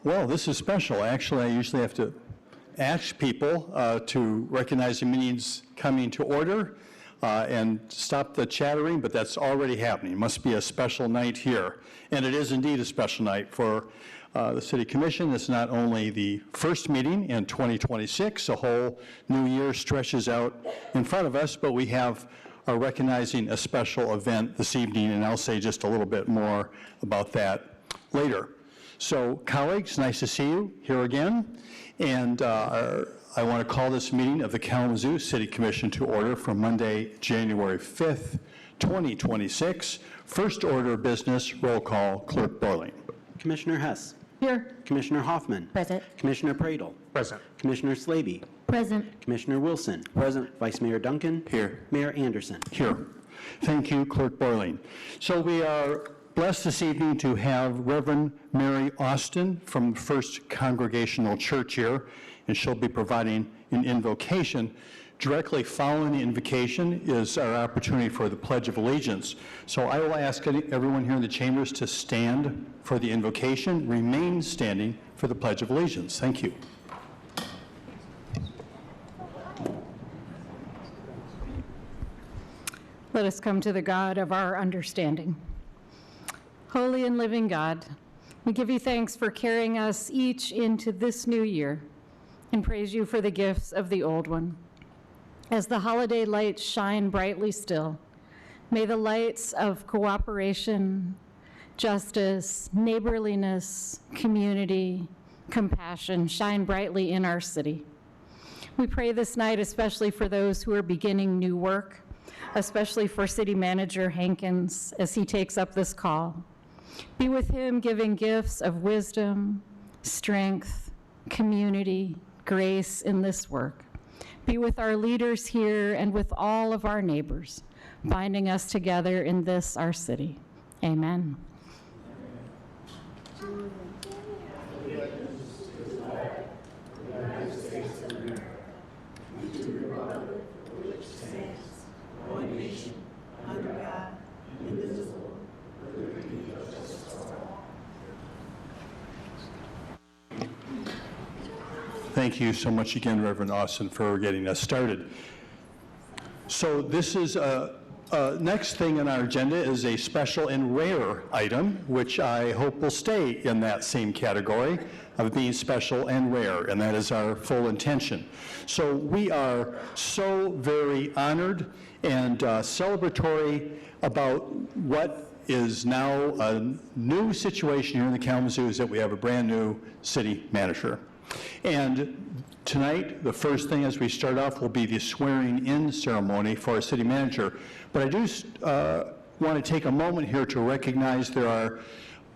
Well, this is special. Actually, I usually have to ask people to recognize the meetings coming to order and stop the chattering, but that's already happening. It must be a special night here. And it is indeed a special night for the City Commission. It's not only the first meeting in 2026, a whole new year stretches out in front of us, but we are recognizing a special event this evening, and I'll say just a little bit more about that later. So, colleagues, nice to see you here again, and I want to call this meeting of the Kalamazoo City Commission to order for Monday, January 5th, 2026. First order of business, roll call, Clerk Borling. Commissioner Hess. Here. Commissioner Hoffman. Present. Commissioner Pradel. Present. Commissioner Slaby. Present. Commissioner Wilson. Present. Vice Mayor Duncan. Here. Mayor Anderson. Here. Thank you, Clerk Borling. So we are blessed this evening to have Reverend Mary Austin from the First Congregational Church here, and she'll be providing an invocation. Directly following the invocation is our opportunity for the Pledge of Allegiance. So I will ask everyone here in the chambers to stand for the invocation, remain standing for the Pledge of Allegiance. Thank you. Let us come to the God of our understanding. Holy and living God, we give you thanks for carrying us each into this new year and praise you for the gifts of the old one. As the holiday lights shine brightly still, may the lights of cooperation, justice, neighborliness, community, compassion shine brightly in our city. We pray this night especially for those who are beginning new work, especially for City Manager Hankins as he takes up this call. Be with him, giving gifts of wisdom, strength, community, grace in this work. Be with our leaders here and with all of our neighbors, binding us together in this, our city. Amen. Thank you so much again, Reverend Austin, for getting us started. So this is next thing on our agenda is a special and rare item, which I hope will stay in that same category of being special and rare, and that is our full intention. So we are so very honored and celebratory about what is now a new situation here in the Kalamazoo, is that we have a brand new city manager. And tonight, the first thing as we start off will be the swearing-in ceremony for our city manager. But I do want to take a moment here to recognize there are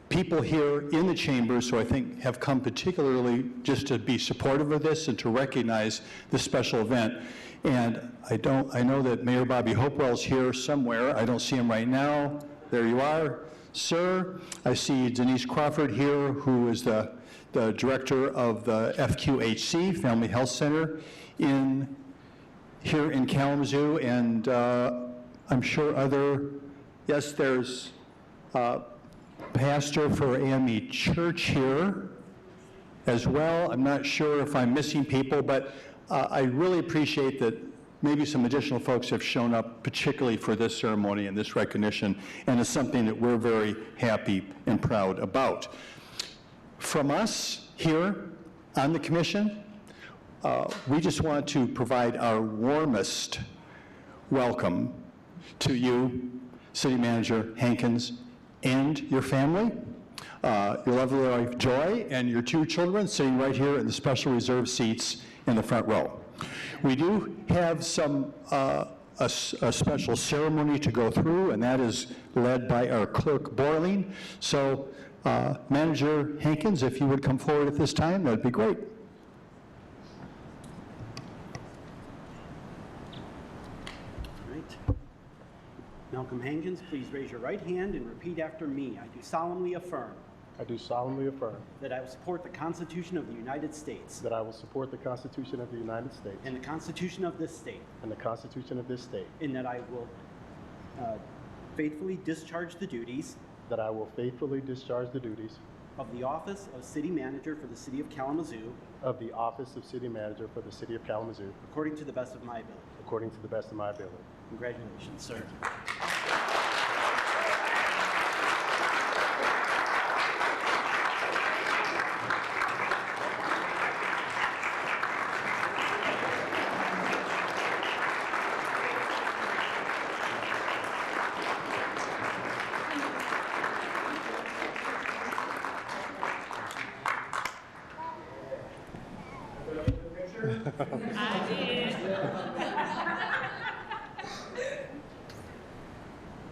people here in the chambers who I think have come particularly just to be supportive of this and to recognize this special event. And I know that Mayor Bobby Hopewell's here somewhere. I don't see him right now. There you are, sir. I see Denise Crawford here, who is the director of the FQHC, Family Health Center, here in Kalamazoo, and I'm sure yes, there's pastor for AME Church here as well. I'm not sure if I'm missing people, but I really appreciate that maybe some additional folks have shown up, particularly for this ceremony and this recognition, and it's something that we're very happy and proud about. From us here on the commission, we just want to provide our warmest welcome to you, City Manager Hankins, and your family, your lovely wife Joy, and your two children sitting right here in the special reserved seats in the front row. We do have a special ceremony to go through, and that is led by our Clerk Borling. So, Manager Hankins, if you would come forward at this time, that'd be great. All right. Malcolm Hankins, please raise your right hand and repeat after me. I do solemnly affirm. I do solemnly affirm that I will support the Constitution of the United States. that I will support the Constitution of the United States And the Constitution of this state. and the Constitution of this state. And that I will faithfully discharge the duties That I will faithfully discharge the duties of the office of City Manager for the City of Kalamazoo of the office of City Manager for the City of Kalamazoo according to the best of my ability. according to the best of my ability. Congratulations, sir.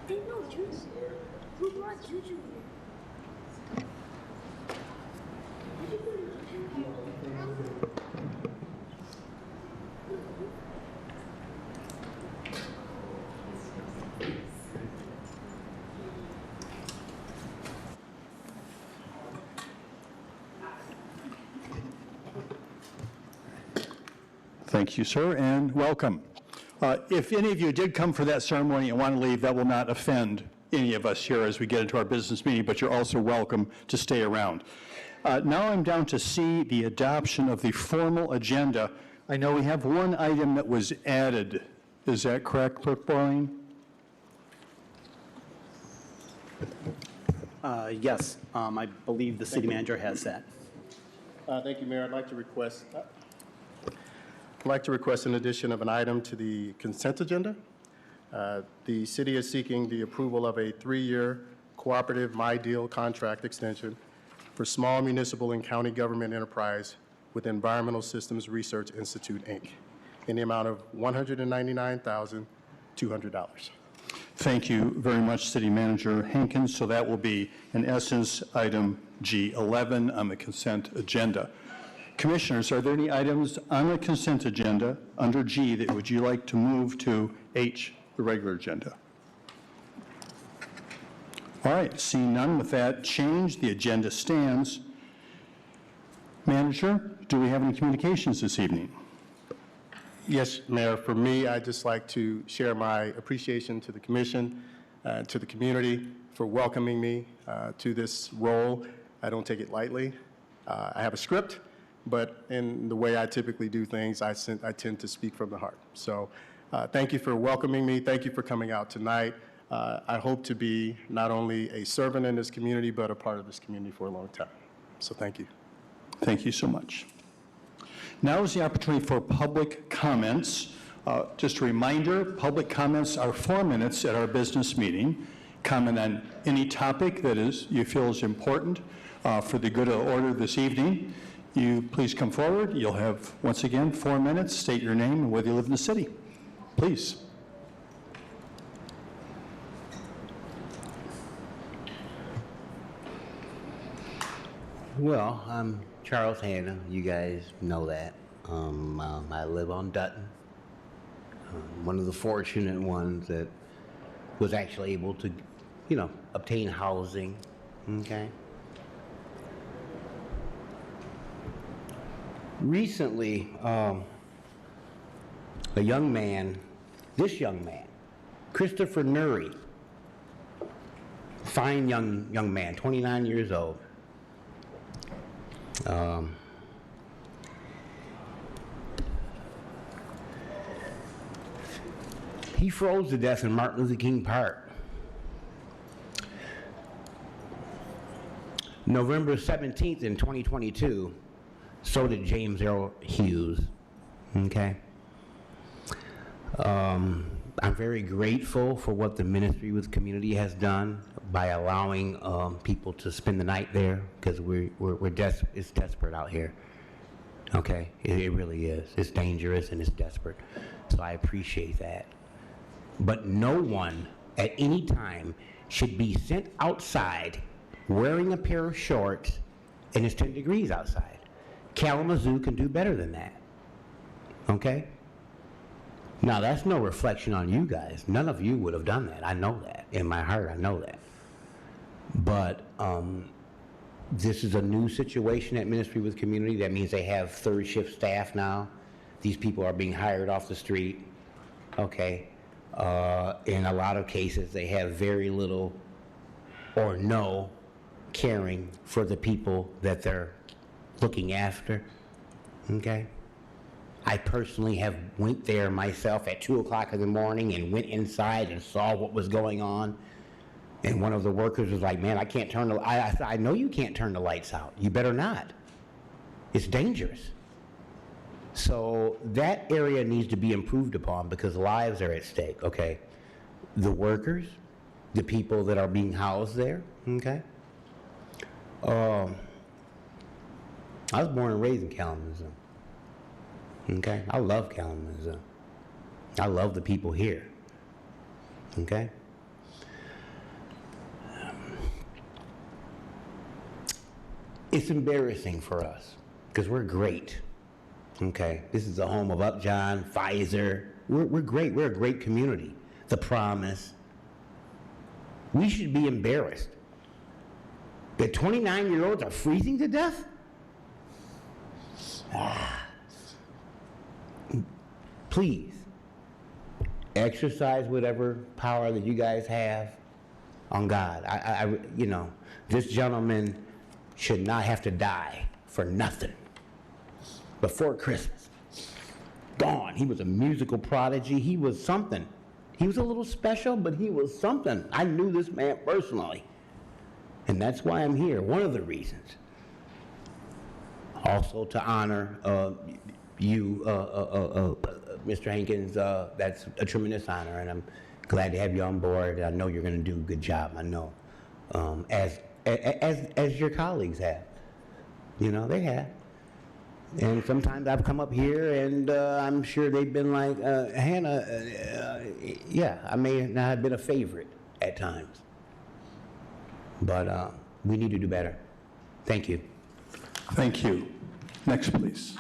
They know Juju. Who brought Juju here? Where'd you put him? Thank you, sir, and welcome. If any of you did come for that ceremony and want to leave, that will not offend any of us here as we get into our business meeting, but you're also welcome to stay around. Now I'm down to C, the adoption of the formal agenda. I know we have one item that was added. Is that correct, Clerk Boyling? Yes, I believe the city manager has that. Thank you, Mayor. I'd like to request an addition of an item to the consent agenda. The city is seeking the approval of a 3-year cooperative My Deal contract extension for small municipal and county government enterprise with Environmental Systems Research Institute, Inc., in the amount of $199,200. Thank you very much, City Manager Hankins. So that will be, in essence, item G11 on the consent agenda. Commissioners, are there any items on the consent agenda under G that would you like to move to H, the regular agenda? All right, seeing none, with that change, the agenda stands. Manager, do we have any communications this evening? Yes, Mayor. For me, I'd just like to share my appreciation to the commission, to the community for welcoming me to this role. I don't take it lightly. I have a script, but in the way I typically do things, I tend to speak from the heart. So thank you for welcoming me. Thank you for coming out tonight. I hope to be not only a servant in this community, but a part of this community for a long time. So thank you. Thank you so much. Now is the opportunity for public comments. Just a reminder, public comments are 4 minutes at our business meeting. Comment on any topic that you feel is important for the good of the order this evening. You please come forward. You'll have, once again, 4 minutes. State your name and whether you live in the city. Please. Well, I'm Charles Hanna. You guys know that. I live on Dutton. One of the fortunate ones that was actually able to, obtain housing. Okay. Recently, this young man, Christopher Nuri, fine young man, 29 years old. He froze to death in Martin Luther King Park. November 17th in 2022, so did James Earl Hughes, okay? I'm very grateful for what the Ministry with Community has done by allowing people to spend the night there, because it's desperate out here, okay? It really is. It's dangerous and it's desperate, so I appreciate that. But no one at any time should be sent outside wearing a pair of shorts and it's 10 degrees outside. Kalamazoo can do better than that, okay? Now, that's no reflection on you guys. None of you would have done that. I know that. In my heart, I know that. But this is a new situation at Ministry with Community. That means they have third shift staff now. These people are being hired off the street, okay? In a lot of cases, they have very little or no caring for the people that they're looking after, okay? I personally have went there myself at 2 o'clock in the morning and went inside and saw what was going on. And one of the workers was like, man, I can't turn the, I said, I know you can't turn the lights out. You better not. It's dangerous. So that area needs to be improved upon because lives are at stake, okay? The workers, the people that are being housed there, okay? I was born and raised in Kalamazoo, okay? I love Kalamazoo. I love the people here, okay? It's embarrassing for us because we're great, okay? This is the home of Upjohn, Pfizer. We're great. We're a great community. The Promise. We should be embarrassed that 29-year-olds are freezing to death? Please, exercise whatever power that you guys have on God. You know, this gentleman should not have to die for nothing. Before Christmas, gone. He was a musical prodigy. He was something. He was a little special, but he was something. I knew this man personally. And that's why I'm here, one of the reasons. Also to honor you, Mr. Hankins, that's a tremendous honor, and I'm glad to have you on board. I know you're going to do a good job, I know, as your colleagues have. You know, they have. And sometimes I've come up here, and I'm sure they've been like, Hannah, yeah, I may not have been a favorite at times. But we need to do better. Thank you. Thank you. Next, please.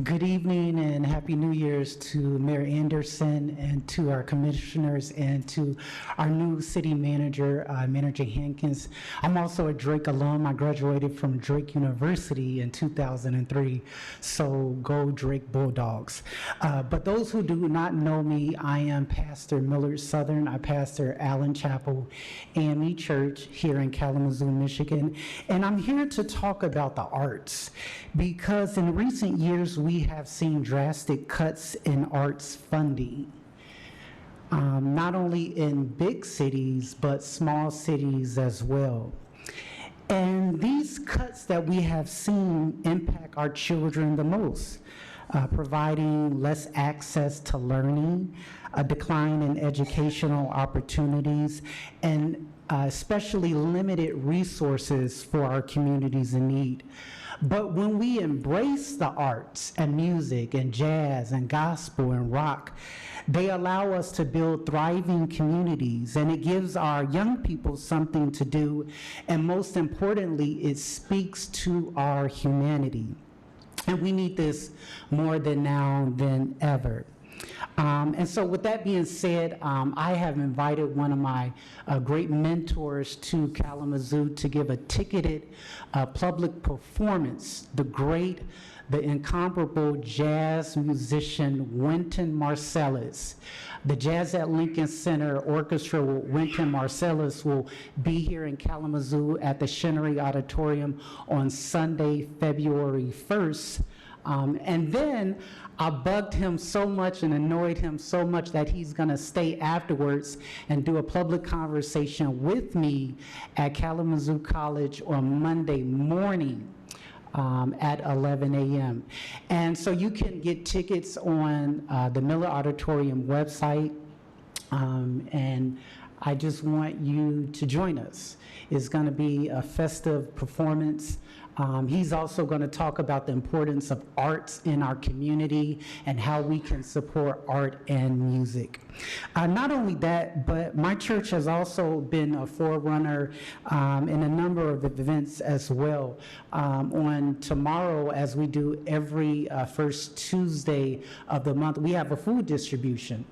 Good evening and Happy New Year's to Mayor Anderson and to our commissioners and to our new city manager, Manager Hankins. I'm also a Drake alum. I graduated from Drake University in 2003, so go Drake Bulldogs. But those who do not know me, I am Pastor Millard Southern. I pastor Allen Chapel AME Church here in Kalamazoo, Michigan. And I'm here to talk about the arts because in recent years, we have seen drastic cuts in arts funding, not only in big cities, but small cities as well. And these cuts that we have seen impact our children the most, providing less access to learning, a decline in educational opportunities, and especially limited resources for our communities in need. But when we embrace the arts and music and jazz and gospel and rock, they allow us to build thriving communities, and it gives our young people something to do, and most importantly, it speaks to our humanity. And we need this more than now than ever. And so with that being said, I have invited one of my great mentors to Kalamazoo to give a ticketed public performance, the incomparable jazz musician Wynton Marsalis. The Jazz at Lincoln Center Orchestra with Wynton Marsalis will be here in Kalamazoo at the Chenery Auditorium on Sunday, February 1st. And then I bugged him so much and annoyed him so much that he's gonna stay afterwards and do a public conversation with me at Kalamazoo College on Monday morning at 11 a.m. And so you can get tickets on the Miller Auditorium website, and I just want you to join us. It's gonna be a festive performance. He's also going to talk about the importance of arts in our community and how we can support art and music. Not only that, but my church has also been a forerunner in a number of events as well. On tomorrow, as we do every first Tuesday of the month, we have a food distribution.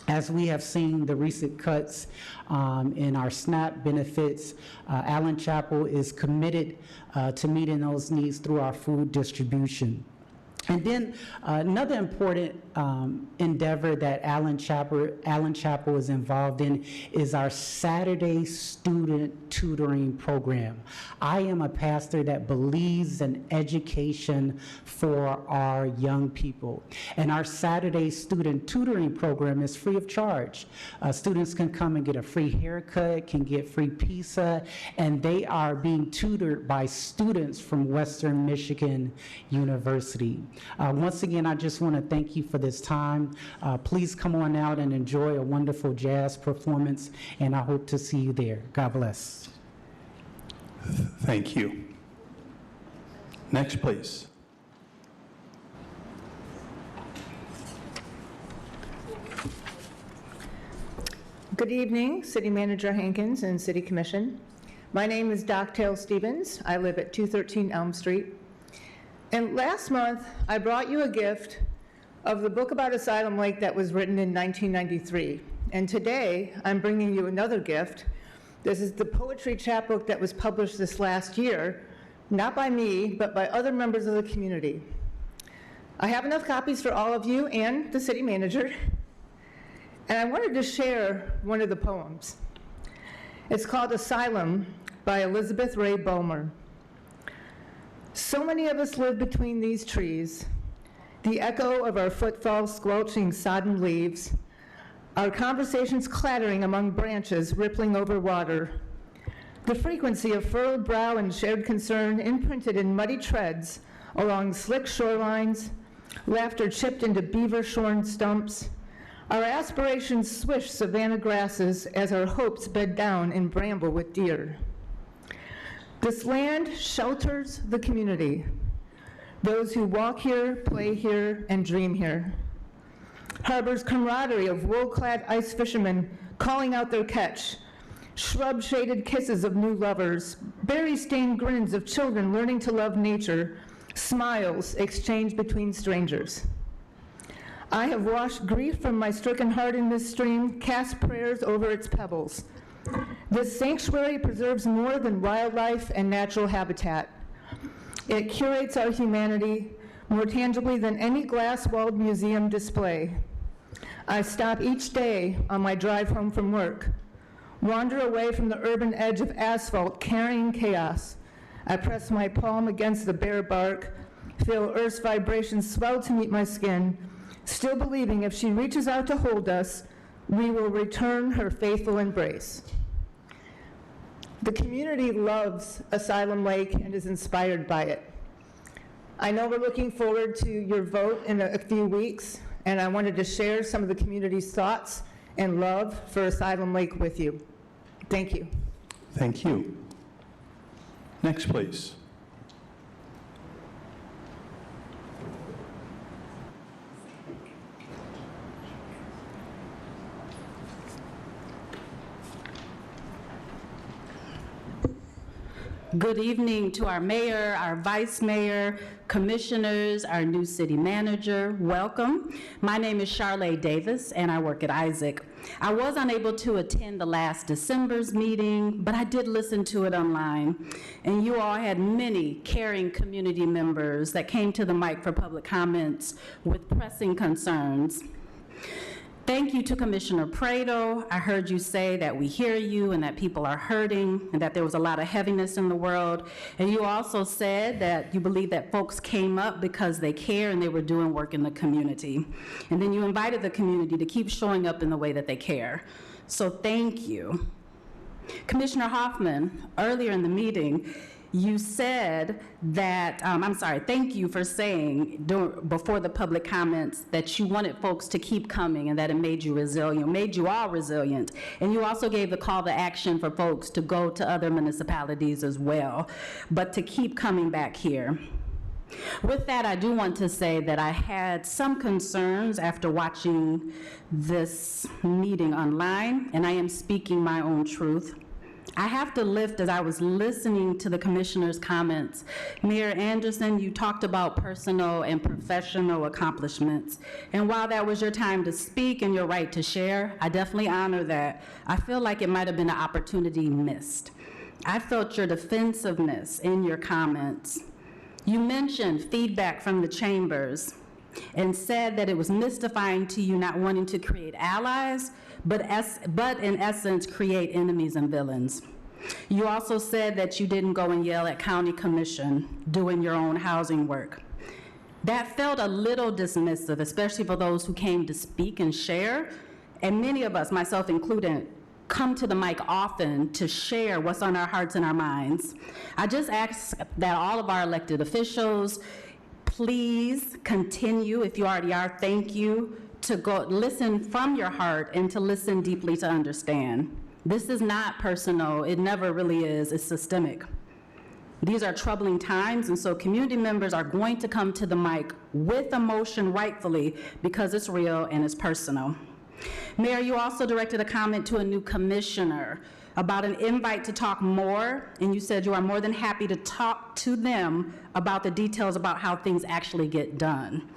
As we have seen the recent cuts in our SNAP benefits, Allen Chapel is committed to meeting those needs through our food distribution. And then another important endeavor that Allen Chapel is involved in is our Saturday student tutoring program. I am a pastor that believes in education for our young people. And our Saturday student tutoring program is free of charge. Students can come and get a free haircut, can get free pizza, and they are being tutored by students from Western Michigan University. Once again, I just want to thank you for this time. Please come on out and enjoy a wonderful jazz performance, and I hope to see you there. God bless. Thank you. Next, please. Good evening, City Manager Hankins and City Commission. My name is Doctale Stevens. I live at 213 Elm Street. And last month, I brought you a gift of the book about Asylum Lake that was written in 1993. And today, I'm bringing you another gift. This is the poetry chapbook that was published this last year, not by me, but by other members of the community. I have enough copies for all of you and the city manager. And I wanted to share one of the poems. It's called Asylum by Elizabeth Ray Bomer. So many of us live between these trees, the echo of our footfalls squelching sodden leaves, our conversations clattering among branches rippling over water, the frequency of furrowed brow and shared concern imprinted in muddy treads along slick shorelines, laughter chipped into beaver-shorn stumps, our aspirations swish savanna grasses as our hopes bed down in bramble with deer. This land shelters the community, those who walk here, play here, and dream here. Harbors camaraderie of wool-clad ice fishermen calling out their catch, shrub-shaded kisses of new lovers, berry-stained grins of children learning to love nature, smiles exchanged between strangers. I have washed grief from my stricken heart in this stream, cast prayers over its pebbles. This sanctuary preserves more than wildlife and natural habitat. It curates our humanity more tangibly than any glass-walled museum display. I stop each day on my drive home from work, wander away from the urban edge of asphalt carrying chaos. I press my palm against the bare bark, feel Earth's vibrations swell to meet my skin, still believing if she reaches out to hold us, we will return her faithful embrace. The community loves Asylum Lake and is inspired by it. I know we're looking forward to your vote in a few weeks, and I wanted to share some of the community's thoughts and love for Asylum Lake with you. Thank you. Thank you. Next, please. Good evening to our mayor, our vice mayor, commissioners, our new city manager. Welcome. My name is Charlay Davis, and I work at Isaac. I was unable to attend the last December's meeting, but I did listen to it online. And you all had many caring community members that came to the mic for public comments with pressing concerns. Thank you to Commissioner Prado. I heard you say that we hear you and that people are hurting and that there was a lot of heaviness in the world. And you also said that you believe that folks came up because they care and they were doing work in the community. And then you invited the community to keep showing up in the way that they care. So thank you. Commissioner Hoffman, earlier in the meeting, you said that, thank you for saying before the public comments that you wanted folks to keep coming and that it made you resilient, made you all resilient. And you also gave the call to action for folks to go to other municipalities as well, but to keep coming back here. With that, I do want to say that I had some concerns after watching this meeting online, and I am speaking my own truth. I have to lift as I was listening to the commissioner's comments. Mayor Anderson, you talked about personal and professional accomplishments. And while that was your time to speak and your right to share, I definitely honor that. I feel like it might have been an opportunity missed. I felt your defensiveness in your comments. You mentioned feedback from the chambers and said that it was mystifying to you not wanting to create allies, but in essence create enemies and villains. You also said that you didn't go and yell at county commission doing your own housing work. That felt a little dismissive, especially for those who came to speak and share, and many of us, myself included, come to the mic often to share what's on our hearts and our minds. I just ask that all of our elected officials, please continue, if you already are, thank you, to go listen from your heart and to listen deeply to understand. This is not personal, it never really is, it's systemic. These are troubling times, and so community members are going to come to the mic with emotion, rightfully, because it's real and it's personal. Mayor, you also directed a comment to a new commissioner about an invite to talk more, and you said you are more than happy to talk to them about the details about how things actually get done.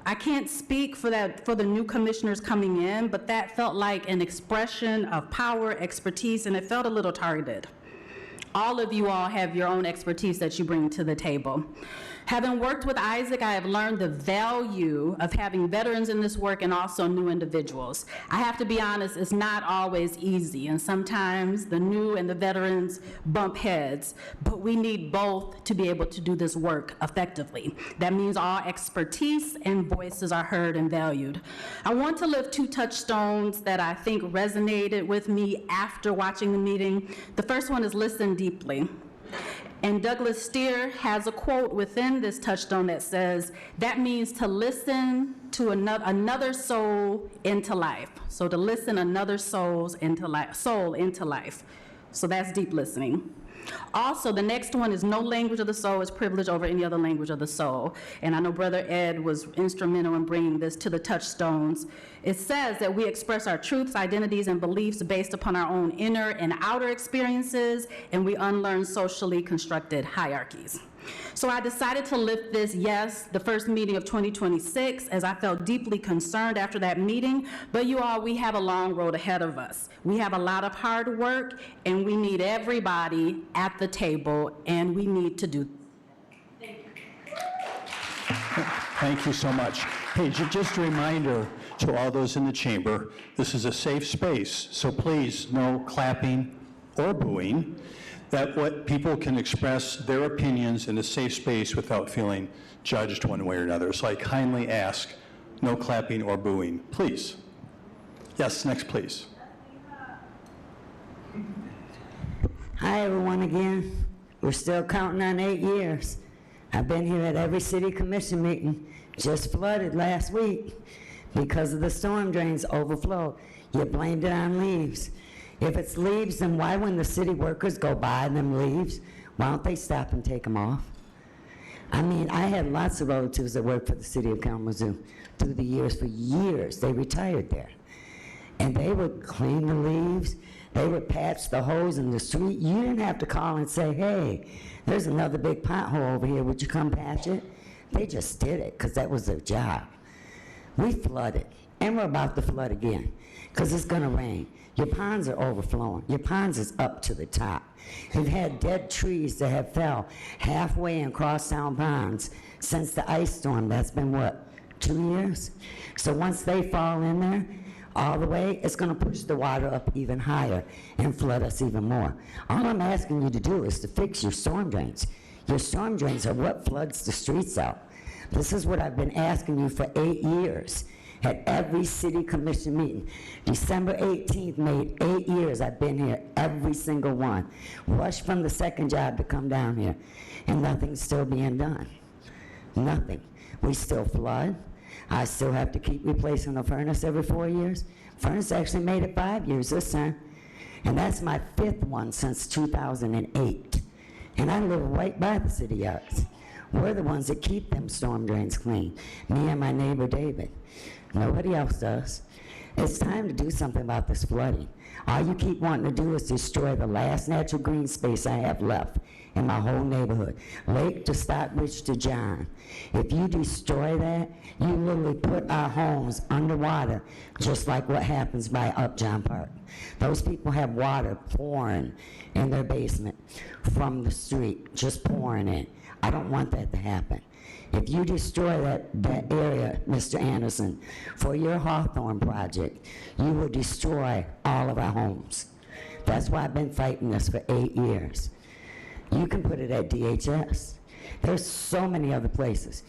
I can't speak for the new commissioners coming in, but that felt like an expression of power, expertise, and it felt a little targeted. All of you all have your own expertise that you bring to the table. Having worked with Isaac, I have learned the value of having veterans in this work and also new individuals. I have to be honest, it's not always easy, and sometimes the new and the veterans bump heads, but we need both to be able to do this work effectively. That means all expertise and voices are heard and valued. I want to lift two touchstones that I think resonated with me after watching the meeting. The first one is listen deeply. And Douglas Steer has a quote within this touchstone that says, that means to listen to another soul into life. So to listen another soul into life. So that's deep listening. Also, the next one is no language of the soul is privilege over any other language of the soul. And I know Brother Ed was instrumental in bringing this to the touchstones. It says that we express our truths, identities, and beliefs based upon our own inner and outer experiences, and we unlearn socially constructed hierarchies. So I decided to lift this, yes, the first meeting of 2026, as I felt deeply concerned after that meeting, but you all, we have a long road ahead of us. We have a lot of hard work, and we need everybody at the table, and we need to do. Thank you so much. Hey, just a reminder to all those in the chamber, this is a safe space, so please, no clapping or booing. That what people can express their opinions in a safe space without feeling judged one way or another. So I kindly ask, no clapping or booing, please. Yes, next please. Hi everyone again. We're still counting on 8 years. I've been here at every city commission meeting, just flooded last week because of the storm drains overflow. You blamed it on leaves. If it's leaves, then why when the city workers go by them leaves, why don't they stop and take them off? I mean, I had lots of relatives that worked for the city of Kalamazoo through the years. For years, they retired there. And they would clean the leaves, they would patch the holes in the street. You didn't have to call and say, hey, there's another big pothole over here, would you come patch it? They just did it, because that was their job. We flooded, and we're about to flood again, because it's gonna rain. Your ponds are overflowing. Your ponds is up to the top. You've had dead trees that have fell halfway in Crosstown Ponds since the ice storm. That's been, what, 2 years? So once they fall in there, all the way, it's gonna push the water up even higher and flood us even more. All I'm asking you to do is to fix your storm drains. Your storm drains are what floods the streets out. This is what I've been asking you for 8 years. At every city commission meeting. December 18th made 8 years I've been here, every single one. Rushed from the second job to come down here, and nothing's still being done. Nothing. We still flood. I still have to keep replacing the furnace every 4 years. Furnace actually made it 5 years this time, and that's my 5th one since 2008. And I live right by the city yards. We're the ones that keep them storm drains clean, me and my neighbor David. Nobody else does. It's time to do something about this flooding. All you keep wanting to do is destroy the last natural green space I have left in my whole neighborhood, Lake to Stockbridge to John. If you destroy that, you literally put our homes underwater, just like what happens by Upjohn Park. Those people have water pouring in their basement from the street, just pouring in. I don't want that to happen. If you destroy that area, Mr. Anderson, for your Hawthorne project, you will destroy all of our homes. That's why I've been fighting this for 8 years. You can put it at DHS. There's so many other places.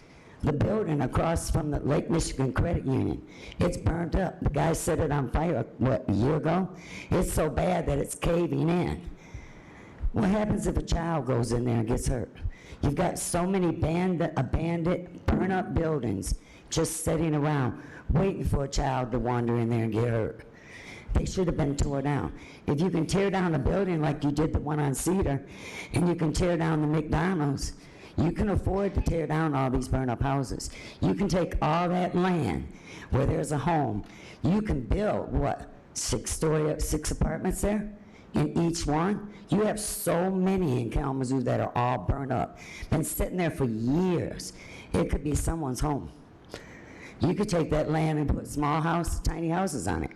The building across from the Lake Michigan Credit Union, it's burned up. The guy set it on fire, what, a year ago? It's so bad that it's caving in. What happens if a child goes in there and gets hurt? You've got so many abandoned, burn-up buildings just sitting around, waiting for a child to wander in there and get hurt. They should have been torn down. If you can tear down a building like you did the one on Cedar, and you can tear down the McDonald's, you can afford to tear down all these burn-up houses. You can take all that land where there's a home. You can build, what, 6 apartments there in each one? You have so many in Kalamazoo that are all burned up. Been sitting there for years. It could be someone's home. You could take that land and put small houses, tiny houses on it.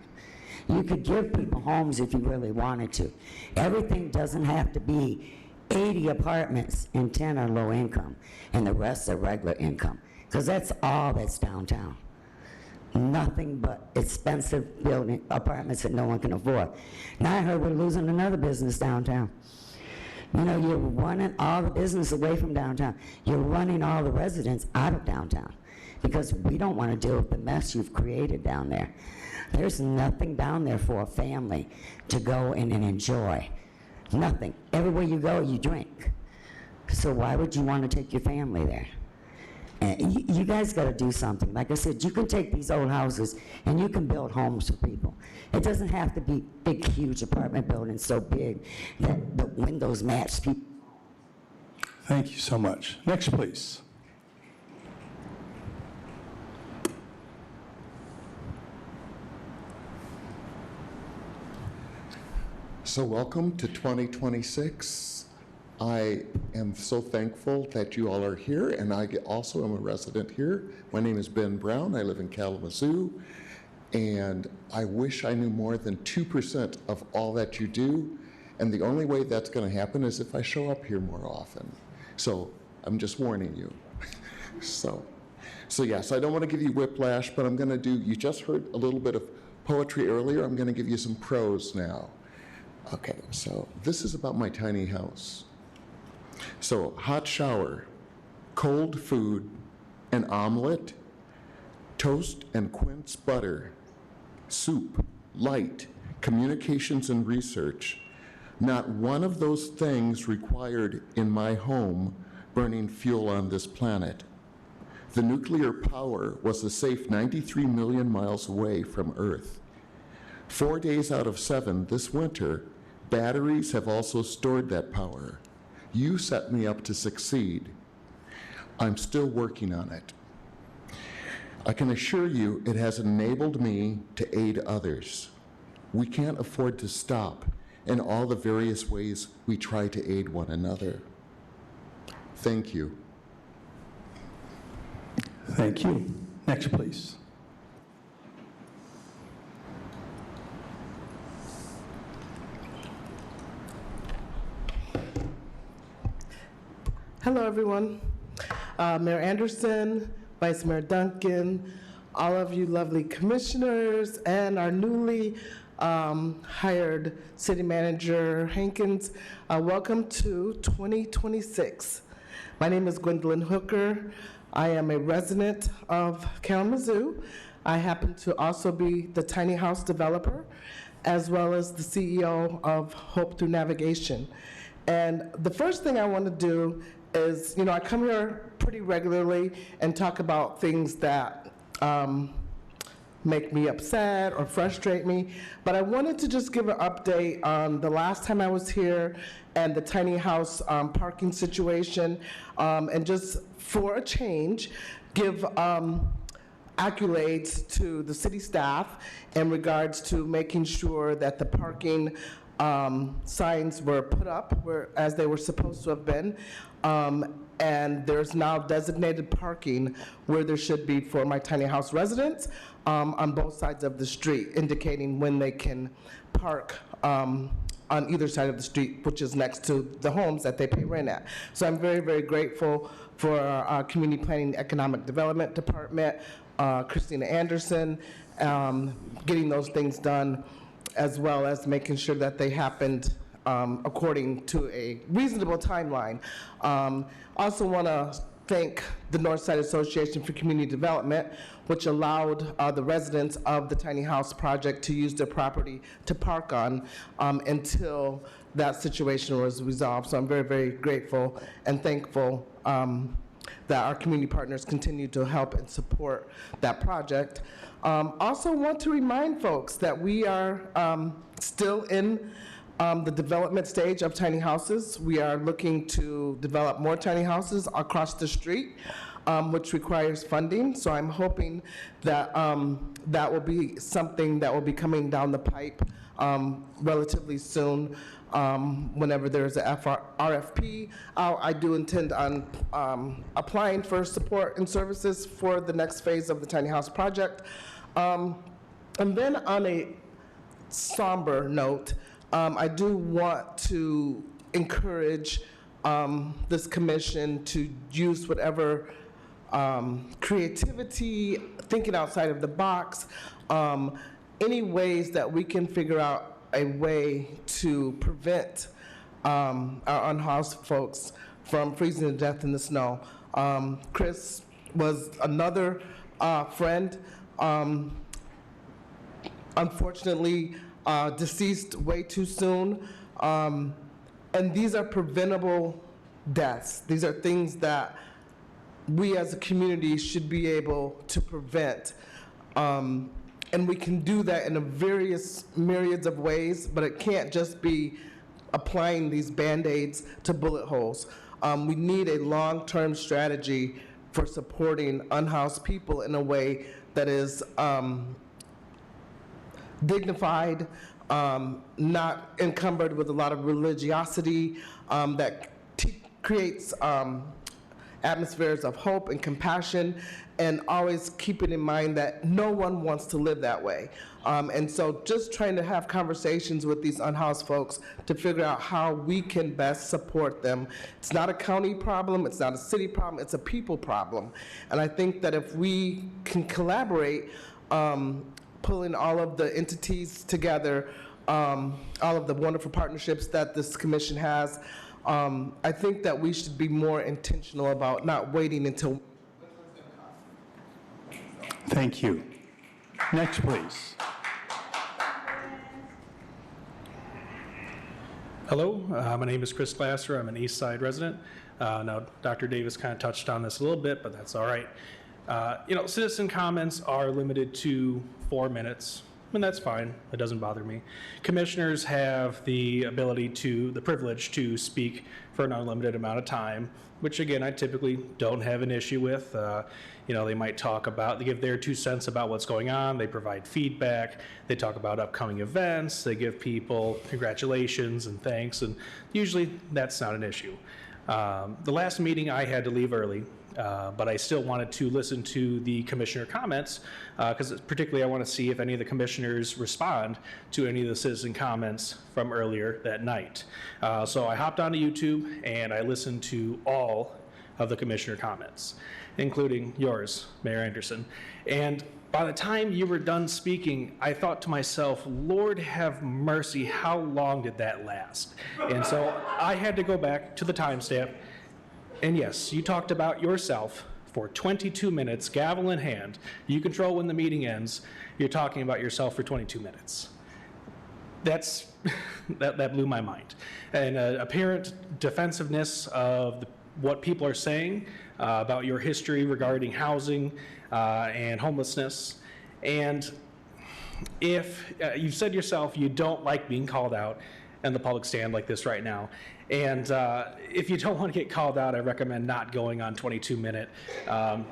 You could give people homes if you really wanted to. Everything doesn't have to be 80 apartments and 10 are low income, and the rest are regular income, because that's all that's downtown. Nothing but expensive building apartments that no one can afford. Now I heard we're losing another business downtown. You know, you're running all the business away from downtown. You're running all the residents out of downtown because we don't want to deal with the mess you've created down there. There's nothing down there for a family to go in and enjoy. Nothing. Everywhere you go, you drink. So why would you want to take your family there? And you guys got to do something. Like I said, you can take these old houses and you can build homes for people. It doesn't have to be big, huge apartment buildings so big that the windows match people. Thank you so much. Next, please. So welcome to 2026. I am so thankful that you all are here, and I also am a resident here. My name is Ben Brown. I live in Kalamazoo, and I wish I knew more than 2% of all that you do, and the only way that's going to happen is if I show up here more often. So I'm just warning you. So yes, I don't want to give you whiplash, but I'm going to do, you just heard a little bit of poetry earlier. I'm going to give you some prose now. Okay, so this is about my tiny house. So hot shower, cold food, an omelet, toast and quince butter, soup, light, communications and research. Not one of those things required in my home burning fuel on this planet. The nuclear power was a safe 93 million miles away from Earth. 4 days out of 7 this winter, batteries have also stored that power. You set me up to succeed. I'm still working on it. I can assure you it has enabled me to aid others. We can't afford to stop in all the various ways we try to aid one another. Thank you. Thank you. Next, please. Hello, everyone. Mayor Anderson, Vice Mayor Duncan, all of you lovely commissioners, and our newly hired City Manager Hankins. Welcome to 2026. My name is Gwendolyn Hooker. I am a resident of Kalamazoo. I happen to also be the tiny house developer, as well as the CEO of Hope Through Navigation. And the first thing I want to do is, I come here pretty regularly and talk about things that make me upset or frustrate me, but I wanted to just give an update on the last time I was here and the tiny house parking situation, and just for a change, give accolades to the city staff in regards to making sure that the parking signs were put up as they were supposed to have been, and there's now designated parking where there should be for my tiny house residents on both sides of the street, indicating when they can park on either side of the street, which is next to the homes that they pay rent at. So I'm very, very grateful for our Community Planning and Economic Development Department, Christina Anderson, getting those things done, as well as making sure that they happened according to a reasonable timeline. Also want to thank the Northside Association for Community Development, which allowed the residents of the tiny house project to use their property to park on until that situation was resolved. So I'm very, very grateful and thankful that our community partners continue to help and support that project. Also want to remind folks that we are still in the development stage of tiny houses. We are looking to develop more tiny houses across the street, which requires funding. So I'm hoping that that will be something that will be coming down the pipe relatively soon. Whenever there's a RFP out, I do intend on applying for support and services for the next phase of the tiny house project. And then on a somber note, I do want to encourage this commission to use whatever creativity, thinking outside of the box, any ways that we can figure out a way to prevent our unhoused folks from freezing to death in the snow. Chris was another friend, unfortunately deceased way too soon. And these are preventable deaths. These are things that we as a community should be able to prevent. And we can do that in a various myriads of ways, but it can't just be applying these Band-Aids to bullet holes. We need a long-term strategy for supporting unhoused people in a way that is dignified, not encumbered with a lot of religiosity, that creates atmospheres of hope and compassion, and always keeping in mind that no one wants to live that way. And so just trying to have conversations with these unhoused folks to figure out how we can best support them. It's not a county problem, it's not a city problem, it's a people problem. And I think that if we can collaborate, pulling all of the entities together, all of the wonderful partnerships that this commission has, I think that we should be more intentional about not waiting until. Thank you. Next, please. Hello, my name is Chris Glasser. I'm an East Side resident. Now, Dr. Davis kind of touched on this a little bit, but that's all right. Citizen comments are limited to 4 minutes, and that's fine. It doesn't bother me. Commissioners have the privilege to speak for an unlimited amount of time, which again, I typically don't have an issue with. They might they give their 2 cents about what's going on, they provide feedback, they talk about upcoming events, they give people congratulations and thanks, and usually that's not an issue. The last meeting I had to leave early, but I still wanted to listen to the commissioner comments, because particularly I want to see if any of the commissioners respond to any of the citizen comments from earlier that night. So I hopped onto YouTube and I listened to all of the commissioner comments, including yours, Mayor Anderson. And by the time you were done speaking, I thought to myself, Lord have mercy, how long did that last? And so I had to go back to the timestamp. And yes, you talked about yourself for 22 minutes, gavel in hand. You control when the meeting ends. You're talking about yourself for 22 minutes. That blew my mind. And apparent defensiveness of what people are saying about your history regarding housing and homelessness. And if you've said yourself you don't like being called out in the public stand like this right now, and if you don't want to get called out, I recommend not going on 22-minute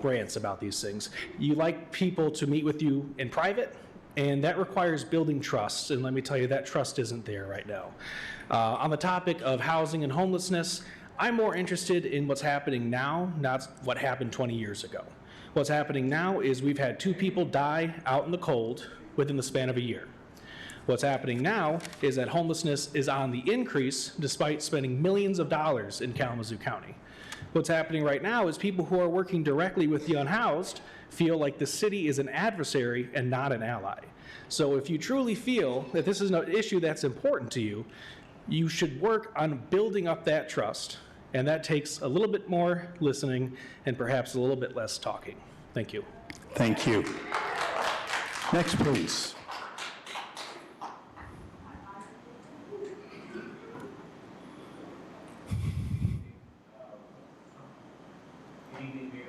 rants about these things. You like people to meet with you in private, and that requires building trust, and let me tell you, that trust isn't there right now. On the topic of housing and homelessness, I'm more interested in what's happening now, not what happened 20 years ago. What's happening now is we've had 2 people die out in the cold within the span of a year. What's happening now is that homelessness is on the increase despite spending millions of dollars in Kalamazoo County. What's happening right now is people who are working directly with the unhoused feel like the city is an adversary and not an ally. So if you truly feel that this is an issue that's important to you, you should work on building up that trust. And that takes a little bit more listening and perhaps a little bit less talking. Thank you. Thank you. Next, please.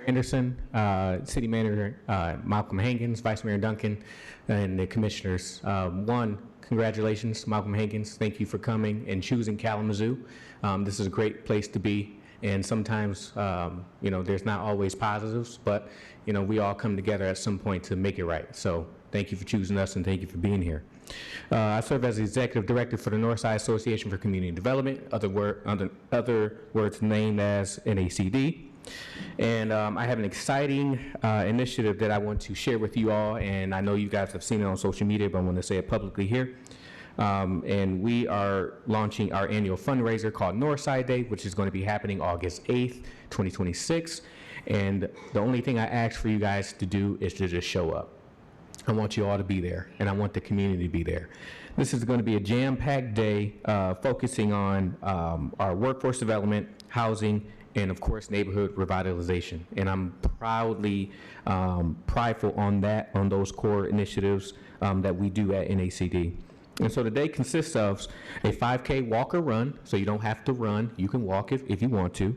Anderson, City Manager Malcolm Hankins, Vice Mayor Duncan, and the commissioners. One, congratulations, Malcolm Hankins. Thank you for coming and choosing Kalamazoo. This is a great place to be, and sometimes, there's not always positives, but, we all come together at some point to make it right. So thank you for choosing us, and thank you for being here. I serve as the Executive Director for the Northside Association for Community Development, other words named as NACD. And I have an exciting initiative that I want to share with you all, and I know you guys have seen it on social media, but I want to say it publicly here. And we are launching our annual fundraiser called Northside Day, which is going to be happening August 8th, 2026. And the only thing I ask for you guys to do is to just show up. I want you all to be there, and I want the community to be there. This is going to be a jam-packed day focusing on our workforce development, housing, and of course neighborhood revitalization. And I'm proudly prideful on those core initiatives that we do at NACD. And so the day consists of a 5K walk or run, so you don't have to run, you can walk if you want to.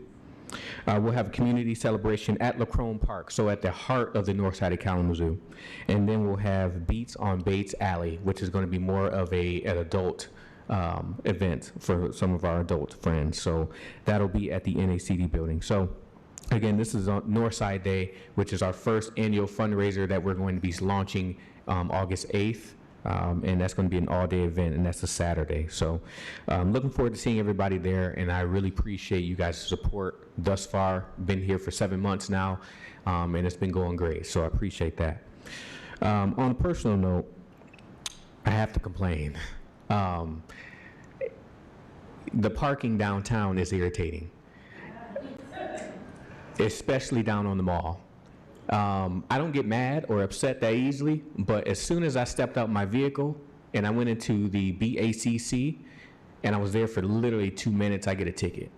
We'll have a community celebration at Lacrone Park, so at the heart of the north side of Kalamazoo. And then we'll have Beats on Bates Alley, which is going to be more of an adult event for some of our adult friends. So that'll be at the NACD building. So again, this is on Northside Day, which is our first annual fundraiser that we're going to be launching August 8th. And that's going to be an all-day event, and that's a Saturday. So looking forward to seeing everybody there, and I really appreciate you guys' support thus far. Been here for 7 months now, and it's been going great, so I appreciate that. On a personal note, I have to complain. The parking downtown is irritating, especially down on the mall. I don't get mad or upset that easily, but as soon as I stepped out my vehicle and I went into the BACC and I was there for literally 2 minutes, I get a ticket.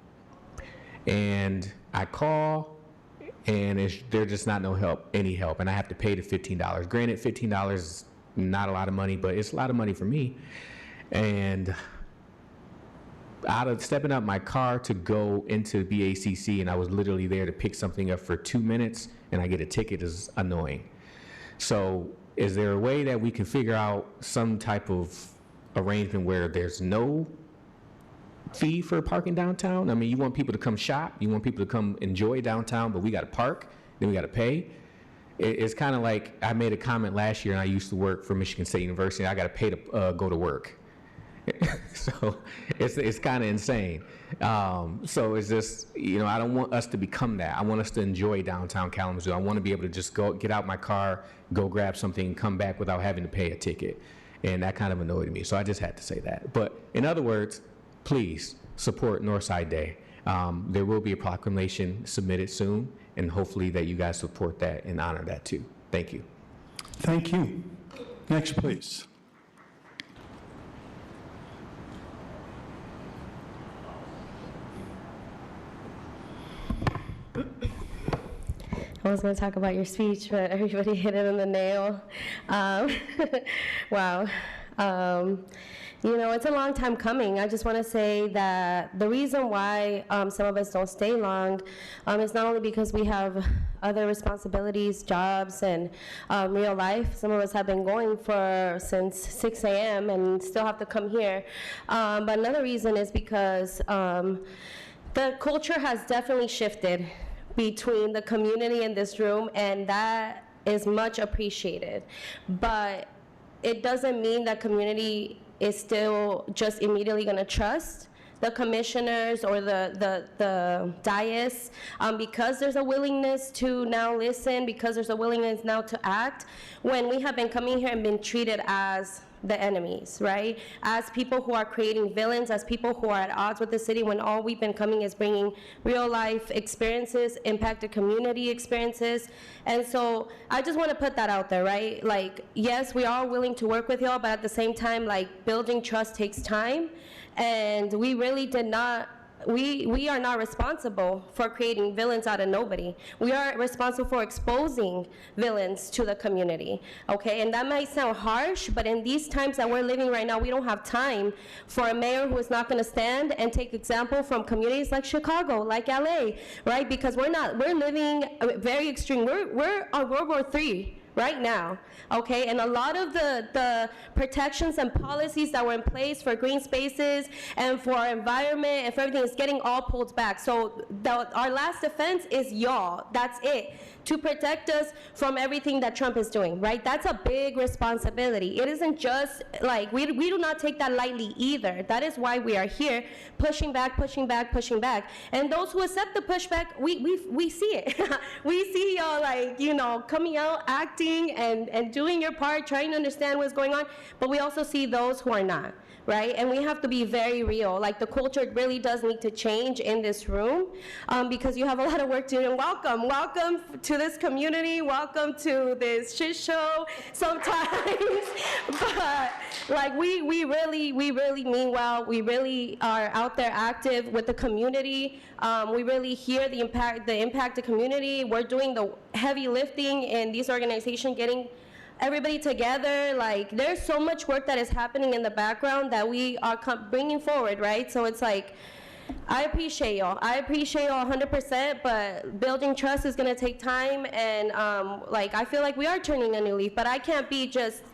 And I call and there's just not any help, and I have to pay the $15. Granted, $15 is not a lot of money, but it's a lot of money for me. And out of stepping out my car to go into BACC, and I was literally there to pick something up for 2 minutes, and I get a ticket, is annoying. So is there a way that we can figure out some type of arrangement where there's no fee for parking downtown? I mean, you want people to come shop, you want people to come enjoy downtown, but we got to park, then we got to pay. It's kind of like, I made a comment last year, and I used to work for Michigan State University, and I got to pay to go to work. So it's kind of insane. So it's just, I don't want us to become that. I want us to enjoy downtown Kalamazoo. I want to be able to just get out my car, go grab something, and come back without having to pay a ticket. And that kind of annoyed me. So I just had to say that. But in other words, please support Northside Day. There will be a proclamation submitted soon, and hopefully that you guys support that and honor that too. Thank you. Thank you. Next, please. I was going to talk about your speech, but everybody hit it on the nail. Wow. It's a long time coming. I just want to say that the reason why some of us don't stay long is not only because we have other responsibilities, jobs, and real life. Some of us have been going since 6 a.m. and still have to come here. But another reason is because the culture has definitely shifted between the community in this room, and that is much appreciated. But it doesn't mean that community is still just immediately going to trust the commissioners or the dais, because there's a willingness to now listen, because there's a willingness now to act, when we have been coming here and been treated as the enemies, right? As people who are creating villains, as people who are at odds with the city, when all we've been coming is bringing real life experiences, impacted community experiences. And so I just want to put that out there, right? Like, yes, we are willing to work with y'all, but at the same time, like, building trust takes time. And we really did not, we are not responsible for creating villains out of nobody. We are responsible for exposing villains to the community, okay? And that might sound harsh, but in these times that we're living right now, we don't have time for a mayor who is not gonna stand and take example from communities like Chicago, like LA, right? Because we're living very extreme. We're on World War III right now, okay? And a lot of the protections and policies that were in place for green spaces and for our environment and for everything is getting all pulled back. So our last defense is y'all. That's it. To protect us from everything that Trump is doing, right? That's a big responsibility. It isn't just like, we do not take that lightly either. That is why we are here, pushing back, pushing back, pushing back. And those who accept the pushback, we see it. We see y'all, like, you know, coming out, acting, and doing your part, trying to understand what's going on, but we also see those who are not. Right? And we have to be very real. Like, the culture really does need to change in this room, because you have a lot of work to do. And welcome to this community. Welcome to this shit show sometimes. But like, we really mean well. We really are out there active with the community. We really hear the impact of community. We're doing the heavy lifting in these organizations, getting everybody together. Like, there's so much work that is happening in the background that we are bringing forward, right? So it's like, I appreciate y'all. I appreciate y'all 100%, but building trust is gonna take time, and like, I feel like we are turning a new leaf, but I can't be just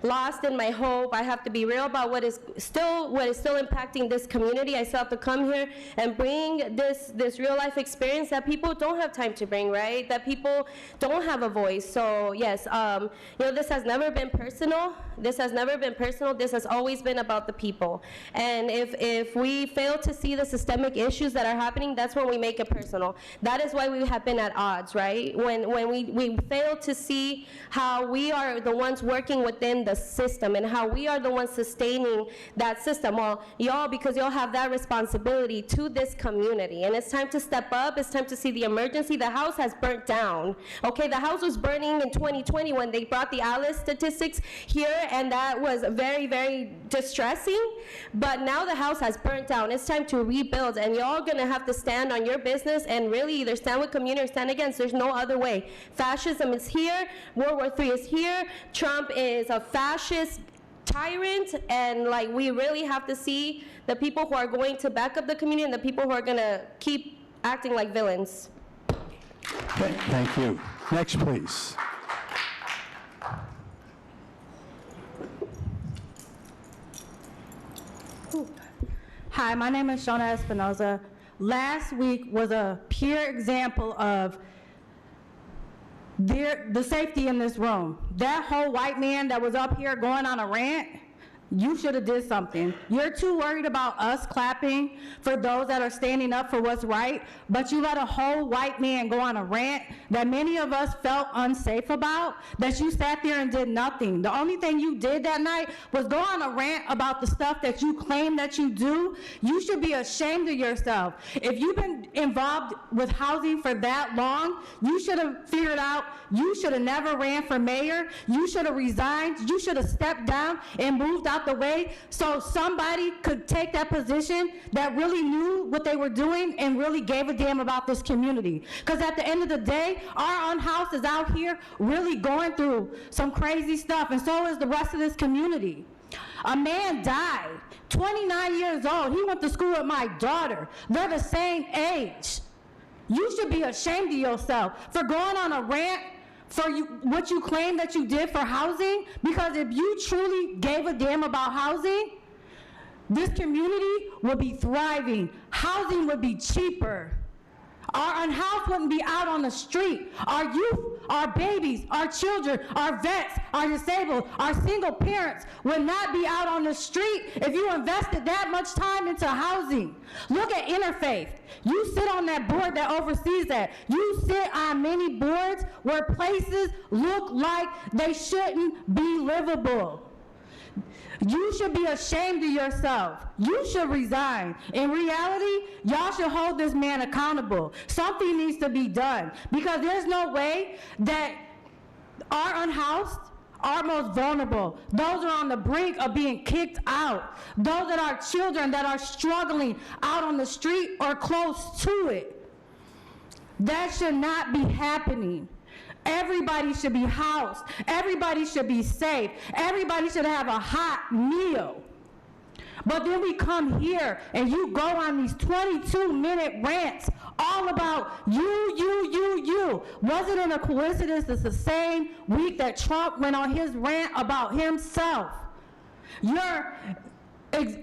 lost in my hope. I have to be real about what is still impacting this community. I still have to come here and bring this real life experience that people don't have time to bring, right? That people don't have a voice. So yes, you know, this has never been personal. This has never been personal. This has always been about the people. And if we fail to see the systemic issues that are happening, that's when we make it personal. That is why we have been at odds, right? When we fail to see how we are the ones working within the system and how we are the ones sustaining that system. Well, y'all, because y'all have that responsibility to this community, and it's time to step up. It's time to see the emergency. The house has burnt down. Okay, the house was burning in 2020 when they brought the Alice statistics here, and that was very, very distressing. But now the house has burnt down. It's time to rebuild, and y'all gonna have to stand on your business and really either stand with community or stand against. There's no other way. Fascism is here. World War III is here. Trump is a fascist tyrant, and like, we really have to see the people who are going to back up the community and the people who are gonna keep acting like villains. Okay, thank you. Next, please. Hi, my name is Shona Espinoza. Last week was a pure example of the safety in this room. That whole white man that was up here going on a rant, you should have did something. You're too worried about us clapping for those that are standing up for what's right, but you let a whole white man go on a rant that many of us felt unsafe about, that you sat there and did nothing. The only thing you did that night was go on a rant about the stuff that you claim that you do. You should be ashamed of yourself. If you've been involved with housing for that long, you should have figured out you should have never ran for mayor. You should have resigned. You should have stepped down and moved out the way so somebody could take that position that really knew what they were doing and really gave a damn about this community. Because at the end of the day, our own house is out here really going through some crazy stuff, and so is the rest of this community. A man died, 29 years old. He went to school with my daughter. They're the same age. You should be ashamed of yourself for going on a rant for what you claim that you did for housing, because if you truly gave a damn about housing, this community would be thriving. Housing would be cheaper. Our house wouldn't be out on the street. Our youth, our babies, our children, our vets, our disabled, our single parents would not be out on the street if you invested that much time into housing. Look at Interfaith. You sit on that board that oversees that. You sit on many boards where places look like they shouldn't be livable. You should be ashamed of yourself. You should resign. In reality, y'all should hold this man accountable. Something needs to be done because there's no way that our unhoused, our most vulnerable, those who are on the brink of being kicked out, those that are children that are struggling out on the street or close to it, that should not be happening. Everybody should be housed. Everybody should be safe. Everybody should have a hot meal. But then we come here and you go on these 22-minute rants all about you. Was it in a coincidence it's the same week that Trump went on his rant about himself? You're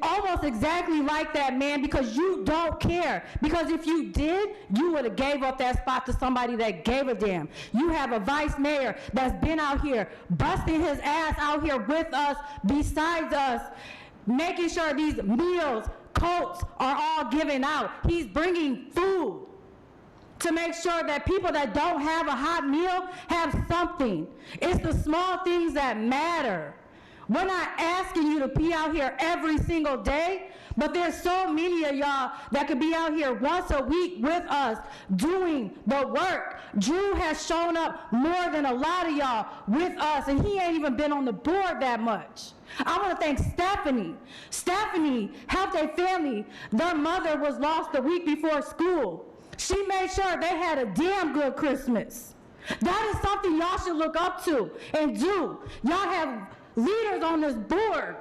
almost exactly like that man because you don't care. Because if you did, you would have gave up that spot to somebody that gave a damn. You have a vice mayor that's been out here busting his ass out here with us, besides us, making sure these meals, coats are all given out. He's bringing food to make sure that people that don't have a hot meal have something. It's the small things that matter. We're not asking you to be out here every single day, but there's so many of y'all that could be out here once a week with us doing the work. Drew has shown up more than a lot of y'all with us, and he ain't even been on the board that much. I want to thank Stephanie. Stephanie helped a family. Their mother was lost the week before school. She made sure they had a damn good Christmas. That is something y'all should look up to and do. Y'all have leaders on this board.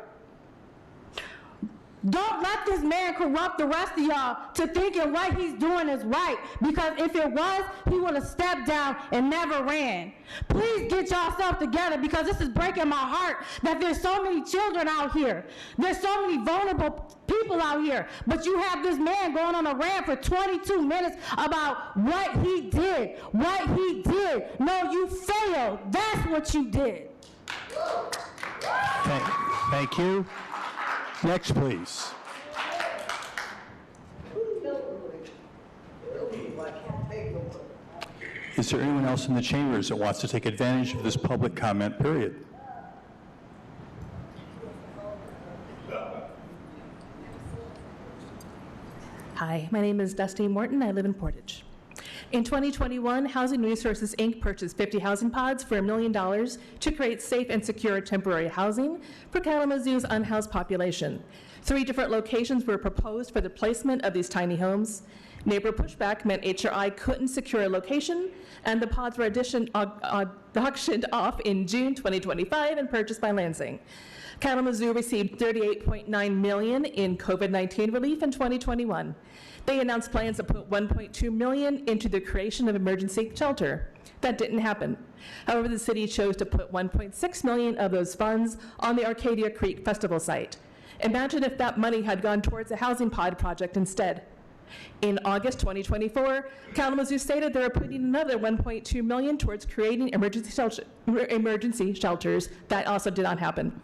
Don't let this man corrupt the rest of y'all to thinking what he's doing is right, because if it was, he would have stepped down and never ran. Please get yourself together, because this is breaking my heart that there's so many children out here. There's so many vulnerable people out here, but you have this man going on a rant for 22 minutes about what he did. What he did. No, you failed. That's what you did. Thank you. Next, please. Is there anyone else in the chambers that wants to take advantage of this public comment period? Hi, my name is Dusty Morton. I live in Portage. In 2021, Housing Resources, Inc. purchased 50 housing pods for $1 million to create safe and secure temporary housing for Kalamazoo's unhoused population. 3 different locations were proposed for the placement of these tiny homes. Neighbor pushback meant HRI couldn't secure a location, and the pods were auctioned off in June 2025 and purchased by Lansing. Kalamazoo received $38.9 million in COVID-19 relief in 2021. They announced plans to put $1.2 million into the creation of emergency shelter. That didn't happen. However, the city chose to put $1.6 million of those funds on the Arcadia Creek Festival site. Imagine if that money had gone towards a housing pod project instead. In August 2024, Kalamazoo stated they were putting another $1.2 million towards creating emergency shelters. That also did not happen.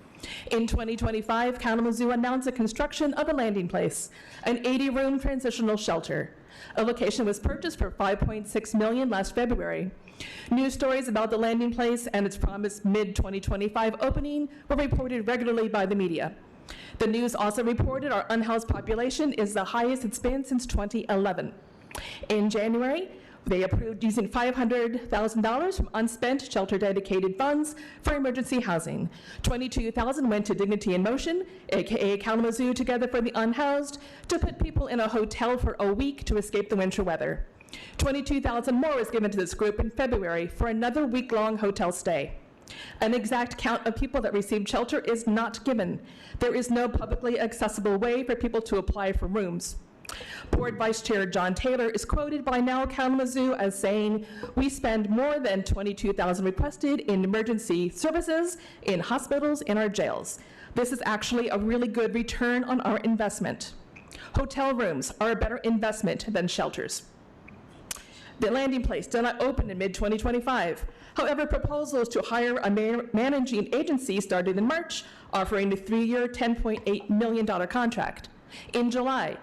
In 2025, Kalamazoo announced the construction of a landing place, an 80-room transitional shelter. A location was purchased for $5.6 million last February. News stories about the landing place and its promised mid-2025 opening were reported regularly by the media. The news also reported our unhoused population is the highest it's been since 2011. In January, they approved using $500,000 from unspent shelter-dedicated funds for emergency housing. $22,000 went to Dignity in Motion, aka Kalamazoo Together for the Unhoused, to put people in a hotel for a week to escape the winter weather. $22,000 more was given to this group in February for another week-long hotel stay. An exact count of people that received shelter is not given. There is no publicly accessible way for people to apply for rooms. Board Vice Chair John Taylor is quoted by Now Kalamazoo as saying, "We spend more than $22,000 requested in emergency services, in hospitals, in our jails. This is actually a really good return on our investment. Hotel rooms are a better investment than shelters." The landing place did not open in mid-2025. However, proposals to hire a managing agency started in March, offering a 3-year, $10.8 million contract. In July,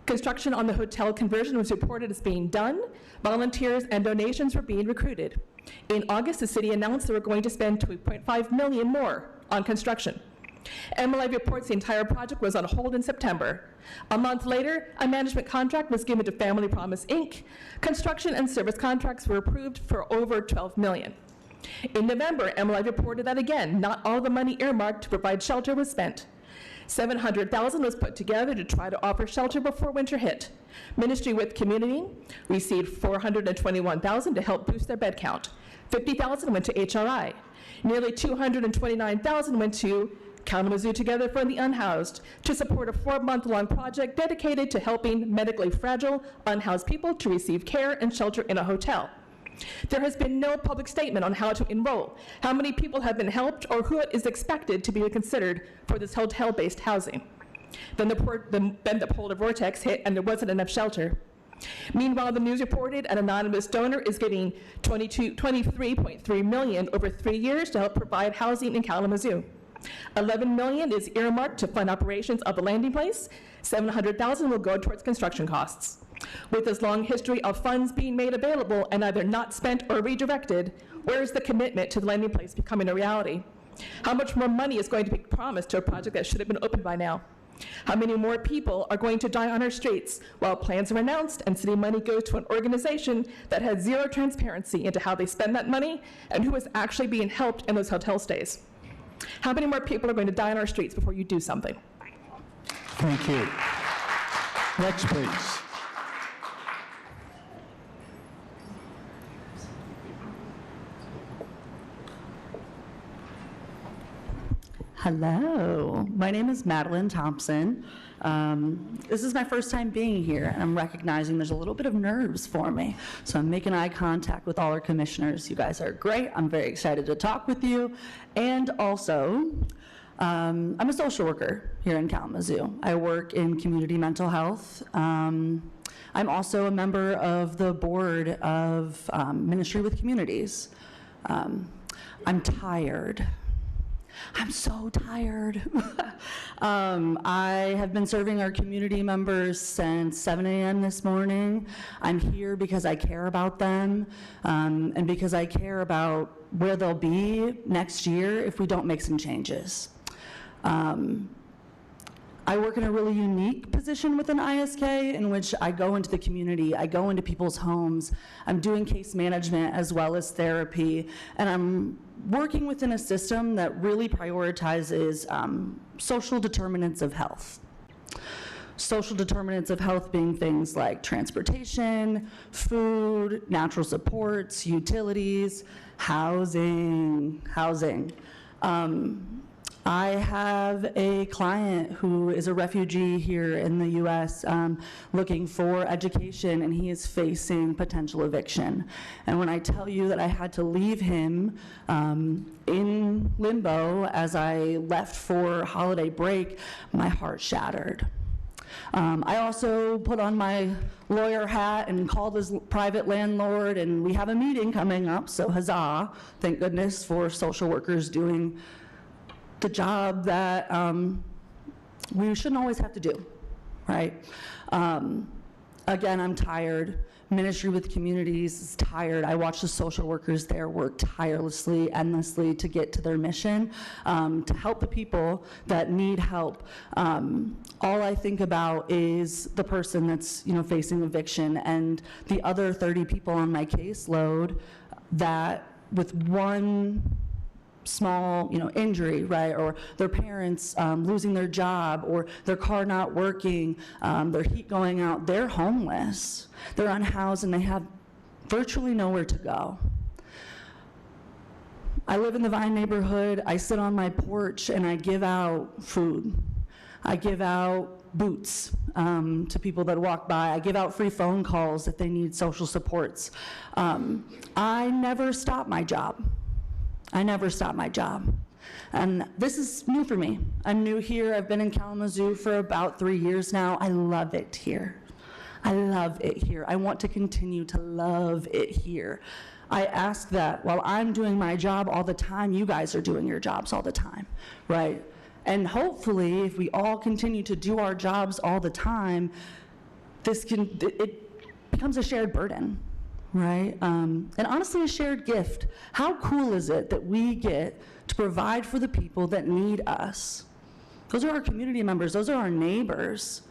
construction on the hotel conversion was reported as being done. Volunteers and donations were being recruited. In August, the city announced they were going to spend $2.5 million more on construction. MLA reports the entire project was on hold in September. A month later, a management contract was given to Family Promise, Inc. Construction and service contracts were approved for over $12 million. In November, MLA reported that again, not all the money earmarked to provide shelter was spent. $700,000 was put together to try to offer shelter before winter hit. Ministry with Community received $421,000 to help boost their bed count. $50,000 went to HRI. Nearly $229,000 went to Kalamazoo Together for the Unhoused to support a 4-month-long project dedicated to helping medically fragile, unhoused people to receive care and shelter in a hotel. There has been no public statement on how to enroll, how many people have been helped, or who is expected to be considered for this hotel-based housing. Then the polar vortex hit and there wasn't enough shelter. Meanwhile, the news reported an anonymous donor is getting $23.3 million over 3 years to help provide housing in Kalamazoo. $11 million is earmarked to fund operations of the landing place. $700,000 will go towards construction costs. With this long history of funds being made available and either not spent or redirected, where is the commitment to the landing place becoming a reality? How much more money is going to be promised to a project that should have been opened by now? How many more people are going to die on our streets while plans are announced and city money goes to an organization that has zero transparency into how they spend that money and who is actually being helped in those hotel stays? How many more people are going to die on our streets before you do something? Thank you. Next, please. Hello, my name is Madeline Thompson. This is my first time being here, and I'm recognizing there's a little bit of nerves for me. So I'm making eye contact with all our commissioners. You guys are great. I'm very excited to talk with you. And also, I'm a social worker here in Kalamazoo. I work in community mental health. I'm also a member of the board of Ministry with Communities. I'm tired. I'm so tired. I have been serving our community members since 7 a.m. this morning. I'm here because I care about them and because I care about where they'll be next year if we don't make some changes. I work in a really unique position within ISK in which I go into the community, I go into people's homes, I'm doing case management as well as therapy, and I'm working within a system that really prioritizes social determinants of health. Social determinants of health being things like transportation, food, natural supports, utilities, housing. I have a client who is a refugee here in the US looking for education, and he is facing potential eviction. And when I tell you that I had to leave him in limbo as I left for holiday break, my heart shattered. I also put on my lawyer hat and called his private landlord, and we have a meeting coming up, so huzzah, thank goodness for social workers doing the job that we shouldn't always have to do, right? Again, I'm tired. Ministry with Communities is tired. I watch the social workers there work tirelessly, endlessly to get to their mission, to help the people that need help. All I think about is the person that's facing eviction and the other 30 people on my caseload that with one small injury, right, or their parents losing their job, or their car not working, their heat going out, they're homeless, they're unhoused, and they have virtually nowhere to go. I live in the Vine neighborhood. I sit on my porch and I give out food. I give out boots to people that walk by. I give out free phone calls if they need social supports. I never stop my job. I never stop my job. And this is new for me. I'm new here. I've been in Kalamazoo for about 3 years now. I love it here. I love it here. I want to continue to love it here. I ask that while I'm doing my job all the time, you guys are doing your jobs all the time, right? And hopefully, if we all continue to do our jobs all the time, it becomes a shared burden. Right? And honestly, a shared gift. How cool is it that we get to provide for the people that need us, Those are our community members. Those are our neighbors.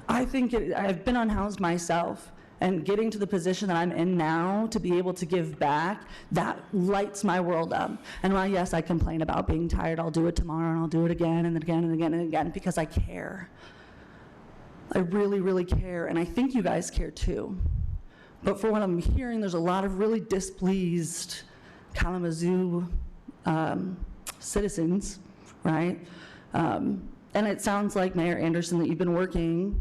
I've been unhoused myself, and getting to the position that I'm in now to be able to give back, that lights my world up. And while, yes, I complain about being tired, I'll do it tomorrow, and I'll do it again and again and again and again, because I care. I really, really care, and I think you guys care too. But for what I'm hearing, there's a lot of really displeased Kalamazoo citizens, right? And it sounds like, Mayor Anderson, that you've been working,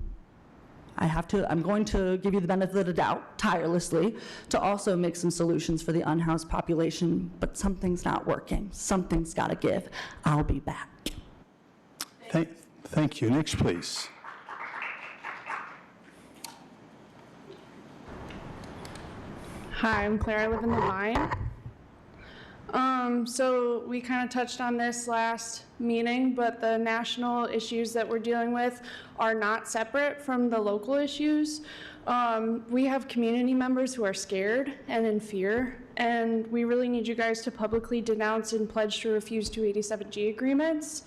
I'm going to give you the benefit of the doubt, tirelessly, to also make some solutions for the unhoused population, but something's not working. Something's got to give. I'll be back. Thank you. Next, please. Hi, I'm Claire. I live in the Line. So we kind of touched on this last meeting, but the national issues that we're dealing with are not separate from the local issues. We have community members who are scared and in fear, and we really need you guys to publicly denounce and pledge to refuse 287G agreements.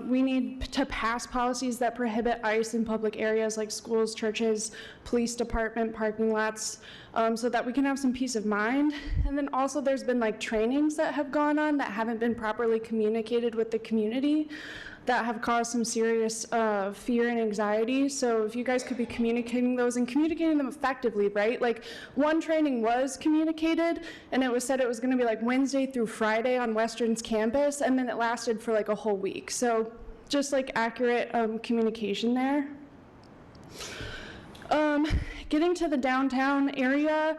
We need to pass policies that prohibit ICE in public areas like schools, churches, police department, parking lots, so that we can have some peace of mind. And then also there's been like trainings that have gone on that haven't been properly communicated with the community that have caused some serious fear and anxiety. So if you guys could be communicating those and communicating them effectively, right? Like one training was communicated and it was said it was gonna be like Wednesday through Friday on Western's campus, and then it lasted for like a whole week. So just like accurate communication there. Getting to the downtown area,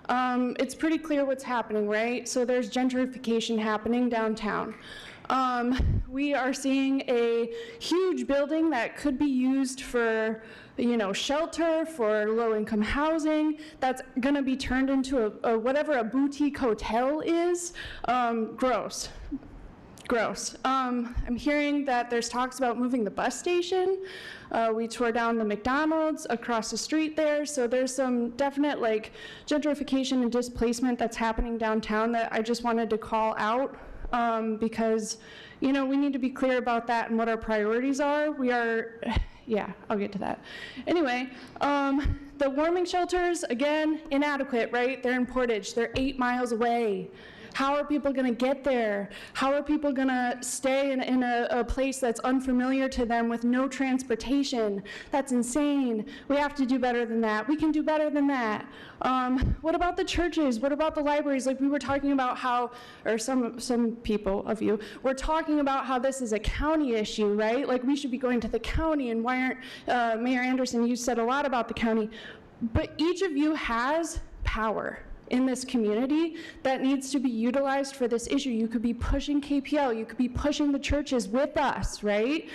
it's pretty clear what's happening, right? So there's gentrification happening downtown. We are seeing a huge building that could be used for, shelter, for low-income housing, that's gonna be turned into whatever a boutique hotel is. Gross. I'm hearing that there's talks about moving the bus station. We tore down the McDonald's across the street there, so there's some definite like gentrification and displacement that's happening downtown that I just wanted to call out. Because, we need to be clear about that and what our priorities are. Yeah, I'll get to that. Anyway, the warming shelters, again, inadequate, right? They're in Portage. They're 8 miles away. How are people going to get there? How are people going to stay in a place that's unfamiliar to them with no transportation? That's insane. We have to do better than that. We can do better than that. What about the churches? What about the libraries? Like we were talking about how, or some people of you were talking about how this is a county issue, right? Like we should be going to the county, and why aren't, Mayor Anderson, you said a lot about the county, but each of you has power in this community that needs to be utilized for this issue. You could be pushing KPL, you could be pushing the churches with us, right?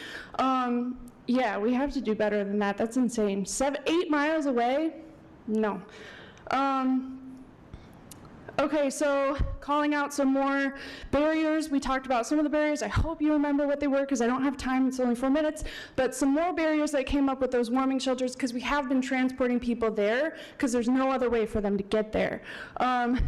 Yeah, we have to do better than that. That's insane. 8 miles away? No. Okay, so calling out some more barriers. We talked about some of the barriers. I hope you remember what they were because I don't have time, it's only 4 minutes. But some more barriers that came up with those warming shelters, because we have been transporting people there because there's no other way for them to get there.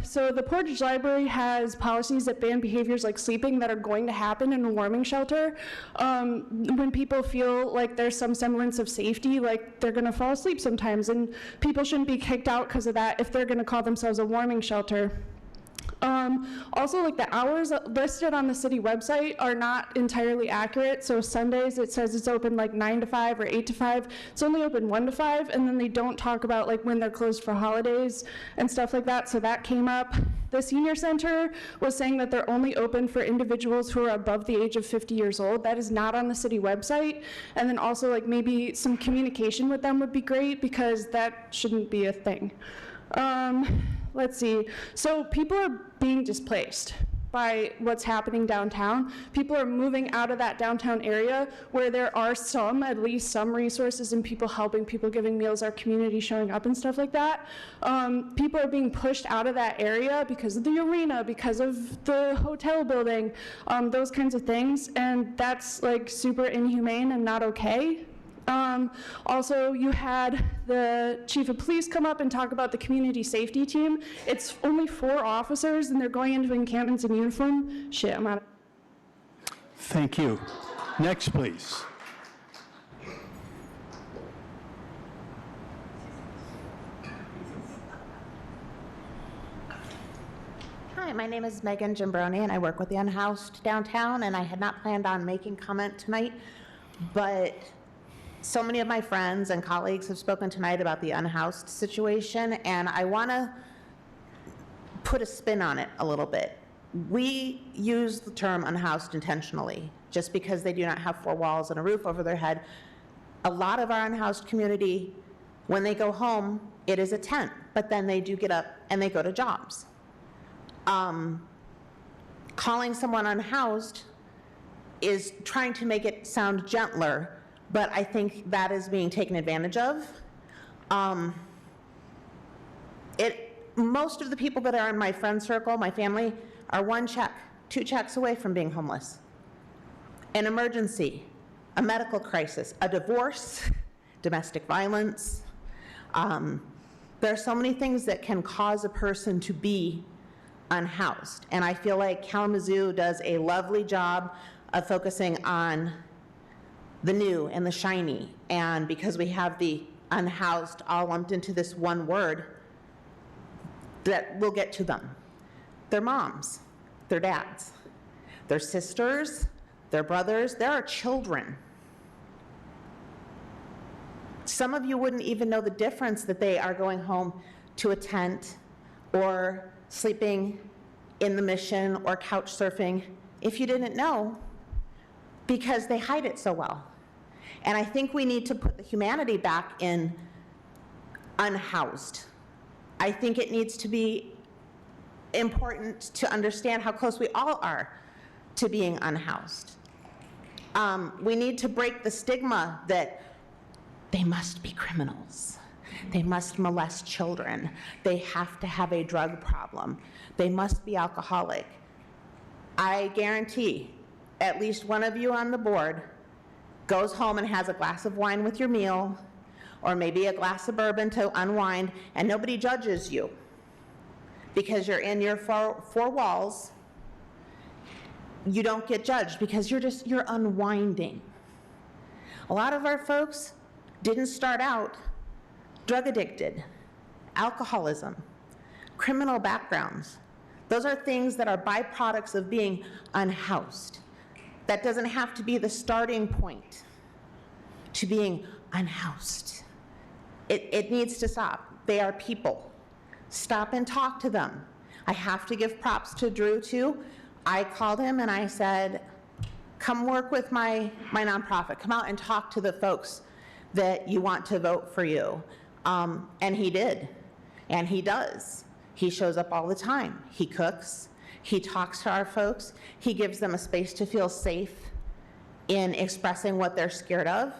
So the Portage Library has policies that ban behaviors like sleeping that are going to happen in a warming shelter. When people feel like there's some semblance of safety, like they're gonna fall asleep sometimes, and people shouldn't be kicked out because of that if they're gonna call themselves a warming shelter. Also, like the hours listed on the city website are not entirely accurate. So Sundays, it says it's open like 9 to 5 or 8 to 5. It's only open 1 to 5, and then they don't talk about like when they're closed for holidays and stuff like that. So that came up. The senior center was saying that they're only open for individuals who are above the age of 50 years old. That is not on the city website. And then also like maybe some communication with them would be great because that shouldn't be a thing. Let's see. So people are being displaced by what's happening downtown. People are moving out of that downtown area where there are at least some resources and people helping, people giving meals, our community showing up and stuff like that. People are being pushed out of that area because of the arena, because of the hotel building, those kinds of things. And that's like super inhumane and not okay. Also, you had the chief of police come up and talk about the community safety team. It's only 4 officers and they're going into encampments in uniform. Shit, I'm out of... Thank you. Next, please. Hi, my name is Megan Gimbroni, and I work with the Unhoused downtown, and I had not planned on making comment tonight, but so many of my friends and colleagues have spoken tonight about the unhoused situation, and I want to put a spin on it a little bit. We use the term unhoused intentionally, just because they do not have four walls and a roof over their head. A lot of our unhoused community, when they go home, it is a tent, but then they do get up and they go to jobs. Calling someone unhoused is trying to make it sound gentler, but I think that is being taken advantage of. Most of the people that are in my friend circle, my family, are 1 check, 2 checks away from being homeless. An emergency, a medical crisis, a divorce, domestic violence. There are so many things that can cause a person to be unhoused. And I feel like Kalamazoo does a lovely job of focusing on the new and the shiny. And because we have the unhoused all lumped into this one word, that we'll get to them. Their moms, their dads, their sisters, their brothers, there are children. Some of you wouldn't even know the difference that they are going home to a tent or sleeping in the Mission or couch surfing if you didn't know, because they hide it so well. And I think we need to put the humanity back in unhoused. I think it needs to be important to understand how close we all are to being unhoused. We need to break the stigma that they must be criminals. They must molest children. They have to have a drug problem. They must be alcoholic. I guarantee at least one of you on the board goes home and has a glass of wine with your meal, or maybe a glass of bourbon to unwind, and nobody judges you because you're in your four walls. You don't get judged because you're unwinding. A lot of our folks didn't start out drug addicted, alcoholism, criminal backgrounds. Those are things that are byproducts of being unhoused. That doesn't have to be the starting point to being unhoused. It needs to stop. They are people. Stop and talk to them. I have to give props to Drew too. I called him and I said, come work with my nonprofit. Come out and talk to the folks that you want to vote for you. And he did, and he does. He shows up all the time. He cooks, he talks to our folks, he gives them a space to feel safe in expressing what they're scared of.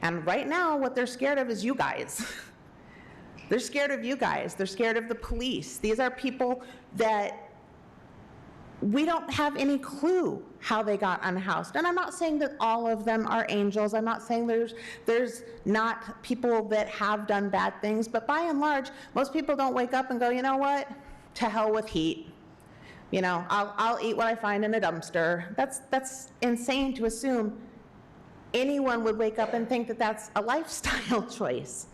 And right now, what they're scared of is you guys. They're scared of you guys. They're scared of the police. These are people that we don't have any clue how they got unhoused. And I'm not saying that all of them are angels. I'm not saying there's not people that have done bad things, but by and large, most people don't wake up and go, you know what, to hell with heat. You know, I'll eat what I find in a dumpster. That's insane to assume anyone would wake up and think that that's a lifestyle choice.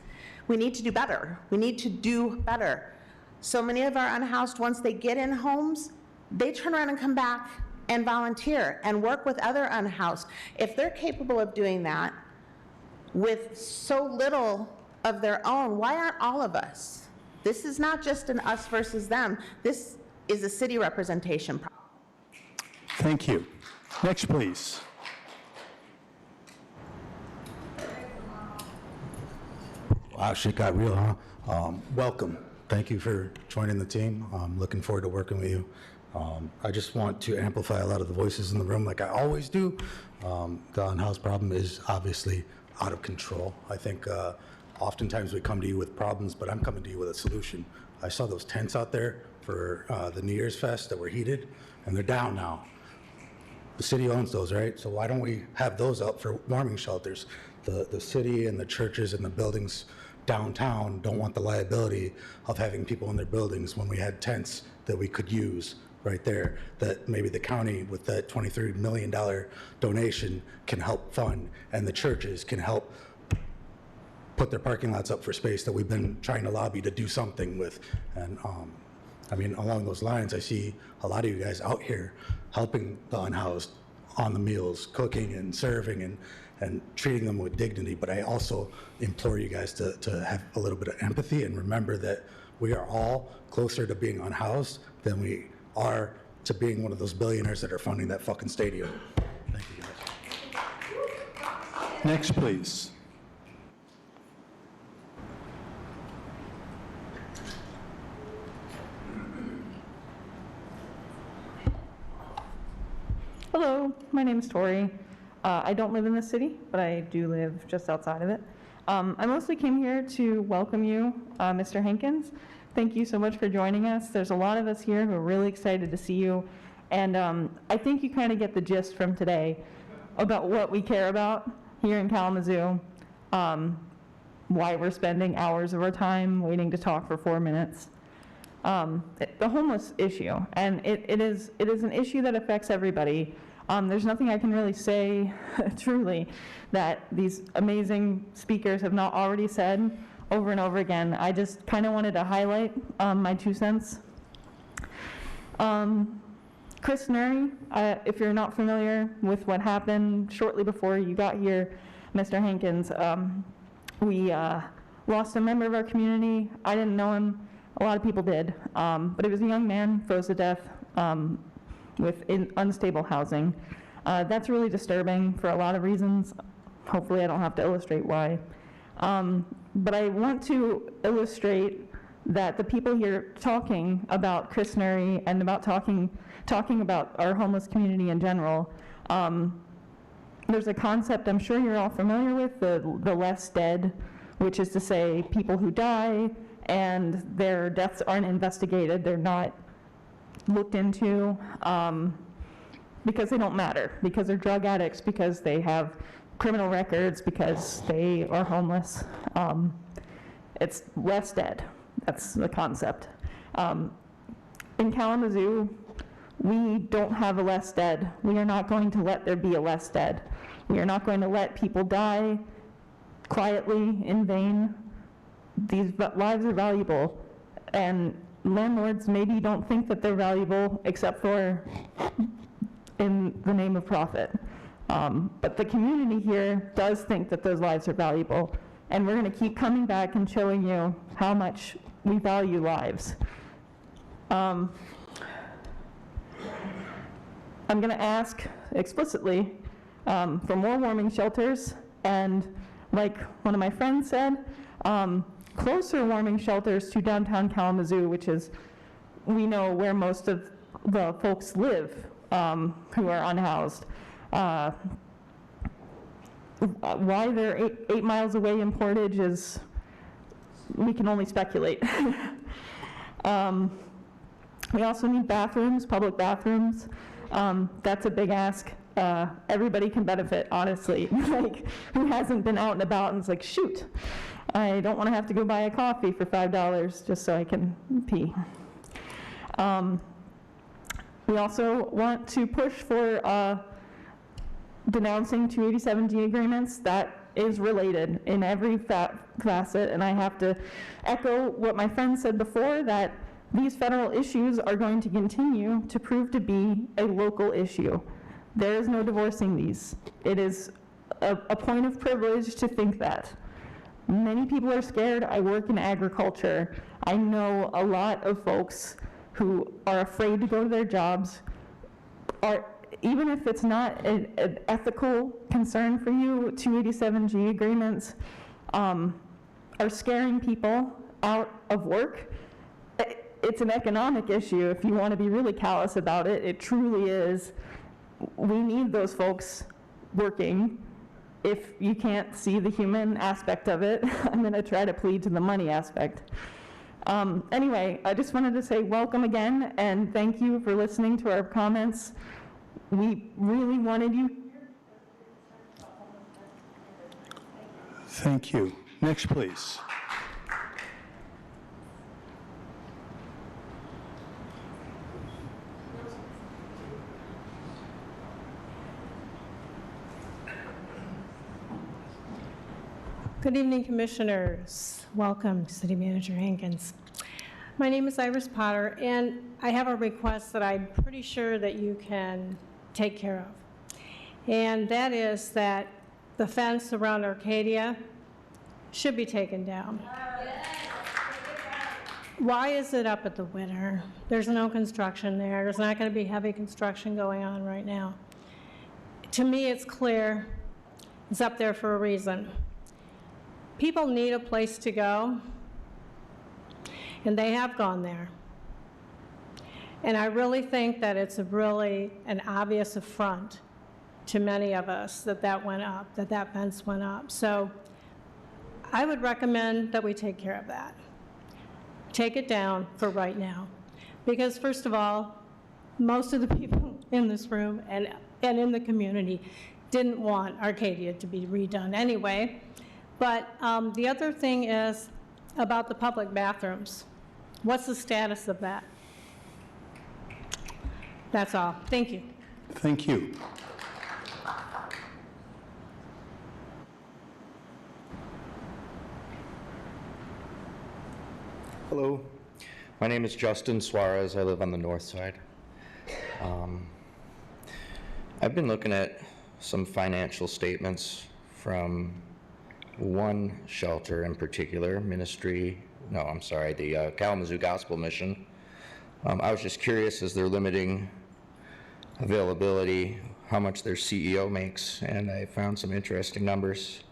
We need to do better. We need to do better. So many of our unhoused, once they get in homes, they turn around and come back and volunteer and work with other unhoused. If they're capable of doing that with so little of their own, why aren't all of us? This is not just an us versus them. This is a city representation problem. Thank you. Next, please. Wow, shit got real, huh? Welcome. Thank you for joining the team. I'm looking forward to working with you. I just want to amplify a lot of the voices in the room like I always do. The unhoused problem is obviously out of control. I think oftentimes we come to you with problems, but I'm coming to you with a solution. I saw those tents out there for the New Year's Fest that were heated, and they're down now. The city owns those, right? So why don't we have those up for warming shelters? The city and the churches and the buildings downtown don't want the liability of having people in their buildings when we had tents that we could use right there that maybe the county with that $23 million donation can help fund, and the churches can help put their parking lots up for space that we've been trying to lobby to do something with. And I mean, along those lines, I see a lot of you guys out here helping the unhoused on the meals, cooking and serving and treating them with dignity. But I also implore you guys to have a little bit of empathy and remember that we are all closer to being unhoused than we are to being one of those billionaires that are funding that fucking stadium. Thank you guys. Next, please. Hello, my name is Tori. I don't live in the city, but I do live just outside of it. I mostly came here to welcome you, Mr. Hankins. Thank you so much for joining us. There's a lot of us here who are really excited to see you. And I think you kind of get the gist from today about what we care about here in Kalamazoo, why we're spending hours of our time waiting to talk for 4 minutes. The homeless issue, and it is an issue that affects everybody. There's nothing I can really say truly that these amazing speakers have not already said over and over again. I just kind of wanted to highlight my 2 cents. Chris Nuri, if you're not familiar with what happened shortly before you got here, Mr. Hankins, we lost a member of our community. I didn't know him. A lot of people did, but he was a young man, froze to death with unstable housing. That's really disturbing for a lot of reasons. Hopefully I don't have to illustrate why. But I want to illustrate that the people here talking about Chris Nuri and about talking about our homeless community in general, there's a concept I'm sure you're all familiar with, the less dead, which is to say people who die and their deaths aren't investigated, they're not looked into because they don't matter, because they're drug addicts, because they have criminal records, because they are homeless. It's less dead. That's the concept. In Kalamazoo, we don't have a less dead. We are not going to let there be a less dead. We are not going to let people die quietly, in vain. These lives are valuable, and landlords maybe don't think that they're valuable except for in the name of profit. But the community here does think that those lives are valuable, and we're going to keep coming back and showing you how much we value lives. I'm going to ask explicitly for more warming shelters, and like one of my friends said, closer warming shelters to downtown Kalamazoo, which is, we know, where most of the folks live who are unhoused. Why they're eight miles away in Portage is, we can only speculate. We also need bathrooms, public bathrooms. That's a big ask. Everybody can benefit, honestly. Like, who hasn't been out and about and is like, shoot, I don't want to have to go buy a coffee for $5 just so I can pee. We also want to push for denouncing 287G agreements. That is related in every facet, and I have to echo what my friend said before, that these federal issues are going to continue to prove to be a local issue. There is no divorcing these. It is a point of privilege to think that. Many people are scared. I work in agriculture. I know a lot of folks who are afraid to go to their jobs, even if it's not an ethical concern for you, 287G agreements are scaring people out of work. It's an economic issue. If you want to be really callous about it, it truly is. We need those folks working. If you can't see the human aspect of it, I'm going to try to plead to the money aspect. Anyway, I just wanted to say welcome again, and thank you for listening to our comments. We really wanted you here. Thank you. Next, please. Good evening, Commissioners. Welcome, City Manager Hankins. My name is Iris Potter, and I have a request that I'm pretty sure that you can take care of. And that is that the fence around Arcadia should be taken down. Why is it up at the winter? There's no construction there. There's not going to be heavy construction going on right now. To me, it's clear it's up there for a reason. People need a place to go, and they have gone there. And I really think that it's really an obvious affront to many of us that went up, that fence went up. So I would recommend that we take care of that. Take it down for right now. Because first of all, most of the people in this room and in the community didn't want Arcadia to be redone anyway. But the other thing is about the public bathrooms. What's the status of that? That's all. Thank you. Thank you. Hello, my name is Justin Suarez. I live on the north side. I've been looking at some financial statements from one shelter in particular, the Kalamazoo Gospel Mission. I was just curious, as they're limiting availability, how much their CEO makes, and I found some interesting numbers.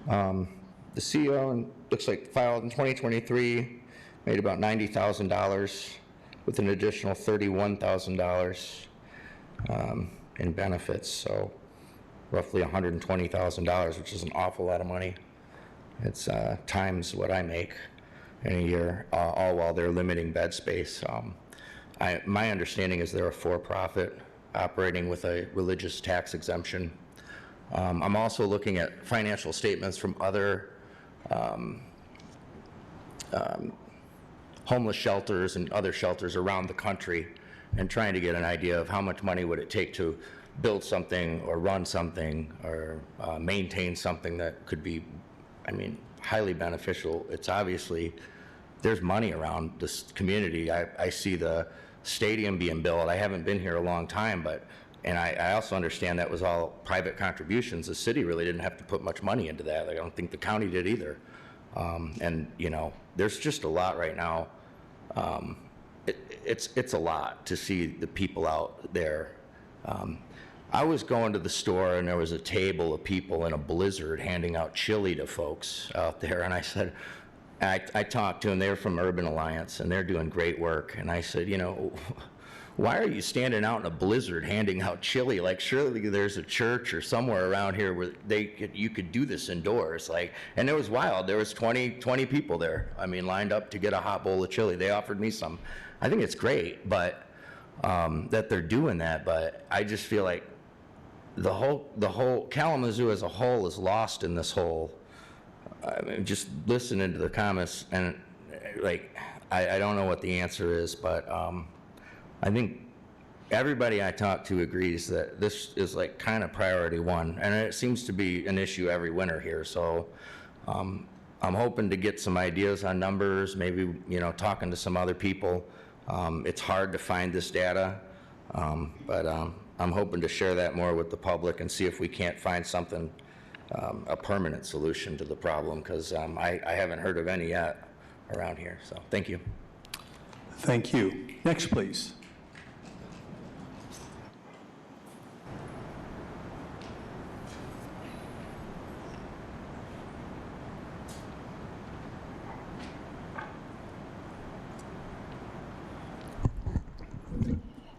The CEO, looks like filed in 2023, made about $90,000 with an additional $31,000 in benefits, so roughly $120,000, which is an awful lot of money. It's times what I make in a year, all while they're limiting bed space. My understanding is they're a for-profit operating with a religious tax exemption. I'm also looking at financial statements from other homeless shelters and other shelters around the country and trying to get an idea of how much money would it take to build something or run something or maintain something that could be, highly beneficial. It's obviously, there's money around this community. I see the stadium being built. I haven't been here a long time, and I also understand that was all private contributions. The city really didn't have to put much money into that. I don't think the county did either. There's just a lot right now. It's a lot to see the people out there. I was going to the store and there was a table of people in a blizzard handing out chili to folks out there, and I said, I talked to them, they're from Urban Alliance and they're doing great work, and I said, why are you standing out in a blizzard handing out chili? Like, surely there's a church or somewhere around here where you could do this indoors. And it was wild. There was 20 people there, lined up to get a hot bowl of chili. They offered me some. I think it's great, but that they're doing that, but I just feel like the whole Kalamazoo as a whole is lost in this whole, just listening to the comments, and I don't know what the answer is, but I think everybody I talk to agrees that this is kind of priority one, and it seems to be an issue every winter here. So I'm hoping to get some ideas on numbers, maybe talking to some other people. It's hard to find this data, but I'm hoping to share that more with the public and see if we can't find something, a permanent solution to the problem, because I haven't heard of any yet around here. So thank you. Thank you. Next, please.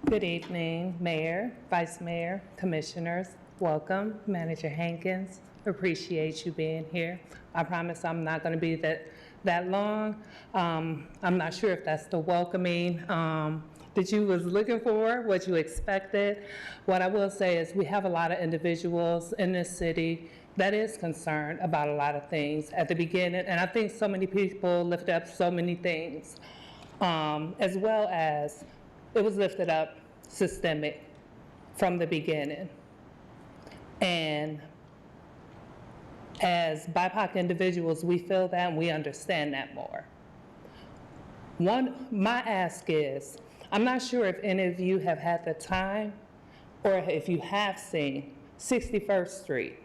Good evening, Mayor, Vice Mayor, Commissioners. Welcome, Manager Hankins. Appreciate you being here. I promise I'm not going to be that long. I'm not sure if that's the welcoming that you was looking for, what you expected. What I will say is we have a lot of individuals in this city that is concerned about a lot of things at the beginning, and I think so many people lift up so many things, as well as it was lifted up systemic from the beginning. And As BIPOC individuals, we feel that and we understand that more. My ask is, I'm not sure if any of you have had the time or if you have seen 61st Street.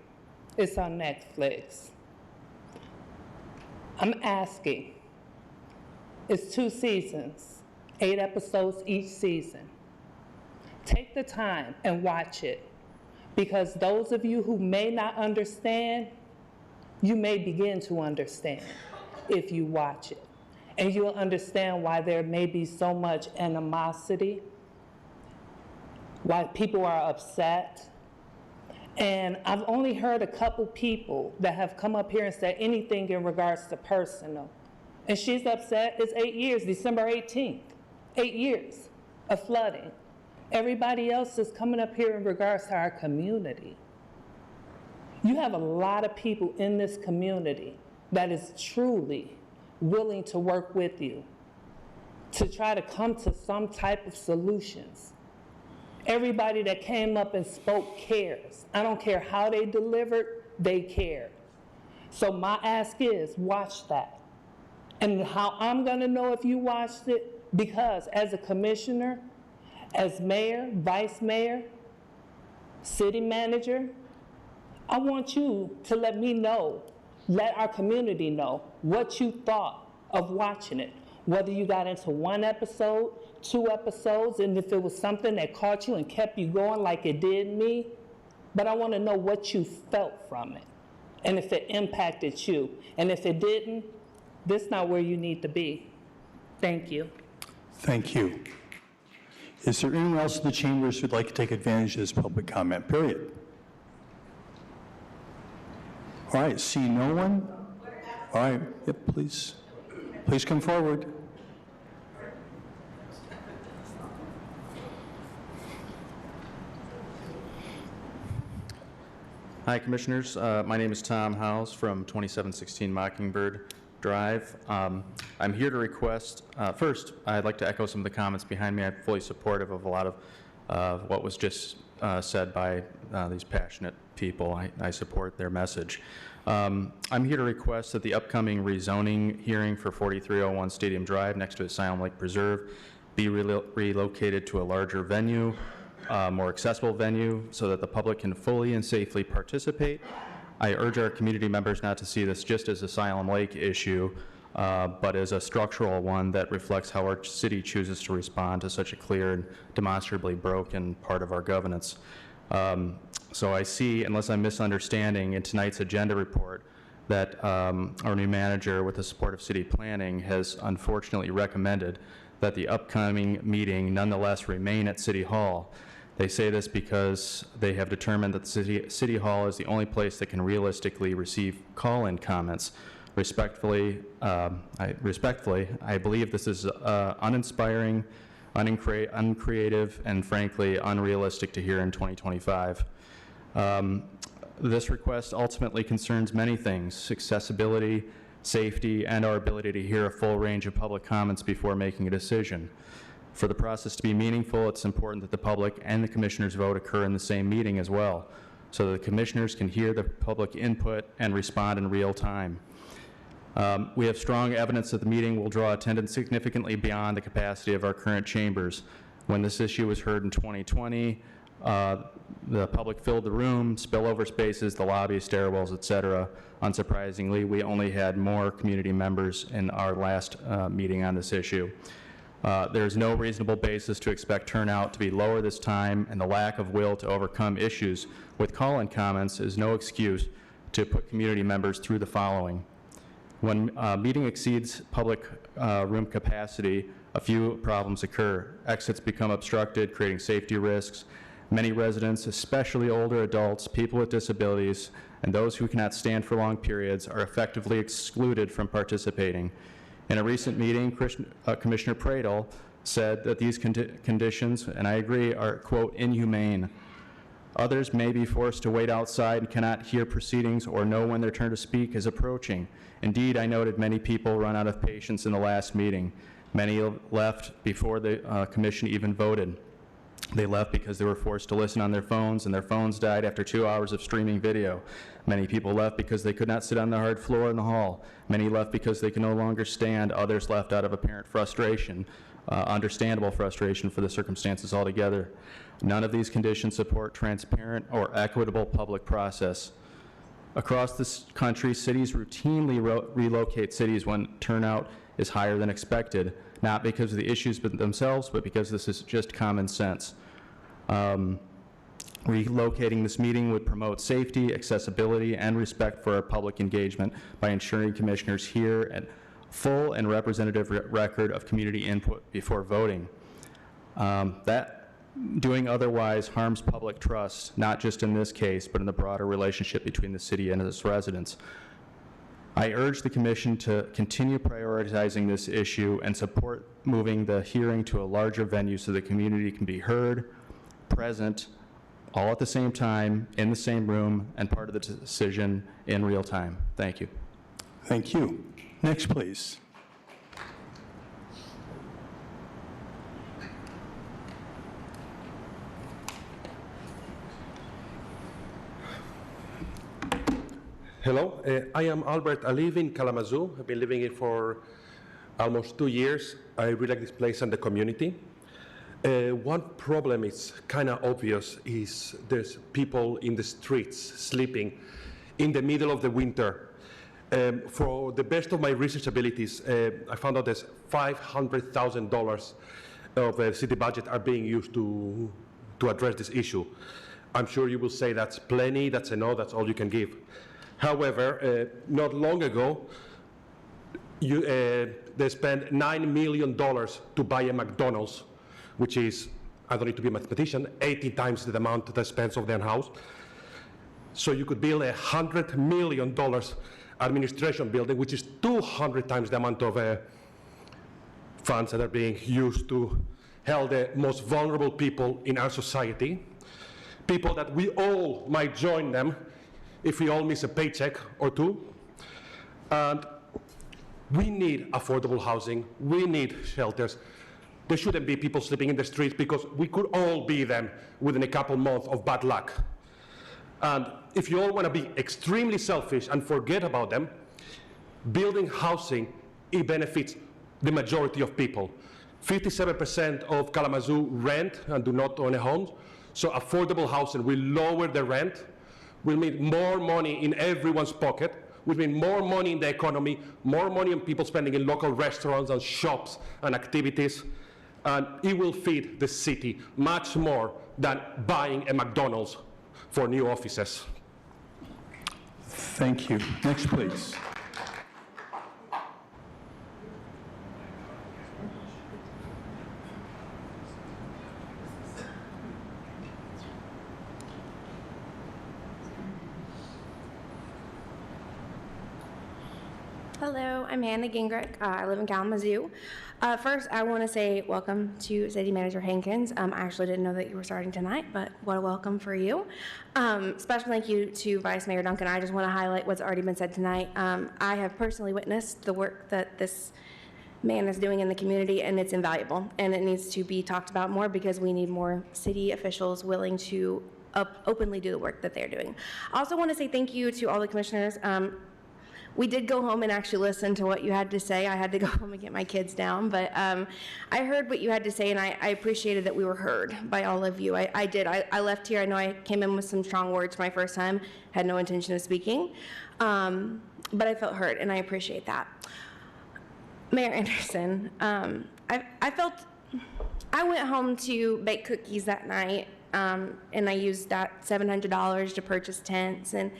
It's on Netflix. I'm asking, it's 2 seasons, 8 episodes each season. Take the time and watch it, because those of you who may not understand, you may begin to understand if you watch it. And you'll understand why there may be so much animosity, why people are upset. And I've only heard a couple people that have come up here and said anything in regards to personal. And she's upset. It's 8 years, December 18th, 8 years of flooding. Everybody else is coming up here in regards to our community. You have a lot of people in this community that is truly willing to work with you to try to come to some type of solutions. Everybody that came up and spoke cares. I don't care how they delivered, they cared. So my ask is, watch that. And how I'm gonna know if you watched it, because as a commissioner, as mayor, vice mayor, city manager, I want you to let me know, let our community know what you thought of watching it. Whether you got into 1 episode, 2 episodes, and if it was something that caught you and kept you going like it did me. But I want to know what you felt from it, and if it impacted you. And if it didn't, this is not where you need to be. Thank you. Thank you. Is there anyone else in the chambers who'd like to take advantage of this public comment period? All right, see no one? All right, yep, please come forward. Hi, Commissioners. My name is Tom Howes from 2716 Mockingbird Drive. I'm here to request, first, I'd like to echo some of the comments behind me. I'm fully supportive of a lot of what was just said by these passionate people. I support their message. I'm here to request that the upcoming rezoning hearing for 4301 Stadium Drive next to Asylum Lake Preserve be relocated to a larger venue, more accessible venue, so that the public can fully and safely participate. I urge our community members not to see this just as Asylum Lake issue, but as a structural one that reflects how our city chooses to respond to such a clear and demonstrably broken part of our governance. So I see, unless I'm misunderstanding, in tonight's agenda report that our new manager, with the support of city planning, has unfortunately recommended that the upcoming meeting nonetheless remain at City Hall. They say this because they have determined that City Hall is the only place that can realistically receive call-in comments. Respectfully, I believe this is uninspiring, uncreative, and frankly unrealistic to hear in 2025. This request ultimately concerns many things: accessibility, safety, and our ability to hear a full range of public comments before making a decision. For the process to be meaningful, it's important that the public and the commissioners' vote occur in the same meeting as well, so that the commissioners can hear the public input and respond in real time. We have strong evidence that the meeting will draw attendance significantly beyond the capacity of our current chambers. When this issue was heard in 2020, the public filled the room, spillover spaces, the lobby, stairwells, etc. Unsurprisingly, we only had more community members in our last meeting on this issue. There's no reasonable basis to expect turnout to be lower this time, and the lack of will to overcome issues with call-in comments is no excuse to put community members through the following. When a meeting exceeds public room capacity, a few problems occur. Exits become obstructed, creating safety risks. Many residents, especially older adults, people with disabilities, and those who cannot stand for long periods, are effectively excluded from participating. In a recent meeting, Commissioner Pradel said that these conditions, and I agree, are, quote, inhumane. Others may be forced to wait outside and cannot hear proceedings or know when their turn to speak is approaching. Indeed, I noted many people run out of patience in the last meeting. Many left before the commission even voted. They left because they were forced to listen on their phones, and their phones died after 2 hours of streaming video. Many people left because they could not sit on the hard floor in the hall. Many left because they could no longer stand. Others left out of apparent frustration, understandable frustration for the circumstances altogether. None of these conditions support transparent or equitable public process. Across this country, cities routinely relocate cities when turnout is higher than expected, not because of the issues themselves, but because this is just common sense. Relocating this meeting would promote safety, accessibility, and respect for our public engagement by ensuring commissioners hear a full and representative record of community input before voting. Doing otherwise harms public trust, not just in this case, but in the broader relationship between the city and its residents. I urge the Commission to continue prioritizing this issue and support moving the hearing to a larger venue so the community can be heard, present, all at the same time, in the same room, and part of the decision in real time. Thank you. Thank you. Next, please. Hello, I am Albert. I live in Kalamazoo. I've been living here for almost 2 years. I really like this place and the community. One problem is kind of obvious is there's people in the streets sleeping in the middle of the winter. For the best of my research abilities, I found out there's $500,000 of the city budget are being used to address this issue. I'm sure you will say that's plenty, that's enough, that's all you can give. However, not long ago, they spent $9 million to buy a McDonald's, which is, I don't need to be a mathematician, 80 times the amount they spent of their house. So you could build a $100 million administration building, which is 200 times the amount of funds that are being used to help the most vulnerable people in our society, people that we all might join them if we all miss a paycheck or two. And we need affordable housing, we need shelters. There shouldn't be people sleeping in the streets because we could all be them within a couple months of bad luck. And if you all want to be extremely selfish and forget about them, building housing, it benefits the majority of people. 57% of Kalamazoo rent and do not own a home, so affordable housing will lower the rent, will mean more money in everyone's pocket, will mean more money in the economy, more money on people spending in local restaurants and shops and activities, and it will feed the city much more than buying a McDonald's for new offices. Thank you. Next, please. Hello, I'm Hannah Gingrich. I live in Kalamazoo. First, I want to say welcome to City Manager Hankins. I actually didn't know that you were starting tonight, but what a welcome for you. Special thank you to Vice Mayor Duncan. I just want to highlight what's already been said tonight. I have personally witnessed the work that this man is doing in the community, and it's invaluable, and it needs to be talked about more because we need more city officials willing to openly do the work that they're doing. I also want to say thank you to all the commissioners. We did go home and actually listen to what you had to say. I had to go home and get my kids down, but I heard what you had to say, and I appreciated that we were heard by all of you. I did. I left here. I know I came in with some strong words my first time, had no intention of speaking, but I felt heard, and I appreciate that. Mayor Anderson, I went home to bake cookies that night, and I used that $700 to purchase tents, and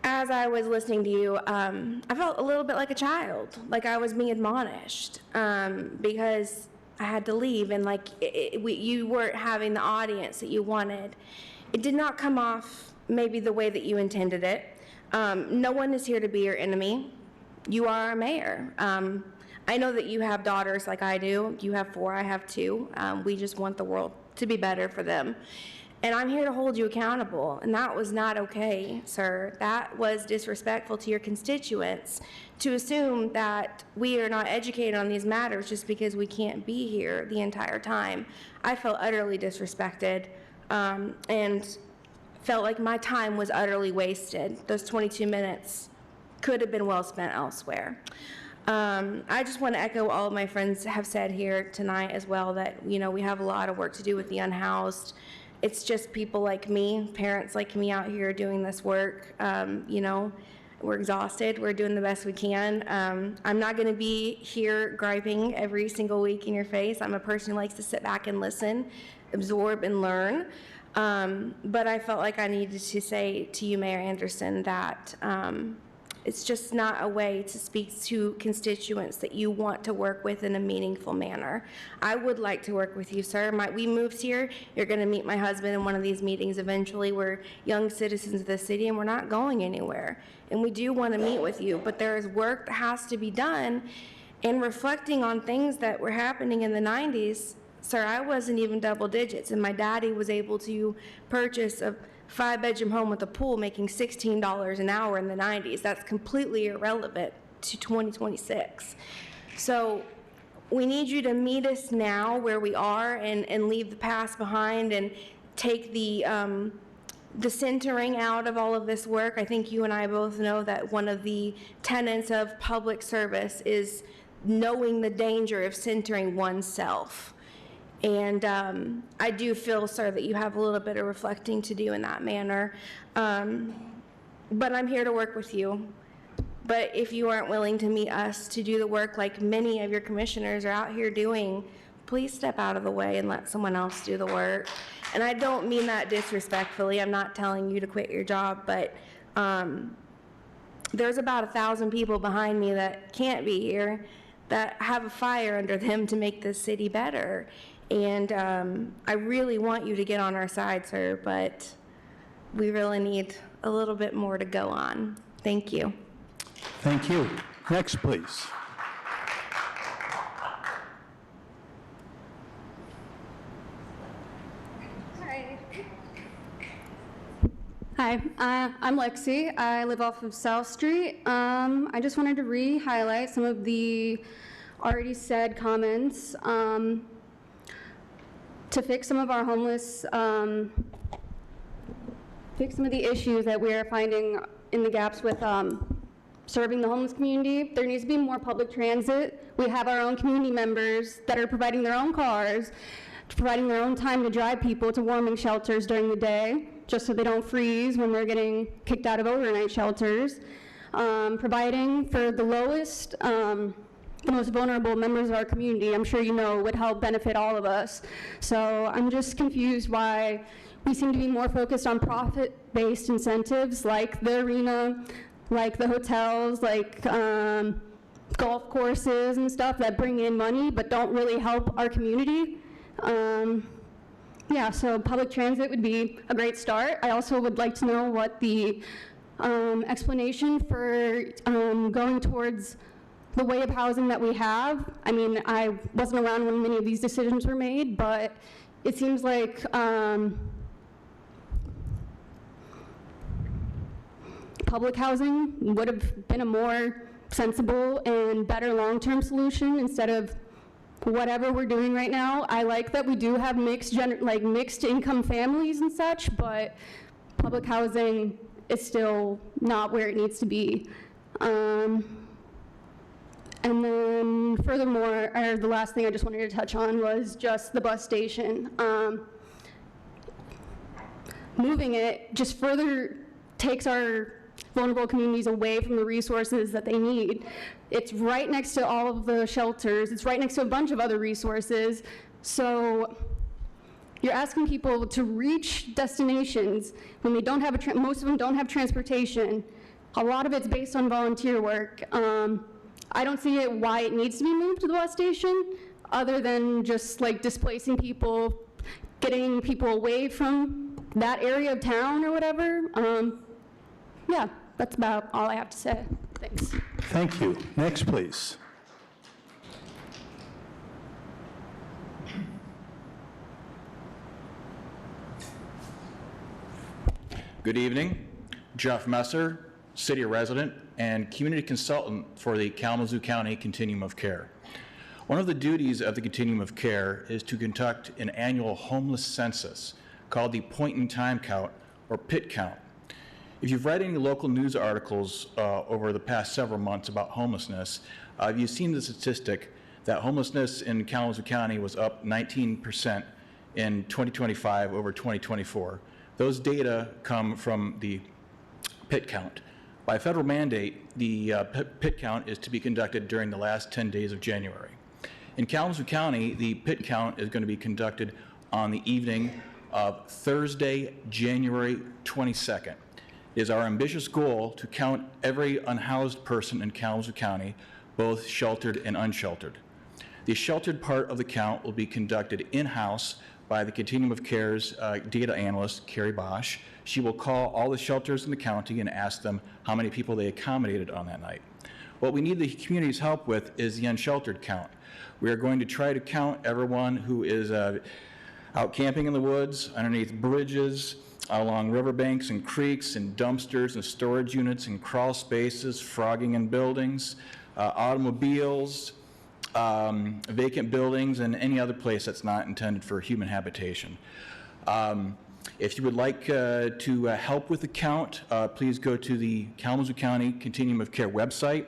as I was listening to you, I felt a little bit like a child, like I was being admonished, because I had to leave, and like you weren't having the audience that you wanted. It did not come off maybe the way that you intended it. No one is here to be your enemy. You are a mayor. I know that you have daughters like I do. You have 4, I have 2. We just want the world to be better for them. And I'm here to hold you accountable, and that was not okay, sir. That was disrespectful to your constituents to assume that we are not educated on these matters just because we can't be here the entire time. I felt utterly disrespected and felt like my time was utterly wasted. Those 22 minutes could have been well spent elsewhere. I just want to echo all of my friends have said here tonight as well, that, you know, we have a lot of work to do with the unhoused. It's just people like me, parents like me out here doing this work. You know, we're exhausted. We're doing the best we can. I'm not going to be here griping every single week in your face. I'm a person who likes to sit back and listen, absorb, and learn. But I felt like I needed to say to you, Mayor Anderson, that it's just not a way to speak to constituents that you want to work with in a meaningful manner. I would like to work with you, sir. We moved here. You're going to meet my husband in one of these meetings eventually. We're young citizens of the city, and we're not going anywhere. And we do want to meet with you, but there is work that has to be done. And reflecting on things that were happening in the 90s, sir, I wasn't even double digits, and my daddy was able to purchase a 5-bedroom home with a pool making $16 an hour in the 90s. That's completely irrelevant to 2026. So we need you to meet us now where we are and leave the past behind and take the centering out of all of this work. I think you and I both know that one of the tenets of public service is knowing the danger of centering oneself. And I do feel, sir, that you have a little bit of reflecting to do in that manner. But I'm here to work with you. But if you aren't willing to meet us to do the work like many of your commissioners are out here doing, please step out of the way and let someone else do the work. And I don't mean that disrespectfully. I'm not telling you to quit your job, but there's about 1,000 people behind me that can't be here, that have a fire under them to make this city better. And I really want you to get on our side, sir, but we really need a little bit more to go on. Thank you. Thank you. Next, please. Hi, I'm Lexi. I live off of South Street. I just wanted to re-highlight some of the already said comments. To fix some of our homeless, fix some of the issues that we are finding in the gaps with serving the homeless community. There needs to be more public transit. We have our own community members that are providing their own cars, providing their own time to drive people to warming shelters during the day, just so they don't freeze when they're getting kicked out of overnight shelters. Providing for the lowest, the most vulnerable members of our community, I'm sure you know, would help benefit all of us. So I'm just confused why we seem to be more focused on profit-based incentives like the arena, like the hotels, like golf courses and stuff that bring in money but don't really help our community. Yeah, so public transit would be a great start. I also would like to know what the explanation for going towards the way of housing that we have. I mean, I wasn't around when many of these decisions were made, but it seems like public housing would have been a more sensible and better long-term solution instead of whatever we're doing right now. I like that we do have mixed income families and such, but public housing is still not where it needs to be. And then furthermore, the last thing I just wanted to touch on was just the bus station. Moving it just further takes our vulnerable communities away from the resources that they need. It's right next to all of the shelters. It's right next to a bunch of other resources. So you're asking people to reach destinations when they don't have most of them don't have transportation. A lot of it's based on volunteer work. I don't see why it needs to be moved to the bus station, other than just like displacing people, getting people away from that area of town or whatever. Yeah, that's about all I have to say. Thanks. Thank you. Next, please. Good evening. Jeff Messer, city resident and community consultant for the Kalamazoo County Continuum of Care. One of the duties of the Continuum of Care is to conduct an annual homeless census called the Point in Time Count, or PIT count. If you've read any local news articles over the past several months about homelessness, you've seen the statistic that homelessness in Kalamazoo County was up 19% in 2025 over 2024. Those data come from the PIT count. By federal mandate, the PIT count is to be conducted during the last 10 days of January. In Kalamazoo County, the PIT count is going to be conducted on the evening of Thursday, January 22nd. It is our ambitious goal to count every unhoused person in Kalamazoo County, both sheltered and unsheltered. The sheltered part of the count will be conducted in-house by the Continuum of Care's data analyst, Carrie Bosch. She will call all the shelters in the county and ask them how many people they accommodated on that night. What we need the community's help with is the unsheltered count. We are going to try to count everyone who is out camping in the woods, underneath bridges, along riverbanks and creeks and dumpsters and storage units and crawl spaces, frogging in buildings, automobiles, vacant buildings, and any other place that's not intended for human habitation. If you would like to help with the count, please go to the Kalamazoo County Continuum of Care website.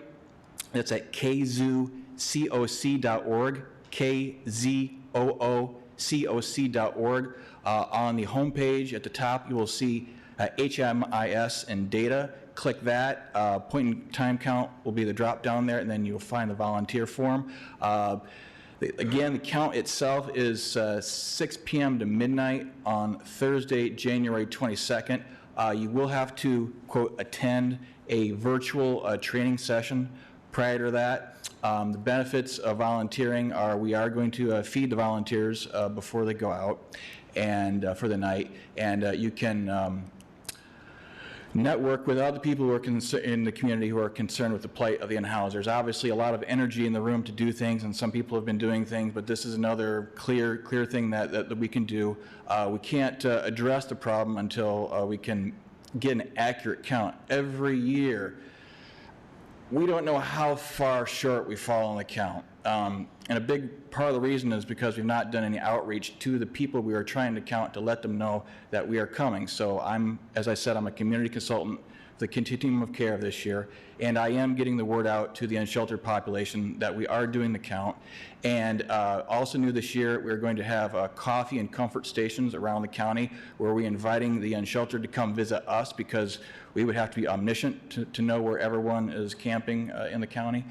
That's at kzoococ.org, kzoococ.org. On the homepage at the top, you will see HMIS and data. Click that. Point in time count will be the drop down there, and then you'll find the volunteer form. Again, the count itself is 6 p.m. to midnight on Thursday, January 22nd. You will have to, quote, attend a virtual training session prior to that. The benefits of volunteering are we are going to feed the volunteers before they go out and for the night, and you can network with other people who are in the community who are concerned with the plight of the unhoused. There's obviously a lot of energy in the room to do things, and some people have been doing things, but this is another clear thing that we can do. We can't address the problem until we can get an accurate count. Every year, we don't know how far short we fall on the count. And a big part of the reason is because we've not done any outreach to the people we are trying to count to let them know that we are coming. So as I said, I'm a community consultant for the Continuum of Care this year, and I am getting the word out to the unsheltered population that we are doing the count. And also new this year, we're going to have coffee and comfort stations around the county where we're inviting the unsheltered to come visit us, because we would have to be omniscient to know where everyone is camping in the county.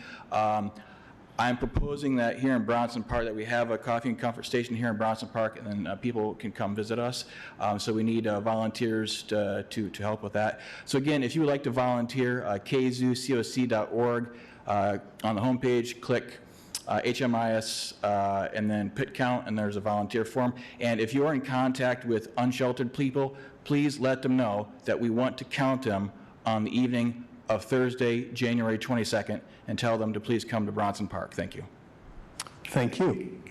I'm proposing that here in Bronson Park, that we have a coffee and comfort station here in Bronson Park, and then people can come visit us. So we need volunteers to help with that. So again, if you would like to volunteer, kzoococ.org. On the homepage, click HMIS and then PIT count, and there's a volunteer form. And if you are in contact with unsheltered people, please let them know that we want to count them on the evening of Thursday, January 22nd, and tell them to please come to Bronson Park. Thank you. Thank you.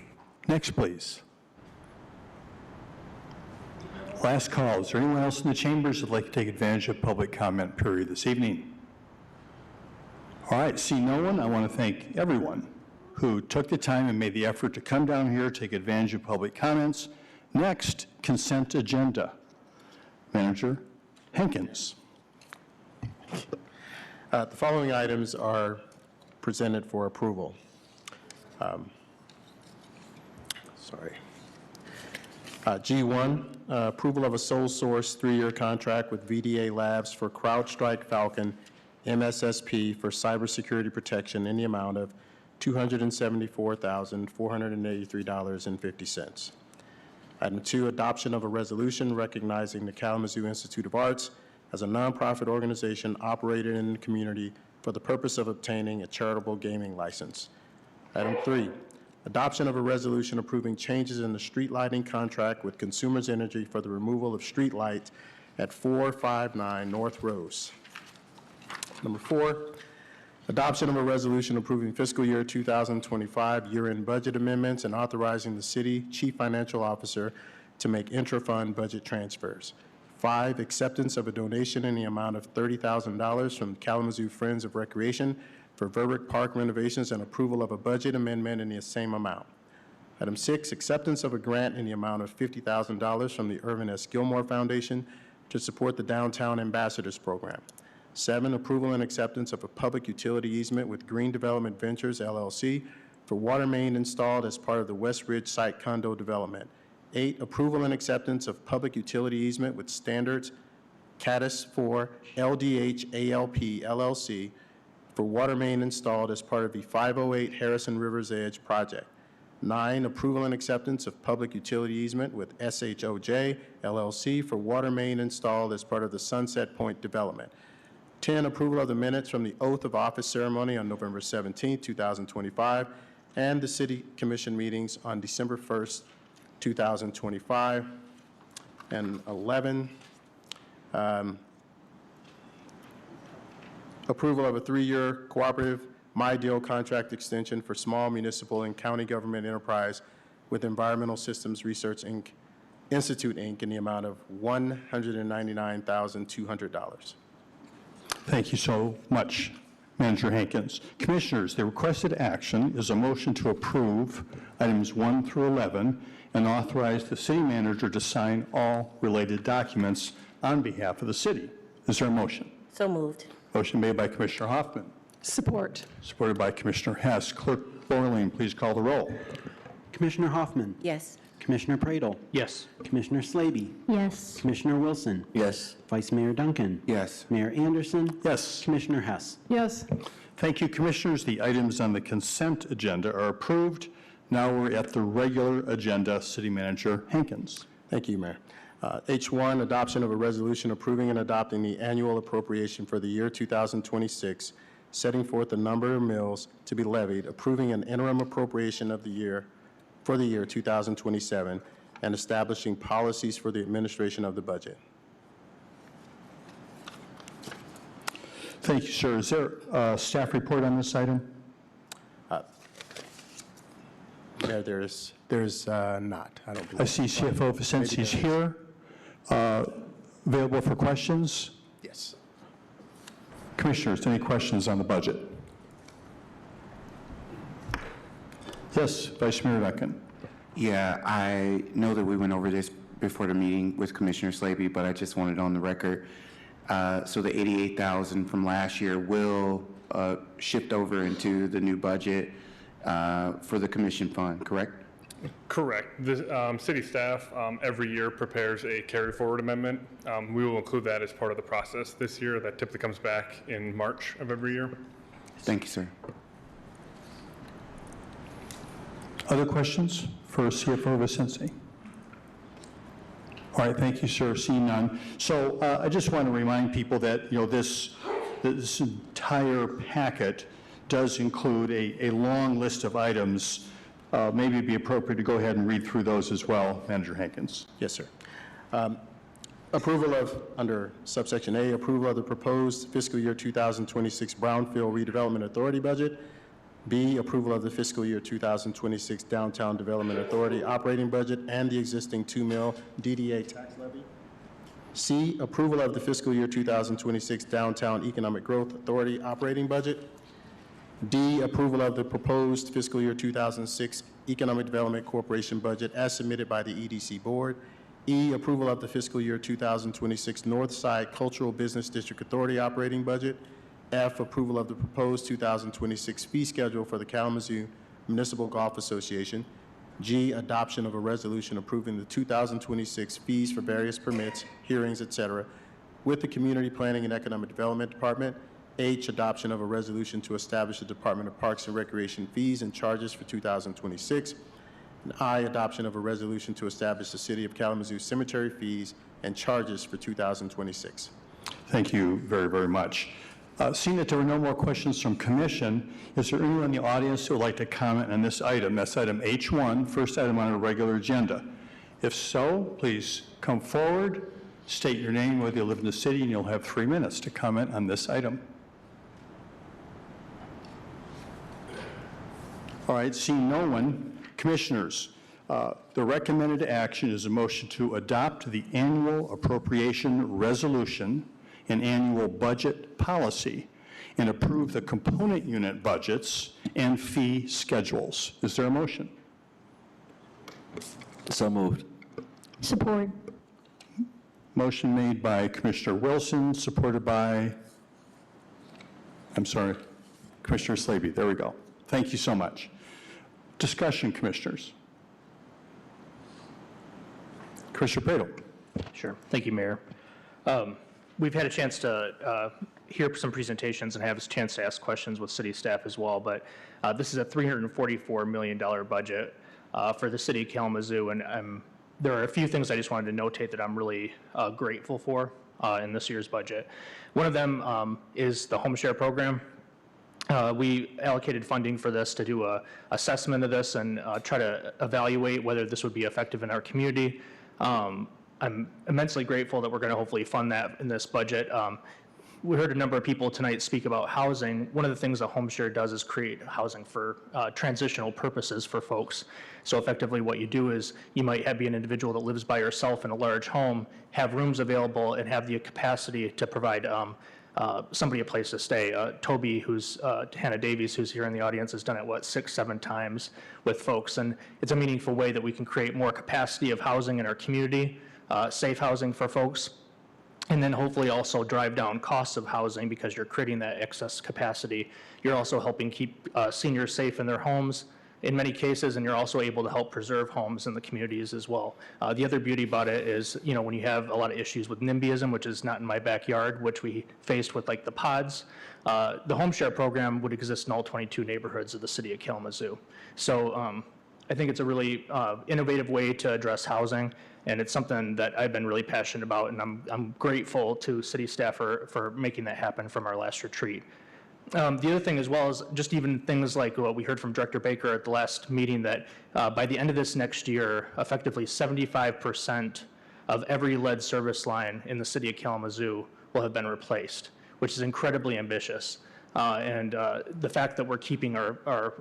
Next, please. Last call. Is there anyone else in the chambers that would like to take advantage of public comment period this evening? All right, see no one. I want to thank everyone who took the time and made the effort to come down here, take advantage of public comments. Next, consent agenda. Manager Hankins. The following items are presented for approval. G1, approval of a sole source 3-year contract with VDA Labs for CrowdStrike Falcon MSSP for cybersecurity protection in the amount of $274,483.50. Item 2, adoption of a resolution recognizing the Kalamazoo Institute of Arts as a nonprofit organization operated in the community for the purpose of obtaining a charitable gaming license. Item 3, adoption of a resolution approving changes in the street lighting contract with Consumers Energy for the removal of street lights at 459 North Rose. Number 4, adoption of a resolution approving fiscal year 2025 year-end budget amendments and authorizing the city chief financial officer to make intra-fund budget transfers. 5, acceptance of a donation in the amount of $30,000 from Kalamazoo Friends of Recreation for Verbeck Park renovations and approval of a budget amendment in the same amount. Item 6, acceptance of a grant in the amount of $50,000 from the Irvin S. Gilmore Foundation to support the Downtown Ambassadors Program. 7, approval and acceptance of a public utility easement with Green Development Ventures, LLC, for water main installed as part of the West Ridge Site condo development. 8, approval and acceptance of public utility easement with Standards Caddis for LDH ALP, LLC, for water main installed as part of the 508 Harrison River's Edge project. 9, approval and acceptance of public utility easement with SHOJ, LLC, for water main installed as part of the Sunset Point development. 10, approval of the minutes from the oath of office ceremony on November 17, 2025, and the City Commission meetings on December 1st, 2025. And 11, approval of a 3-year cooperative My Deal contract extension for small municipal and county government enterprise with Environmental Systems Research Institute, Inc. in the amount of $199,200. Thank you so much, Manager Hankins. Commissioners, the requested action is a motion to approve items 1 through 11 and authorize the city manager to sign all related documents on behalf of the city. Is there a motion? So moved. Motion made by Commissioner Hoffman. Support. Supported by Commissioner Hess. Clerk Borling, please call the roll. Commissioner Hoffman. Yes. Commissioner Pradle. Yes. Commissioner Slaby. Yes. Commissioner Wilson. Yes. Vice Mayor Duncan. Yes. Mayor Anderson. Yes. Commissioner Hess. Yes. Thank you, Commissioners. The items on the consent agenda are approved. Now we're at the regular agenda. City Manager Hankins. Thank you, Mayor. H1, adoption of a resolution approving and adopting the annual appropriation for the year 2026, setting forth the number of mills to be levied, approving an interim appropriation of the year for the year 2027, and establishing policies for the administration of the budget. Thank you, sir. Is there a staff report on this item? There's not. I don't believe. I see CFO Vicenzi's here. Available for questions? Yes. Commissioners, any questions on the budget? Yes, Vice Mayor Duncan. Yeah, I know that we went over this before the meeting with Commissioner Slaby, but I just wanted on the record. So the $88,000 from last year will shift over into the new budget for the commission fund, correct? Correct. The city staff every year prepares a carry forward amendment. We will include that as part of the process this year. That typically comes back in March of every year. Thank you, sir. Other questions for CFO Vicenzi? All right, thank you, sir. Seeing none. So I just want to remind people that, this entire packet does include a long list of items. Maybe it'd be appropriate to go ahead and read through those as well, Manager Hankins. Yes, sir. Approval of, under subsection A, approval of the proposed fiscal year 2026 Brownfield Redevelopment Authority budget. B, approval of the fiscal year 2026 Downtown Development Authority operating budget and the existing 2 mil DDA tax levy. C, approval of the fiscal year 2026 Downtown Economic Growth Authority operating budget. D, approval of the proposed fiscal year 2006 Economic Development Corporation budget as submitted by the EDC Board. E, approval of the fiscal year 2026 Northside Cultural Business District Authority operating budget. F, approval of the proposed 2026 fee schedule for the Kalamazoo Municipal Golf Association. G, adoption of a resolution approving the 2026 fees for various permits, hearings, etc., with the Community Planning and Economic Development Department. H, adoption of a resolution to establish the Department of Parks and Recreation fees and charges for 2026. And I, adoption of a resolution to establish the City of Kalamazoo cemetery fees and charges for 2026. Thank you very, very much. Seeing that there were no more questions from Commission, is there anyone in the audience who would like to comment on this item? That's item H1, first item on our regular agenda. If so, please come forward, state your name, whether you live in the city, and you'll have 3 minutes to comment on this item. All right, seeing no one, Commissioners, The recommended action is a motion to adopt the annual appropriation resolution and annual budget policy and approve the component unit budgets and fee schedules. Is there a motion? So moved. Support. Motion made by Commissioner Wilson, supported by, Commissioner Slaby. There we go. Thank you so much. Discussion, commissioners. Commissioner Praedel. Sure. Thank you, Mayor. We've had a chance to hear some presentations and have a chance to ask questions with city staff as well, but this is a $344 million budget for the city of Kalamazoo, and there are a few things I just wanted to notate that I'm really grateful for in this year's budget. One of them is the home share program. We allocated funding for this to do an assessment of this and try to evaluate whether this would be effective in our community. I'm immensely grateful that we're going to hopefully fund that in this budget. We heard a number of people tonight speak about housing. One of the things that home share does is create housing for transitional purposes for folks. So effectively what you do is you might be an individual that lives by yourself in a large home, have rooms available, and have the capacity to provide somebody a place to stay. Toby, Hannah Davies, who's here in the audience, has done it, 6, 7 times with folks. And it's a meaningful way that we can create more capacity of housing in our community, safe housing for folks, and then hopefully also drive down costs of housing because you're creating that excess capacity. You're also helping keep seniors safe in their homes in many cases, and you're also able to help preserve homes in the communities as well. The other beauty about it is, when you have a lot of issues with NIMBYism, which is not in my backyard, which we faced with like the pods, the home share program would exist in all 22 neighborhoods of the city of Kalamazoo. So I think it's a really innovative way to address housing, and it's something that I've been really passionate about, and I'm grateful to city staff for making that happen from our last retreat. The other thing as well is just even things like what we heard from Director Baker at the last meeting, that by the end of this next year, effectively 75% of every lead service line in the city of Kalamazoo will have been replaced, which is incredibly ambitious. And the fact that we're keeping our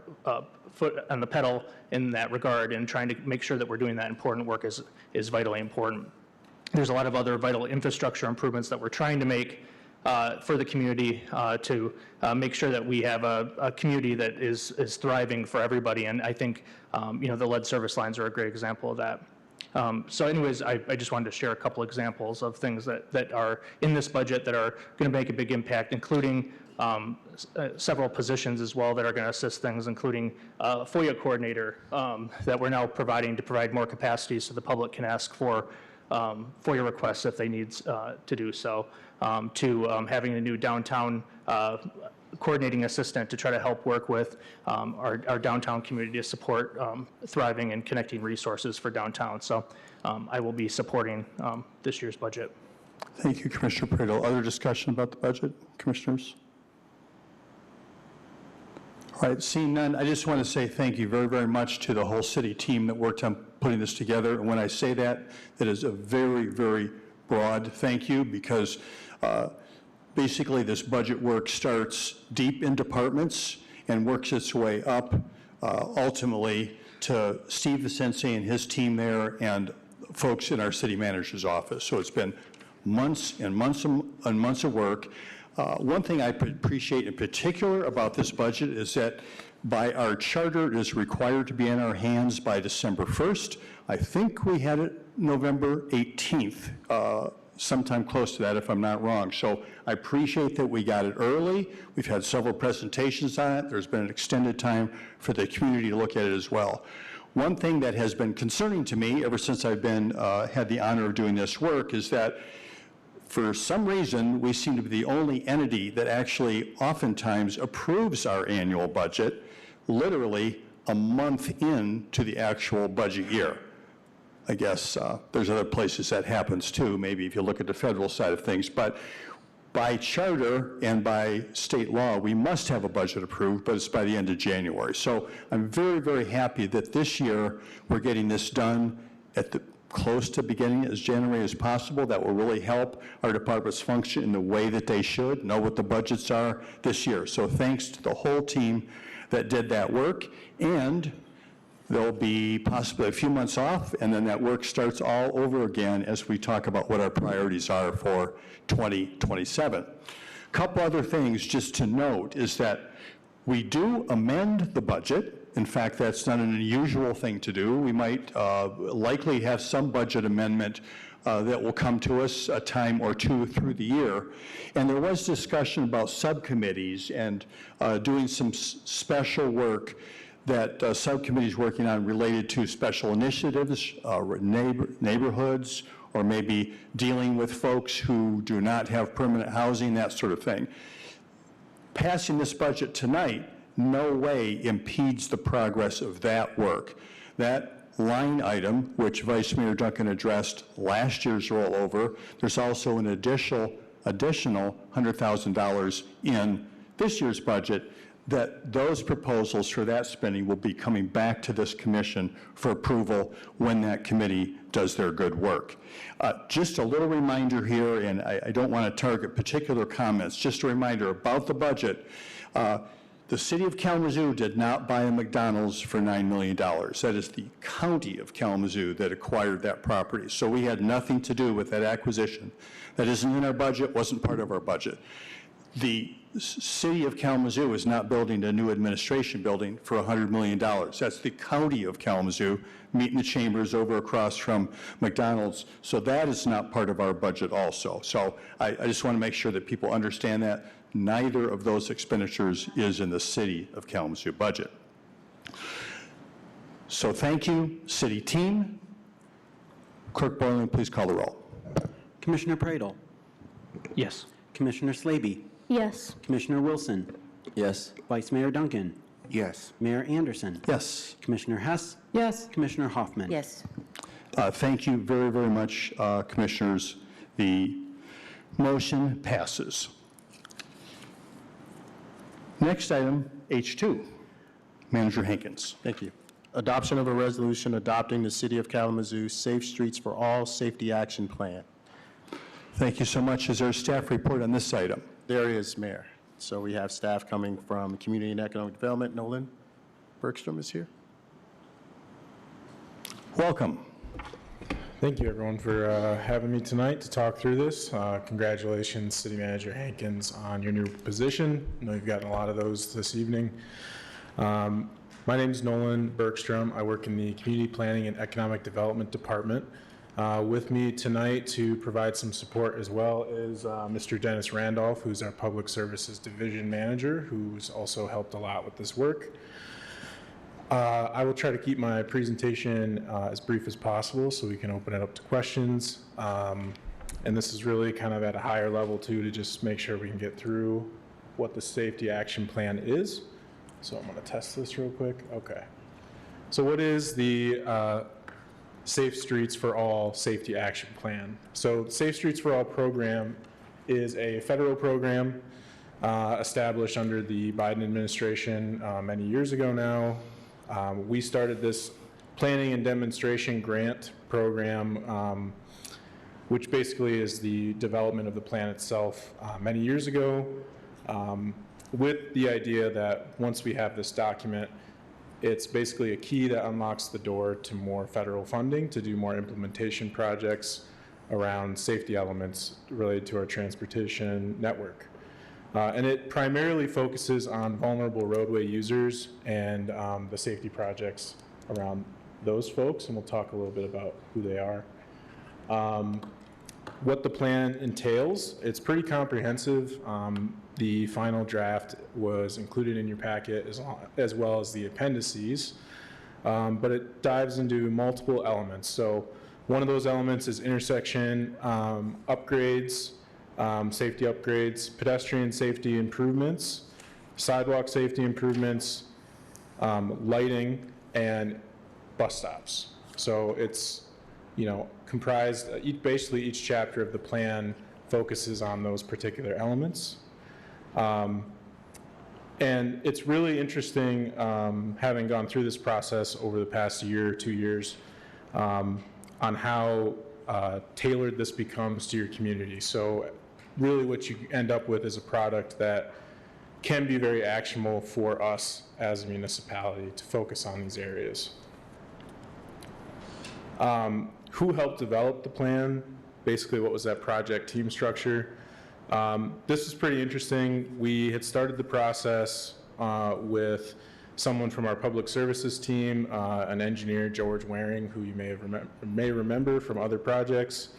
foot on the pedal in that regard and trying to make sure that we're doing that important work is vitally important. There's a lot of other vital infrastructure improvements that we're trying to make for the community to make sure that we have a community that is thriving for everybody. And I think the lead service lines are a great example of that. So anyways, I just wanted to share a couple examples of things that are in this budget that are going to make a big impact, including several positions as well that are going to assist things, including FOIA coordinator that we're now providing to provide more capacity so the public can ask for FOIA requests if they need to do so, to having a new downtown coordinating assistant to try to help work with our downtown community to support thriving and connecting resources for downtown. So I will be supporting this year's budget. Thank you, Commissioner Praedel. Other discussion about the budget, commissioners? All right, seeing none, I just want to say thank you very, very much to the whole city team that worked on putting this together. And when I say that, that is a very, very broad thank you, because basically this budget work starts deep in departments and works its way up ultimately to Steve Vicente and his team there and folks in our city manager's office. So it's been months and months and months of work. One thing I appreciate in particular about this budget is that by our charter, it is required to be in our hands by December 1st. I think we had it November 18th, sometime close to that if I'm not wrong. So I appreciate that we got it early. We've had several presentations on it. There's been an extended time for the community to look at it as well. One thing that has been concerning to me ever since I've been had the honor of doing this work is that for some reason, we seem to be the only entity that actually oftentimes approves our annual budget literally a month into the actual budget year. I guess there's other places that happens too, maybe if you look at the federal side of things, but by charter and by state law, we must have a budget approved, but it's by the end of January. So I'm very, very happy that this year we're getting this done at the close to beginning as January as possible. That will really help our departments function in the way that they should, know what the budgets are this year. So thanks to the whole team that did that work. And There'll be possibly a few months off, and then that work starts all over again as we talk about what our priorities are for 2027. A couple other things just to note is that we do amend the budget. In fact, that's not an unusual thing to do. We might likely have some budget amendment that will come to us a time or two through the year. And there was discussion about subcommittees and doing some special work that subcommittees working on related to special initiatives, neighborhoods, or maybe dealing with folks who do not have permanent housing, that sort of thing. Passing this budget tonight no way impedes the progress of that work. That line item, which Vice Mayor Duncan addressed last year's rollover, there's also an additional $100,000 in this year's budget, that those proposals for that spending will be coming back to this commission for approval when that committee does their good work. Just a little reminder here, and I don't want to target particular comments, just a reminder about the budget. The city of Kalamazoo did not buy a McDonald's for $9 million. That is the county of Kalamazoo that acquired that property. So we had nothing to do with that acquisition. That isn't in our budget, wasn't part of our budget. The city of Kalamazoo is not building a new administration building for $100 million. That's the county of Kalamazoo, meeting the chambers over across from McDonald's. So that is not part of our budget also. So I just want to make sure that people understand that. Neither of those expenditures is in the city of Kalamazoo budget. So thank you, city team. Clerk Boylan, please call the roll. Commissioner Pradle? Yes. Commissioner Slaby? Yes. Commissioner Wilson? Yes. Vice Mayor Duncan? Yes. Mayor Anderson? Yes. Commissioner Hess? Yes. Commissioner Hoffman? Yes. Thank you very, very much, commissioners. The motion passes. Next item, H2. Manager Hankins. Thank you. Adoption of a resolution adopting the City of Kalamazoo Safe Streets for All Safety Action Plan. Thank you so much. Is there a staff report on this item? There is, Mayor. So we have staff coming from Community and Economic Development. Nolan Bergstrom is here. Welcome. Thank you, everyone, for having me tonight to talk through this. Congratulations, City Manager Hankins, on your new position. I know you've gotten a lot of those this evening. My name is Nolan Bergstrom. I work in the Community Planning and Economic Development Department. With me tonight to provide some support as well is Mr. Dennis Randolph, who's our Public Services Division Manager, who's also helped a lot with this work. I will try to keep my presentation as brief as possible so we can open it up to questions. And this is really kind of at a higher level too, to just make sure we can get through what the safety action plan is. So I'm going to test this real quick. Okay. So what is the Safe Streets for All Safety Action Plan? So Safe Streets for All program is a federal program established under the Biden administration many years ago now. We started this planning and demonstration grant program, which basically is the development of the plan itself many years ago, with the idea that once we have this document, it's basically a key that unlocks the door to more federal funding to do more implementation projects around safety elements related to our transportation network. And it primarily focuses on vulnerable roadway users and the safety projects around those folks, and we'll talk a little bit about who they are. What the plan entails, it's pretty comprehensive. The final draft was included in your packet as well as the appendices, but it dives into multiple elements. So one of those elements is intersection upgrades, safety upgrades, pedestrian safety improvements, sidewalk safety improvements, lighting, and bus stops. So it's, comprised, basically each chapter of the plan focuses on those particular elements. And it's really interesting, having gone through this process over the past year, 2 years, on how tailored this becomes to your community. So really what you end up with is a product that can be very actionable for us as a municipality to focus on these areas. Who helped develop the plan? Basically, what was that project team structure? This is pretty interesting. We had started the process with someone from our public services team, an engineer, George Waring, who you may remember from other projects.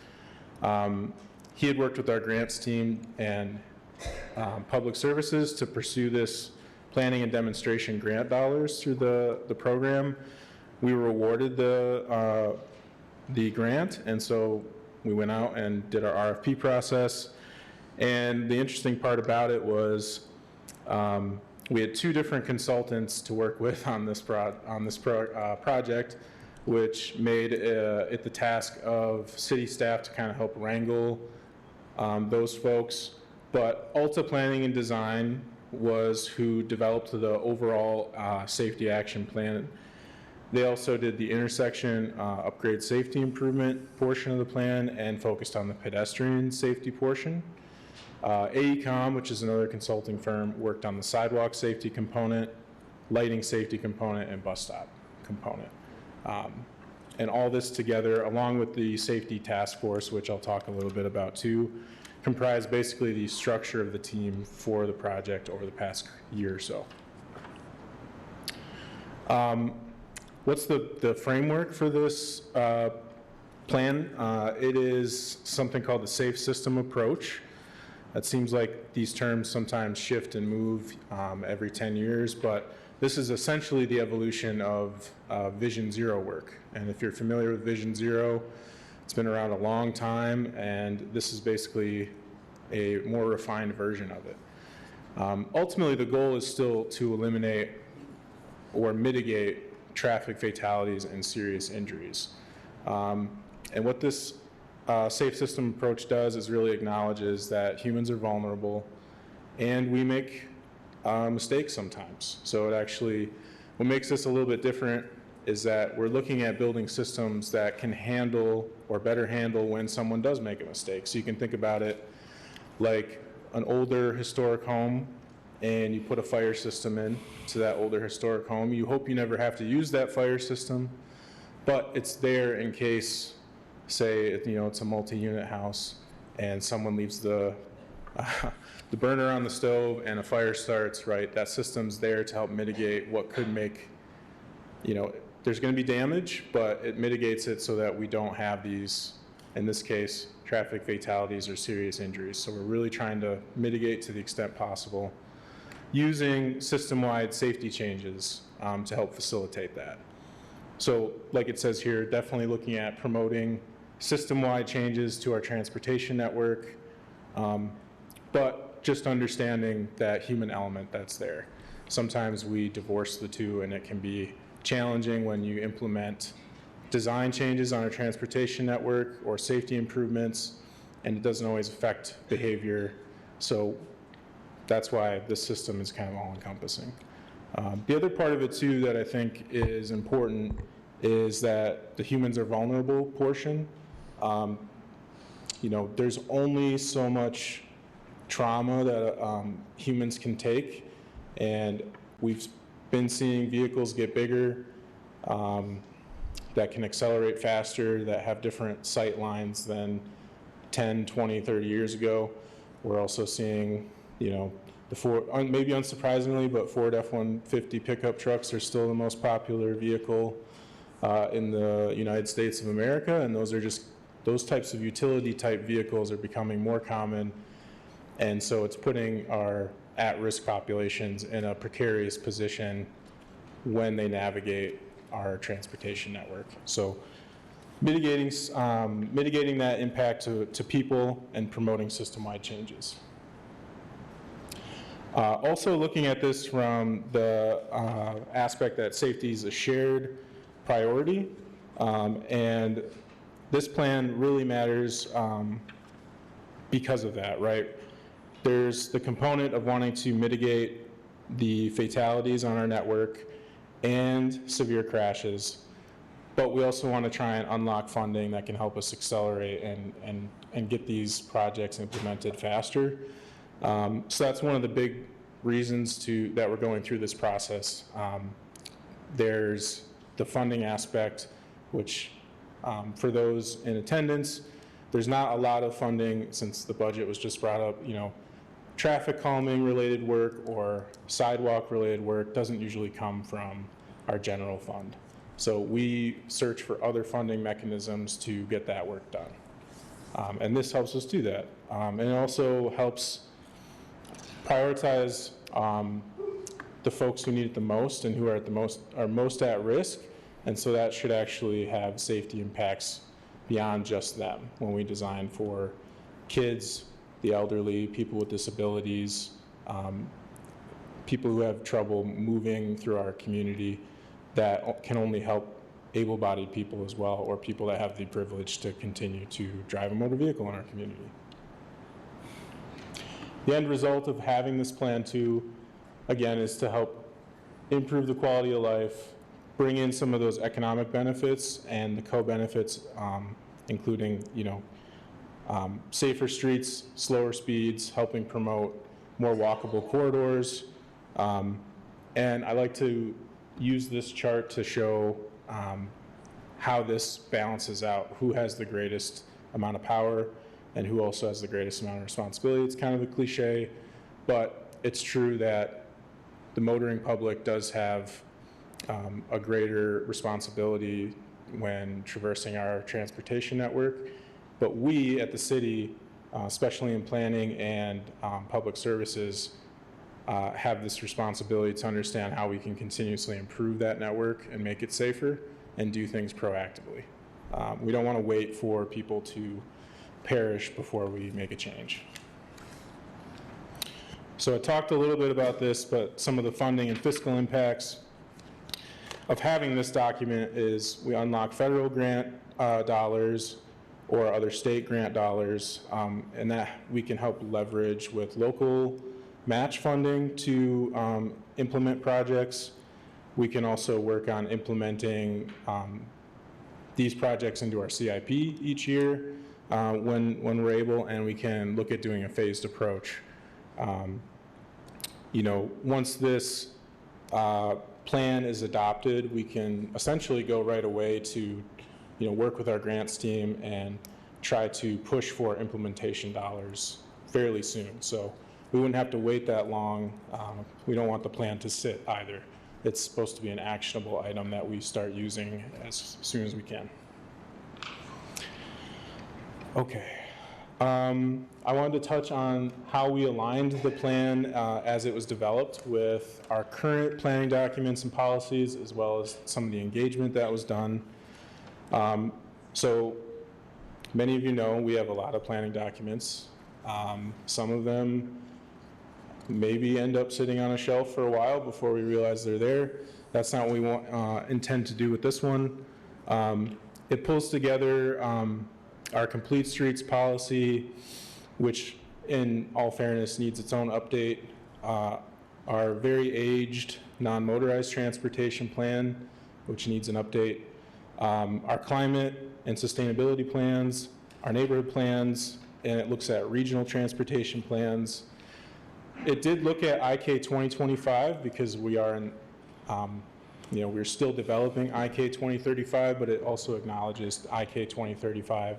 He had worked with our grants team and public services to pursue this planning and demonstration grant dollars through the program. We were awarded the grant, and so we went out and did our RFP process. And the interesting part about it was we had two different consultants to work with on this project, which made it the task of city staff to kind of help wrangle those folks. But Alta Planning and Design was who developed the overall safety action plan. They also did the intersection upgrade safety improvement portion of the plan and focused on the pedestrian safety portion. AECOM, which is another consulting firm, worked on the sidewalk safety component, lighting safety component, and bus stop component. And all this together, along with the safety task force, which I'll talk a little bit about too, comprise basically the structure of the team for the project over the past year or so. What's the framework for this plan? It is something called the Safe System Approach. It seems like these terms sometimes shift and move every 10 years, but this is essentially the evolution of Vision Zero work. And if you're familiar with Vision Zero, it's been around a long time, and this is basically a more refined version of it. Ultimately, the goal is still to eliminate or mitigate traffic fatalities and serious injuries. And what this safe system approach does is really acknowledges that humans are vulnerable and we make mistakes sometimes. So it actually, what makes this a little bit different is that we're looking at building systems that can handle or better handle when someone does make a mistake. So you can think about it like an older historic home, and you put a fire system in to that older historic home. You hope you never have to use that fire system, but it's there in case, say, it's a multi-unit house and someone leaves the burner on the stove and a fire starts, right? That system's there to help mitigate what could make, there's going to be damage, but it mitigates it so that we don't have these, in this case, traffic fatalities or serious injuries. So we're really trying to mitigate to the extent possible using system-wide safety changes to help facilitate that. So like it says here, definitely looking at promoting system-wide changes to our transportation network, but just understanding that human element that's there. Sometimes we divorce the two, and it can be challenging when you implement design changes on our transportation network or safety improvements, and it doesn't always affect behavior. So that's why this system is kind of all-encompassing. The other part of it too that I think is important is that the humans are vulnerable portion. There's only so much trauma that humans can take, and we've been seeing vehicles get bigger that can accelerate faster, that have different sight lines than 10, 20, 30 years ago. We're also seeing, the Ford, maybe unsurprisingly, but Ford F-150 pickup trucks are still the most popular vehicle in the United States of America, and those types of utility type vehicles are becoming more common, and so it's putting our at-risk populations in a precarious position when they navigate our transportation network. So mitigating that impact to people and promoting system-wide changes. Also looking at this from the aspect that safety is a shared priority, and this plan really matters because of that, right? There's the component of wanting to mitigate the fatalities on our network and severe crashes, but we also want to try and unlock funding that can help us accelerate and get these projects implemented faster. So that's one of the big reasons that we're going through this process. There's the funding aspect, which For those in attendance, there's not a lot of funding, since the budget was just brought up, traffic calming related work or sidewalk related work doesn't usually come from our general fund. So we search for other funding mechanisms to get that work done. And this helps us do that. And it also helps prioritize the folks who need it the most and who are most at risk. And so that should actually have safety impacts beyond just them when we design for kids, the elderly, people with disabilities, people who have trouble moving through our community, that can only help able-bodied people as well, or people that have the privilege to continue to drive a motor vehicle in our community. The end result of having this plan too, again, is to help improve the quality of life, bring in some of those economic benefits and the co-benefits, including, safer streets, slower speeds, helping promote more walkable corridors. And I like to use this chart to show how this balances out, who has the greatest amount of power and who also has the greatest amount of responsibility. It's kind of a cliche, but it's true that the motoring public does have a greater responsibility when traversing our transportation network. But we at the city, especially in planning and public services, have this responsibility to understand how we can continuously improve that network and make it safer and do things proactively. We don't want to wait for people to perish before we make a change. So I talked a little bit about this, but some of the funding and fiscal impacts of having this document is we unlock federal grant dollars or other state grant dollars, and that we can help leverage with local match funding to implement projects. We can also work on implementing these projects into our CIP each year when we're able, and we can look at doing a phased approach. Once this plan is adopted, we can essentially go right away to work with our grants team and try to push for implementation dollars fairly soon. So we wouldn't have to wait that long. We don't want the plan to sit either. It's supposed to be an actionable item that we start using as soon as we can. Okay. I wanted to touch on how we aligned the plan as it was developed with our current planning documents and policies, as well as some of the engagement that was done. So many of you know we have a lot of planning documents. Some of them maybe end up sitting on a shelf for a while before we realize they're there. That's not what we intend to do with this one. It pulls together our complete streets policy, which in all fairness needs its own update, our very aged non-motorized transportation plan, which needs an update, our climate and sustainability plans, our neighborhood plans, and it looks at regional transportation plans. It did look at IK 2025 because we are in, we're still developing IK 2035, but it also acknowledges IK 2035.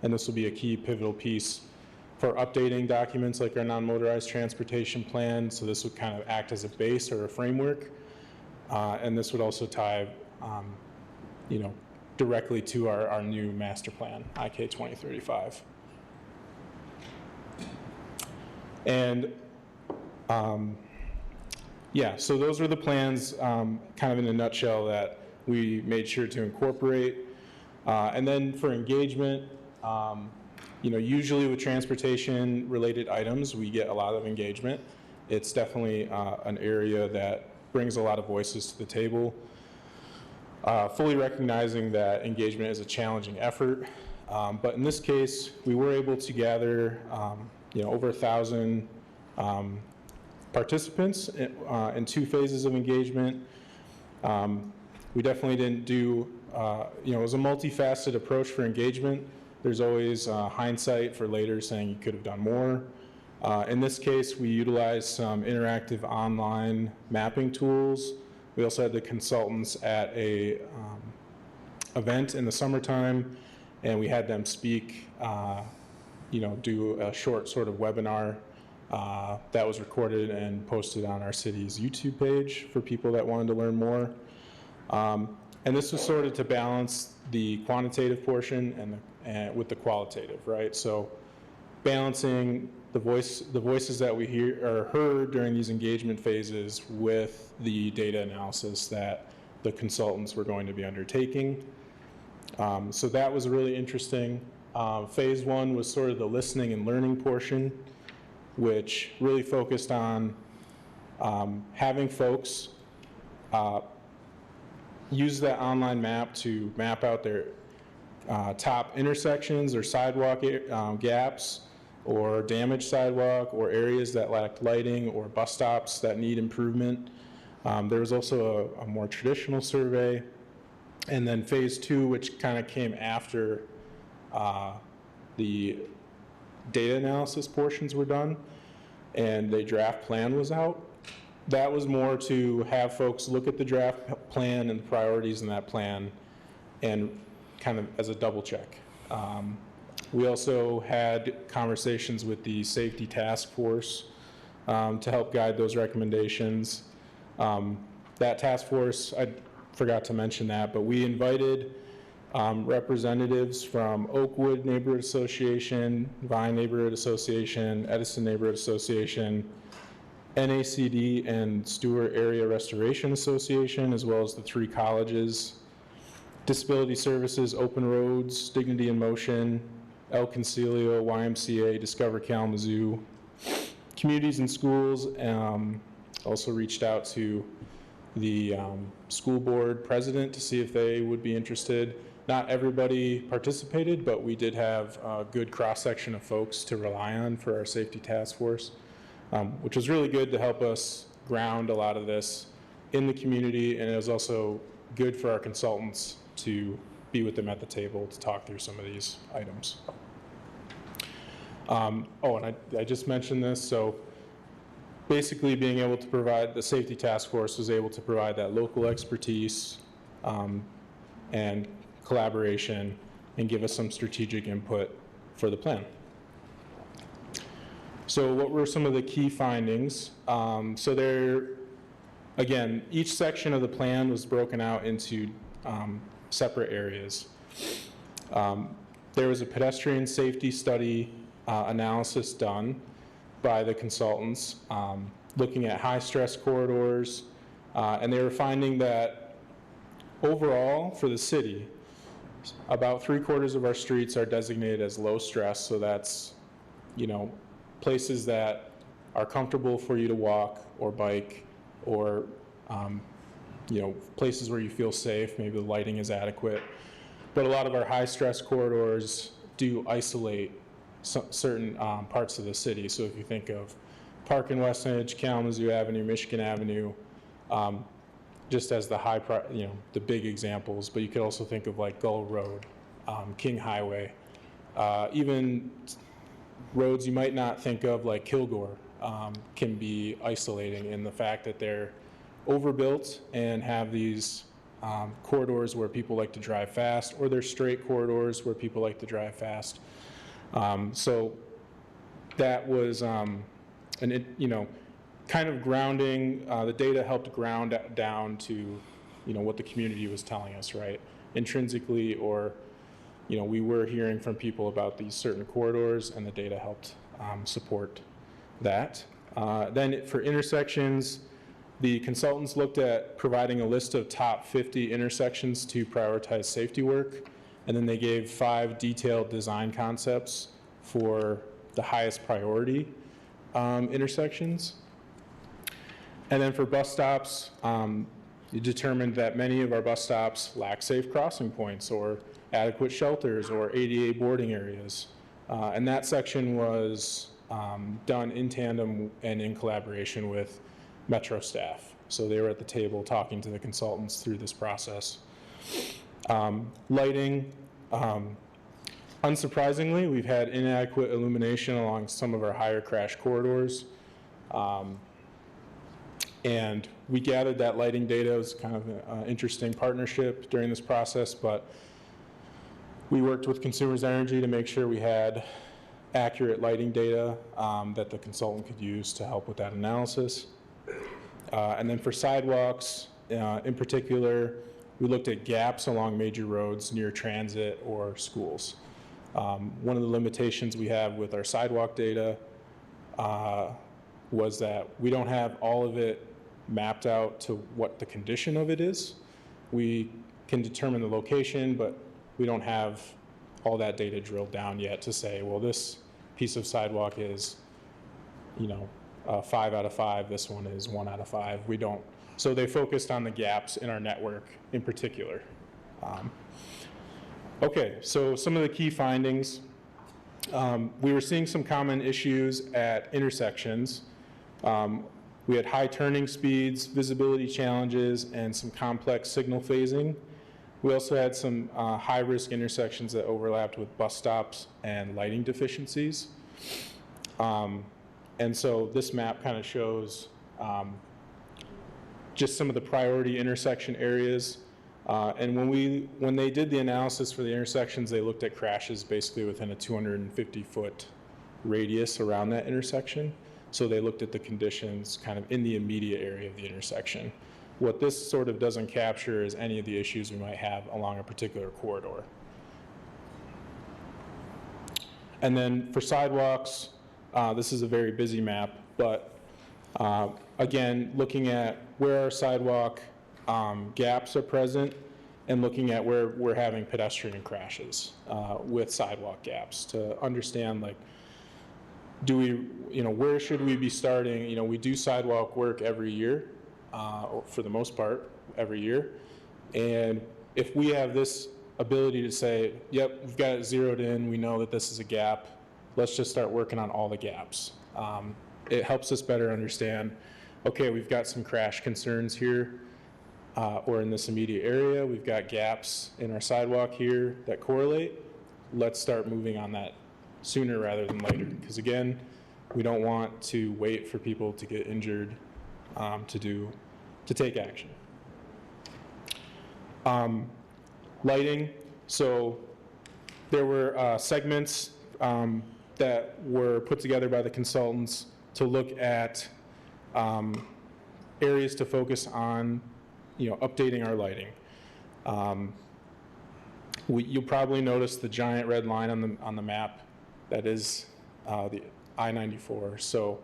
And this will be a key pivotal piece for updating documents like our non-motorized transportation plan. So this would kind of act as a base or a framework. And this would also tie, directly to our new master plan, IK 2035. And so those are the plans kind of in a nutshell that we made sure to incorporate. And then for engagement, usually with transportation related items, we get a lot of engagement. It's definitely an area that brings a lot of voices to the table. Fully recognizing that engagement is a challenging effort. But in this case, we were able to gather over 1,000 participants in 2 phases of engagement. We definitely didn't do, it was a multifaceted approach for engagement. There's always hindsight for later saying you could have done more. In this case, we utilized some interactive online mapping tools. We also had the consultants at a event in the summertime, and we had them speak, do a short sort of webinar that was recorded and posted on our city's YouTube page for people that wanted to learn more. And this was sort of to balance the quantitative portion and with the qualitative, right? So balancing the voices that we hear or heard during these engagement phases with the data analysis that the consultants were going to be undertaking. So that was really interesting. Phase one was sort of the listening and learning portion, which really focused on having folks use that online map to map out their top intersections or sidewalk gaps, or damaged sidewalk, or areas that lacked lighting, or bus stops that need improvement. There was also a more traditional survey. And then phase two, which kind of came after the data analysis portions were done and the draft plan was out. That was more to have folks look at the draft plan and the priorities in that plan and kind of as a double check. We also had conversations with the safety task force to help guide those recommendations. That task force, I forgot to mention that, but we invited representatives from Oakwood Neighborhood Association, Vine Neighborhood Association, Edison Neighborhood Association, NACD and Stewart Area Restoration Association, as well as the 3 colleges, Disability Services, Open Roads, Dignity in Motion, El Concilio, YMCA, Discover Kalamazoo. Communities and schools also reached out to the school board president to see if they would be interested. Not everybody participated, but we did have a good cross-section of folks to rely on for our safety task force, which was really good to help us ground a lot of this in the community, and it was also good for our consultants to be with them at the table to talk through some of these items. And I just mentioned this, so basically being able to provide, the safety task force was able to provide that local expertise and collaboration and give us some strategic input for the plan. So what were some of the key findings? So there, again, each section of the plan was broken out into separate areas. There was a pedestrian safety study analysis done by the consultants, looking at high-stress corridors, and they were finding that overall for the city, about 3/4 of our streets are designated as low stress, so that's, places that are comfortable for you to walk or bike, or places where you feel safe, maybe the lighting is adequate. But a lot of our high-stress corridors do isolate certain parts of the city. So if you think of Park and Westonhage, Kalamazoo Avenue, Michigan Avenue, just as the big examples, but you could also think of like Gull Road, King Highway, even roads you might not think of like Kilgore can be isolating in the fact that they're overbuilt and have these corridors where people like to drive fast, or they're straight corridors where people like to drive fast. So that was, kind of grounding, the data helped ground down to, what the community was telling us, right? Intrinsically, or, we were hearing from people about these certain corridors, and the data helped support that. Then for intersections, the consultants looked at providing a list of top 50 intersections to prioritize safety work, and then they gave 5 detailed design concepts for the highest priority intersections. And then for bus stops, you determined that many of our bus stops lack safe crossing points or adequate shelters or ADA boarding areas. And that section was done in tandem and in collaboration with Metro staff. So they were at the table talking to the consultants through this process. Lighting, unsurprisingly, we've had inadequate illumination along some of our higher crash corridors. And we gathered that lighting data. It was kind of an interesting partnership during this process, but we worked with Consumers Energy to make sure we had accurate lighting data that the consultant could use to help with that analysis. And then for sidewalks, in particular, we looked at gaps along major roads near transit or schools. One of the limitations we have with our sidewalk data was that we don't have all of it mapped out to what the condition of it is. We can determine the location, but we don't have all that data drilled down yet to say, well, this piece of sidewalk is, 5 out of 5, this one is 1 out of 5. We don't. So they focused on the gaps in our network in particular. Okay, so some of the key findings. We were seeing some common issues at intersections. We had high turning speeds, visibility challenges, and some complex signal phasing. We also had some high-risk intersections that overlapped with bus stops and lighting deficiencies. And so this map kind of shows just some of the priority intersection areas. And when they did the analysis for the intersections, they looked at crashes basically within a 250-foot radius around that intersection. So they looked at the conditions kind of in the immediate area of the intersection. What this sort of doesn't capture is any of the issues we might have along a particular corridor. And then for sidewalks, this is a very busy map, but again, looking at where our sidewalk gaps are present and looking at where we're having pedestrian crashes with sidewalk gaps to understand, like, do we, where should we be starting? We do sidewalk work every year, for the most part, every year. And if we have this ability to say, yep, we've got it zeroed in, we know that this is a gap, let's just start working on all the gaps. It helps us better understand, okay, we've got some crash concerns here, or in this immediate area, we've got gaps in our sidewalk here that correlate. Let's start moving on that sooner rather than later. Because again, we don't want to wait for people to get injured to take action. Lighting, so there were segments that were put together by the consultants to look at areas to focus on, updating our lighting. You'll probably notice the giant red line on the map. That is the I-94. So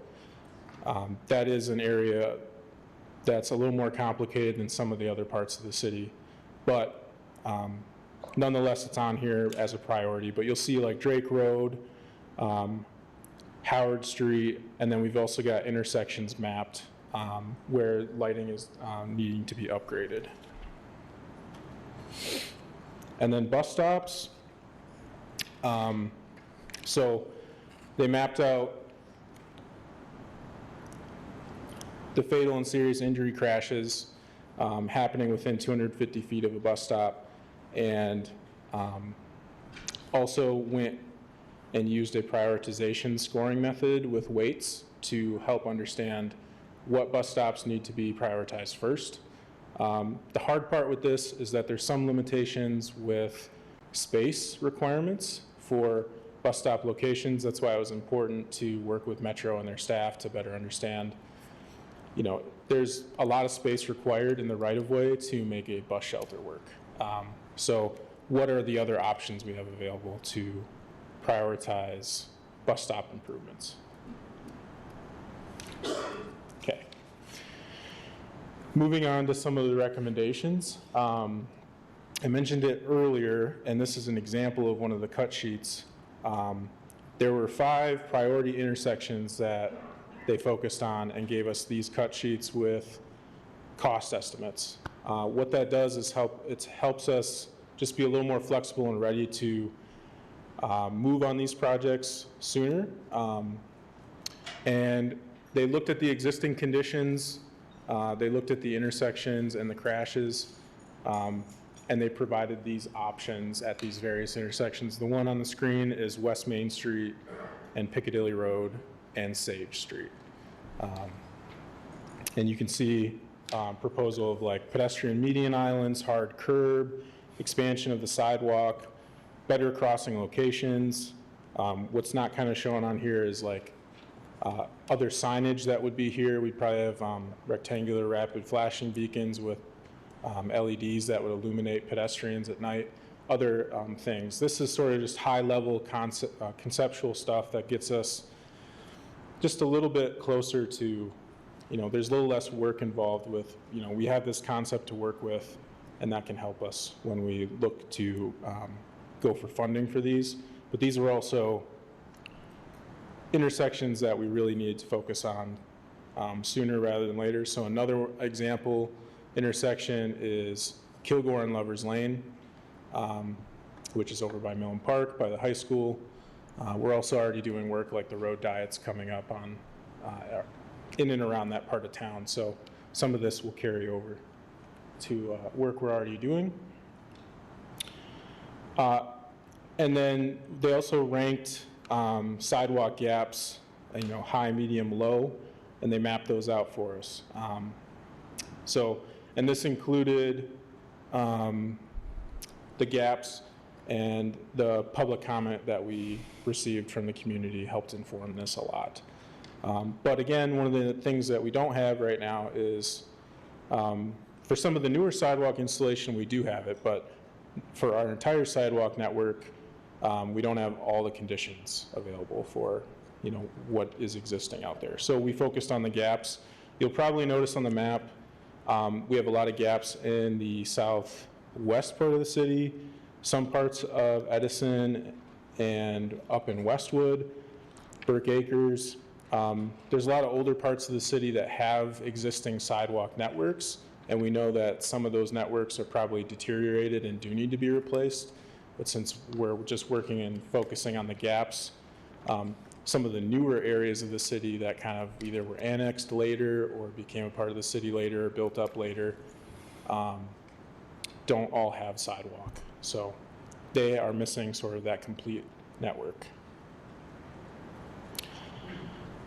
that is an area that's a little more complicated than some of the other parts of the city. But nonetheless, it's on here as a priority. But you'll see like Drake Road, Howard Street, and then we've also got intersections mapped where lighting is needing to be upgraded. And then bus stops. So they mapped out the fatal and serious injury crashes happening within 250 feet of a bus stop, and also went and used a prioritization scoring method with weights to help understand what bus stops need to be prioritized first. The hard part with this is that there's some limitations with space requirements for bus stop locations. That's why it was important to work with Metro and their staff to better understand, there's a lot of space required in the right-of-way to make a bus shelter work. So what are the other options we have available to prioritize bus stop improvements? Okay. Moving on to some of the recommendations. I mentioned it earlier, and this is an example of one of the cut sheets. There were 5 priority intersections that they focused on and gave us these cut sheets with cost estimates. What that does is it helps us just be a little more flexible and ready to move on these projects sooner. And they looked at the existing conditions, they looked at the intersections and the crashes, and they provided these options at these various intersections. The one on the screen is West Main Street and Piccadilly Road and Sage Street. And you can see proposal of like pedestrian median islands, hard curb, expansion of the sidewalk, better crossing locations. What's not kind of shown on here is like other signage that would be here. We'd probably have rectangular rapid flashing beacons with LEDs that would illuminate pedestrians at night, other things. This is sort of just high-level conceptual stuff that gets us just a little bit closer to, there's a little less work involved with, we have this concept to work with, and that can help us when we look to go for funding for these. But these are also intersections that we really need to focus on sooner rather than later. So another example intersection is Kilgore and Lovers Lane, which is over by Millen Park, by the high school. We're also already doing work like the road diets coming up on in and around that part of town. So some of this will carry over to work we're already doing. And then they also ranked sidewalk gaps, high, medium, low, and they mapped those out for us. And this included the gaps, and the public comment that we received from the community helped inform this a lot. But again, one of the things that we don't have right now is, for some of the newer sidewalk installation, we do have it, but for our entire sidewalk network, we don't have all the conditions available for, what is existing out there. So we focused on the gaps. You'll probably notice on the map, we have a lot of gaps in the southwest part of the city, some parts of Edison, and up in Westwood, Burke Acres. There's a lot of older parts of the city that have existing sidewalk networks, and we know that some of those networks are probably deteriorated and do need to be replaced. But since we're just working and focusing on the gaps, some of the newer areas of the city that kind of either were annexed later or became a part of the city later or built up later don't all have sidewalk. So they are missing sort of that complete network.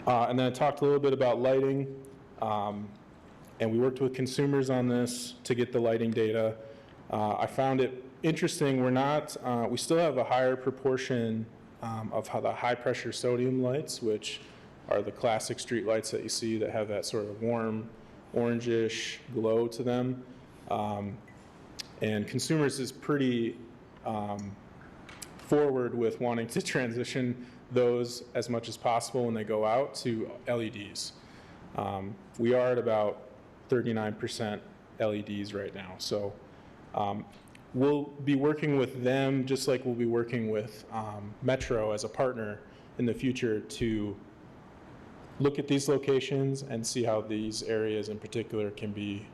And then I talked a little bit about lighting, and we worked with consumers on this to get the lighting data. I found it interesting. We still have a higher proportion of the high pressure sodium lights, which are the classic street lights that you see that have that sort of warm orangish glow to them. And consumers is pretty forward with wanting to transition those as much as possible when they go out to LEDs. We are at about 39% LEDs right now. So we'll be working with them just like we'll be working with Metro as a partner in the future to look at these locations and see how these areas in particular can be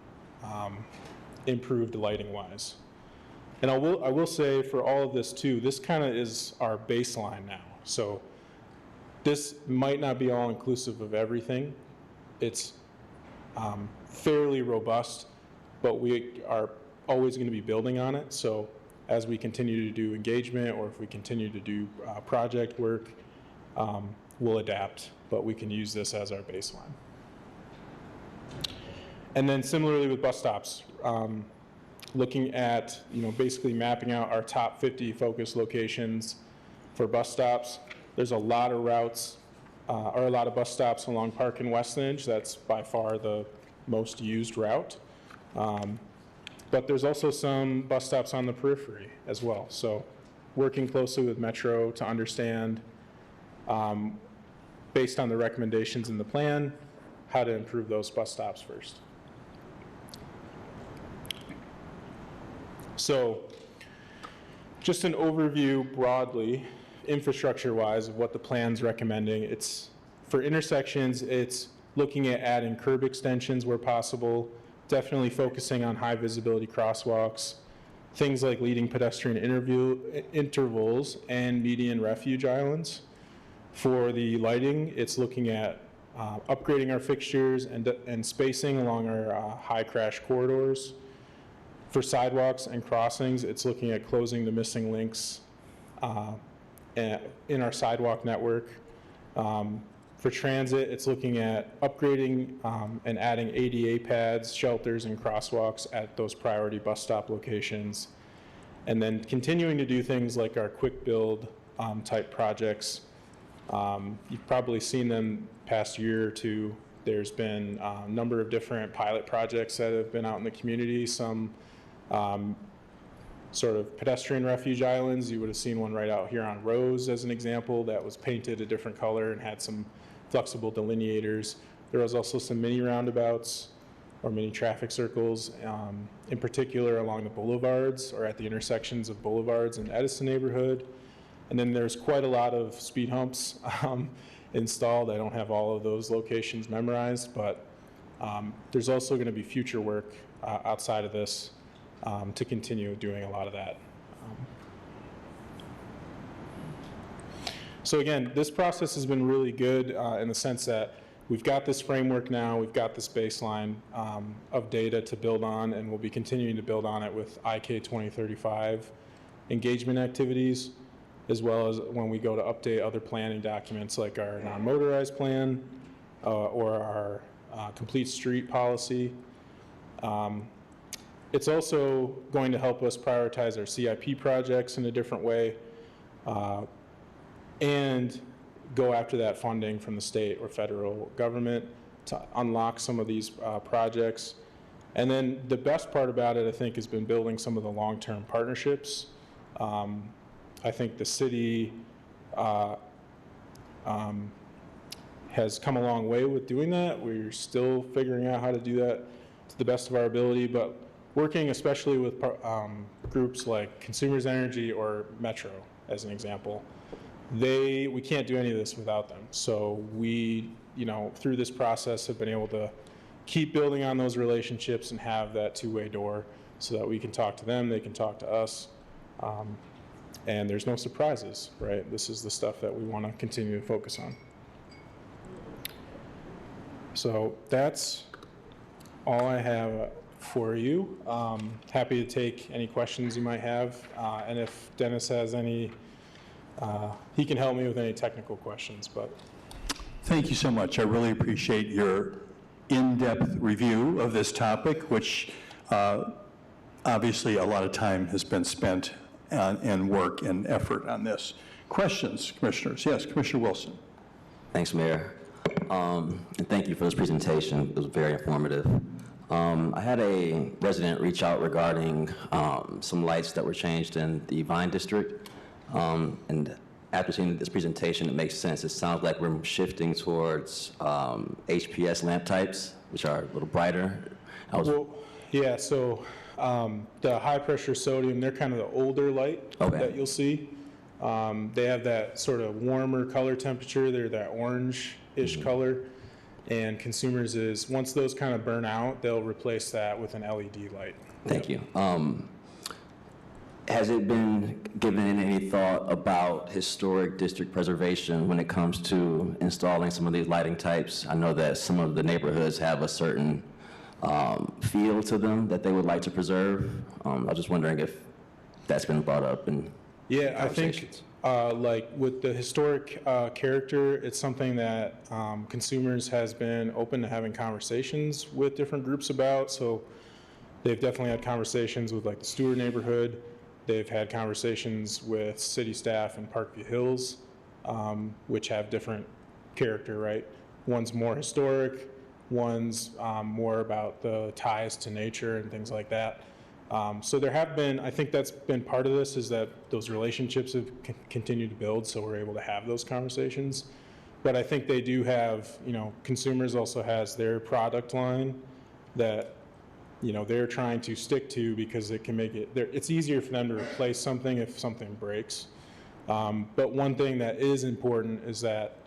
improved lighting-wise. And I will say for all of this too, this kind of is our baseline now. So this might not be all inclusive of everything. It's fairly robust, but we are always going to be building on it. So as we continue to do engagement or if we continue to do project work, we'll adapt, but we can use this as our baseline. And then similarly with bus stops, looking at, basically mapping out our top 50 focus locations for bus stops. There's a lot of routes, or a lot of bus stops along Park and Westnedge. That's by far the most used route. But there's also some bus stops on the periphery as well. So working closely with Metro to understand, based on the recommendations in the plan, how to improve those bus stops first. So just an overview broadly, infrastructure-wise, of what the plan's recommending. It's for intersections, it's looking at adding curb extensions where possible, definitely focusing on high visibility crosswalks, things like leading pedestrian intervals and median refuge islands. For the lighting, it's looking at upgrading our fixtures and spacing along our high crash corridors. For sidewalks and crossings, it's looking at closing the missing links in our sidewalk network. For transit, it's looking at upgrading and adding ADA pads, shelters, and crosswalks at those priority bus stop locations. And then continuing to do things like our quick build type projects. You've probably seen them past year or two. There's been a number of different pilot projects that have been out in the community. Some sort of pedestrian refuge islands. You would have seen one right out here on Rose as an example that was painted a different color and had some flexible delineators. There was also some mini roundabouts or mini traffic circles, in particular along the boulevards or at the intersections of boulevards in Edison neighborhood. And then there's quite a lot of speed humps installed. I don't have all of those locations memorized, but there's also going to be future work outside of this to continue doing a lot of that. So again, this process has been really good in the sense that we've got this framework now, we've got this baseline of data to build on, and we'll be continuing to build on it with IK 2035 engagement activities, as well as when we go to update other planning documents like our non-motorized plan or our complete street policy. It's also going to help us prioritize our CIP projects in a different way and go after that funding from the state or federal government to unlock some of these projects. And then the best part about it, I think, has been building some of the long-term partnerships. I think the city has come a long way with doing that. We're still figuring out how to do that to the best of our ability, but working especially with groups like Consumers Energy or Metro, as an example, we can't do any of this without them. So we, through this process have been able to keep building on those relationships and have that two-way door so that we can talk to them, they can talk to us, and there's no surprises, right? This is the stuff that we want to continue to focus on. So that's all I have for you. Happy to take any questions you might have, and if Dennis has any, he can help me with any technical questions. But thank you so much. I really appreciate your in-depth review of this topic, which obviously a lot of time has been spent and work and effort on this. Questions, commissioners? Yes, Commissioner Wilson. Thanks, Mayor. And thank you for this presentation. It was very informative. I had a resident reach out regarding some lights that were changed in the Vine District. And after seeing this presentation, it makes sense. It sounds like we're shifting towards HPS lamp types, which are a little brighter. Yeah, so the high-pressure sodium, they're kind of the older light that you'll see. They have that sort of warmer color temperature. They're that orange-ish color. And Consumers is, once those kind of burn out, they'll replace that with an LED light. Thank you. Has it been given any thought about historic district preservation when it comes to installing some of these lighting types? I know that some of the neighborhoods have a certain feel to them that they would like to preserve. I was just wondering if that's been brought up in conversations. I think like with the historic character, it's something that Consumers has been open to having conversations with different groups about. So they've definitely had conversations with like the Stewart neighborhood. They've had conversations with city staff in Parkview Hills, which have different character, right? One's more historic, one's more about the ties to nature and things like that. So there have been, I think that's been part of this, is that those relationships have continued to build, so we're able to have those conversations. But I think they do have, Consumers also has their product line that they're trying to stick to because it can make it's easier for them to replace something if something breaks. But one thing that is important is that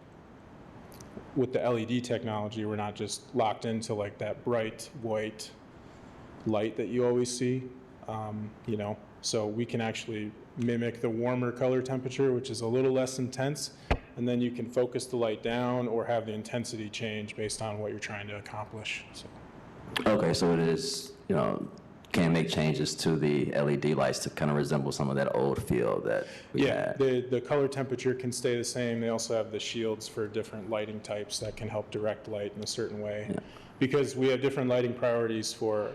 with the LED technology, we're not just locked into like that bright white light that you always see, so we can actually mimic the warmer color temperature, which is a little less intense, and then you can focus the light down or have the intensity change based on what you're trying to accomplish. So. Okay, so it is, can make changes to the LED lights to kind of resemble some of that old feel that we had. The color temperature can stay the same. They also have the shields for different lighting types that can help direct light in a certain way. Yeah. Because we have different lighting priorities for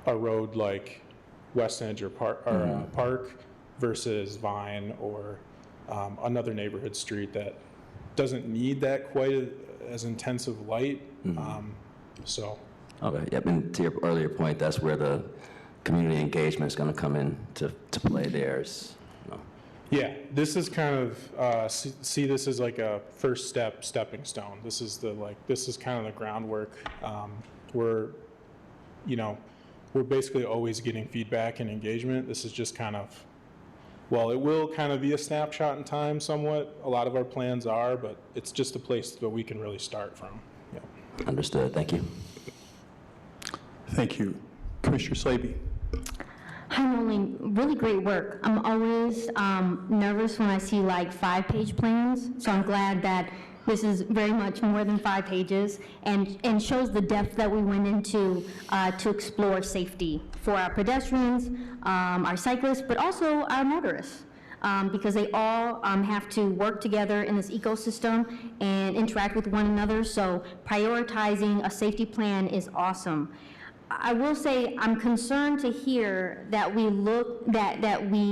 a road like West Edge or Park versus Vine or another neighborhood street that doesn't need that quite as intensive light. So. Okay, yep, and to your earlier point, that's where the community engagement is going to come in to play theirs. Yeah, this is kind of, see this as like a first stepping stone. This is kind of the groundwork. We're basically always getting feedback and engagement. This is just kind of, well, it will kind of be a snapshot in time somewhat. A lot of our plans are, but it's just a place that we can really start from. Yeah. Understood, thank you. Thank you. Commissioner Slaby. Hi, Nolan. Really great work. I'm always nervous when I see like 5-page plans, so I'm glad that this is very much more than 5 pages and shows the depth that we went into to explore safety for our pedestrians, our cyclists, but also our motorists. Because they all have to work together in this ecosystem and interact with one another, so prioritizing a safety plan is awesome. I will say I'm concerned to hear that we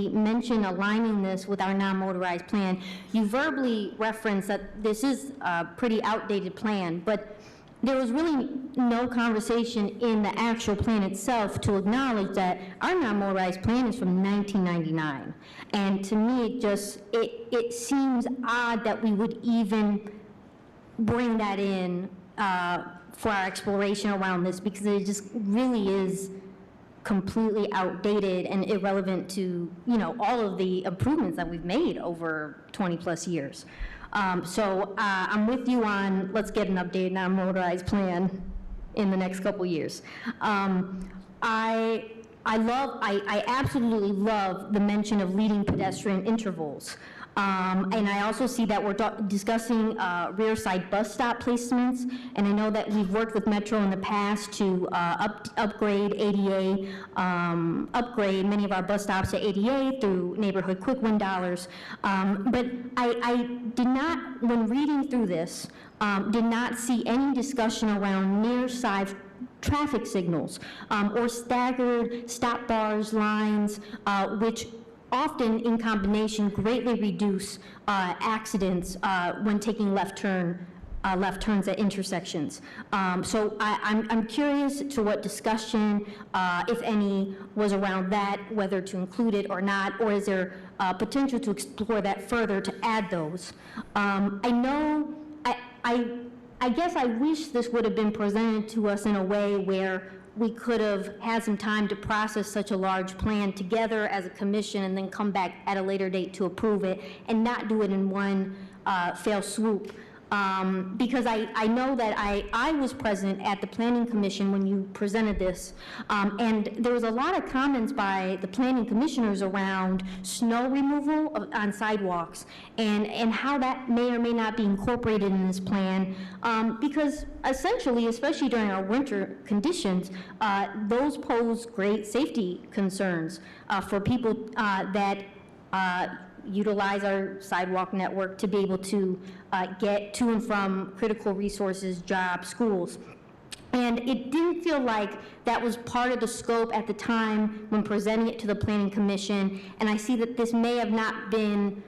mention aligning this with our non-motorized plan. You verbally referenced that this is a pretty outdated plan, but there was really no conversation in the actual plan itself to acknowledge that our non-motorized plan is from 1999. And to me, it seems odd that we would even bring that in for our exploration around this, because it just really is completely outdated and irrelevant to, all of the improvements that we've made over 20 plus years. So I'm with you on let's get an updated non-motorized plan in the next couple years. I absolutely love the mention of leading pedestrian intervals. And I also see that we're discussing rear side bus stop placements, and I know that we've worked with Metro in the past to upgrade ADA, upgrade many of our bus stops to ADA through neighborhood quick win dollars. But I did not, when reading through this, did not see any discussion around near side traffic signals or staggered stop bars lines, which often in combination greatly reduce accidents when taking left turns at intersections. So I'm curious to what discussion, if any, was around that, whether to include it or not, or is there potential to explore that further to add those? I guess I wish this would have been presented to us in a way where we could have had some time to process such a large plan together as a commission and then come back at a later date to approve it and not do it in one fell swoop. Because I know that I was present at the Planning Commission when you presented this, and there was a lot of comments by the planning commissioners around snow removal on sidewalks and how that may or may not be incorporated in this plan, because essentially, especially during our winter conditions, those pose great safety concerns for people that utilize our sidewalk network to be able to get to and from critical resources, jobs, schools. And it didn't feel like that was part of the scope at the time when presenting it to the Planning Commission. And I see that this may have not been,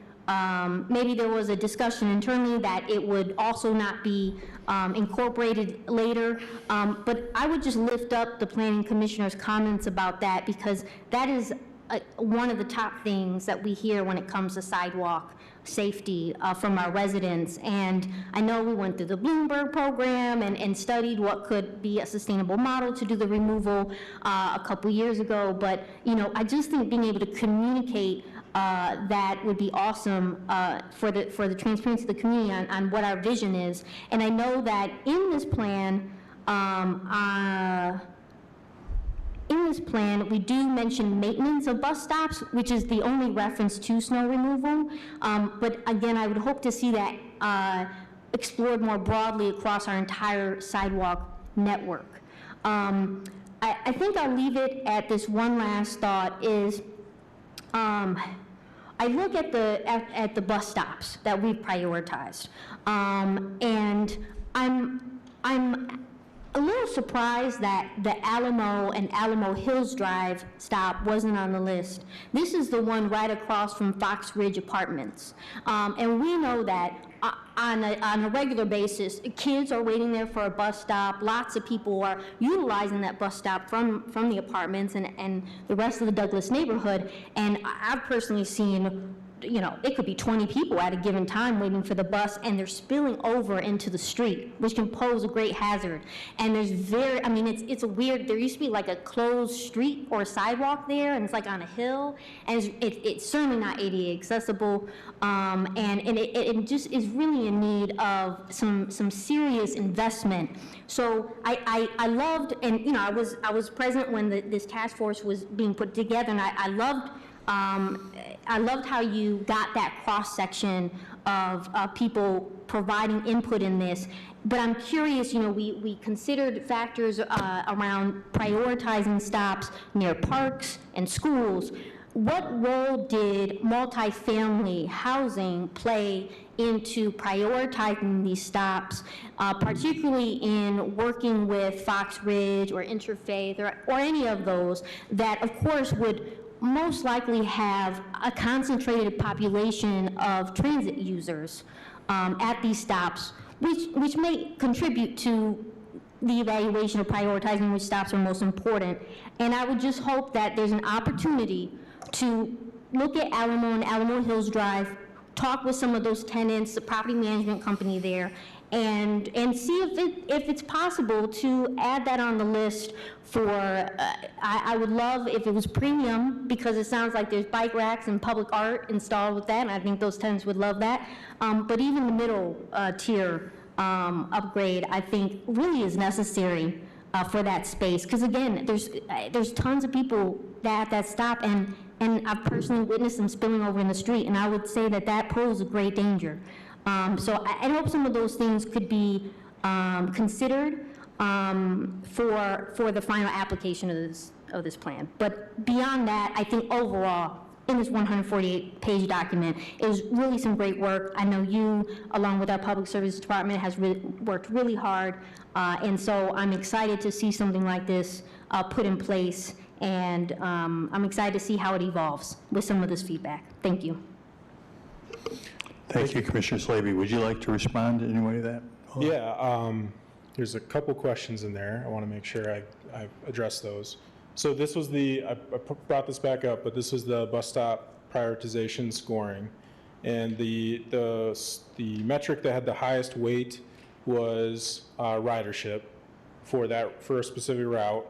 maybe there was a discussion internally that it would also not be incorporated later. But I would just lift up the Planning Commissioner's comments about that, because that is one of the top things that we hear when it comes to sidewalk safety from our residents. And I know we went through the Bloomberg program and studied what could be a sustainable model to do the removal a couple years ago, but I just think being able to communicate that would be awesome for the transparency of the community on what our vision is. And I know that in this plan, we do mention maintenance of bus stops, which is the only reference to snow removal. But again, I would hope to see that explored more broadly across our entire sidewalk network. I think I'll leave it at this one last thought is, I look at the bus stops that we've prioritized, and I'm a little surprised that the Alamo and Alamo Hills Drive stop wasn't on the list. This is the one right across from Fox Ridge Apartments, and we know that on a regular basis, kids are waiting there for a bus stop. Lots of people are utilizing that bus stop from the apartments and the rest of the Douglas neighborhood. And I've personally seen, you know, it could be 20 people at a given time waiting for the bus, and they're spilling over into the street, which can pose a great hazard. And there's I mean, it's a weird, there used to be like a closed street or sidewalk there, and it's like on a hill, and it's certainly not ADA accessible, and it just is really in need of some serious investment. So I loved, and you know, I was present when this task force was being put together, and I loved how you got that cross-section of people providing input in this. But I'm curious, you know, we considered factors around prioritizing stops near parks and schools. What role did multifamily housing play into prioritizing these stops, particularly in working with Fox Ridge or Interfaith or any of those that, of course, would most likely have a concentrated population of transit users at these stops, which may contribute to the evaluation of prioritizing which stops are most important. And I would just hope that there's an opportunity to look at Alamo and Alamo Hills Drive, talk with some of those tenants, the property management company there, and see if it's possible to add that on the list for, I would love if it was premium, because it sounds like there's bike racks and public art installed with that, and I think those tenants would love that. But even the middle tier upgrade, I think, really is necessary for that space. Because again, there's tons of people that stop, and I've personally witnessed them spilling over in the street, and I would say that poses a great danger. So I hope some of those things could be considered for the final application of this plan. But beyond that, I think overall, in this 148-page document, is really some great work. I know you, along with our Public Service Department, has worked really hard, and so I'm excited to see something like this put in place, and I'm excited to see how it evolves with some of this feedback. Thank you. Thank you, Commissioner Slaby. Would you like to respond in any way to that? Yeah, there's a couple questions in there. I want to make sure I address those. So this was I brought this back up, but this was the bus stop prioritization scoring. And the metric that had the highest weight was ridership for a specific route,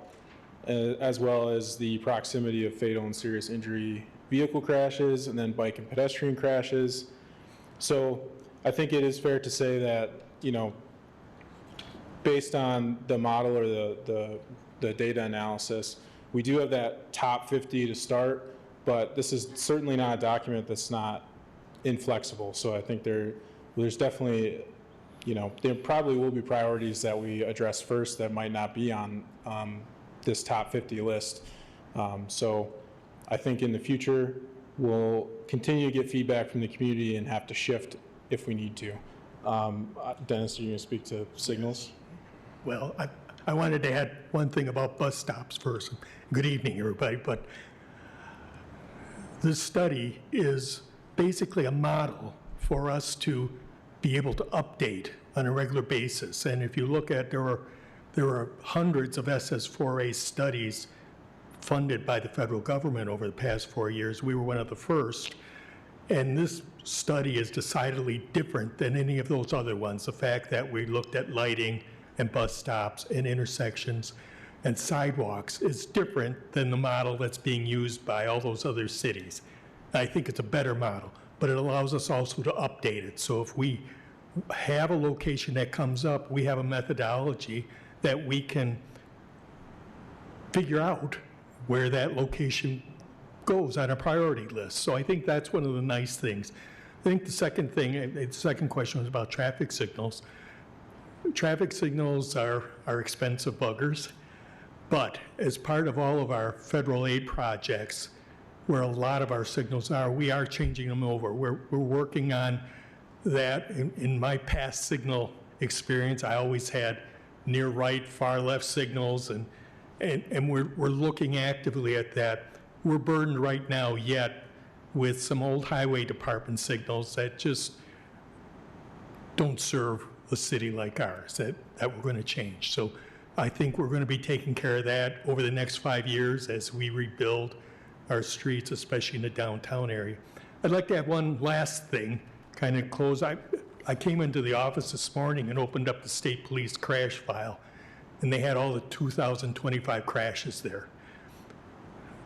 as well as the proximity of fatal and serious injury vehicle crashes, and then bike and pedestrian crashes. So I think it is fair to say that, you know, based on the model or the data analysis, we do have that top 50 to start, but this is certainly not a document that's not inflexible. So I think there's definitely, you know, there probably will be priorities that we address first that might not be on this top 50 list. So I think in the future, we'll continue to get feedback from the community and have to shift if we need to. Dennis, are you going to speak to signals? Well, I wanted to add one thing about bus stops first. Good evening, everybody. But this study is basically a model for us to be able to update on a regular basis. And if you look at, there are hundreds of SS4A studies funded by the federal government over the past 4 years. We were one of the first. And this study is decidedly different than any of those other ones. The fact that we looked at lighting and bus stops and intersections and sidewalks is different than the model that's being used by all those other cities. I think it's a better model, but it allows us also to update it. So if we have a location that comes up, we have a methodology that we can figure out where that location goes on a priority list. So I think that's one of the nice things. I think the second question was about traffic signals. Traffic signals are expensive buggers. But as part of all of our federal aid projects, where a lot of our signals are, we are changing them over. We're working on that. In my past signal experience, I always had near right, far left signals, and we're looking actively at that. We're burdened right now yet with some old highway department signals that just don't serve a city like ours, that we're going to change. So I think we're going to be taking care of that over the next 5 years as we rebuild our streets, especially in the downtown area. I'd like to have one last thing, kind of close. I came into the office this morning and opened up the state police crash file, and they had all the 2025 crashes there.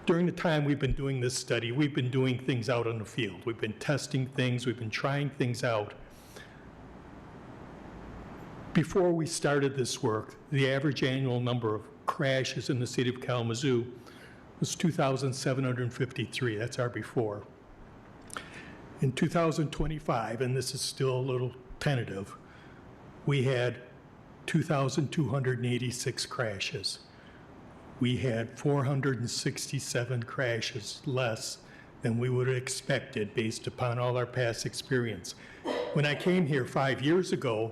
During the time we've been doing this study, we've been doing things out on the field. We've been testing things, we've been trying things out. Before we started this work, the average annual number of crashes in the city of Kalamazoo was 2,753. That's our before. In 2025, and this is still a little tentative, we had 2,286 crashes. We had 467 crashes less than we would have expected based upon all our past experience. When I came here 5 years ago,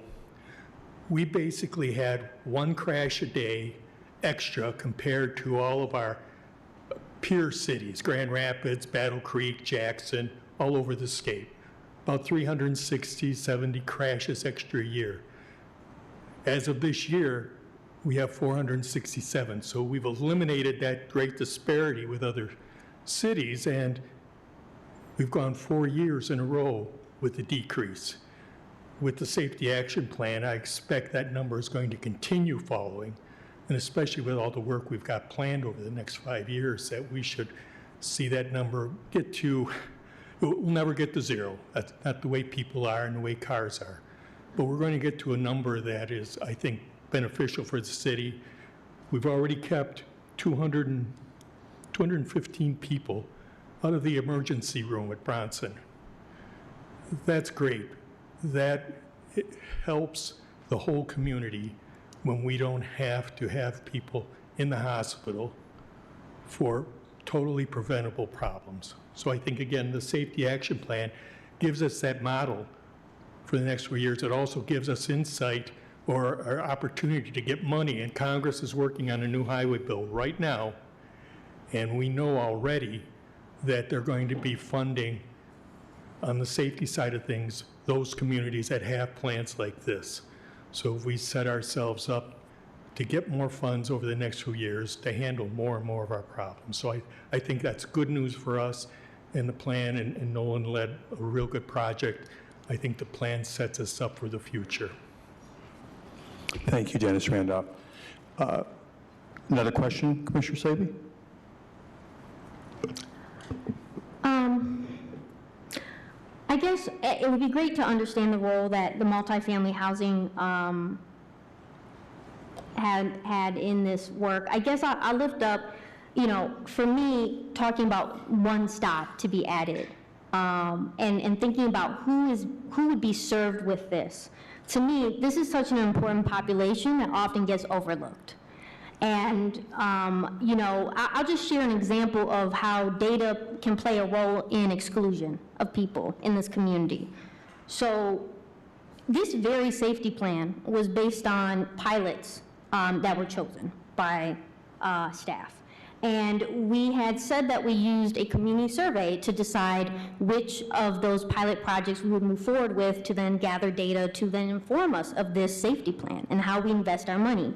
we basically had one crash a day extra compared to all of our peer cities, Grand Rapids, Battle Creek, Jackson, all over the state. About 360, 70 crashes extra a year. As of this year, we have 467. So we've eliminated that great disparity with other cities, and we've gone 4 years in a row with the decrease. With the safety action plan, I expect that number is going to continue following, and especially with all the work we've got planned over the next 5 years, that we should see that number get to, we'll never get to zero. That's not the way people are and the way cars are. But we're going to get to a number that is, I think, beneficial for the city. We've already kept 215 people out of the emergency room at Bronson. That's great. That helps the whole community when we don't have to have people in the hospital for totally preventable problems. So I think, again, the safety action plan gives us that model for the next 4 years. It also gives us insight or opportunity to get money, and Congress is working on a new highway bill right now, and we know already that they're going to be funding on the safety side of things those communities that have plans like this. So if we set ourselves up to get more funds over the next few years to handle more and more of our problems. So I think that's good news for us and the plan, and Nolan led a real good project. I think the plan sets us up for the future. Thank you, Dennis Randolph. Another question, Commissioner Slaby? I guess it would be great to understand the role that the multifamily housing had in this work. I guess I'll lift up, for me, talking about one stop to be added, and thinking about who would be served with this. To me, this is such an important population that often gets overlooked. And, I'll just share an example of how data can play a role in exclusion of people in this community. So this very safety plan was based on pilots that were chosen by staff. And we had said that we used a community survey to decide which of those pilot projects we would move forward with to then gather data to then inform us of this safety plan and how we invest our money.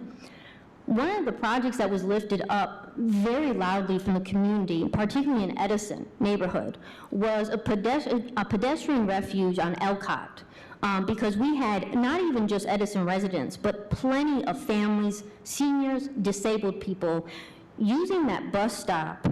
One of the projects that was lifted up very loudly from the community, particularly in Edison neighborhood, was a pedestrian refuge on Elcott. Because we had not even just Edison residents, but plenty of families, seniors, disabled people, using that bus stop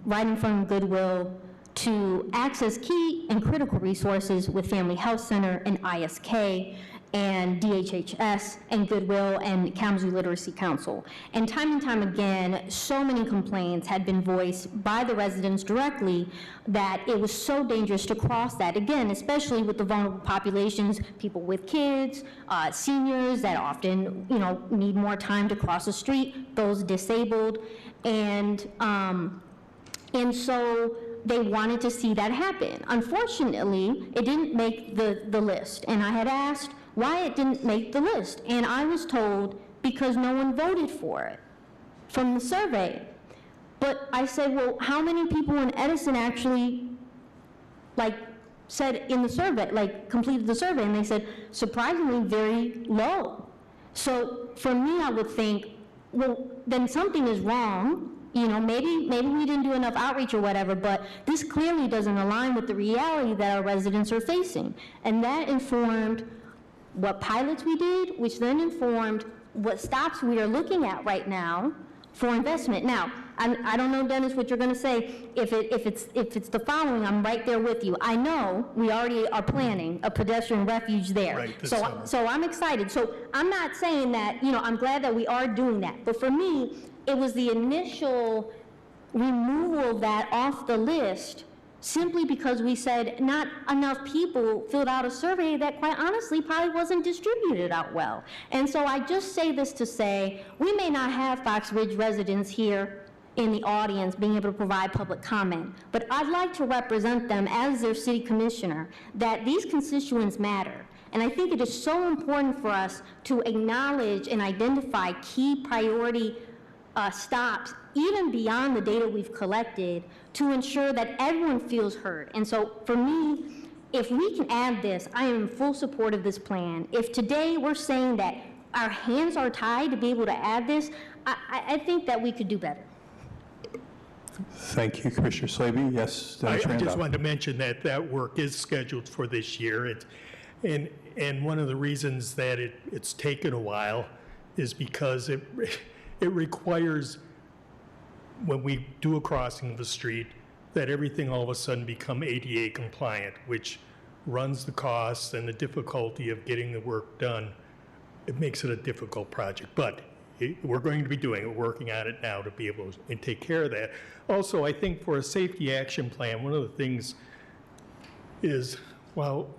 right in front of Goodwill to access key and critical resources with Family Health Center and ISK. and DHHS and Goodwill and Kalamazoo Literacy Council. And time again, so many complaints had been voiced by the residents directly that it was so dangerous to cross that, again, especially with the vulnerable populations, people with kids, seniors that often, need more time to cross the street, those disabled, and so they wanted to see that happen. Unfortunately, it didn't make the list, and I had asked why it didn't make the list, and I was told because no one voted for it from the survey. But I said, well, how many people in Edison actually, said in the survey, completed the survey? And they said, surprisingly, very low. So for me, I would think, well, then something is wrong. Maybe we didn't do enough outreach or whatever, but this clearly doesn't align with the reality that our residents are facing. And that informed what pilots we did, which then informed what stops we are looking at right now for investment. Now, I don't know, Dennis, what you're going to say. If it's the following, I'm right there with you. I know we already are planning a pedestrian refuge there. Right, this so summer. so I'm excited. So I'm not saying that, I'm glad that we are doing that. But for me, it was the initial removal of that off the list simply because we said not enough people filled out a survey that quite honestly probably wasn't distributed out well. And so I just say this to say, we may not have Fox Ridge residents here in the audience being able to provide public comment, but I'd like to represent them as their city commissioner, that these constituents matter. And I think it is so important for us to acknowledge and identify key priority stops, even beyond the data we've collected, to ensure that everyone feels heard. And so for me, if we can add this, I am in full support of this plan. If today we're saying that our hands are tied to be able to add this, I think that we could do better. Thank you, Commissioner Slaby. Yes, I Dennis just Randolph. wanted to mention that work is scheduled for this year. And one of the reasons that it's taken a while is because it requires, when we do a crossing of the street, that everything all of a sudden become ADA compliant, which runs the costs and the difficulty of getting the work done. It makes it a difficult project, but we're going to be doing it, working on it now to be able to take care of that. Also, I think for a safety action plan, one of the things is, while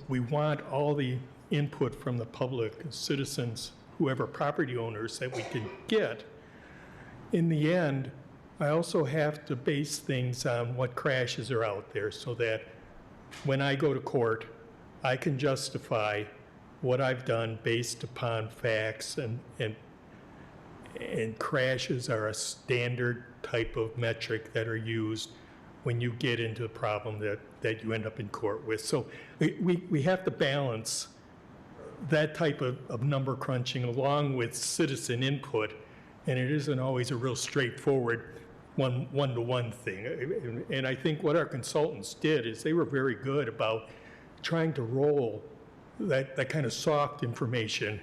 we want all the input from the public, citizens, whoever property owners that we can get, in the end, I also have to base things on what crashes are out there so that when I go to court, I can justify what I've done based upon facts, and crashes are a standard type of metric that are used when you get into a problem that you end up in court with. So we have to balance that type of number crunching along with citizen input, and it isn't always a real straightforward one-to-one thing. And I think what our consultants did is they were very good about trying to roll that kind of soft information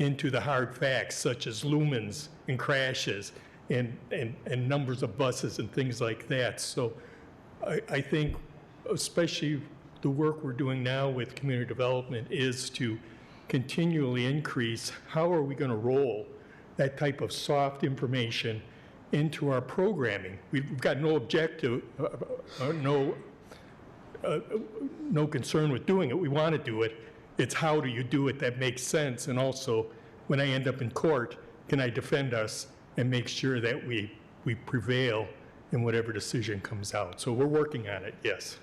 into the hard facts, such as lumens and crashes and numbers of buses and things like that. So I think especially the work we're doing now with community development is to continually increase how are we going to roll that type of soft information into our programming. We've got no objective, no concern with doing it. We want to do it. It's how do you do it that makes sense, and also when I end up in court, can I defend us and make sure that we prevail in whatever decision comes out. So we're working on it, yes.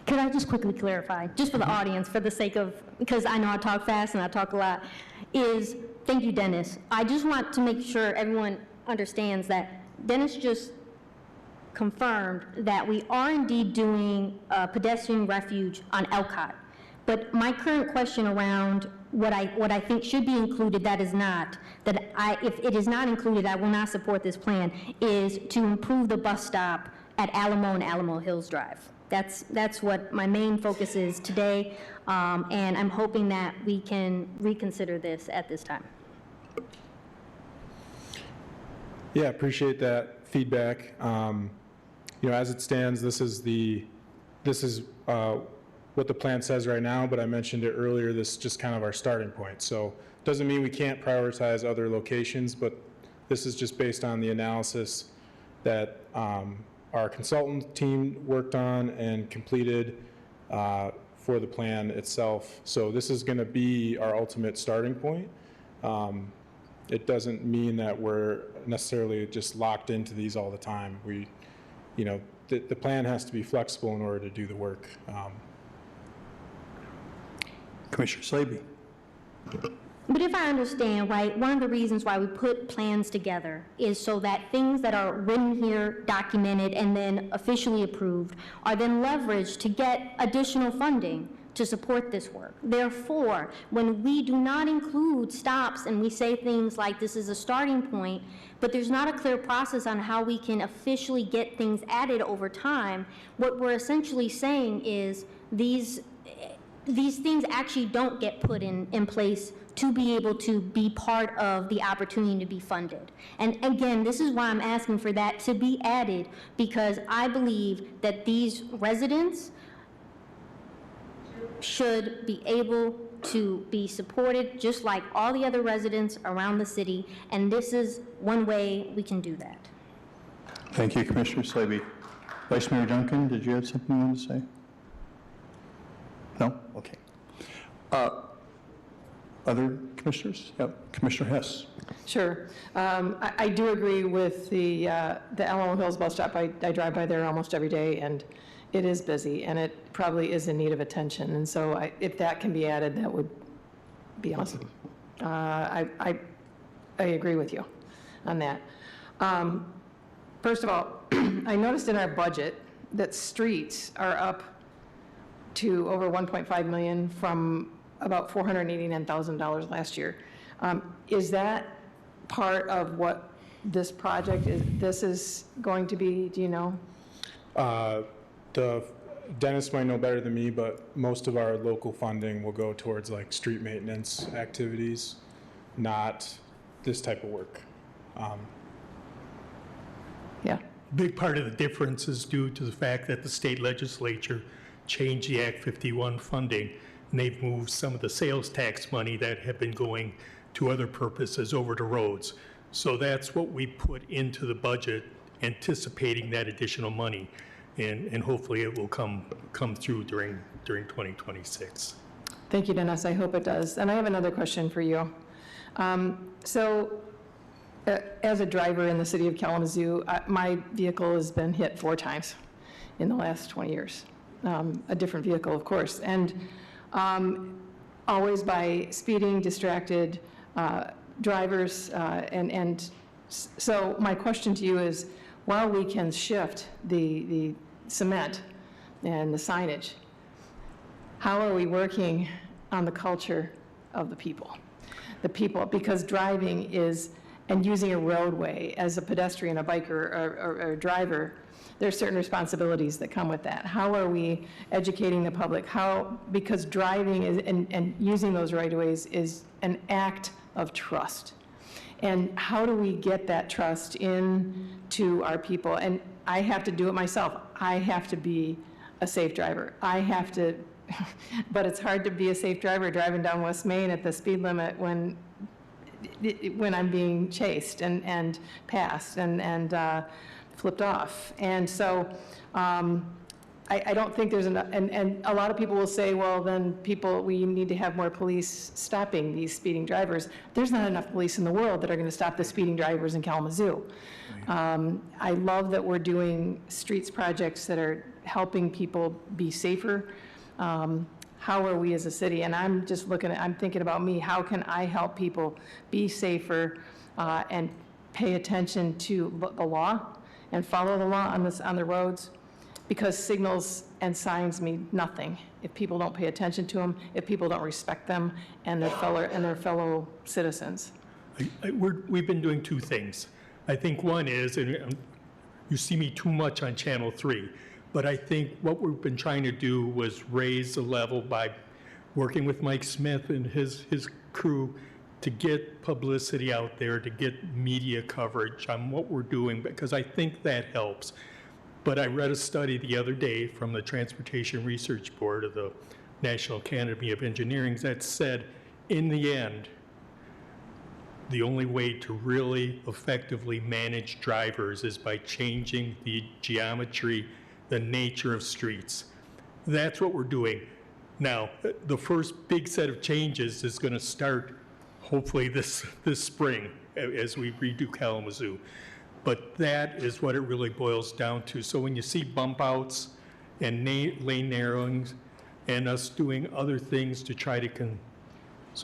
Could I just quickly clarify, just for the audience, for the sake of, because I know I talk fast and I talk a lot, thank you, Dennis. I just want to make sure everyone understands that Dennis just confirmed that we are indeed doing a pedestrian refuge on Elcott. But my current question around what I think should be included that is not, if it is not included, I will not support this plan, is to improve the bus stop at Alamo and Alamo Hills Drive. That's what my main focus is today, and I'm hoping that we can reconsider this at this time. Yeah, appreciate that feedback. As it stands, this is what the plan says right now, but I mentioned it earlier, this is just kind of our starting point. So doesn't mean we can't prioritize other locations, but this is just based on the analysis that our consultant team worked on and completed for the plan itself. So this is going to be our ultimate starting point. It doesn't mean that we're necessarily just locked into these all the time. The plan has to be flexible in order to do the work. Commissioner Slaby. But if I understand right, one of the reasons why we put plans together is so that things that are written here, documented, and then officially approved are then leveraged to get additional funding to support this work. Therefore, when we do not include stops and we say things like this is a starting point, but there's not a clear process on how we can officially get things added over time, what we're essentially saying is these things actually don't get put in place to be able to be part of the opportunity to be funded. And again, this is why I'm asking for that to be added, because I believe that these residents should be able to be supported just like all the other residents around the city, and this is one way we can do that. Thank you, Commissioner Slaby. Vice Mayor Duncan, did you have something you wanted to say? No? Okay. Other commissioners? Yep. Commissioner Hess. Sure. I do agree with the Alamo Hills bus stop. I drive by there almost every day, and it is busy, and it probably is in need of attention. And so if that can be added, that would be awesome. I agree with you on that. First of all, I noticed in our budget that streets are up to over 1.5 million from about $489,000 last year. Is that part of what this project is going to be? Do you know? Dennis might know better than me, but most of our local funding will go towards like street maintenance activities, not this type of work. Yeah. Big part of the difference is due to the fact that the state legislature changed the Act 51 funding, and they've moved some of the sales tax money that had been going to other purposes over to roads. So that's what we put into the budget, anticipating that additional money. And hopefully it will come through during 2026. Thank you, Dennis. I hope it does. And I have another question for you. As a driver in the city of Kalamazoo, my vehicle has been hit 4 times in the last 20 years. A different vehicle, of course. And always by speeding, distracted drivers. So my question to you is, while we can shift the cement and the signage, how are we working on the culture of the people? The people, because driving is, and using a roadway as a pedestrian, a biker, or a driver, there are certain responsibilities that come with that. How are we educating the public? Because driving is, and using those right-of-ways is an act of trust. And how do we get that trust into our people? And I have to do it myself. I have to be a safe driver. I have to, but it's hard to be a safe driver driving down West Main at the speed limit when I'm being chased and passed and flipped off. And so I don't think there's enough, and a lot of people will say, well, then we need to have more police stopping these speeding drivers. There's not enough police in the world that are going to stop the speeding drivers in Kalamazoo. I love that we're doing streets projects that are helping people be safer. How are we as a city? And I'm thinking about me, how can I help people be safer and pay attention to the law and follow the law on the roads? Because signals and signs mean nothing if people don't pay attention to them, if people don't respect them and their fellow citizens. We've been doing 2 things. I think one is, and you see me too much on Channel 3, but I think what we've been trying to do was raise the level by working with Mike Smith and his crew to get publicity out there, to get media coverage on what we're doing, because I think that helps. But I read a study the other day from the Transportation Research Board of the National Academy of Engineering that said, in the end, the only way to really effectively manage drivers is by changing the geometry, the nature of streets. That's what we're doing. Now, the first big set of changes is going to start hopefully this spring as we redo Kalamazoo. But that is what it really boils down to. So when you see bump outs and lane narrowings and us doing other things to try to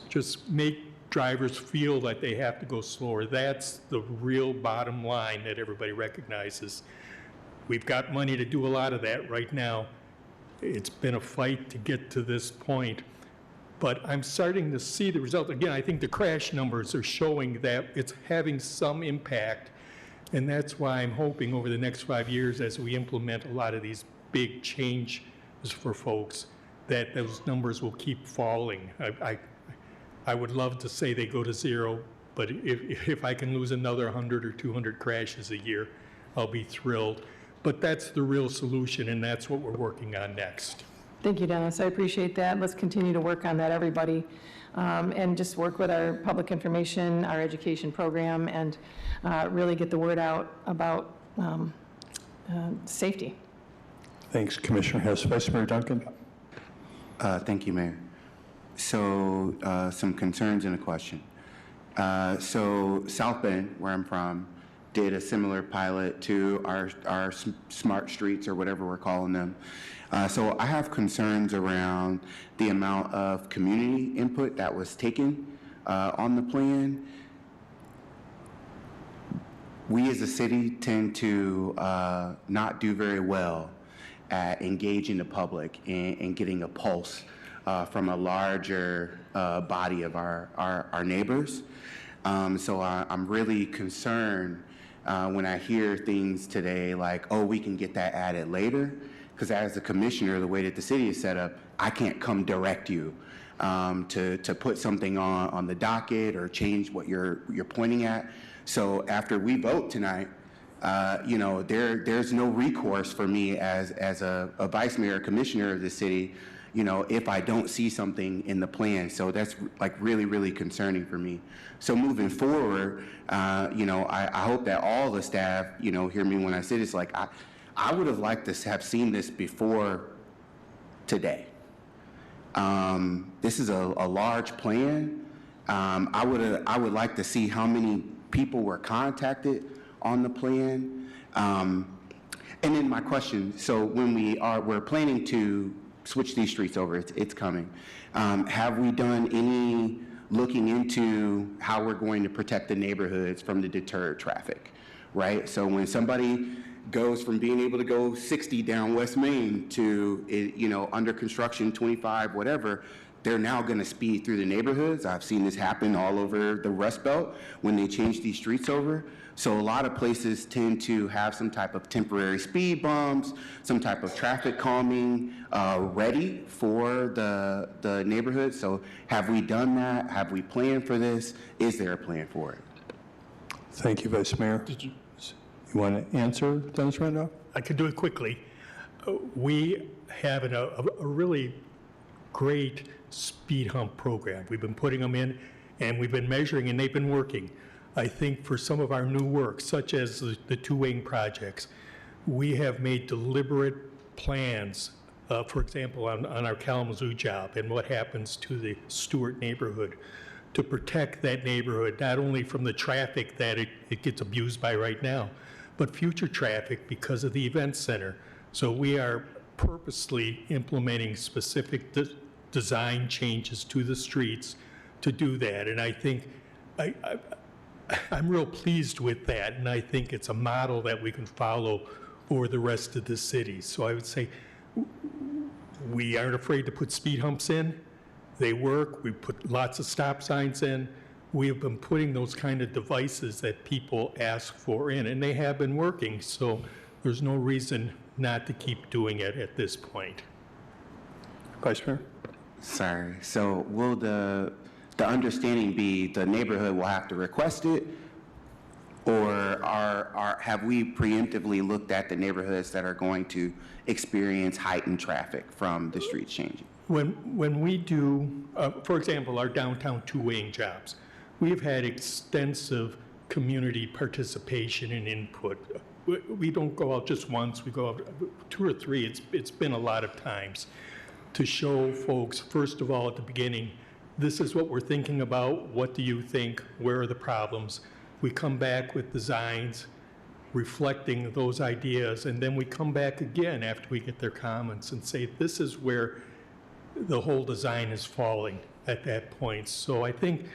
just make drivers feel that they have to go slower, that's the real bottom line that everybody recognizes. We've got money to do a lot of that right now. It's been a fight to get to this point, but I'm starting to see the result. Again, I think the crash numbers are showing that it's having some impact, and that's why I'm hoping over the next 5 years, as we implement a lot of these big changes for folks, that those numbers will keep falling. I would love to say they go to zero, but if I can lose another 100 or 200 crashes a year, I'll be thrilled. But that's the real solution, and that's what we're working on next. Thank you, Dennis. I appreciate that. Let's continue to work on that, everybody, and just work with our public information, our education program, and really get the word out about safety. Thanks, Commissioner Hess. Vice Mayor Duncan. Thank you, Mayor. So some concerns and a question. So South Bend, where I'm from, did a similar pilot to our smart streets, or whatever we're calling them. So I have concerns around the amount of community input that was taken on the plan. We as a city tend to not do very well at engaging the public and getting a pulse from a larger body of our neighbors. So I'm really concerned when I hear things today like, oh, we can get that added later, because as a commissioner, the way that the city is set up, I can't come direct you to put something on the docket or change what you're pointing at. So after we vote tonight, you know, there's no recourse for me as a vice mayor, commissioner of the city, you know, if I don't see something in the plan. So that's like really, really concerning for me. So moving forward, you know, I hope that all the staff, you know, hear me when I say this. Like, I would have liked to have seen this before today. This is a large plan. I would like to see how many people were contacted on the plan. And then my question, so when we're planning to switch these streets over, it's coming. Have we done any looking into how we're going to protect the neighborhoods from the deterred traffic, right? So when somebody goes from being able to go 60 down West Main to, you know, under construction 25, whatever, they're now going to speed through the neighborhoods. I've seen this happen all over the Rust Belt when they change these streets over. So a lot of places tend to have some type of temporary speed bumps, some type of traffic calming ready for the neighborhood. So have we done that? Have we planned for this? Is there a plan for it? Thank you, Vice Mayor. You want to answer, Dennis Randolph? I could do it quickly. We have a really great speed hump program. We've been putting them in, and we've been measuring, and they've been working. I think for some of our new work, such as the two-wing projects, we have made deliberate plans, for example, on our Kalamazoo job and what happens to the Stewart neighborhood, to protect that neighborhood, not only from the traffic that it gets abused by right now, but future traffic because of the event center. So we are purposely implementing specific design changes to the streets to do that. And I think I'm real pleased with that, and I think it's a model that we can follow for the rest of the city. So I would say we aren't afraid to put speed humps in. They work. We put lots of stop signs in. We have been putting those kind of devices that people ask for in, and they have been working. So there's no reason not to keep doing it at this point. Vice Mayor? Sorry. So will the understanding be the neighborhood will have to request it, Or have we preemptively looked at the neighborhoods that are going to experience heightened traffic from the streets changing? When we do, for example, our downtown two-waying jobs, we've had extensive community participation and input. We don't go out just once, we go out 2 or 3. It's been a lot of times to show folks, first of all, at the beginning, this is what we're thinking about. What do you think? Where are the problems? We come back with designs reflecting those ideas, and then we come back again after we get their comments and say, this is where the whole design is falling at that point. So I think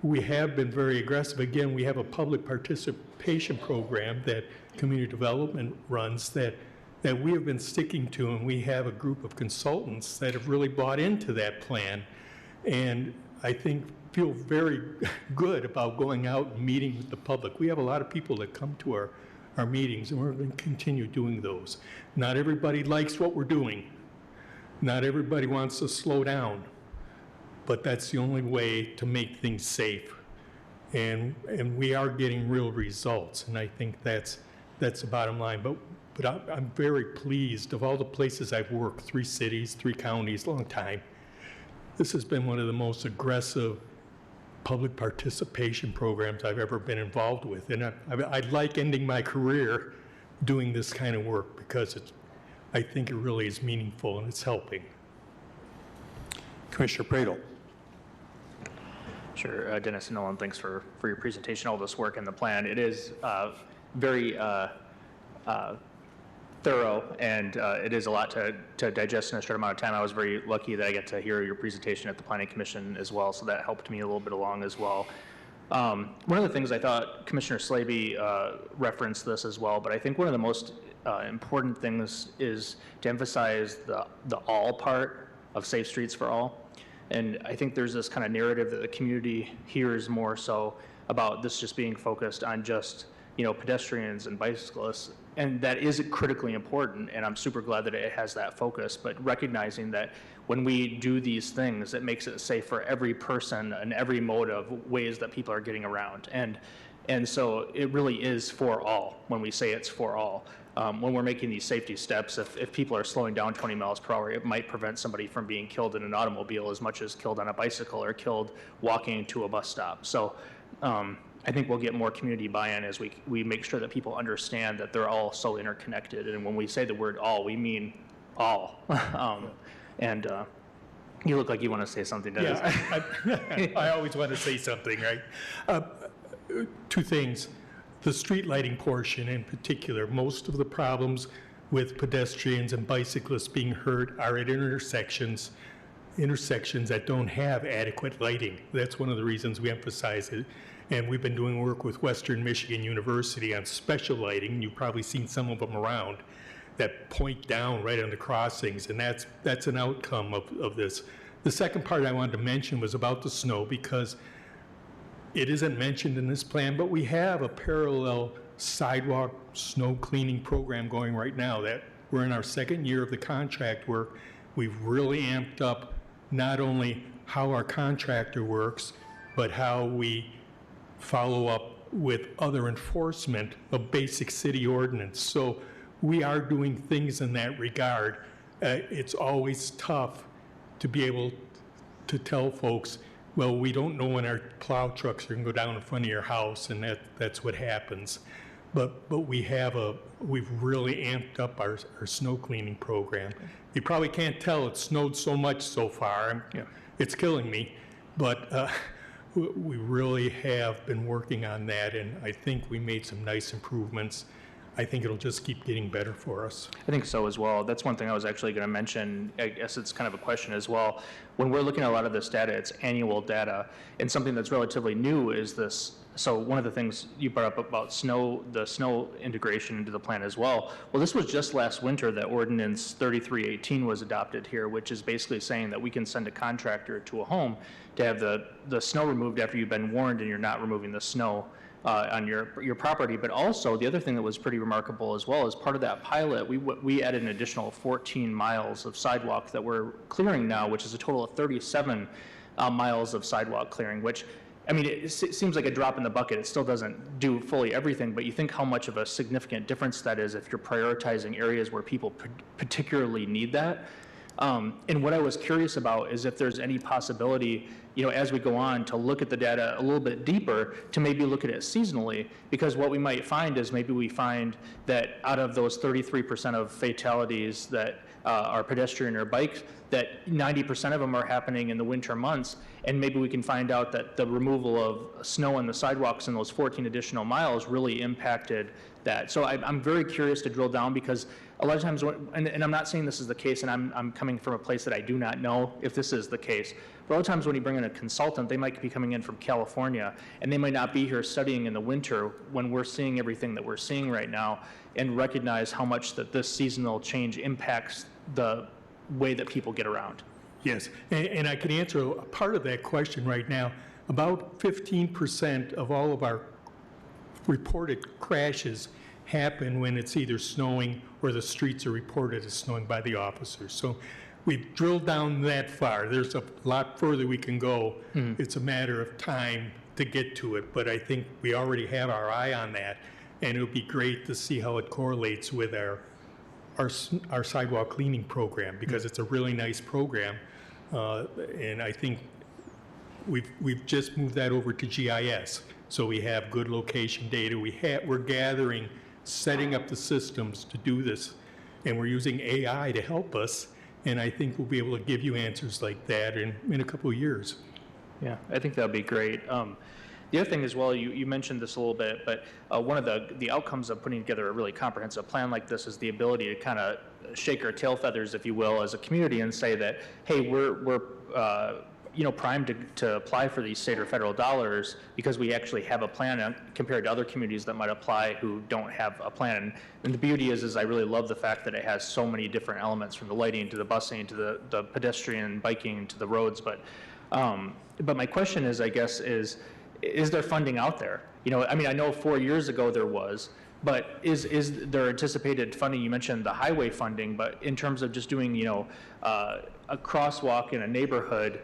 we have been very aggressive. Again, we have a public participation program that community development runs that we have been sticking to, and we have a group of consultants that have really bought into that plan, and I think feel very good about going out and meeting with the public. We have a lot of people that come to our meetings, and we're going to continue doing those. Not everybody likes what we're doing. Not everybody wants to slow down, but that's the only way to make things safe. And we are getting real results, and I think that's the bottom line. But I'm very pleased. Of all the places I've worked, 3 cities, 3 counties, long time, this has been one of the most aggressive public participation programs I've ever been involved with. And I'd like ending my career doing this kind of work because I think it really is meaningful and it's helping. Commissioner Pradel. Sure, Dennis and Nolan, thanks for your presentation, all this work in the plan. It is very thorough, and it is a lot to digest in a short amount of time. I was very lucky that I get to hear your presentation at the Planning Commission as well, so that helped me a little bit along as well. One of the things I thought Commissioner Slaby referenced this as well, but I think one of the most important things is to emphasize the all part of Safe Streets for All. And I think there's this kind of narrative that the community hears more so about this just being focused on just, pedestrians and bicyclists. And that is critically important, and I'm super glad that it has that focus, but recognizing that when we do these things, it makes it safe for every person and every mode of ways that people are getting around. And so it really is for all when we say it's for all. When we're making these safety steps, if people are slowing down 20 miles per hour, it might prevent somebody from being killed in an automobile as much as killed on a bicycle or killed walking to a bus stop. So I think we'll get more community buy-in as we make sure that people understand that they're all so interconnected. And when we say the word all, we mean all. You look like you want to say something, Dennis. Yeah, I always want to say something, right? 2 things. The street lighting portion in particular, most of the problems with pedestrians and bicyclists being hurt are at intersections that don't have adequate lighting. That's one of the reasons we emphasize it. And we've been doing work with Western Michigan University on special lighting. You've probably seen some of them around that point down right on the crossings, and that's an outcome of this. The second part I wanted to mention was about the snow, because it isn't mentioned in this plan, but we have a parallel sidewalk snow cleaning program going right now that we're in our 2nd year of the contract work. We've really amped up not only how our contractor works, but how we follow up with other enforcement of basic city ordinance. So we are doing things in that regard. It's always tough to be able to tell folks, well, we don't know when our plow trucks are going to go down in front of your house, and that's what happens. But we've really amped up our snow cleaning program. You probably can't tell it snowed so much so far. It's killing me, but we really have been working on that, and I think we made some nice improvements. I think it'll just keep getting better for us. I think so as well. That's one thing I was actually going to mention. I guess it's kind of a question as well. When we're looking at a lot of this data, it's annual data, and something that's relatively new is this. So one of the things you brought up about the snow integration into the plan as well. Well, this was just last winter that Ordinance 3318 was adopted here, which is basically saying that we can send a contractor to a home to have the snow removed after you've been warned and you're not removing the snow on your property. But also the other thing that was pretty remarkable as well, as part of that pilot, we added an additional 14 miles of sidewalk that we're clearing now, which is a total of 37 miles of sidewalk clearing, which I mean, it seems like a drop in the bucket. It still doesn't do fully everything, but you think how much of a significant difference that is if you're prioritizing areas where people particularly need that. And what I was curious about is if there's any possibility, as we go on, to look at the data a little bit deeper, to maybe look at it seasonally, because what we might find is maybe we find that out of those 33% of fatalities that are pedestrian or bike, that 90% of them are happening in the winter months, and maybe we can find out that the removal of snow on the sidewalks in those 14 additional miles really impacted that. So I'm very curious to drill down, because a lot of times, and I'm not saying this is the case, and I'm coming from a place that I do not know if this is the case, but a lot of times when you bring in a consultant, they might be coming in from California, and they might not be here studying in the winter when we're seeing everything that we're seeing right now, and recognize how much that this seasonal change impacts the way that people get around. Yes, and I can answer a part of that question right now. About 15% of all of our reported crashes happen when it's either snowing or the streets are reported as snowing by the officers. So we've drilled down that far. There's a lot further we can go. It's a matter of time to get to it, but I think we already have our eye on that, and it would be great to see how it correlates with our sidewalk cleaning program, because it's a really nice program, and I think we've just moved that over to GIS, so we have good location data. We're gathering, setting up the systems to do this, and we're using AI to help us, and I think we'll be able to give you answers like that in a couple of years. Yeah, I think that would be great. The other thing as well, you mentioned this a little bit, but one of the outcomes of putting together a really comprehensive plan like this is the ability to kind of shake our tail feathers, if you will, as a community and say that, hey, we're primed to apply for these state or federal dollars because we actually have a plan compared to other communities that might apply who don't have a plan. And the beauty is I really love the fact that it has so many different elements, from the lighting to the busing to the pedestrian biking to the roads. But my question is, I guess, is there funding out there? I mean, I know 4 years ago there was, but is there anticipated funding? You mentioned the highway funding, but in terms of just doing, a crosswalk in a neighborhood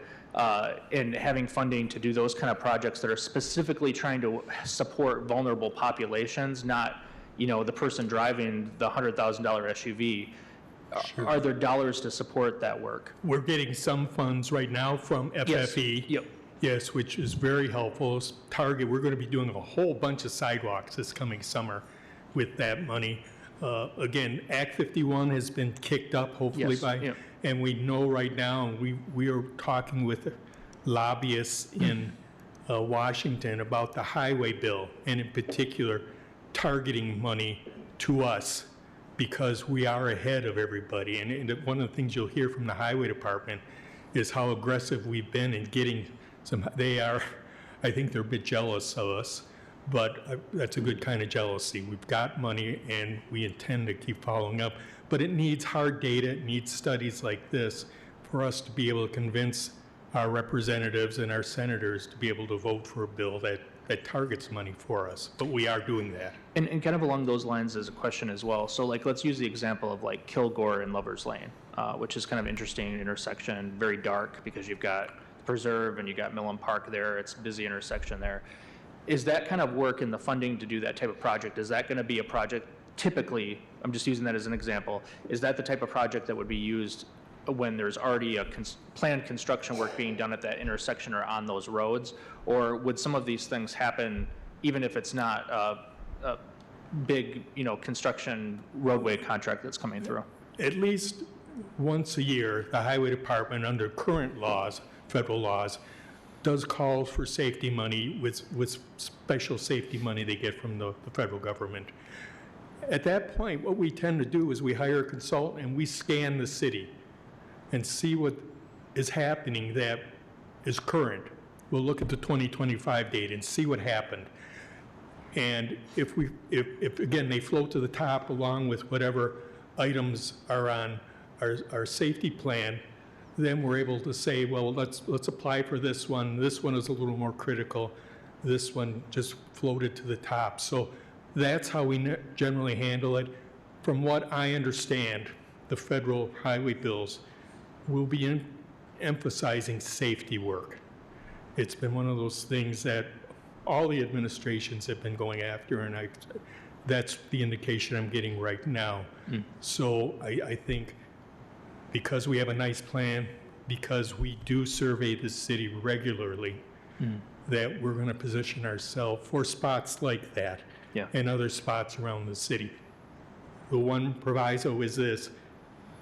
and having funding to do those kind of projects that are specifically trying to support vulnerable populations, not, the person driving the $100,000 SUV. Sure. Are there dollars to support that work? We're getting some funds right now from FFE. Yes. Yep. Yes, which is very helpful. Target, we're going to be doing a whole bunch of sidewalks this coming summer with that money. Again, Act 51 has been kicked up, hopefully, and we know right now, we are talking with lobbyists in Washington about the highway bill, and in particular, targeting money to us, because we are ahead of everybody. And one of the things you'll hear from the highway department is how aggressive we've been in getting I think they're a bit jealous of us, but that's a good kind of jealousy. We've got money and we intend to keep following up, but it needs hard data, it needs studies like this for us to be able to convince our representatives and our senators to be able to vote for a bill that targets money for us, but we are doing that. And kind of along those lines is a question as well. So let's use the example of Kilgore and Lover's Lane, which is kind of interesting intersection, very dark because you've got Preserve and you got Millen Park there. It's a busy intersection there. Is that kind of work in the funding to do that type of project? Is that going to be a project typically, I'm just using that as an example, is that the type of project that would be used when there's already a planned construction work being done at that intersection or on those roads? Or would some of these things happen even if it's not a big, construction roadway contract that's coming through? At least once a year, the highway department, under current laws, federal laws, does call for safety money with special safety money they get from the federal government. At that point, what we tend to do is we hire a consultant and we scan the city and see what is happening that is current. We'll look at the 2025 data and see what happened. And if again, they float to the top along with whatever items are on our safety plan, then we're able to say, well, let's apply for this one. This one is a little more critical. This one just floated to the top. So that's how we generally handle it. From what I understand, the federal highway bills will be emphasizing safety work. It's been one of those things that all the administrations have been going after, and that's the indication I'm getting right now. So I think because we have a nice plan, because we do survey the city regularly, that we're going to position ourselves for spots like that and other spots around the city. The one proviso is this: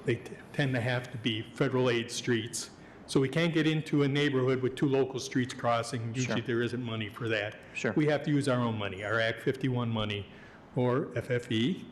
they tend to have to be federal aid streets. So we can't get into a neighborhood with two local streets crossing. Usually there isn't money for that. We have to use our own money, our Act 51 money or FFE.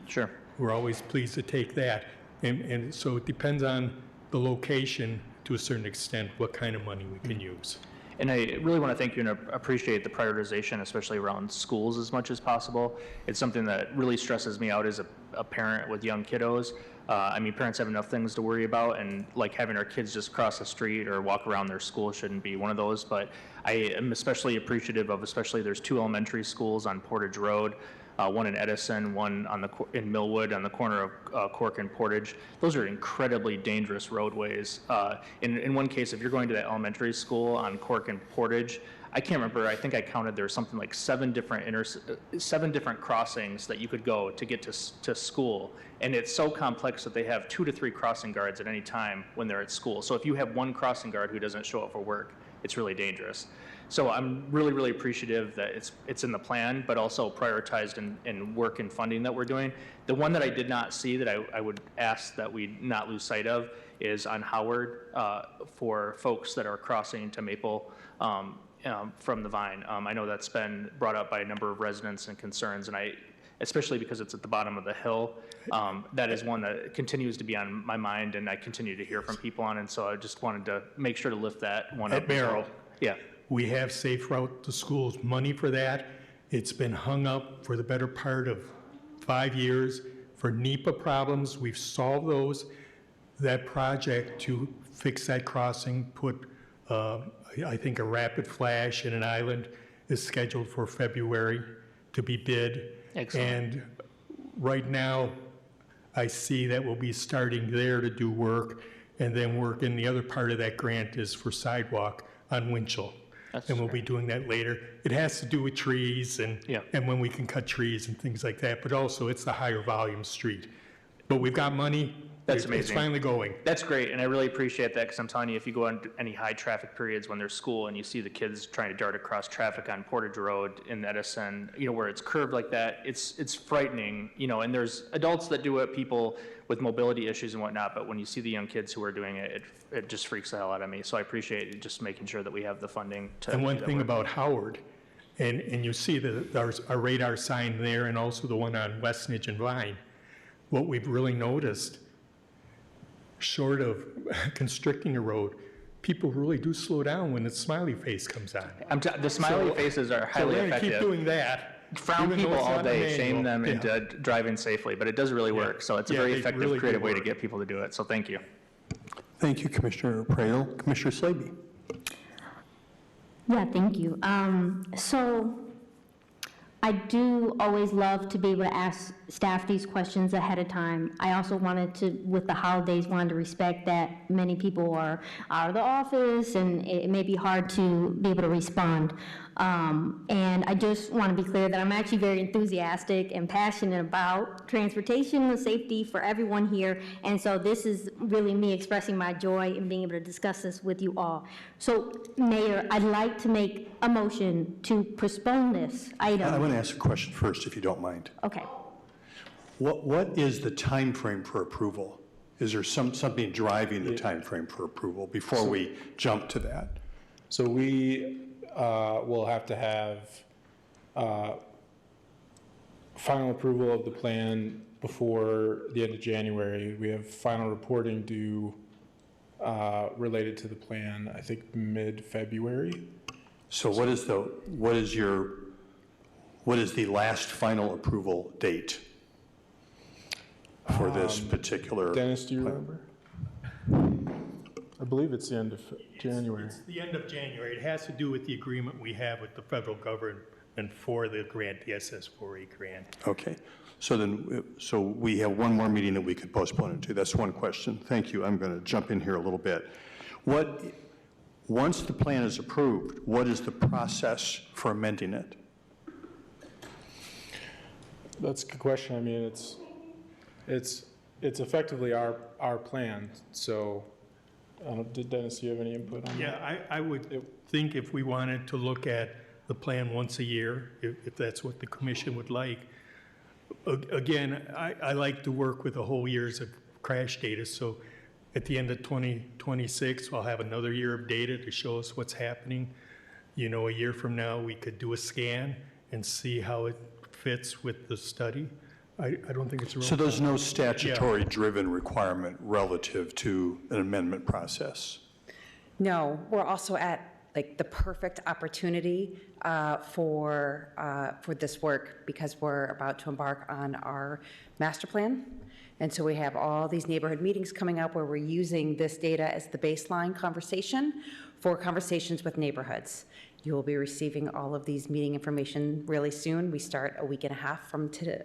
We're always pleased to take that. And so it depends on the location to a certain extent, what kind of money we can use. And I really want to thank you and appreciate the prioritization, especially around schools, as much as possible. It's something that really stresses me out as a parent with young kiddos. I mean, parents have enough things to worry about, and like having our kids just cross the street or walk around their school shouldn't be one of those. But I am especially appreciative of, especially there's 2 elementary schools on Portage Road, one in Edison, one in Millwood on the corner of Cork and Portage. Those are incredibly dangerous roadways. In one case, if you're going to that elementary school on Cork and Portage, I can't remember, I think I counted there's something like 7 different crossings that you could go to get to school. And it's so complex that they have 2 to 3 crossing guards at any time when they're at school. So if you have one crossing guard who doesn't show up for work, it's really dangerous. So I'm really, really appreciative that it's in the plan, but also prioritized in work and funding that we're doing. The one that I did not see that I would ask that we not lose sight of is on Howard for folks that are crossing to Maple from the Vine. I know that's been brought up by a number of residents and concerns, and especially because it's at the bottom of the hill, that is one that continues to be on my mind, and I continue to hear from people on, and so I just wanted to make sure to lift that one up. At Merrill. Yeah. We have Safe Route to Schools money for that. It's been hung up for the better part of 5 years for NEPA problems. We've solved those. That project to fix that crossing, put, I think, a rapid flash in an island is scheduled for February to be bid. Excellent. And right now, I see that we'll be starting there to do work, and then work in the other part of that grant is for sidewalk on Winchell. And we'll be doing that later. It has to do with trees and when we can cut trees and things like that, but also it's the higher volume street. But we've got money. That's amazing. It's finally going. That's great, and I really appreciate that, because I'm telling you, if you go on any high traffic periods when there's school and you see the kids trying to dart across traffic on Portage Road in Edison, where it's curved like that, it's frightening, and there's adults that do it, people with mobility issues and whatnot, but when you see the young kids who are doing it, it just freaks the hell out of me. So I appreciate just making sure that we have the funding to And one do that thing work. about Howard, and you see our radar sign there, and also the one on Westnedge and Vine, what we've really noticed, short of constricting a road, people really do slow down when the smiley face comes on. The smiley faces are highly so we're effective. Keep doing that. Frown even though people it's all not day, manual. shame them Yeah. into driving safely, but it does really work. So it's a Yeah, very they effective, really do creative way to work. get people to do it. So thank you. Thank you, Commissioner Praedel. Commissioner Slaby. Yeah, thank you. So I do always love to be able to ask staff these questions ahead of time. I also wanted to, with the holidays, wanted to respect that many people are out of the office and it may be hard to be able to respond. And I just want to be clear that I'm actually very enthusiastic and passionate about transportation and safety for everyone here. And so this is really me expressing my joy in being able to discuss this with you all. So, Mayor, I'd like to make a motion to postpone this item. I want to ask a question first, if you don't mind. Okay. What is the time frame for approval? Is there something driving the time frame for approval before we jump to that? So we will have to have final approval of the plan before the end of January. We have final reporting due related to the plan, I think mid-February. So what is the last final approval date for this particular? Dennis, do you remember? I believe it's the end of January. It's the end of January. It has to do with the agreement we have with the federal government for the grant, the SS4A grant. Okay. So we have one more meeting that we could postpone it to. That's one question. Thank you. I'm going to jump in here a little bit. What Once the plan is approved, what is the process for amending it? That's a good question. I mean, it's effectively our plan. So, did Dennis, do you have any input on that? Yeah, I would think if we wanted to look at the plan once a year, if that's what the commission would like. Again, I like to work with a whole years of crash data, so at the end of 2026, we'll have another year of data to show us what's happening. You know, a year from now, we could do a scan and see how it fits with the study. I don't think it's a real So there's no problem. statutory-driven requirement relative to an amendment process? No, we're also at like the perfect opportunity for this work because we're about to embark on our master plan. And so we have all these neighborhood meetings coming up where we're using this data as the baseline conversation for conversations with neighborhoods. You will be receiving all of these meeting information really soon. We start a week and a half from today,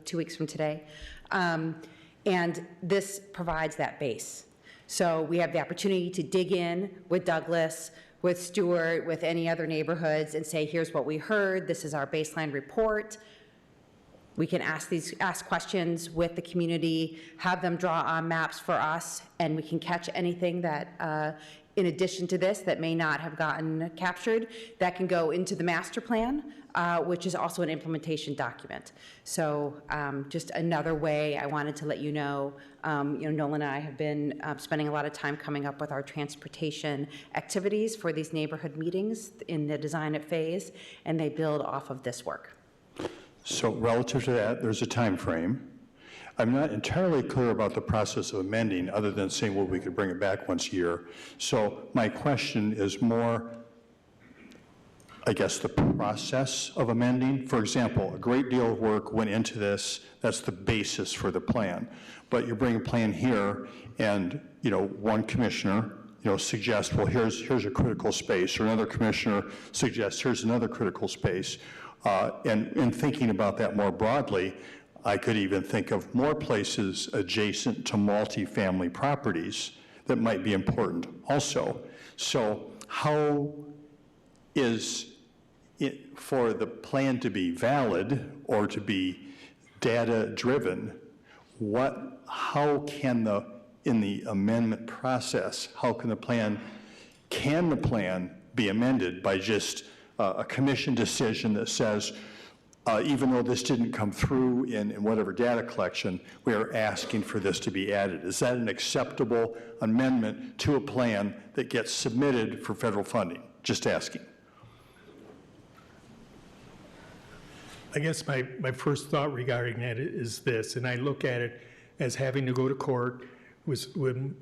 2 weeks from today. And this provides that base. So we have the opportunity to dig in with Douglas, with Stewart, with any other neighborhoods and say, here's what we heard. This is our baseline report. We can ask questions with the community, have them draw on maps for us, and we can catch anything that, in addition to this, that may not have gotten captured, that can go into the master plan, which is also an implementation document. So just another way I wanted to let you know, Nolan and I have been spending a lot of time coming up with our transportation activities for these neighborhood meetings in the design phase, and they build off of this work. So relative to that, there's a time frame. I'm not entirely clear about the process of amending, other than saying, well, we could bring it back once a year. So my question is more, I guess, the process of amending. For example, a great deal of work went into this. That's the basis for the plan. But you bring a plan here, and one commissioner suggests, well, here's a critical space, or another commissioner suggests, here's another critical space. And in thinking about that more broadly, I could even think of more places adjacent to multifamily properties that might be important also. So how is it for the plan to be valid or to be data-driven? How can in the amendment process, how can the plan be amended by just a commission decision that says, even though this didn't come through in whatever data collection, we are asking for this to be added? Is that an acceptable amendment to a plan that gets submitted for federal funding? Just asking. I guess my first thought regarding that is this, and I look at it as having to go to court when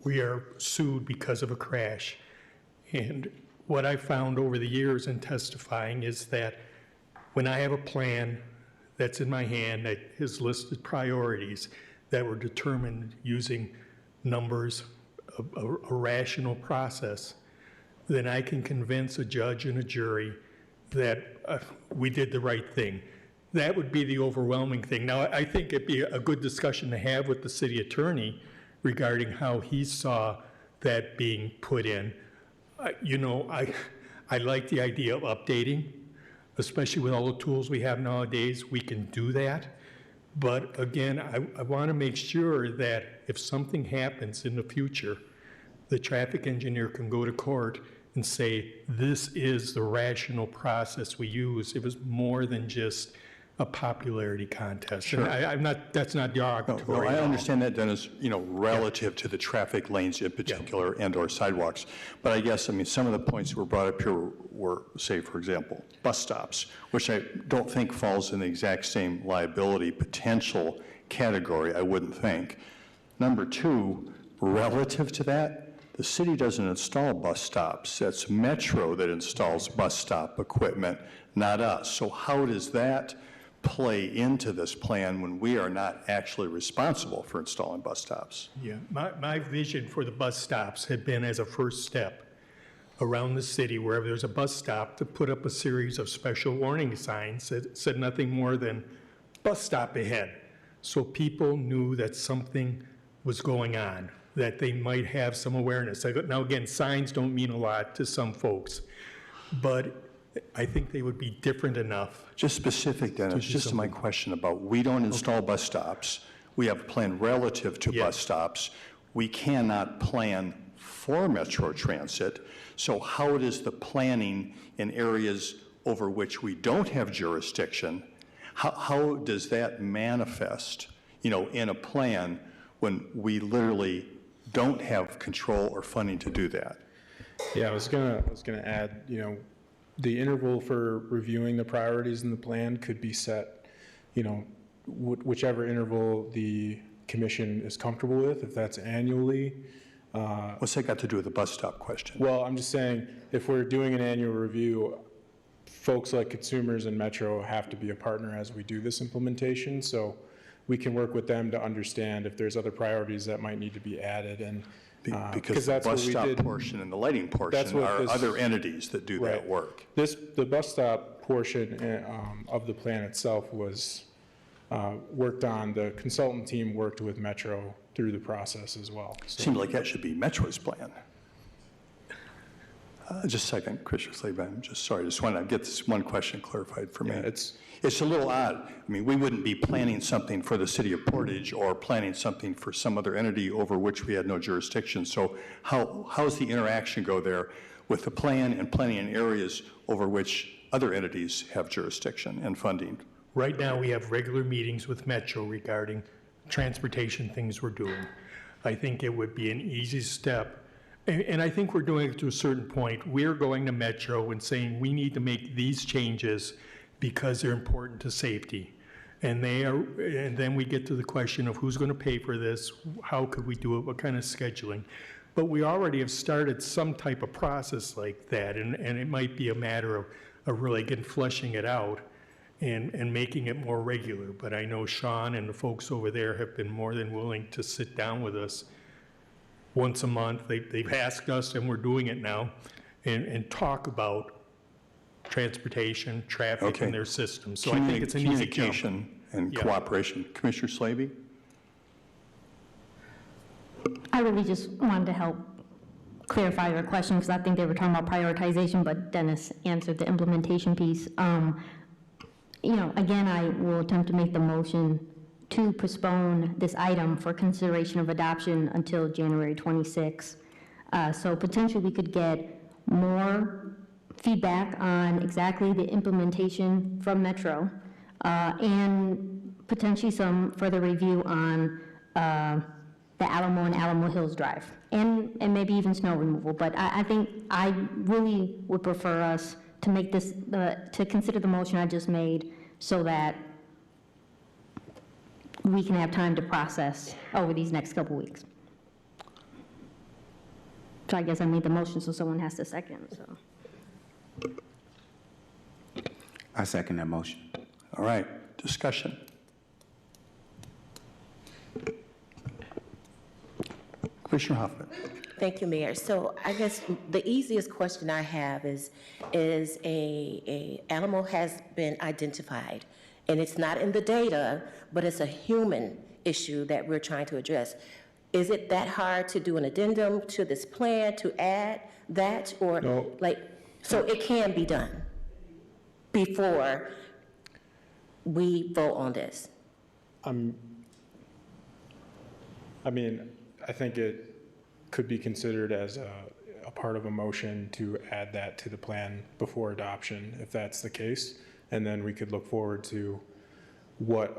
we are sued because of a crash. And what I found over the years in testifying is that when I have a plan that's in my hand that has listed priorities that were determined using numbers, a rational process, then I can convince a judge and a jury that we did the right thing. That would be the overwhelming thing. Now, I think it'd be a good discussion to have with the city attorney regarding how he saw that being put in. I like the idea of updating, especially with all the tools we have nowadays. We can do that. But again, I want to make sure that if something happens in the future, the traffic engineer can go to court and say, this is the rational process we use. It was more than just a popularity contest. Sure. And that's not derogatory. No, I understand that, Dennis, relative to the traffic lanes in particular and or sidewalks. But I guess, some of the points that were brought up here were, say, for example, bus stops, which I don't think falls in the exact same liability potential category, I wouldn't think. Number two, relative to that, the city doesn't install bus stops. That's Metro that installs bus stop equipment, not us. So how does that play into this plan when we are not actually responsible for installing bus stops? Yeah, my vision for the bus stops had been as a first step around the city, wherever there's a bus stop, to put up a series of special warning signs that said nothing more than bus stop ahead, so people knew that something was going on. that they might have some awareness. Now, again, signs don't mean a lot to some folks, but I think they would be different enough. Just specific, Dennis, just to my question about, we don't install bus stops. We have a plan relative to bus stops. We cannot plan for Metro Transit. So how does the planning in areas over which we don't have jurisdiction, how does that manifest, in a plan when we literally don't have control or funding to do that? Yeah, I was gonna add, the interval for reviewing the priorities in the plan could be set, whichever interval the commission is comfortable with, if that's annually. What's that got to do with the bus stop question? Well, I'm just saying, if we're doing an annual review, folks like consumers and Metro have to be a partner as we do this implementation, so we can work with them to understand if there's other priorities that might need to be added, and because the bus stop portion and the lighting portion are other entities that do that work. The bus stop portion of the plan itself was worked on. The consultant team worked with Metro through the process as well. So. Seems like that should be Metro's plan. Just a second, Commissioner Slaby, I'm just sorry. Just wanted to get this one question clarified for me. It's a little odd. I mean, we wouldn't be planning something for the city of Portage or planning something for some other entity over which we had no jurisdiction. So how's the interaction go there with the plan and planning in areas over which other entities have jurisdiction and funding? Right now, we have regular meetings with Metro regarding transportation things we're doing. I think it would be an easy step. And I think we're doing it to a certain point. We're going to Metro and saying we need to make these changes because they're important to safety. And then we get to the question of who's going to pay for this, how could we do it, what kind of scheduling. But we already have started some type of process like that, and it might be a matter of really fleshing it out and making it more regular. But I know Sean and the folks over there have been more than willing to sit down with us once a month. They've asked us, and we're doing it now, and talk about transportation, traffic, and their system. So I think it's an easy jump. Communication and cooperation. Commissioner Slaby? I really just wanted to help clarify your question, because I think they were talking about prioritization, but Dennis answered the implementation piece. Again, I will attempt to make the motion to postpone this item for consideration of adoption until January 26. So potentially we could get more feedback on exactly the implementation from Metro, and potentially some further review on the Alamo and Alamo Hills Drive, and maybe even snow removal. But I think I really would prefer us to make this, to consider the motion I just made, so that we can have time to process over these next couple weeks. So I guess I made the motion, so someone has to second, so. I second that motion. All right, discussion. Commissioner Hoffman. Thank you, Mayor. So I guess the easiest question I have is a animal has been identified, and it's not in the data, but it's a human issue that we're trying to address. Is it that hard to do an addendum to this plan to add that, or no. So it can be done before we vote on this? I think it could be considered as a part of a motion to add that to the plan before adoption, if that's the case. And then we could look forward to what,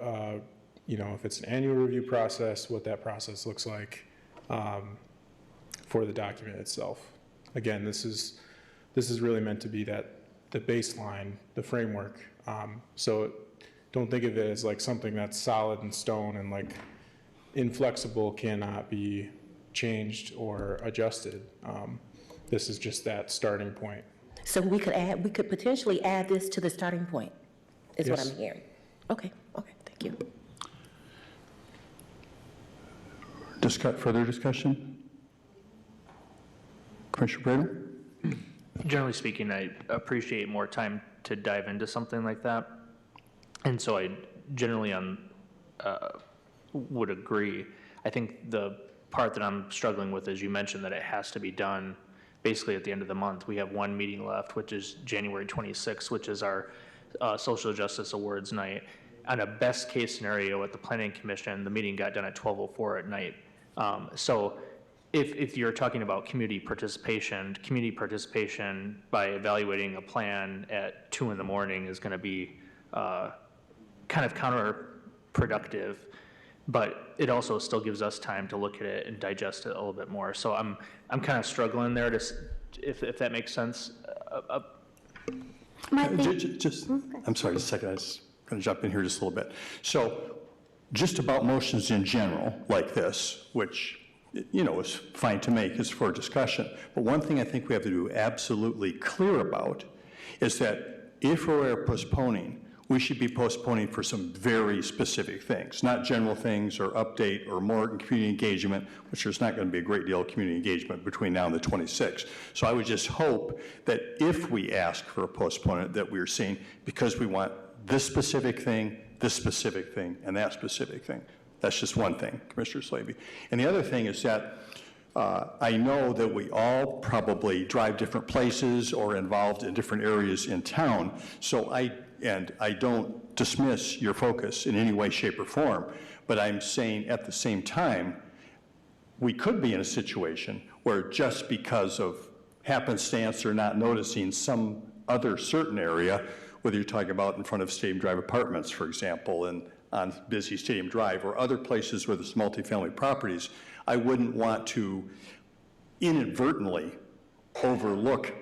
if it's an annual review process, what that process looks like for the document itself. Again, this is really meant to be the baseline, the framework. So don't think of it as like something that's solid in stone and like inflexible, cannot be changed or adjusted. This is just that starting point. So we could potentially add this to the starting point, is Yes. what I'm hearing. Okay, thank you. Further discussion? Commissioner Brader? Generally speaking, I appreciate more time to dive into something like that. And so I generally would agree. I think the part that I'm struggling with is you mentioned that it has to be done basically at the end of the month. We have one meeting left, which is January 26th, which is our Social Justice Awards night. On a best case scenario at the Planning Commission, the meeting got done at 12:04 at night. So if you're talking about community participation by evaluating a plan at 2 in the morning is going to be kind of counterproductive, but it also still gives us time to look at it and digest it a little bit more. So I'm kind of struggling there, if that makes sense. I'm sorry, just a second. I was going to jump in here just a little bit. So just about motions in general, like this, which, you know, is fine to make, is for discussion. But one thing I think we have to do absolutely clear about is that if we're postponing, we should be postponing for some very specific things, not general things or update or more community engagement, which there's not going to be a great deal of community engagement between now and the 26th. So I would just hope that if we ask for a postponement, that we're seeing because we want this specific thing, and that specific thing. That's just one thing, Commissioner Slavy. And the other thing is that I know that we all probably drive different places or involved in different areas in town, so I don't dismiss your focus in any way, shape, or form, but I'm saying at the same time, we could be in a situation where just because of happenstance or not noticing some other certain area, whether you're talking about in front of Stadium Drive Apartments, for example, and on busy Stadium Drive, or other places where there's multifamily properties, I wouldn't want to inadvertently overlook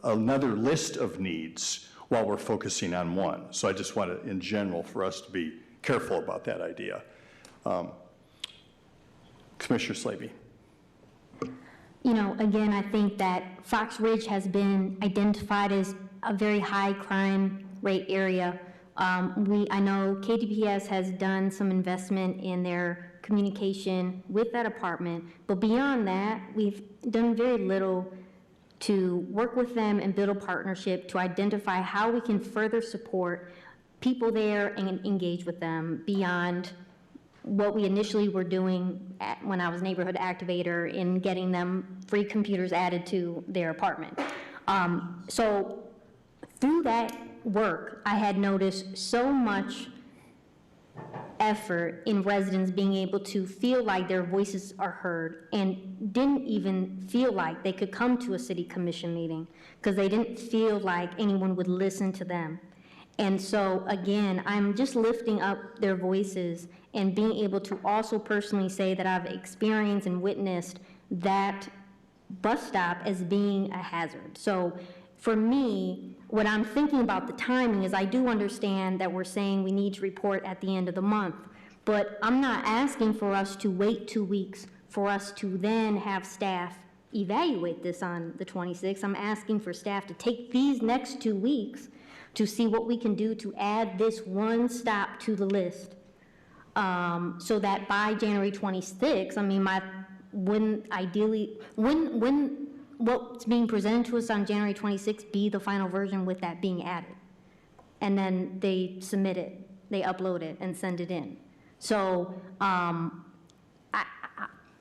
another list of needs while we're focusing on one. So I just want to, in general, for us to be careful about that idea. Commissioner Slavy. You know, again, I think that Fox Ridge has been identified as a very high crime rate area. I know KDPS has done some investment in their communication with that apartment, but beyond that, we've done very little to work with them and build a partnership to identify how we can further support people there and engage with them beyond what we initially were doing when I was neighborhood activator in getting them free computers added to their apartment. So through that work, I had noticed so much effort in residents being able to feel like their voices are heard and didn't even feel like they could come to a city commission meeting because they didn't feel like anyone would listen to them. And so again, I'm just lifting up their voices and being able to also personally say that I've experienced and witnessed that bus stop as being a hazard. So for me, what I'm thinking about the timing is I do understand that we're saying we need to report at the end of the month, but I'm not asking for us to wait 2 weeks for us to then have staff evaluate this on the 26th. I'm asking for staff to take these next 2 weeks to see what we can do to add this one stop to the list. So that by January 26th, I mean, when what's being presented to us on January 26th be the final version with that being added? And then they submit it, they upload it and send it in. So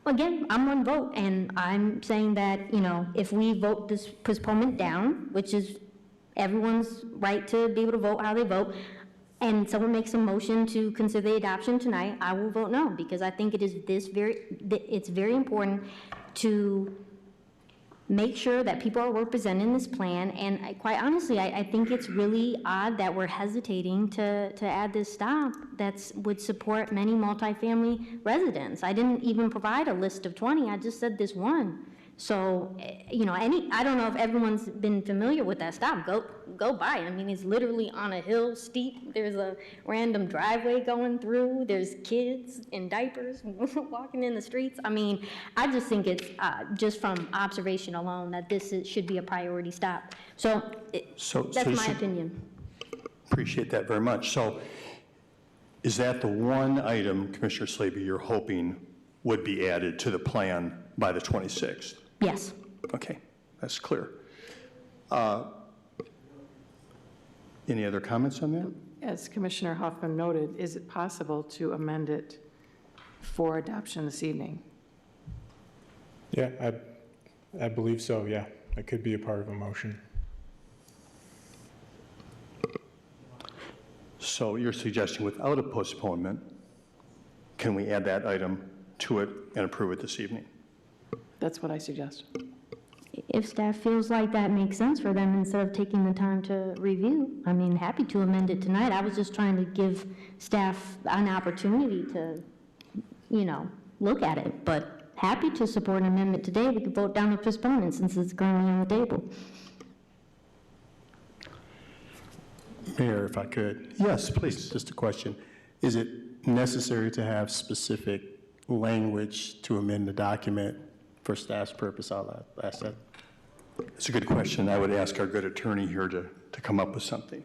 again, I'm one vote, and I'm saying that, you know, if we vote this postponement down, which is everyone's right to be able to vote how they vote, and someone makes a motion to consider the adoption tonight, I will vote no, because I think it is it's very important to make sure that people are represented in this plan, and quite honestly, I think it's really odd that we're hesitating to add this stop that would support many multifamily residents. I didn't even provide a list of 20, I just said this one. So, you know, I don't know if everyone's been familiar with that stop. Go by. I mean, it's literally on a hill, steep. There's a random driveway going through. There's kids in diapers walking in the streets. I mean, I just think it's just from observation alone that should be a priority stop. So that's my opinion. Appreciate that very much. So is that the one item, Commissioner Slavy, you're hoping would be added to the plan by the 26th? Yes. Okay, that's clear. Any other comments on that? As Commissioner Hoffman noted, is it possible to amend it for adoption this evening? Yeah, I believe so, yeah. That could be a part of a motion. So you're suggesting without a postponement, can we add that item to it and approve it this evening? That's what I suggest. If staff feels like that makes sense for them, instead of taking the time to review, I mean, happy to amend it tonight. I was just trying to give staff an opportunity to, you know, look at it, but happy to support an amendment today. We could vote down the postponement since it's currently on the table. Mayor, if I could. Yes, please. Just a question. Is it necessary to have specific language to amend the document for staff's purpose? I'll ask that. It's a good question. I would ask our good attorney here to come up with something.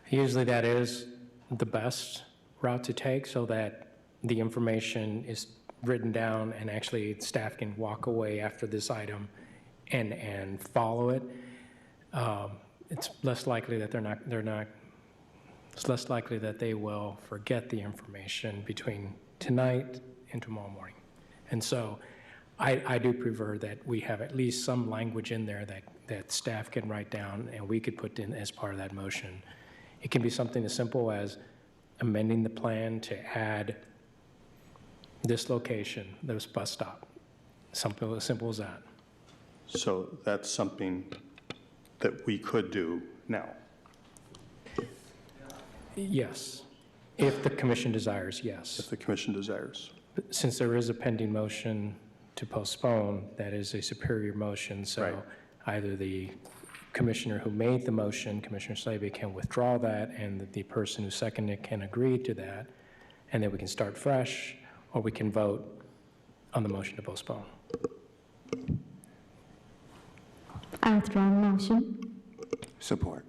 Usually that is the best route to take so that the information is written down and actually staff can walk away after this item and follow it. It's less likely that it's less likely that they will forget the information between tonight and tomorrow morning. And so I do prefer that we have at least some language in there that staff can write down and we could put in as part of that motion. It can be something as simple as amending the plan to add this location, this bus stop. Something as simple as that. So that's something that we could do now. Yes, if the commission desires, yes. If the commission desires. But since there is a pending motion to postpone, that is a superior motion, so Right. either the commissioner who made the motion, Commissioner Slaby, can withdraw that, and the person who seconded it can agree to that, and then we can start fresh, or we can vote on the motion to postpone. I withdraw the motion. Support.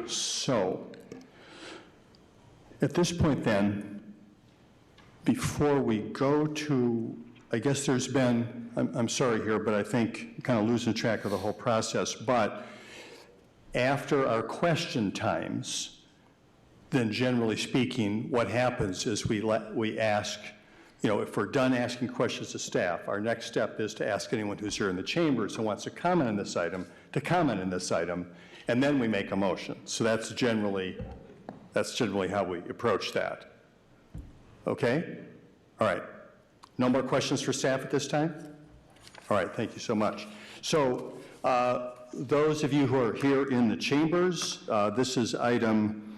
So, at this point then, before we go to, I guess there's been, I'm sorry here, but I think kind of losing track of the whole process, but after our question times, then generally speaking, what happens is we ask, you know, if we're done asking questions to staff, our next step is to ask anyone who's here in the chambers who wants to comment on this item, to comment on this item, and then we make a motion. So that's generally how we approach that. Okay? All right. No more questions for staff at this time? All right, thank you so much. So those of you who are here in the chambers, this is item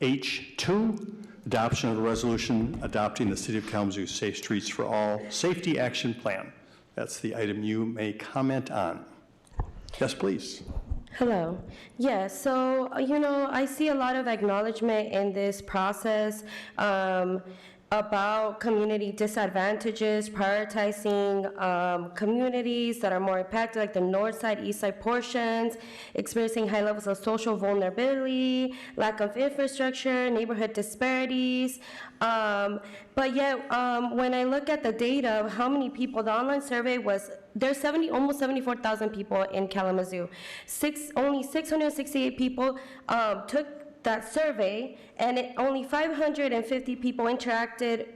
H2, adoption of a resolution adopting the City of Kalamazoo Safe Streets for All Safety Action Plan. That's the item you may comment on. Yes, please. Hello. Yeah, so, you know, I see a lot of acknowledgement in this process about community disadvantages, prioritizing communities that are more impacted, like the north side, east side portions, experiencing high levels of social vulnerability, lack of infrastructure, neighborhood disparities. But yet, when I look at the data of how many people, the online survey was, there's almost 74,000 people in Kalamazoo. Only 668 people took that survey, and only 550 people interacted.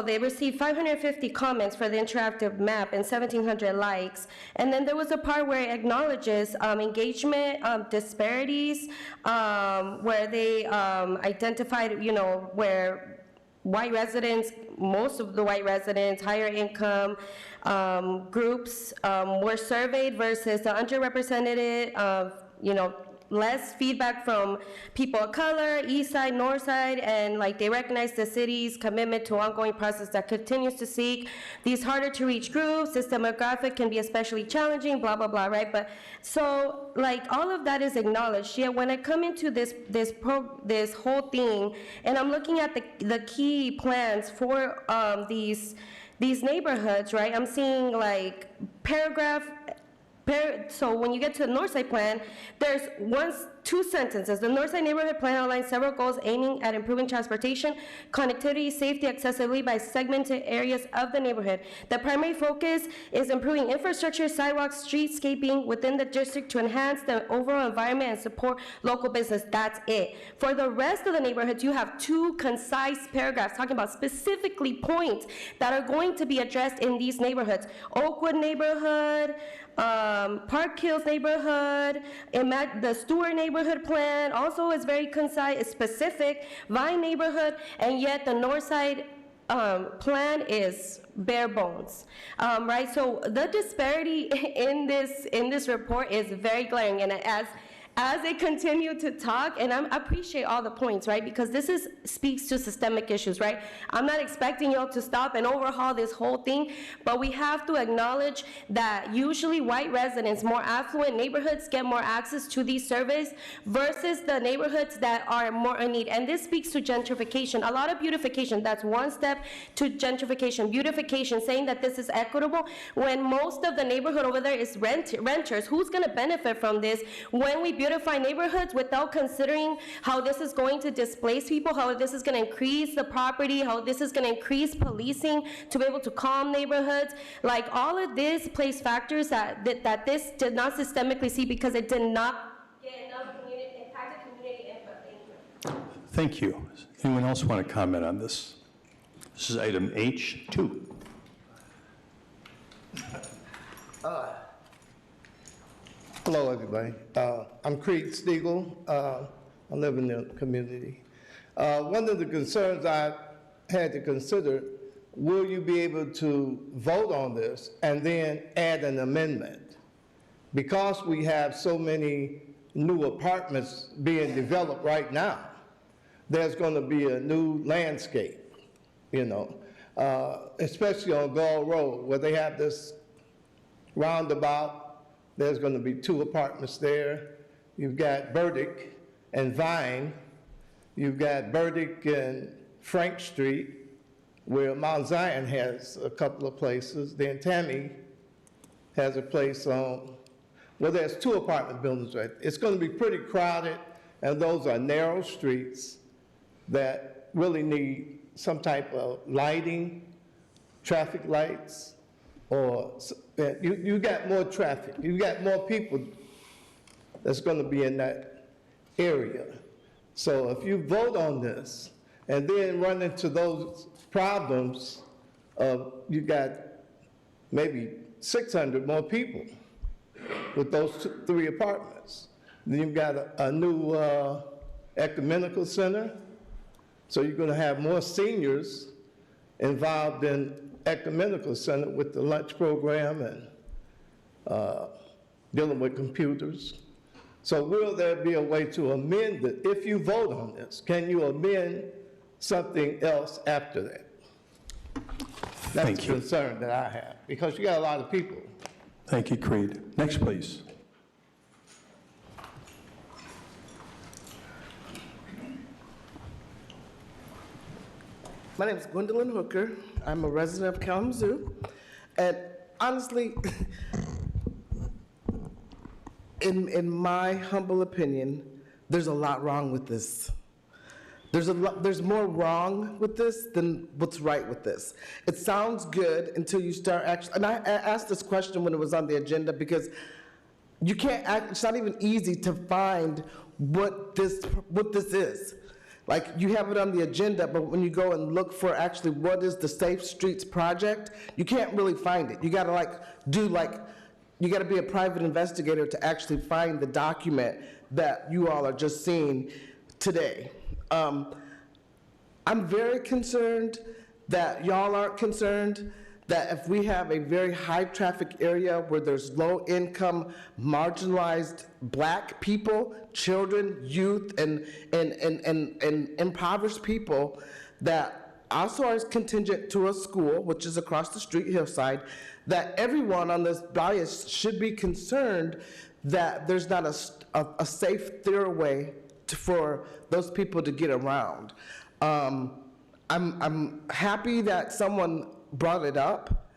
They received 550 comments for the interactive map and 1,700 likes. And then there was a part where it acknowledges engagement disparities, where they identified, you know, where white residents, most of the white residents, higher income groups were surveyed versus the underrepresented, you know, less feedback from people of color, east side, north side, and like they recognize the city's commitment to ongoing process that continues to seek these harder to reach groups. This demographic can be especially challenging, blah, blah, blah, right? But so like all of that is acknowledged. Yet when I come into this whole thing, and I'm looking at the key plans for these neighborhoods, right? I'm seeing like so when you get to the north side plan, there's two sentences. The Northside Neighborhood Plan outlines several goals aiming at improving transportation, connectivity, safety, accessibility by segmented areas of the neighborhood. The primary focus is improving infrastructure, sidewalks, streetscaping within the district to enhance the overall environment and support local business. That's it. For the rest of the neighborhoods, you have two concise paragraphs talking about specifically points that are going to be addressed in these neighborhoods. Oakwood neighborhood, Park Hills neighborhood, the Stewart neighborhood plan also is very concise, specific, Vine neighborhood, and yet the Northside plan is bare bones, right? So the disparity in this report is very glaring, and as they continue to talk, and I appreciate all the points, right? Because this speaks to systemic issues, right? I'm not expecting y'all to stop and overhaul this whole thing, but we have to acknowledge that usually white residents, more affluent neighborhoods get more access to these services versus the neighborhoods that are more in need. And this speaks to gentrification. A lot of beautification, that's one step to gentrification. Beautification, saying that this is equitable when most of the neighborhood over there is renters. Who's gonna benefit from this when we beautify neighborhoods without considering how this is going to displace people, how this is going to increase the property, how this is going to increase policing to be able to calm neighborhoods? Like, all of this plays factors that this did not systemically see because it did not get enough impacted community input. Thank you. Thank you. Anyone else want to comment on this? This is item H2. Hello, everybody. I'm Creed Stiegel. I live in the community. One of the concerns I had to consider, will you be able to vote on this and then add an amendment? Because we have so many new apartments being developed right now, there's going to be a new landscape, you know, especially on Gull Road, where they have this roundabout. There's going to be 2 apartments there. You've got Burdick and Vine. You've got Burdick and Frank Street, where Mount Zion has a couple of places. Then Tammy has a place on, well, there's 2 apartment buildings right there. It's going to be pretty crowded, and those are narrow streets that really need some type of lighting, traffic lights, or you got more traffic. You got more people that's going to be in that area. So if you vote on this and then run into those problems of you got maybe 600 more people with those 3 apartments. Then you've got a new ecumenical center. So you're going to have more seniors involved in ecumenical center with the lunch program and dealing with computers. So will there be a way to amend it? If you vote on this, can you amend something else after that? That's the concern that I have, because you got a lot of people. Thank you, Creed. Next, please. My name is Gwendolyn Hooker. I'm a resident of Kalamazoo. And honestly, in my humble opinion, there's a lot wrong with this. There's more wrong with this than what's right with this. It sounds good until you start actually, and I asked this question when it was on the agenda because you can't it's not even easy to find what this is. Like, you have it on the agenda, but when you go and look for actually what is the Safe Streets project, you can't really find it. You gotta you gotta be a private investigator to actually find the document that you all are just seeing today. I'm very concerned that y'all aren't concerned that if we have a very high traffic area where there's low income, marginalized Black people, children, youth, and impoverished people that also are contingent to a school, which is across the street, Hillside, that everyone on this dais should be concerned that there's not a safe, thorough way for those people to get around. I'm happy that someone brought it up,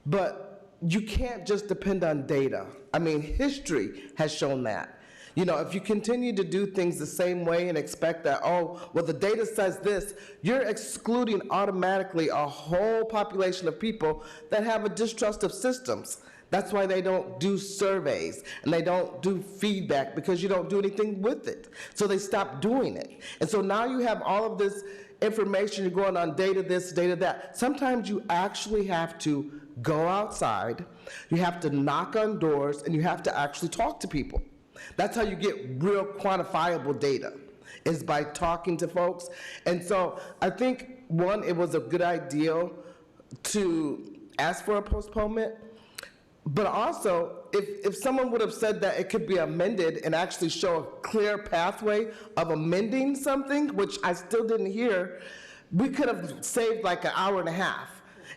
but you can't just depend on data. I mean, history has shown that. You know, if you continue to do things the same way and expect that, oh, well, the data says this, you're excluding automatically a whole population of people that have a distrust of systems. That's why they don't do surveys and they don't do feedback, because you don't do anything with it. So they stop doing it. And so now you have all of this information, you're going on data this, data that. Sometimes you actually have to go outside, you have to knock on doors, and you have to actually talk to people. That's how you get real quantifiable data, is by talking to folks. And so I think, one, it was a good idea to ask for a postponement, but also, if someone would have said that it could be amended and actually show a clear pathway of amending something, which I still didn't hear, we could have saved like an hour and a half.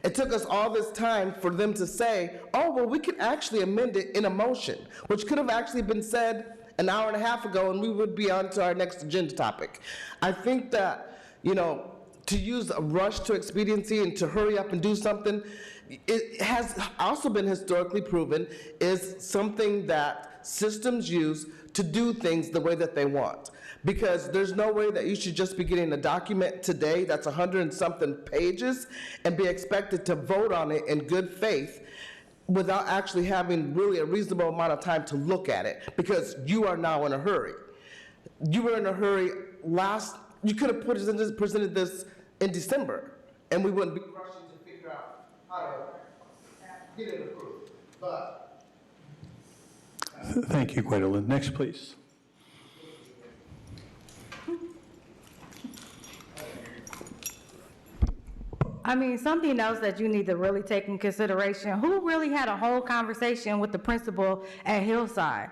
It took us all this time for them to say, oh, well, we could actually amend it in a motion, which could have actually been said an hour and a half ago, and we would be on to our next agenda topic. I think that, you know, to use a rush to expediency and to hurry up and do something, it has also been historically proven is something that systems use to do things the way that they want. Because there's no way that you should just be getting a document today that's 100 and something pages and be expected to vote on it in good faith without actually having really a reasonable amount of time to look at it, because you are now in a hurry. You were in a hurry you could have presented this in December, and we wouldn't be rushing to figure out how to get it approved. But Thank you, Gwendolyn. Next, please. I mean, something else that you need to really take in consideration, who really had a whole conversation with the principal at Hillside?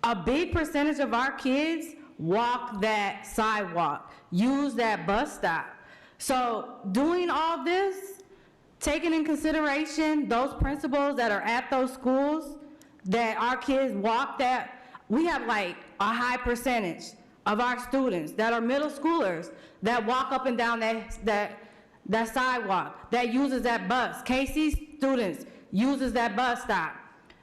A big percentage of our kids walk that sidewalk, use that bus stop. So doing all this, taking in consideration those principals that are at those schools, that our kids walk that, we have like a high percentage of our students that are middle schoolers that walk up and down that sidewalk, that uses that bus. KC students uses that bus stop.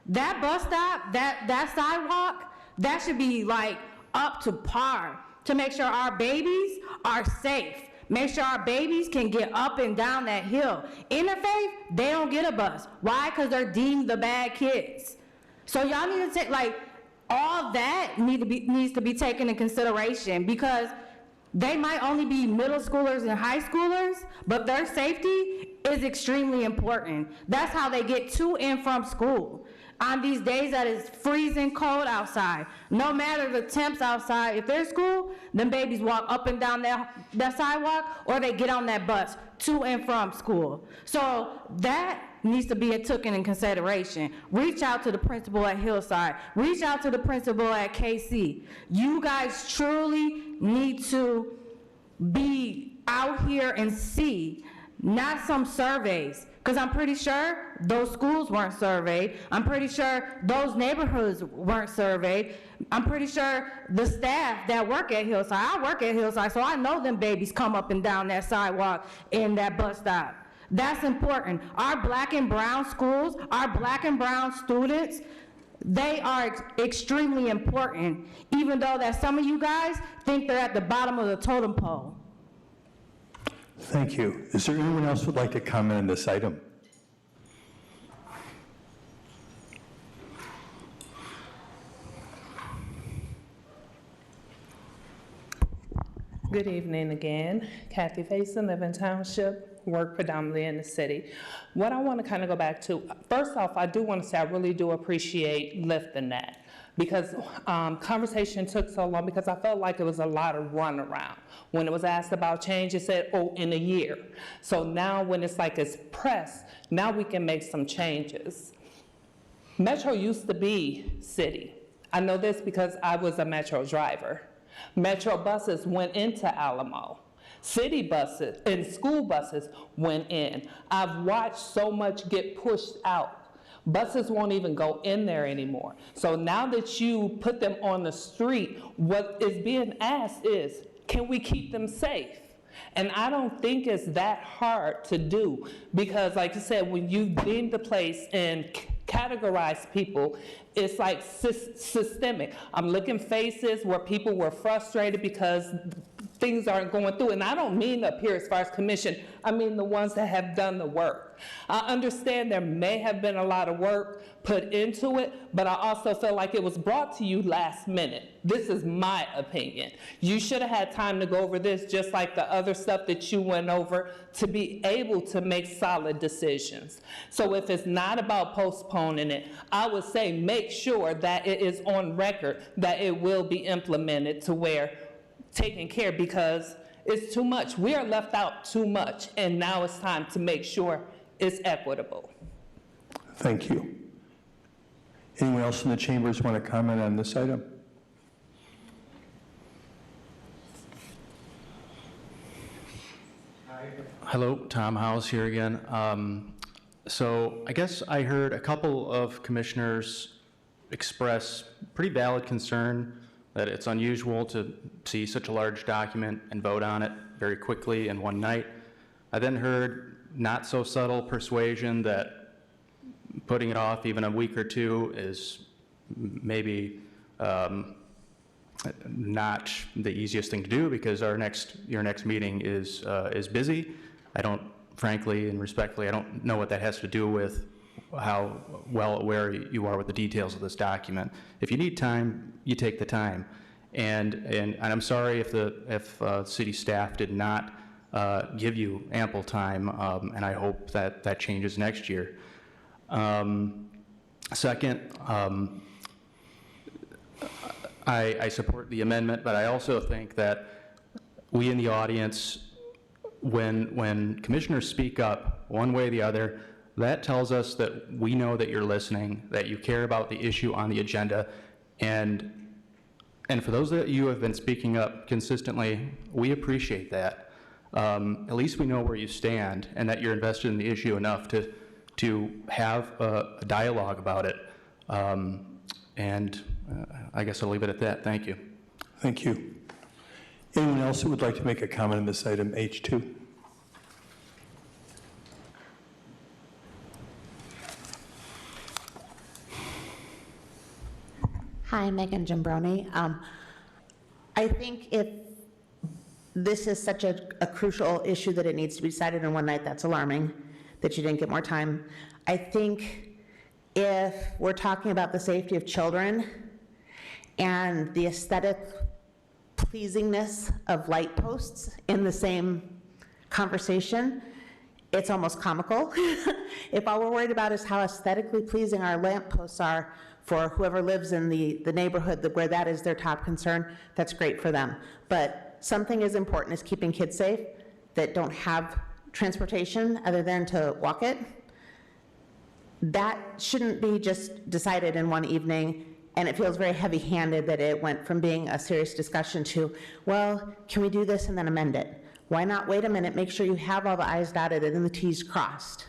That bus stop, that sidewalk, that should be like up to par to make sure our babies are safe. Make sure our babies can get up and down that hill. Interfaith, they don't get a bus. Why? Because they're deemed the bad kids. So y'all need to take, like, all that needs to be taken in consideration, because they might only be middle schoolers and high schoolers, but their safety is extremely important. That's how they get to and from school. On these days that is freezing cold outside, no matter the temps outside, if they're school, them babies walk up and down that sidewalk, or they get on that bus to and from school. So that needs to be taken in consideration. Reach out to the principal at Hillside. Reach out to the principal at KC. You guys truly need to be out here and see, not some surveys. Because I'm pretty sure those schools weren't surveyed. I'm pretty sure those neighborhoods weren't surveyed. I'm pretty sure the staff that work at Hillside, I work at Hillside, so I know them babies come up and down that sidewalk in that bus stop. That's important. Our black and brown schools, our black and brown students, they are extremely important, even though that some of you guys think they're at the bottom of the totem pole. Thank you. Is there anyone else who would like to comment on this item? Good evening again. Kathy Faison, live in Township, work predominantly in the city. What I want to kind of go back to, first off, I do want to say I really do appreciate lifting that, because conversation took so long, because I felt like it was a lot of runaround. When it was asked about change, it said, oh, in a year. So now when it's like it's pressed, now we can make some changes. Metro used to be city. I know this because I was a Metro driver. Metro buses went into Alamo. City buses and school buses went in. I've watched so much get pushed out. Buses won't even go in there anymore. So now that you put them on the street, what is being asked is, can we keep them safe? And I don't think it's that hard to do, because like I said, when you deem the place in categorize people. It's like systemic. I'm looking faces where people were frustrated because things aren't going through. And I don't mean up here as far as commission, I mean the ones that have done the work. I understand there may have been a lot of work put into it, but I also feel like it was brought to you last minute. This is my opinion. You should have had time to go over this just like the other stuff that you went over to be able to make solid decisions. So if it's not about postponing it, I would say make sure that it is on record that it will be implemented to where taken care, because it's too much. We are left out too much, and now it's time to make sure it's equitable. Thank you. Anyone else in the chambers want to comment on this item? Hello, Tom Howes here again. So I guess I heard a couple of commissioners express pretty valid concern that it's unusual to see such a large document and vote on it very quickly in one night. I then heard not so subtle persuasion that putting it off even a week or two is maybe not the easiest thing to do because your next meeting is busy. I don't, frankly and respectfully, I don't know what that has to do with how well aware you are with the details of this document. If you need time, you take the time. And I'm sorry if city staff did not give you ample time, and I hope that changes next year. Second, I support the amendment, but I also think that we in the audience, when commissioners speak up one way or the other, that tells us that we know that you're listening, that you care about the issue on the agenda, and for those that you have been speaking up consistently, we appreciate that. At least we know where you stand and that you're invested in the issue enough to have a dialogue about it. I guess I'll leave it at that. Thank you. Thank you. Anyone else who would like to make a comment on this item, H2? Hi, Megan Gimbroni. I think if this is such a crucial issue that it needs to be decided in one night, that's alarming that you didn't get more time. I think if we're talking about the safety of children and the aesthetic pleasingness of light posts in the same conversation, it's almost comical. If all we're worried about is how aesthetically pleasing our lamp posts are for whoever lives in the neighborhood where that is their top concern, that's great for them. But something as important as keeping kids safe that don't have transportation other than to walk it, that shouldn't be just decided in one evening. And it feels very heavy-handed that it went from being a serious discussion to, well, can we do this and then amend it? Why not wait a minute, make sure you have all the I's dotted and the T's crossed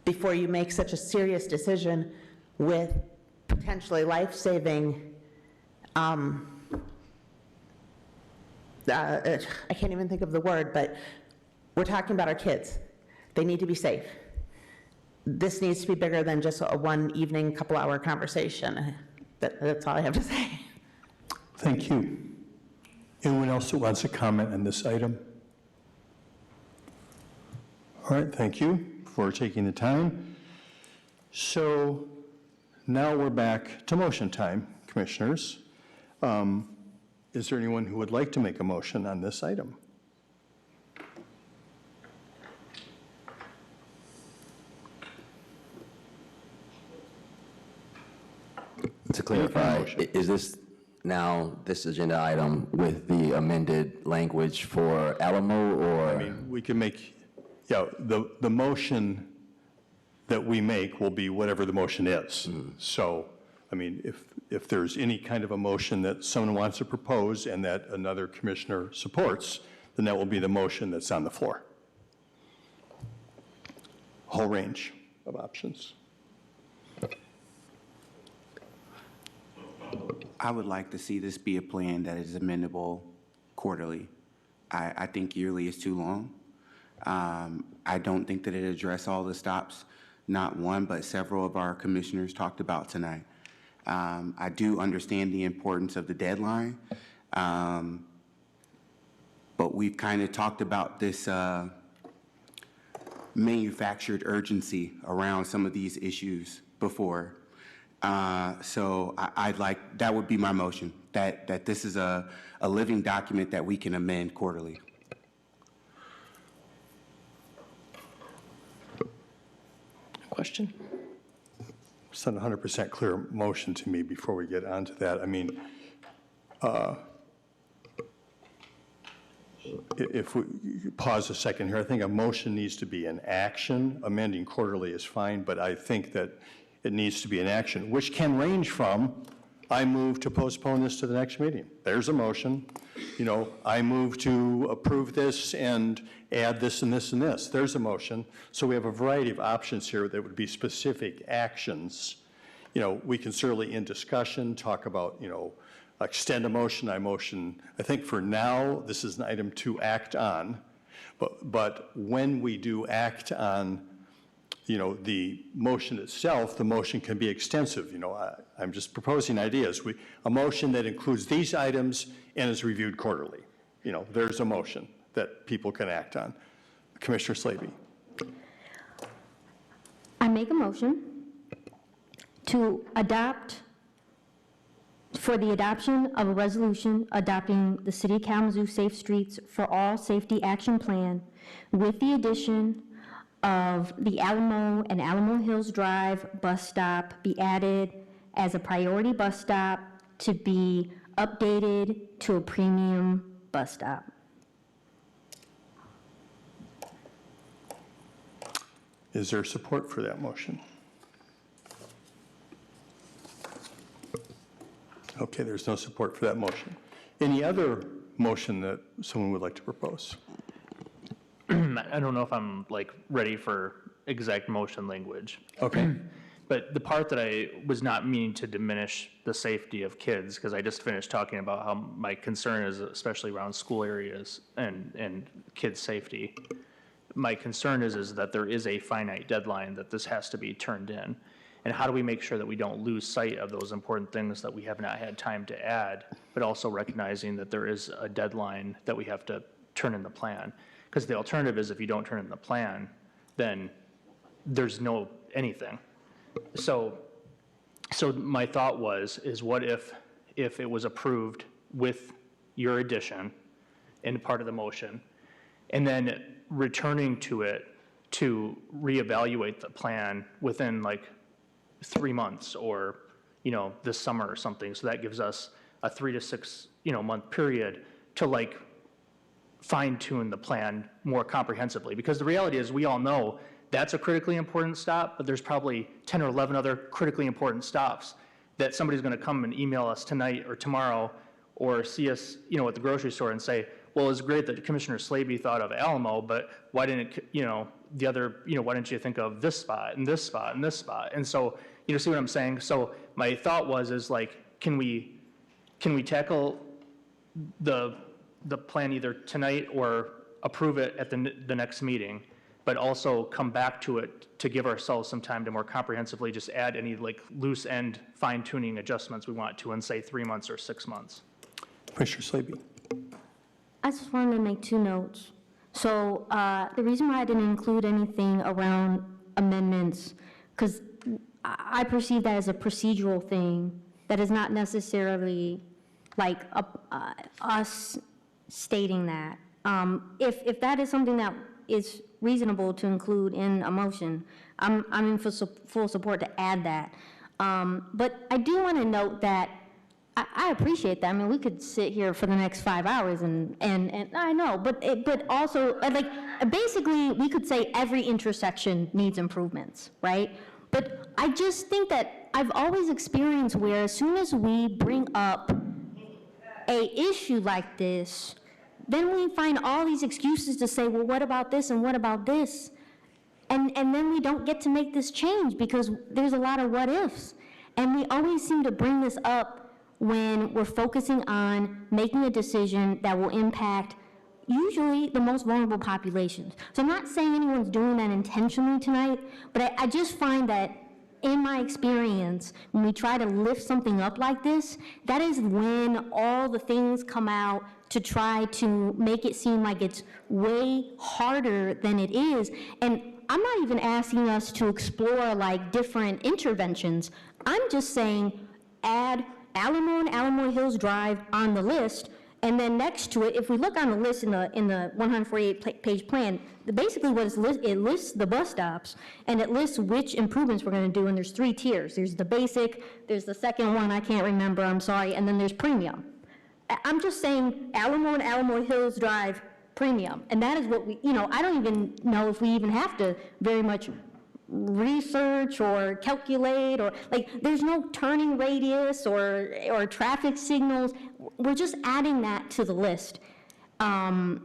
before you make such a serious decision with potentially life-saving, I can't even think of the word, but we're talking about our kids. They need to be safe. This needs to be bigger than just a one evening, couple hour conversation. That's all I have to say. Thank you. Anyone else who wants to comment on this item? All right, thank you for taking the time. So now we're back to motion time, commissioners. Is there anyone who would like to make a motion on this item? To clarify, is this now this agenda item with the amended language for Alamo, or? I mean, we can make, yeah, the motion that we make will be whatever the motion is. So, I mean, if there's any kind of a motion that someone wants to propose and that another commissioner supports, then that will be the motion that's on the floor. Whole range of options. I would like to see this be a plan that is amendable quarterly. I think yearly is too long. I don't think that it addresses all the stops not one, but several of our commissioners talked about tonight. I do understand the importance of the deadline, but we've kind of talked about this manufactured urgency around some of these issues before. So I'd like, that would be my motion, that this is a living document that we can amend quarterly. Question? It's not 100% clear motion to me before we get onto that. I mean, if we pause a second here, I think a motion needs to be an action. Amending quarterly is fine, but I think that it needs to be an action, which can range from, I move to postpone this to the next meeting. There's a motion. You know, I move to approve this and add this and this and this. There's a motion. So we have a variety of options here that would be specific actions. You know, we can certainly in discussion talk about, you know, extend a motion. I think for now, this is an item to act on. But when we do act on, you know, the motion itself, the motion can be extensive. You know, I'm just proposing ideas. A motion that includes these items and is reviewed quarterly. You know, there's a motion that people can act on. Commissioner Slaby. I make a motion to adopt, for the adoption of a resolution adopting the City of Kalamazoo Safe Streets for All Safety Action Plan with the addition of the Alamo and Alamo Hills Drive bus stop be added as a priority bus stop to be updated to a premium bus stop. Is there support for that motion? Okay, there's no support for that motion. Any other motion that someone would like to propose? I don't know if I'm like ready for exact motion language. Okay. But the part that I was not meaning to diminish the safety of kids, because I just finished talking about how my concern is especially around school areas and kids' safety. My concern is that there is a finite deadline that this has to be turned in. And how do we make sure that we don't lose sight of those important things that we have not had time to add, but also recognizing that there is a deadline that we have to turn in the plan? Because the alternative is if you don't turn in the plan, then there's no anything. So my thought is what if it was approved with your addition in part of the motion, and then returning to it to reevaluate the plan within like 3 months or, you know, this summer or something. So that gives us a 3 to 6, month period to like fine tune the plan more comprehensively. Because the reality is we all know that's a critically important stop, but there's probably 10 or 11 other critically important stops that somebody's going to come and email us tonight or tomorrow or see us, at the grocery store and say, well, it's great that Commissioner Slaby thought of Alamo, but why didn't, the other, why didn't you think of this spot and this spot and this spot? And so, see what I'm saying? So my thought is like, can we tackle the plan either tonight or approve it at the next meeting, but also come back to it to give ourselves some time to more comprehensively just add any like loose end fine tuning adjustments we want to in say 3 months or 6 months. Commissioner Slaby. I just wanted to make 2 notes. So the reason why I didn't include anything around amendments, because I perceive that as a procedural thing that is not necessarily like us stating that. If that is something that is reasonable to include in a motion, I'm in full support to add that. But I do want to note that I appreciate that. I mean, we could sit here for the next 5 hours and I know, but also like basically we could say every intersection needs improvements, right? But I just think that I've always experienced where as soon as we bring up a issue like this, then we find all these excuses to say, well, what about this and what about this? And then we don't get to make this change because there's a lot of what ifs. And we always seem to bring this up when we're focusing on making a decision that will impact usually the most vulnerable populations. So I'm not saying anyone's doing that intentionally tonight, but I just find that in my experience, when we try to lift something up like this, that is when all the things come out to try to make it seem like it's way harder than it is. And I'm not even asking us to explore like different interventions. I'm just saying add Alamo and Alamo Hills Drive on the list, and then next to it, if we look on the list in the 148-page plan, basically what it lists the bus stops, and it lists which improvements we're going to do, and there's 3 tiers. There's the basic, there's the second one, I can't remember, I'm sorry, and then there's premium. I'm just saying Alamo and Alamo Hills Drive premium, and that is what we, I don't even know if we even have to very much research or calculate, or like there's no turning radius or traffic signals. We're just adding that to the list, and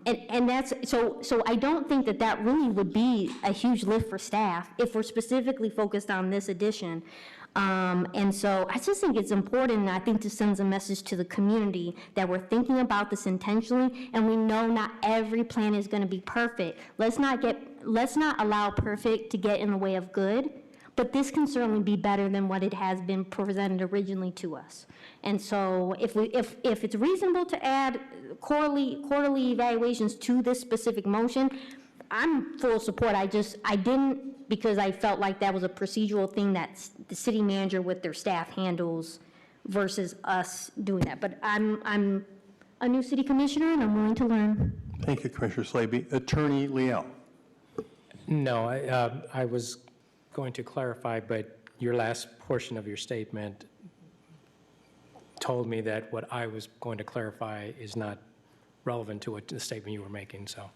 that's so I don't think that really would be a huge lift for staff if we're specifically focused on this addition. And so I just think it's important, and I think this sends a message to the community that we're thinking about this intentionally, and we know not every plan is going to be perfect. Let's not allow perfect to get in the way of good, but this can certainly be better than what it has been presented originally to us. And so if it's reasonable to add quarterly evaluations to this specific motion, I'm full support. I didn't, because I felt like that was a procedural thing that the city manager with their staff handles versus us doing that. But I'm a new city commissioner and I'm willing to learn. Thank you, Commissioner Slaby. Attorney Leal. No, I was going to clarify, but your last portion of your statement told me that what I was going to clarify is not relevant to what the statement you were making, so.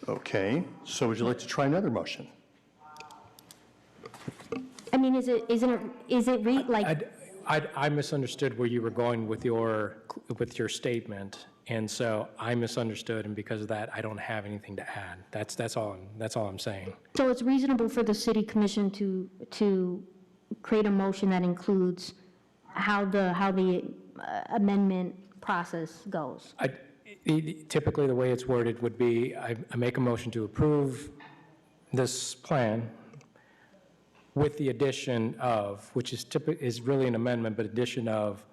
Okay, so would you like to try another motion? I mean, I misunderstood where you were going with your statement, and so I misunderstood, and because of that, I don't have anything to add. That's all I'm saying. So it's reasonable for the city commission to create a motion that includes how the amendment process goes. Typically, the way it's worded would be, I make a motion to approve this plan with the addition of, which is really an amendment, but addition of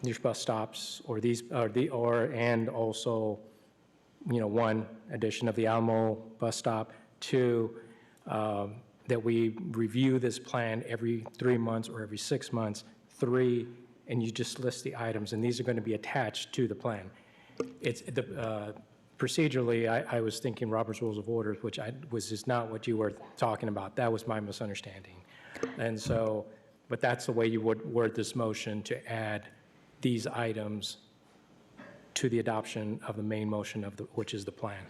these bus stops, and also, one, addition of the Alamo bus stop. 2, that we review this plan every 3 months or every 6 months. 3, and you just list the items, and these are going to be attached to the plan. Procedurally, I was thinking Robert's Rules of Order, which is not what you were talking about. That was my misunderstanding. And so, but that's the way you would word this motion, to add these items to the adoption of the main motion which is the plan.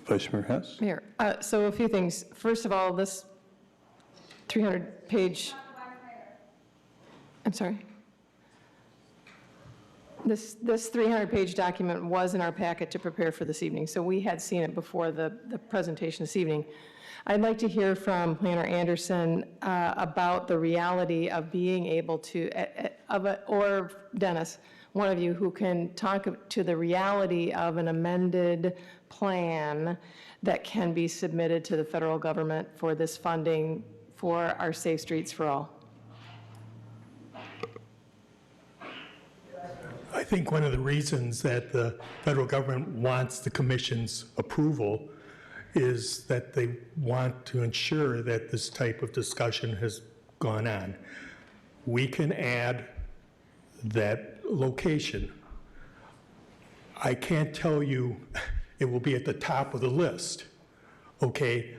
Vice Mayor Hess? Mayor, so a few things. First of all, this 300-page, I'm sorry. This 300-page document was in our packet to prepare for this evening, so we had seen it before the presentation this evening. I'd like to hear from Planner Anderson about the reality of being able to, or Dennis, one of you who can talk to the reality of an amended plan that can be submitted to the federal government for this funding for our Safe Streets for All. I think one of the reasons that the federal government wants the commission's approval is that they want to ensure that this type of discussion has gone on. We can add that location. I can't tell you it will be at the top of the list, okay,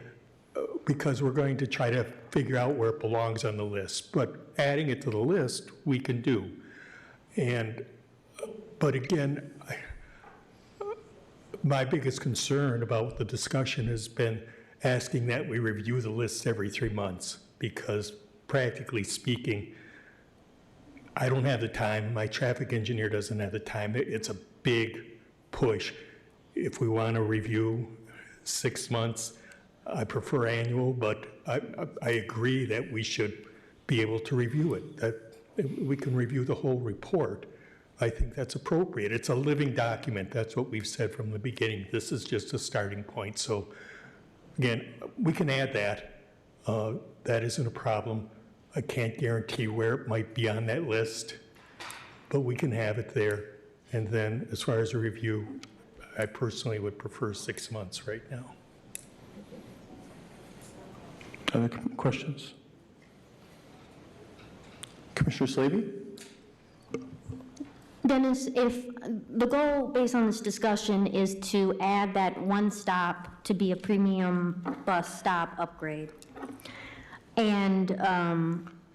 because we're going to try to figure out where it belongs on the list. But adding it to the list, we can do. But again, my biggest concern about the discussion has been asking that we review the list every 3 months, because practically speaking, I don't have the time, my traffic engineer doesn't have the time. It's a big push. If we want to review 6 months, I prefer annual, but I agree that we should be able to review it. That we can review the whole report. I think that's appropriate. It's a living document. That's what we've said from the beginning. This is just a starting point. So again, we can add that. That isn't a problem. I can't guarantee where it might be on that list, but we can have it there. And then as far as a review, I personally would prefer 6 months right now. Other questions? Commissioner Slavy? Dennis, if the goal based on this discussion is to add that one stop to be a premium bus stop upgrade, and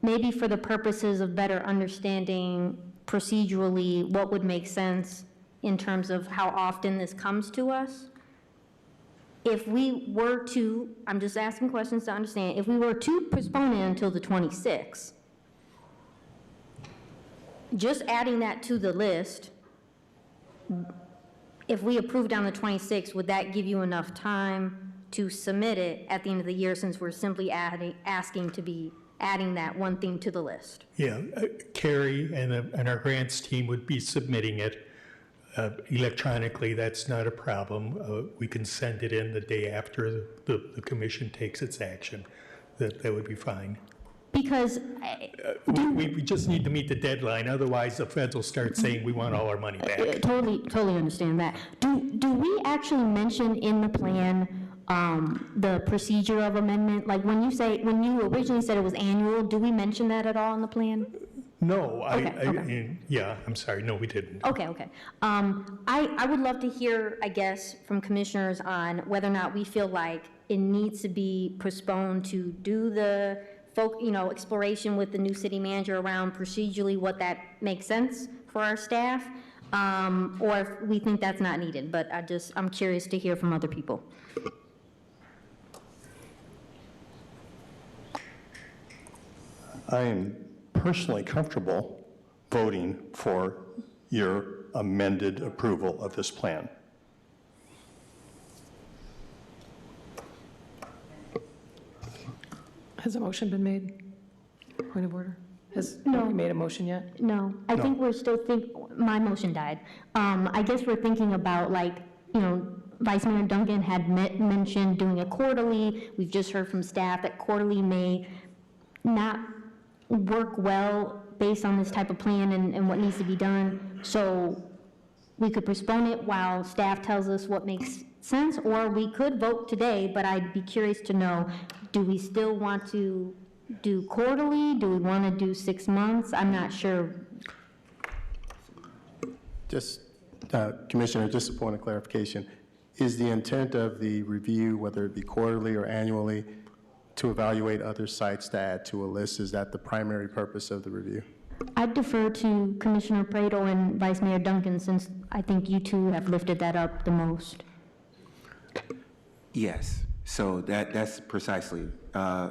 maybe for the purposes of better understanding procedurally what would make sense in terms of how often this comes to us, if we were to, I'm just asking questions to understand, if we were to postpone it until the 26th, just adding that to the list, if we approved on the 26th, would that give you enough time to submit it at the end of the year, since we're simply asking to be adding that one thing to the list? Yeah, Carrie and our grants team would be submitting it electronically. That's not a problem. We can send it in the day after the commission takes its action. That would be fine. Because we just need to meet the deadline. Otherwise, the feds will start saying we want all our money back. Totally understand that. Do we actually mention in the plan the procedure of amendment? Like when you originally said it was annual, do we mention that at all in the plan? No, Okay. Yeah, I'm sorry. No, we didn't. Okay. I would love to hear, I guess, from commissioners on whether or not we feel like it needs to be postponed to do the exploration with the new city manager around procedurally what that makes sense for our staff, or if we think that's not needed. But I'm curious to hear from other people. I am personally comfortable voting for your amended approval of this plan. Has a motion been made? Point of order? Has No. nobody made a motion yet? No, I think we're still my motion died. I guess we're thinking about Vice Mayor Duncan had mentioned doing a quarterly. We've just heard from staff that quarterly may not work well based on this type of plan and what needs to be done. So we could postpone it while staff tells us what makes sense, or we could vote today, but I'd be curious to know, do we still want to do quarterly? Do we want to do 6 months? I'm not sure. Just, Commissioner, just a point of clarification. Is the intent of the review, whether it be quarterly or annually, to evaluate other sites to add to a list? Is that the primary purpose of the review? I'd defer to Commissioner Prado and Vice Mayor Duncan, since I think you two have lifted that up the most. Yes, so that's precisely, I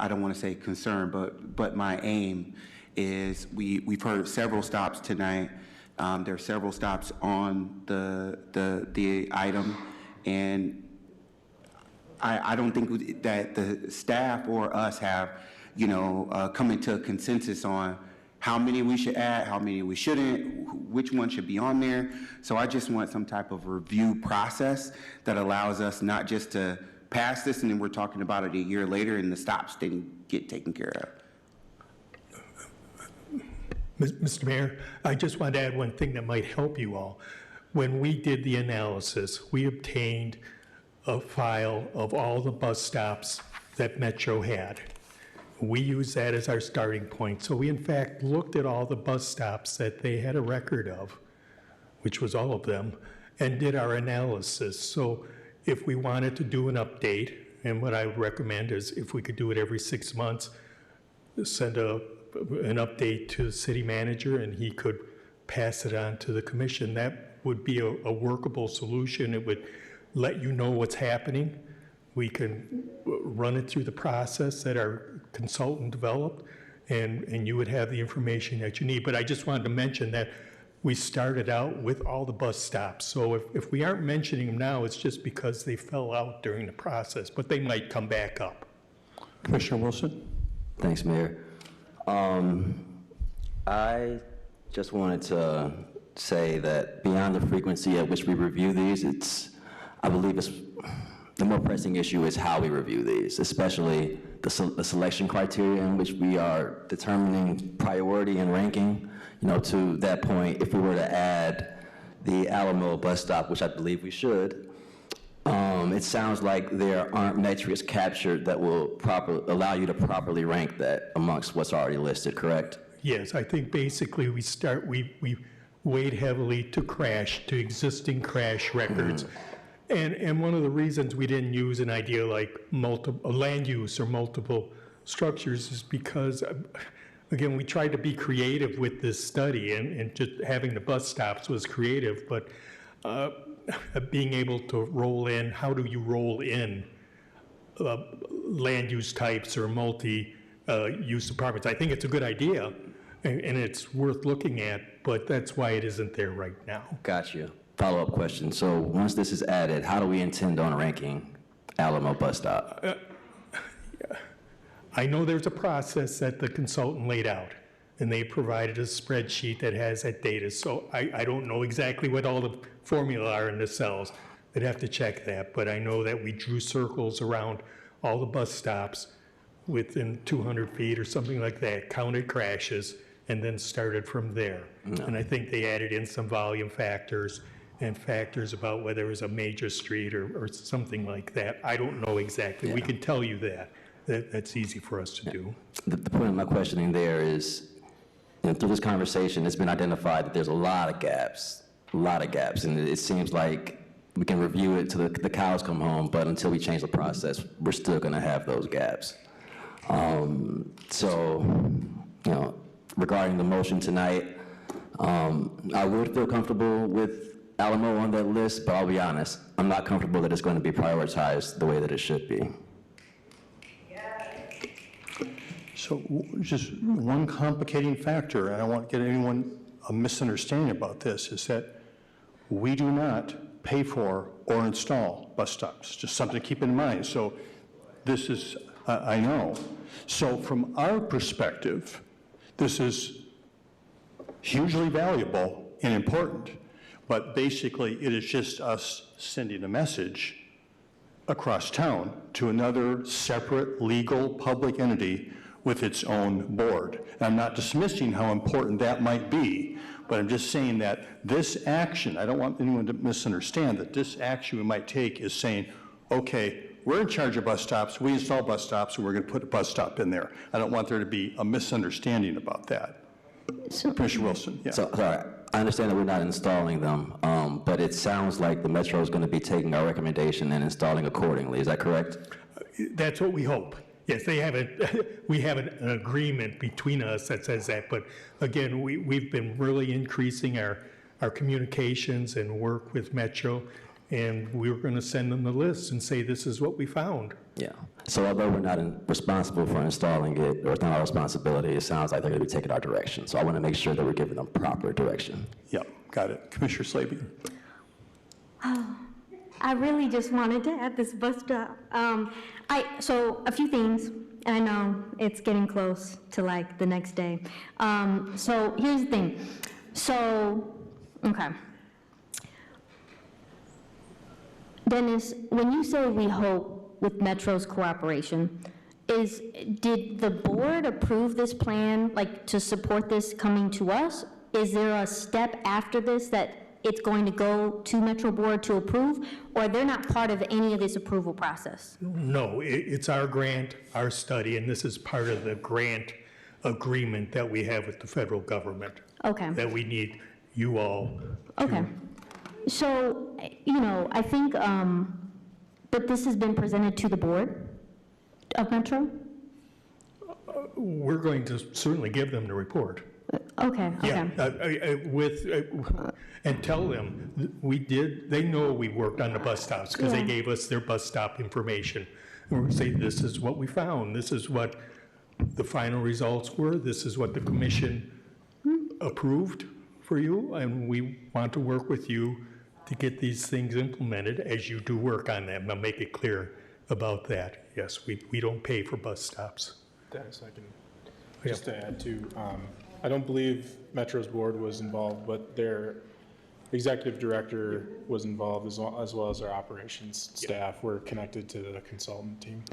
don't want to say concern, but my aim is we've heard several stops tonight. There are several stops on the item, and I don't think that the staff or us have, come into a consensus on how many we should add, how many we shouldn't, which one should be on there. So I just want some type of review process that allows us not just to pass this and then we're talking about it a year later and the stops didn't get taken care of. Mr. Mayor, I just want to add one thing that might help you all. When we did the analysis, we obtained a file of all the bus stops that Metro had. We used that as our starting point. So we, in fact, looked at all the bus stops that they had a record of, which was all of them, and did our analysis. So if we wanted to do an update, and what I would recommend is if we could do it every 6 months, send an update to the city manager, and he could pass it on to the commission. That would be a workable solution. It would let you know what's happening. We can run it through the process that our consultant developed, and you would have the information that you need. But I just wanted to mention that we started out with all the bus stops. So if we aren't mentioning them now, it's just because they fell out during the process, but they might come back up. Commissioner Wilson? Thanks, Mayor. I just wanted to say that beyond the frequency at which we review these, I believe the more pressing issue is how we review these, especially the selection criteria in which we are determining priority and ranking. You know, to that point, if we were to add the Alamo bus stop, which I believe we should, it sounds like there aren't metrics captured that will allow you to properly rank that amongst what's already listed, correct? Yes, I think basically we weighed heavily to existing crash records. And one of the reasons we didn't use an idea like land use or multiple structures is because, again, we tried to be creative with this study, and just having the bus stops was creative, but being able to roll in, how do you roll in land use types or multi-use apartments? I think it's a good idea, and it's worth looking at, but that's why it isn't there right now. Got you. Follow-up question. So once this is added, how do we intend on ranking Alamo bus stop? I know there's a process that the consultant laid out, and they provided a spreadsheet that has that data. So I don't know exactly what all the formula are in the cells. I'd have to check that, but I know that we drew circles around all the bus stops within 200 feet or something like that, counted crashes, and then started from there. And I think they added in some volume factors and factors about whether it was a major street or something like that. I don't know exactly. We can tell you that. That's easy for us to do. The point of my questioning there is, through this conversation, it's been identified that there's a lot of gaps, and it seems like we can review it till the cows come home, but until we change the process, we're still going to have those gaps. So, regarding the motion tonight, I would feel comfortable with Alamo on that list, but I'll be honest, I'm not comfortable that it's going to be prioritized the way that it should be. So just one complicating factor, and I don't want to get anyone a misunderstanding about this, is that we do not pay for or install bus stops. Just something to keep in mind. So this is, I know. So from our perspective, this is hugely valuable and important, but basically it is just us sending a message across town to another separate legal public entity with its own board. And I'm not dismissing how important that might be, but I'm just saying that this action, I don't want anyone to misunderstand that this action we might take is saying, okay, we're in charge of bus stops, we install bus stops, and we're going to put a bus stop in there. I don't want there to be a misunderstanding about that. Commissioner Wilson, yeah. So, sorry, I understand that we're not installing them, but it sounds like the Metro is going to be taking our recommendation and installing accordingly. Is that correct? That's what we hope. Yes, we have an agreement between us that says that, but again, we've been really increasing our communications and work with Metro, and we were going to send them the list and say, this is what we found. Yeah. So although we're not responsible for installing it, or it's not our responsibility, it sounds like they're going to be taking our direction. So I want to make sure that we're giving them proper direction. Yeah, got it. Commissioner Slaby. I really just wanted to add this bus stop. So a few things. I know it's getting close to like the next day. So here's the thing. Okay. Dennis, when you say we hope with Metro's cooperation, did the board approve this plan, like to support this coming to us? Is there a step after this that it's going to go to Metro Board to approve, or they're not part of any of this approval process? No, it's our grant, our study, and this is part of the grant agreement that we have with the federal government. Okay. That we need you all to. Okay. So, I think, but this has been presented to the board of Metro? We're going to certainly give them the report. Okay, Yeah, and tell them, they know we worked on the bus stops because they gave us their bus stop information. And we're going to say, this is what we found, this is what the final results were, this is what the commission approved for you, and we want to work with you to get these things implemented as you do work on them. I'll make it clear about that. Yes, we don't pay for bus stops. Dennis, I can just to add to, I don't believe Metro's board was involved, but their executive director was involved as well as our operations staff were connected to the consultant team.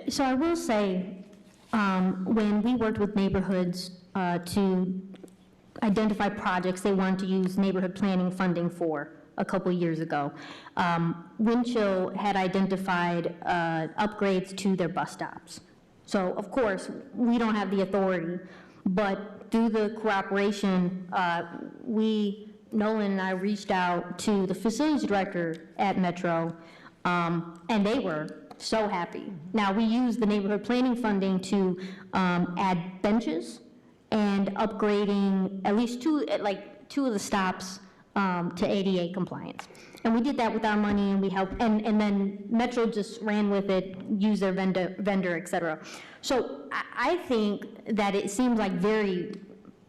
So I will say, when we worked with neighborhoods to identify projects they wanted to use neighborhood planning funding for a couple years ago, Winchell had identified upgrades to their bus stops. So of course, we don't have the authority, but through the cooperation, Nolan and I reached out to the facilities director at Metro, and they were so happy. Now, we use the neighborhood planning funding to add benches and upgrading at least two of the stops to ADA compliance. And we did that with our money, and we helped, and then Metro just ran with it, used their vendor, et cetera. So I think that it seems like very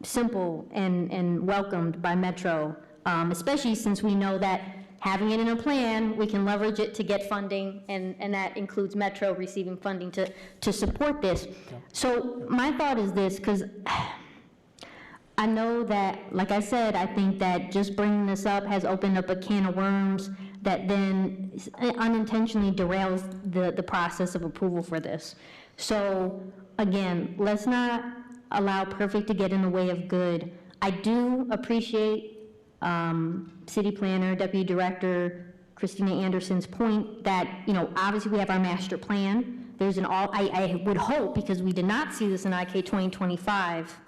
simple and welcomed by Metro, especially since we know that having it in a plan, we can leverage it to get funding, and that includes Metro receiving funding to support this. So my thought is this, because I know that, like I said, I think that just bringing this up has opened up a can of worms that then unintentionally derails the process of approval for this. So again, let's not allow perfect to get in the way of good. I do appreciate City Planner, Deputy Director Christina Anderson's point that, obviously we have our master plan. There's I would hope, because we did not see this in IK 2025,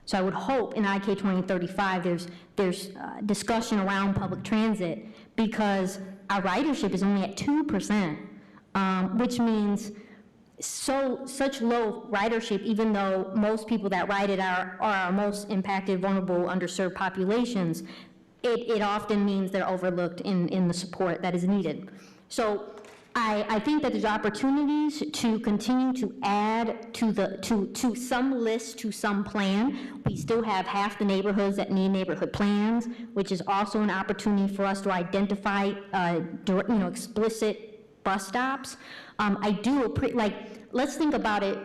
so I would hope in IK 2035 there's discussion around public transit, because our ridership is only at 2%, which means such low ridership, even though most people that ride it are our most impacted, vulnerable, underserved populations, it often means they're overlooked in the support that is needed. So I think that there's opportunities to continue to add to some list, to some plan. We still have half the neighborhoods that need neighborhood plans, which is also an opportunity for us to identify explicit bus stops. I do, let's think about it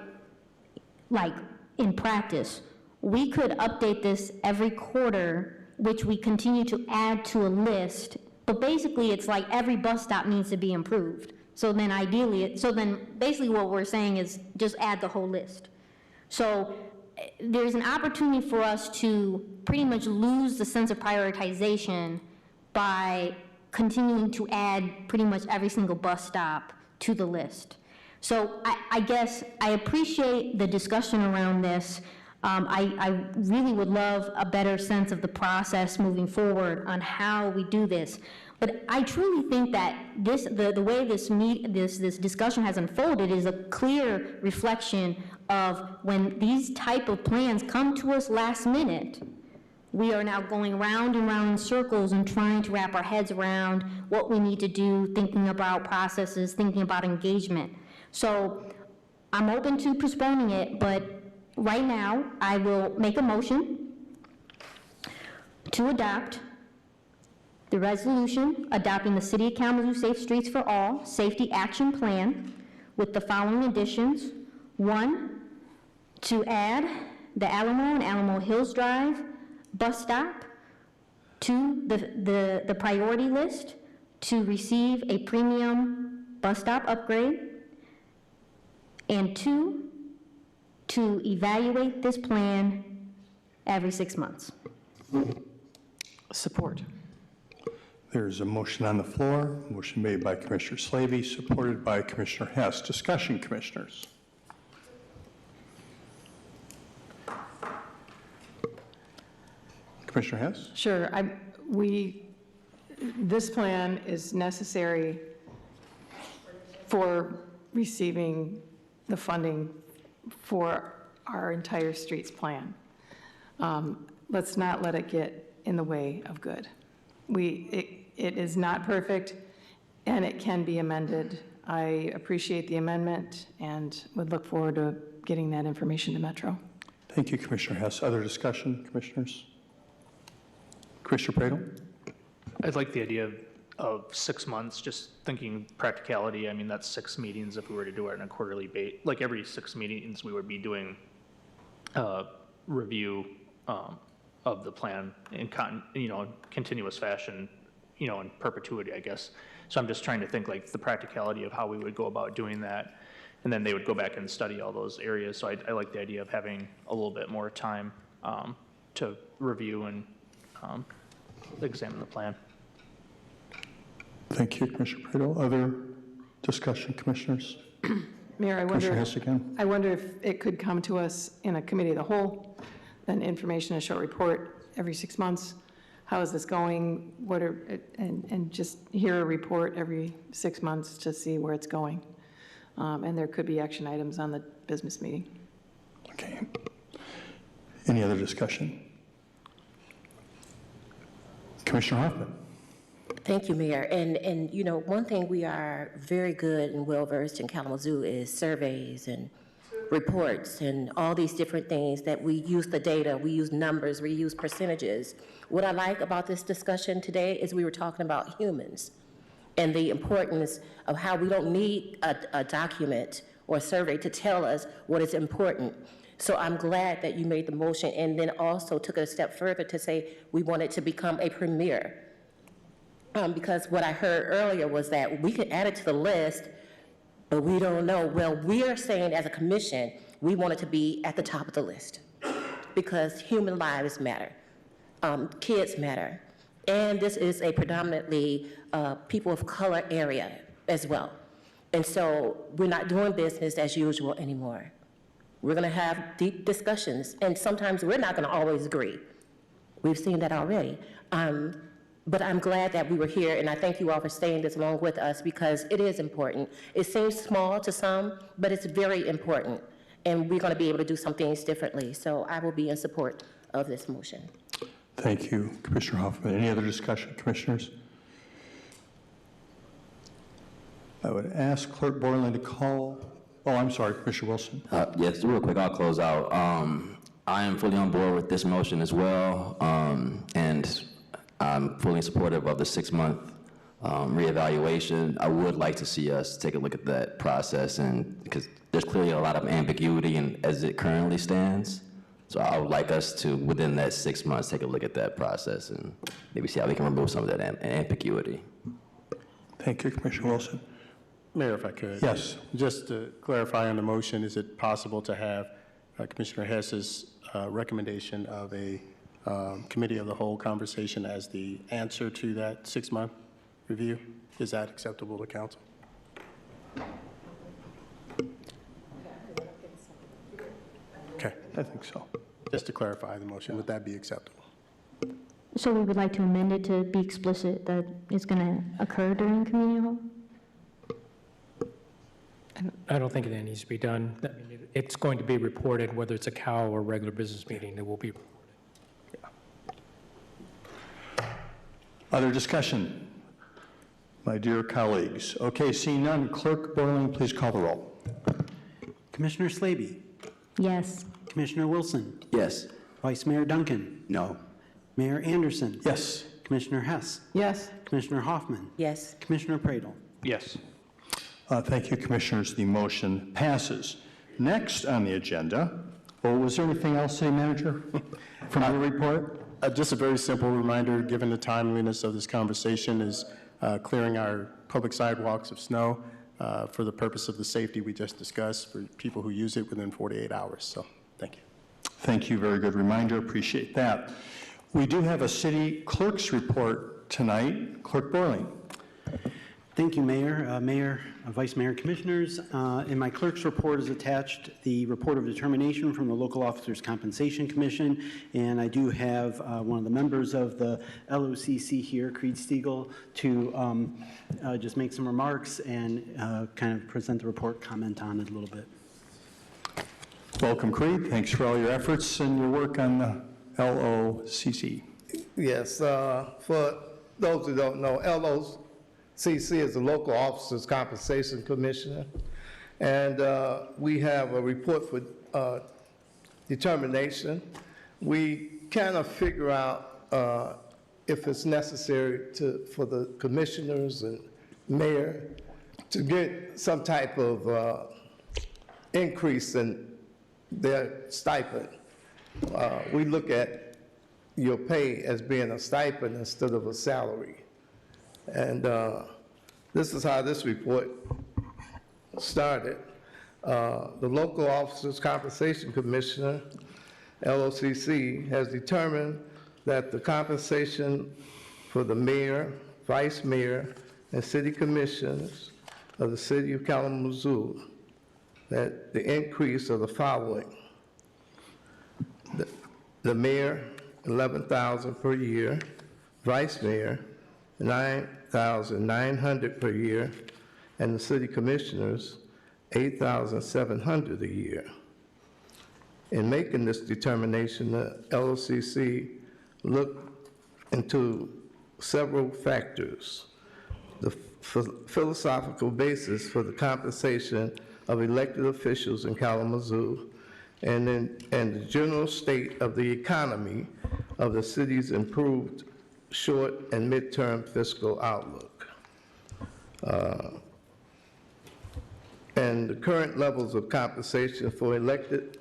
like in practice. We could update this every quarter, which we continue to add to a list, but basically it's like every bus stop needs to be improved. So then basically what we're saying is just add the whole list. So there's an opportunity for us to pretty much lose the sense of prioritization by continuing to add pretty much every single bus stop to the list. So I guess I appreciate the discussion around this. I really would love a better sense of the process moving forward on how we do this. But I truly think that the way this discussion has unfolded is a clear reflection of when these type of plans come to us last minute, we are now going round and round in circles and trying to wrap our heads around what we need to do, thinking about processes, thinking about engagement. So I'm open to postponing it, but right now I will make a motion to adopt the resolution adopting the City of Kalamazoo Safe Streets for All Safety Action Plan with the following additions. 1, to add the Alamo and Alamo Hills Drive bus stop to the priority list to receive a premium bus stop upgrade. And 2, to evaluate this plan every 6 months. Support. There's a motion on the floor, motion made by Commissioner Slavy, supported by Commissioner Hess. Discussion, commissioners. Commissioner Hess? Sure. This plan is necessary for receiving the funding for our entire streets plan. Let's not let it get in the way of good. It is not perfect, and it can be amended. I appreciate the amendment and would look forward to getting that information to Metro. Thank you, Commissioner Hess. Other discussion, commissioners? Commissioner Pradel? I'd like the idea of 6 months, just thinking practicality, I mean, that's 6 meetings if we were to do it on a quarterly like every 6 meetings, we would be doing review of the plan in continuous fashion, in perpetuity, I guess. So I'm just trying to think like the practicality of how we would go about doing that. And then they would go back and study all those areas. So I like the idea of having a little bit more time to review and examine the plan. Thank you, Commissioner Prado. Other discussion, commissioners? Mayor, Commissioner Hess again. I wonder if it could come to us in a committee of the whole, then information, a short report every 6 months. How is this going? And just hear a report every 6 months to see where it's going. And there could be action items on the business meeting. Okay. Any other discussion? Commissioner Hoffman. Thank you, Mayor. And one thing we are very good and well-versed in Kalamazoo is surveys and reports and all these different things that we use the data, we use numbers, we use percentages. What I like about this discussion today is we were talking about humans and the importance of how we don't need a document or a survey to tell us what is important. So I'm glad that you made the motion and then also took it a step further to say we want it to become a premier. Because what I heard earlier was that we could add it to the list, but we don't know. Well, we are saying as a commission, we want it to be at the top of the list because human lives matter, kids matter, and this is a predominantly people of color area as well. And so we're not doing business as usual anymore. We're gonna have deep discussions, and sometimes we're not gonna always agree. We've seen that already. But I'm glad that we were here, and I thank you all for staying this long with us because it is important. It seems small to some, but it's very important, and we're going to be able to do some things differently. So I will be in support of this motion. Thank you, Commissioner Hoffman. Any other discussion, commissioners? I would ask Clerk Borland to call. Oh, I'm sorry, Commissioner Wilson. Yes, real quick, I'll close out. I am fully on board with this motion as well, and I'm fully supportive of the 6-month reevaluation. I would like to see us take a look at that process, and because there's clearly a lot of ambiguity as it currently stands. So I would like us to, within that 6 months, take a look at that process and maybe see how we can remove some of that ambiguity. Thank you, Commissioner Wilson. Mayor, if I could. Yes. Just to clarify on the motion, is it possible to have Commissioner Hess's recommendation of a committee of the whole conversation as the answer to that 6-month review? Is that acceptable to council? Okay. I think so. Just to clarify the motion, would that be acceptable? So we would like to amend it to be explicit that it's going to occur during community hall? I don't think that needs to be done. I mean, it's going to be reported, whether it's a COW or regular business meeting, it will be reported. Other discussion? My dear colleagues. Okay, seeing none, Clerk Borland, please call the roll. Commissioner Slaby? Yes. Commissioner Wilson? Yes. Vice Mayor Duncan? No. Mayor Anderson? Yes. Commissioner Hess? Yes. Commissioner Hoffman? Yes. Commissioner Pradel? Yes. Thank you, Commissioners. The motion passes. Next on the agenda, was there anything else, City Manager, from your report? Just a very simple reminder, given the timeliness of this conversation, is clearing our public sidewalks of snow for the purpose of the safety we just discussed for people who use it within 48 hours. So, thank you. Thank you. Very good reminder. Appreciate that. We do have a city clerk's report tonight. Clerk Borland. Thank you, Mayor. Mayor, Vice Mayor, Commissioners. In my clerk's report is attached the report of determination from the Local Officers Compensation Commission, and I do have one of the members of the LOCC here, Creed Stiegel, to just make some remarks and kind of present the report, comment on it a little bit. Welcome, Creed. Thanks for all your efforts and your work on the LOCC. Yes, for those who don't know, LOCC is the Local Officers Compensation Commissioner, and we have a report for determination. We kind of figure out if it's necessary for the commissioners and mayor to get some type of increase in their stipend. We look at your pay as being a stipend instead of a salary. And this is how this report started. The Local Officers Compensation Commissioner, LOCC, has determined that the compensation for the mayor, vice mayor, and city commissioners of the city of Kalamazoo, that the increase of the following: the mayor, $11,000 per year; vice mayor, $9,900 per year; and the city commissioners, $8,700 a year. In making this determination, the LOCC looked into several factors: the philosophical basis for the compensation of elected officials in Kalamazoo, and the general state of the economy of the city's improved short and midterm fiscal outlook. And the current levels of compensation for elected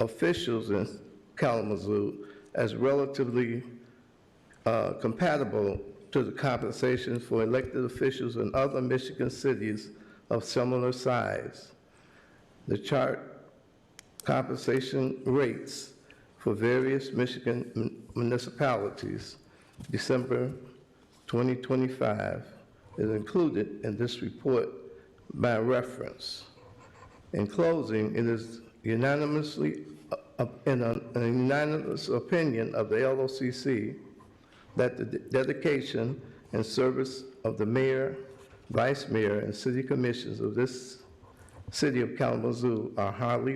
officials in Kalamazoo as relatively compatible to the compensation for elected officials in other Michigan cities of similar size. The chart compensation rates for various Michigan municipalities, December 2025, is included in this report by reference. In closing, it is unanimously in a unanimous opinion of the LOCC that the dedication and service of the mayor, vice mayor, and city commissions of this city of Kalamazoo are highly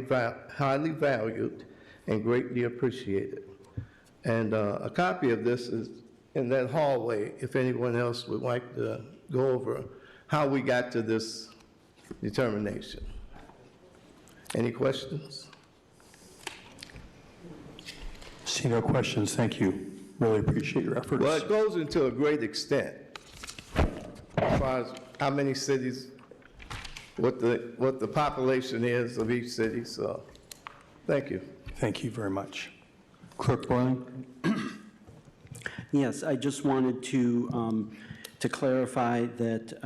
valued and greatly appreciated. And a copy of this is in that hallway, if anyone else would like to go over how we got to this determination. Any questions? See no questions, thank you. Really appreciate your efforts. Well, it goes into a great extent as far as how many cities, what the population is of each city, so thank you. Thank you very much. Clerk Boiling? Yes, I just wanted to clarify that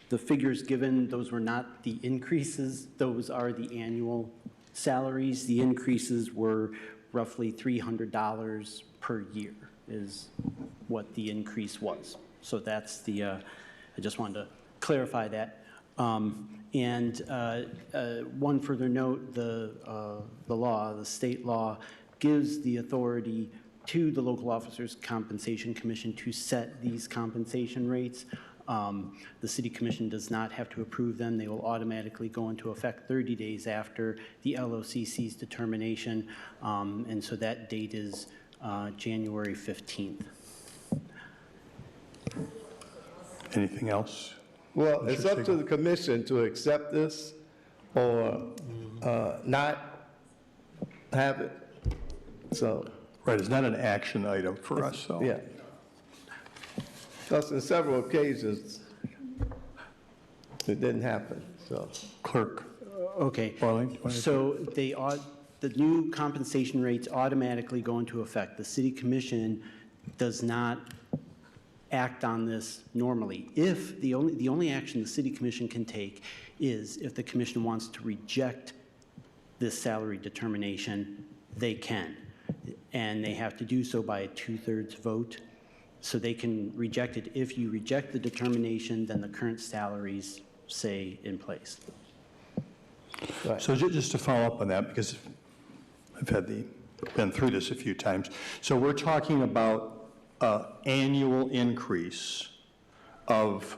the figures given, those were not the increases, those are the annual salaries. The increases were roughly $300 per year is what the increase was. So that's the, I just wanted to clarify that. And one further note, the state law gives the authority to the Local Officers Compensation Commission to set these compensation rates. The City Commission does not have to approve them. They will automatically go into effect 30 days after the LOCC's determination, and so that date is January 15th. Anything else? Well, it's up to the commission to accept this or not have it, so. Right, it's not an action item for us, so. Yeah. Because in several occasions, it didn't happen, so. Clerk. Okay. Boiling, So the new compensation rates automatically go into effect. The City Commission does not act on this normally. If the only action the City Commission can take is if the commission wants to reject this salary determination, they can. And they have to do so by a 2/3 vote. So they can reject it. If you reject the determination, then the current salaries stay in place. Right. So just to follow up on that, because I've been through this a few times. So we're talking about annual increase of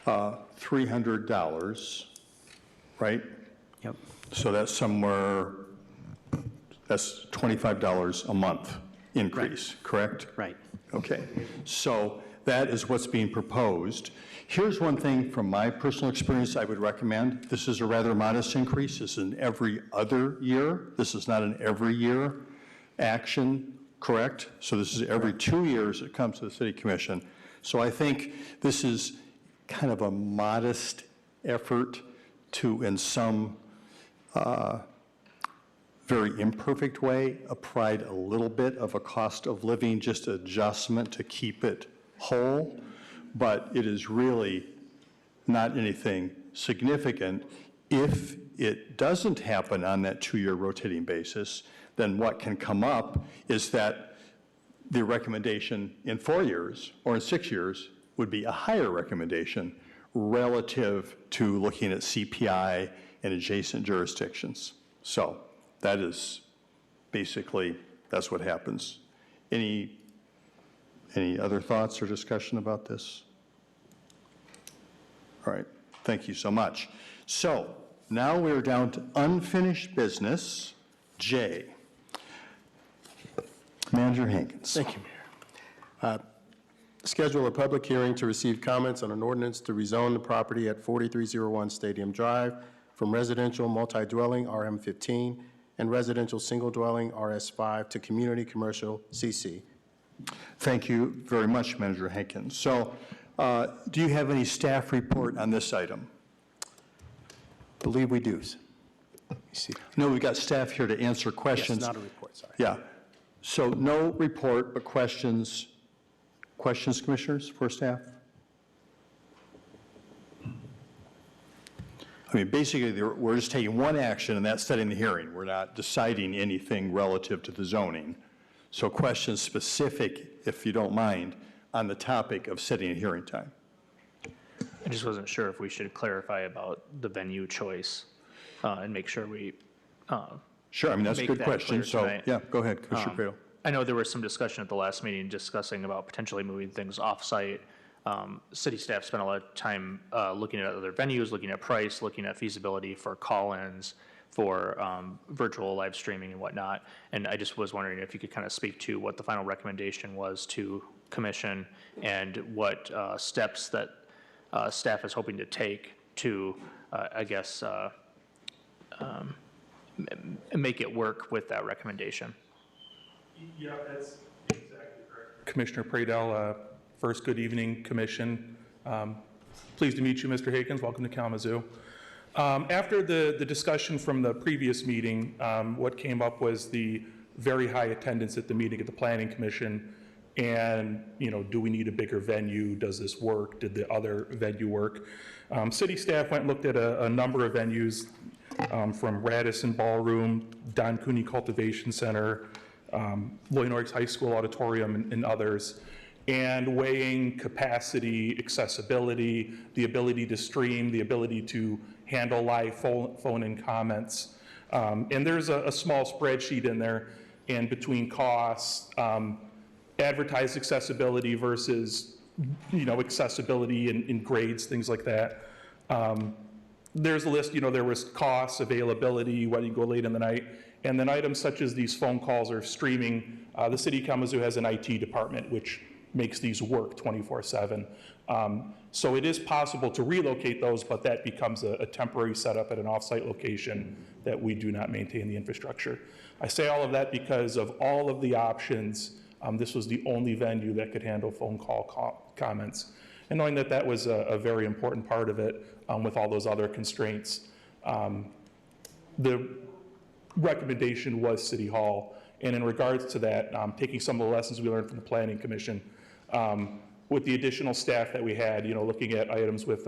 $300, right? Yep. So that's that's $25 a month increase, correct? Right. Okay, so that is what's being proposed. Here's one thing from my personal experience I would recommend. This is a rather modest increase. This is an every other year. This is not an every year action correct? So this is every 2 years it comes to the city commission. So I think this is kind of a modest effort to, in some very imperfect way, applied a little bit of a cost of living just adjustment to keep it whole, but it is really not anything significant. If it doesn't happen on that 2-year rotating basis, then what can come up is that the recommendation in 4 years or in 6 years would be a higher recommendation relative to looking at CPI and adjacent jurisdictions. So that is basically, that's what happens. Any other thoughts or discussion about this? All right, thank you so much. So now we're down to unfinished business, J. Manager Hankins. Thank you, Mayor. Schedule a public hearing to receive comments on an ordinance to rezone the property at 4301 Stadium Drive from residential multi-dwelling RM15 and residential single-dwelling RS5 to community commercial CC. Thank you very much, Manager Hankins. So do you have any staff report on this item? I believe we do. Let me see. No, we've got staff here to answer questions. Yes, not a report, sorry. Yeah. So no report, but questions. Questions, commissioners, for staff? I mean, basically, we're just taking one action, and that's setting the hearing. We're not deciding anything relative to the zoning. So questions specific, if you don't mind, on the topic of setting a hearing time. I just wasn't sure if we should clarify about the venue choice and make sure we Sure, I mean, that's a good question. So, tonight. yeah, go ahead, Commissioner Credo. I know there was some discussion at the last meeting discussing about potentially moving things off-site. City staff spent a lot of time looking at other venues, looking at price, looking at feasibility for call-ins, for virtual live streaming and whatnot. And I just was wondering if you could kind of speak to what the final recommendation was to commission and what steps that staff is hoping to take to, I guess, make it work with that recommendation. Yeah, that's exactly correct. Commissioner Pradell, first, good evening, Commission. Pleased to meet you, Mr. Hakens. Welcome to Kalamazoo. After the discussion from the previous meeting, what came up was the very high attendance at the meeting at the Planning Commission, and, you know, do we need a bigger venue? Does this work? Did the other venue work? City staff went and looked at a number of venues, from Radisson Ballroom, Don Cooney Cultivation Center, Lloyd Norris High School Auditorium, and others, and weighing capacity, accessibility, the ability to stream, the ability to handle live phone-in comments. And there's a small spreadsheet in there, and between costs, advertised accessibility versus, you know, accessibility in grades, things like that. There's a list, you know, there was costs, availability, whether you go late in the night, and then items such as these phone calls or streaming. The city of Kalamazoo has an IT department which makes these work 24/7. So it is possible to relocate those, but that becomes a temporary setup at an off-site location that we do not maintain the infrastructure. I say all of that because of all of the options, this was the only venue that could handle phone call comments. And knowing that that was a very important part of it with all those other constraints, the recommendation was City Hall. And in regards to that, taking some of the lessons we learned from the Planning Commission, with the additional staff that we had, you know, looking at items with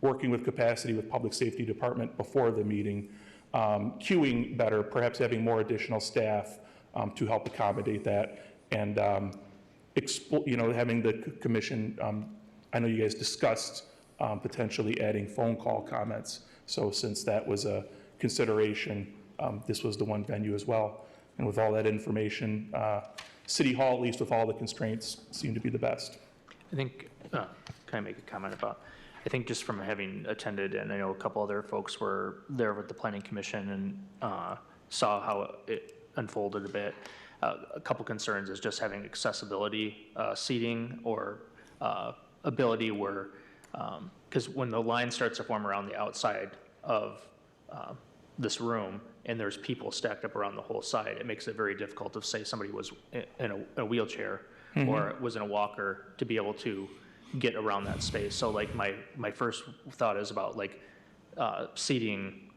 working with capacity with Public Safety Department before the meeting, queuing better, perhaps having more additional staff to help accommodate that, and you know, having the commission. I know you guys discussed potentially adding phone call comments. So since that was a consideration, this was the one venue as well. And with all that information, City Hall, at least with all the constraints, seemed to be the best. I think, can I make a comment about, I think just from having attended, and I know a couple other folks were there with the Planning Commission and saw how it unfolded a bit. A couple concerns is just having accessibility seating or ability where, because when the line starts to form around the outside of this room and there's people stacked up around the whole side, it makes it very difficult if, say, somebody was in a wheelchair or was in a walker to be able to get around that space. So like my first thought is about like seating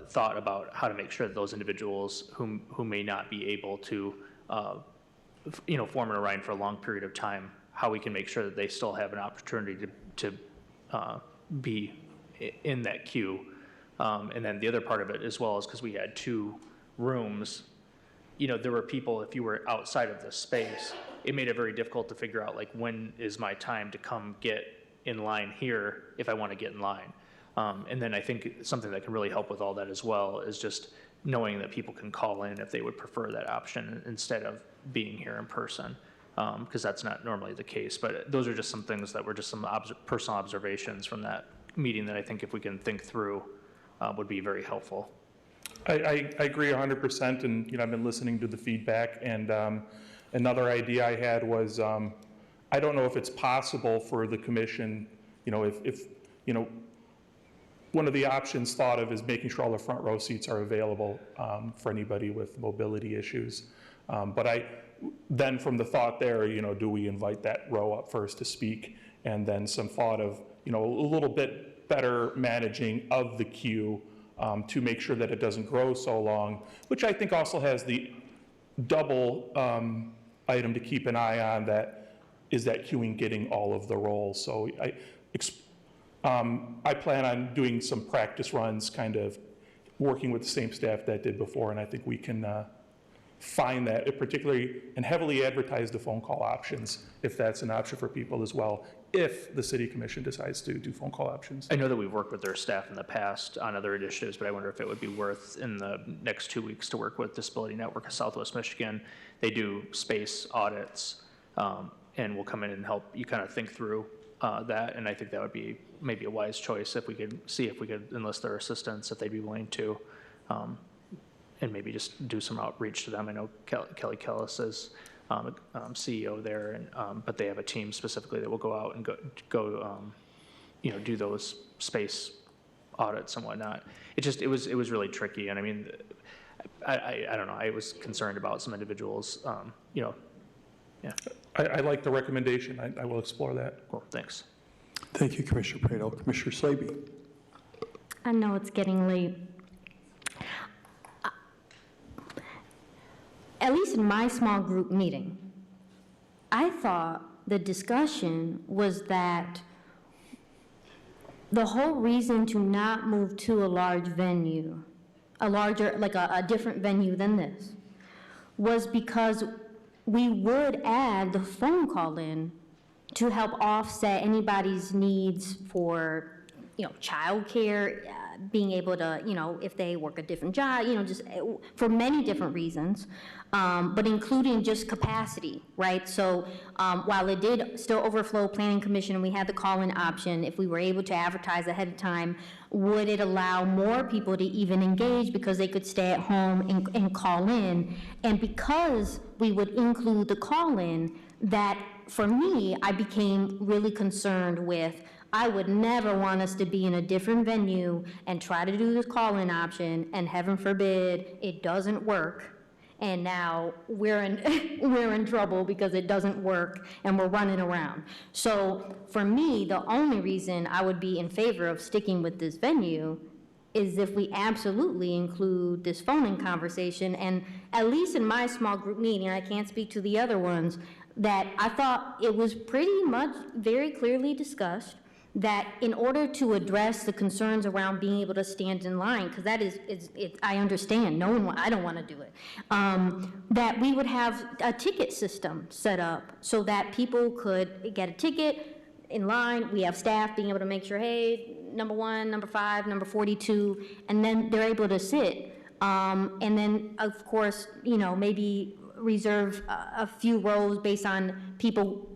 thought about how to make sure that those individuals who may not be able to form an Orion for a long period of time, how we can make sure that they still have an opportunity to be in that queue. And then the other part of it as well is because we had 2 rooms, there were people, if you were outside of this space, it made it very difficult to figure out like when is my time to come get in line here if I want to get in line. And then I think something that can really help with all that as well is just knowing that people can call in if they would prefer that option instead of being here in person, because that's not normally the case. But those are just some things that were just some personal observations from that meeting that I think if we can think through would be very helpful. I agree 100%, and I've been listening to the feedback, and another idea I had was I don't know if it's possible for the commission, if one of the options thought of is making sure all the front row seats are available for anybody with mobility issues. But then from the thought there, do we invite that row up first to speak, and then some thought of, a little bit better managing of the queue to make sure that it doesn't grow so long, which I think also has the double item to keep an eye on, that is that queuing getting all of the roles. So I plan on doing some practice runs, kind of working with the same staff that did before, and I think we can find that, particularly, and heavily advertise the phone call options, if that's an option for people as well, if the city commission decides to do phone call options. I know that we've worked with their staff in the past on other initiatives, but I wonder if it would be worth in the next 2 weeks to work with Disability Network of Southwest Michigan. They do space audits, and will come in and help you kind of think through that, and I think that would be maybe a wise choice if we could see if we could enlist their assistance, if they'd be willing to, and maybe just do some outreach to them. I know Kelly Kellis is CEO there, and but they have a team specifically that will go out and go do those space audits and whatnot. It was really tricky, and I mean, I don't know. I was concerned about some individuals. Yeah. I like the recommendation. I will explore that. Cool. Thanks. Thank you, Commissioner Prado. Commissioner Slaby. I know it's getting late. At least in my small group meeting, I thought the discussion was that the whole reason to not move to a large venue, a different venue than this, was because we would add the phone call in to help offset anybody's needs for, childcare, being able to, if they work a different job, just for many different reasons, but including just capacity, right? So while it did still overflow planning commission and we had the call-in option, if we were able to advertise ahead of time, would it allow more people to even engage because they could stay at home and call in? And because we would include the call-in, that for me, I became really concerned with, I would never want us to be in a different venue and try to do this call-in option, and heaven forbid, it doesn't work. And now we're in trouble because it doesn't work and we're running around. So for me, the only reason I would be in favor of sticking with this venue is if we absolutely include this phone-in conversation. And at least in my small group meeting, I can't speak to the other ones, that I thought it was pretty much very clearly discussed that in order to address the concerns around being able to stand in line, because that is I understand, I don't want to do it, that we would have a ticket system set up so that people could get a ticket in line. We have staff being able to make sure, hey, number 1, number 5, number 42, and then they're able to sit. And then, of course, maybe reserve a few rows based on people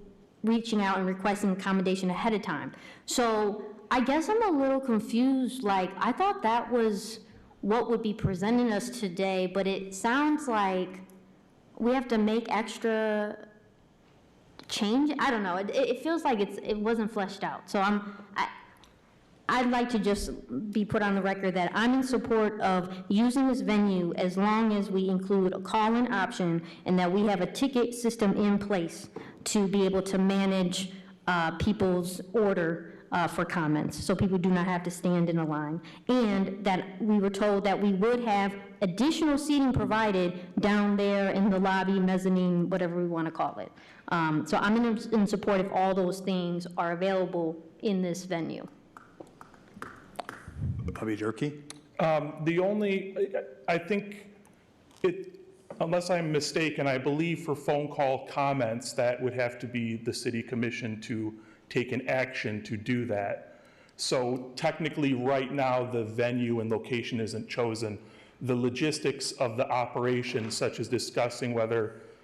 reaching out and requesting accommodation ahead of time. So I guess I'm a little confused. Like, I thought that was what would be presenting us today, but it sounds like we have to make extra change. I don't know. It feels like it wasn't fleshed out. So I I'd like to just be put on the record that I'm in support of using this venue as long as we include a call-in option and that we have a ticket system in place to be able to manage people's order for comments, so people do not have to stand in a line. And that we were told that we would have additional seating provided down there in the lobby, mezzanine, whatever we want to call it. So I'm in support if all those things are available in this venue. Bobby Durkee? I think unless I'm mistaken, I believe for phone call comments, that would have to be the city commission to take an action to do that. So technically, right now, the venue and location isn't chosen. The logistics of the operation, such as discussing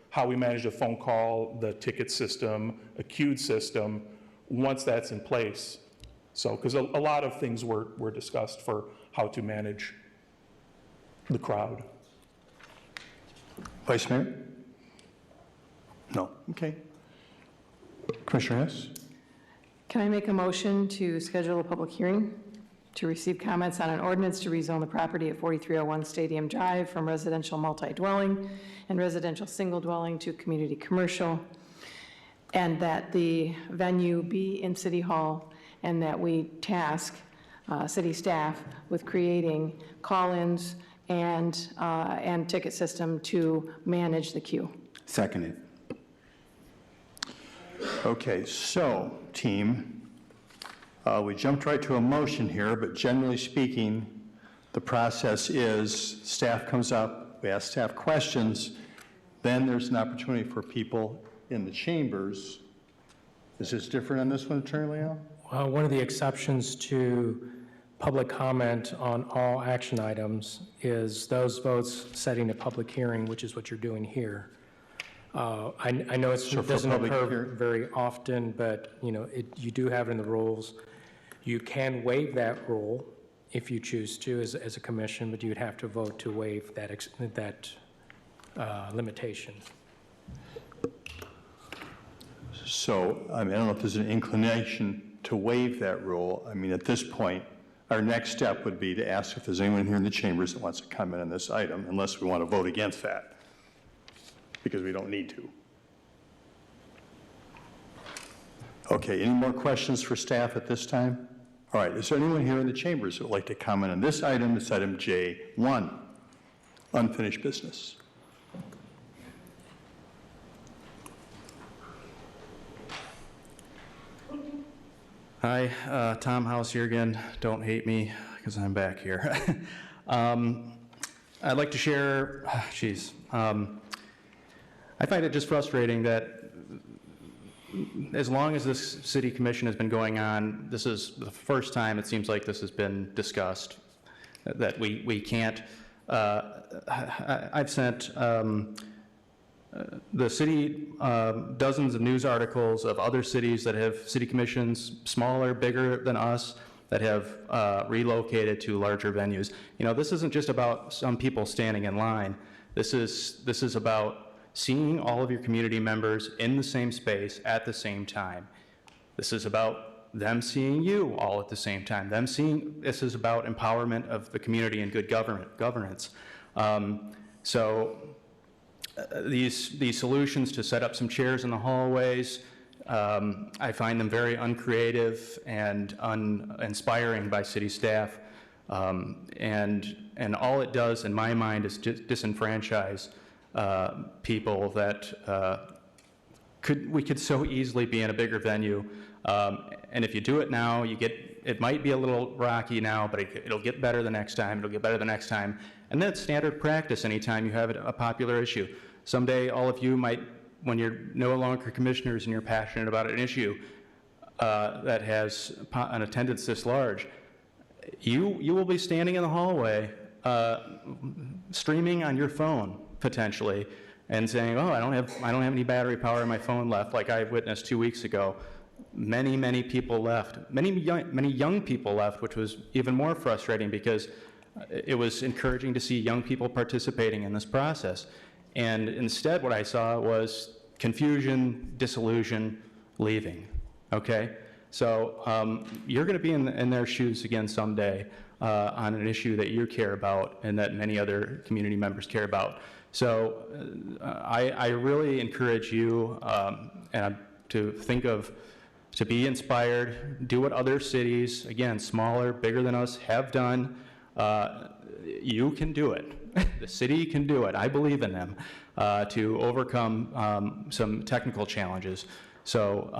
how we manage a phone call, the ticket system, a queued system, once that's in place. So, because a lot of things were discussed for how to manage the crowd. Vice Mayor? No. Okay. Commissioner Hess? Can I make a motion to schedule a public hearing to receive comments on an ordinance to rezone the property at 4301 Stadium Drive from residential multi-dwelling and residential single dwelling to community commercial, and that the venue be in City Hall, and that we task city staff with creating call-ins and ticket system to manage the queue. Seconded. Okay, so, team, we jumped right to a motion here, but generally speaking, the process is staff comes up, we ask staff questions, then there's an opportunity for people in the chambers. Is this different on this one, Attorney Leal? One of the exceptions to public comment on all action items is those votes setting a public hearing, which is what you're doing here. I know it doesn't occur very often, but you do have it in the rules. You can waive that rule if you choose to as a commission, but you'd have to vote to waive that limitation. So, I don't know if there's an inclination to waive that rule. At this point, our next step would be to ask if there's anyone here in the chambers that wants to comment on this item, unless we want to vote against that, because we don't need to. Okay, any more questions for staff at this time? All right, is there anyone here in the chambers that would like to comment on this item? This item J1, unfinished business. Hi, Tom House here again. Don't hate me because I'm back here. I'd like to share, I find it just frustrating that as long as this city commission has been going on, this is the first time it seems like this has been discussed, that we can't, I've sent the city dozens of news articles of other cities that have city commissions, smaller, bigger than us, that have relocated to larger venues. This isn't just about some people standing in line. This is about seeing all of your community members in the same space at the same time. This is about them seeing you all at the same time. This is about empowerment of the community and good governance. These solutions to set up some chairs in the hallways, I find them very uncreative and uninspiring by city staff. And all it does, in my mind, is disenfranchise people that we could so easily be in a bigger venue. And if you do it now, it might be a little rocky now, but it'll get better the next time. It'll get better the next time. And that's standard practice anytime you have a popular issue. Someday, all of you might, when you're no longer commissioners and you're passionate about an issue that has an attendance this large, you will be standing in the hallway streaming on your phone, potentially, and saying, oh, I don't have any battery power in my phone left, like I witnessed 2 weeks ago. Many people left. Many young people left, which was even more frustrating because it was encouraging to see young people participating in this process. And instead, what I saw was confusion, disillusion, leaving. Okay? So you're going to be in their shoes again someday on an issue that you care about and that many other community members care about. So I really encourage you to think of, to be inspired, do what other cities, again, smaller, bigger than us, have done. You can do it. The city can do it. I believe in them to overcome some technical challenges. So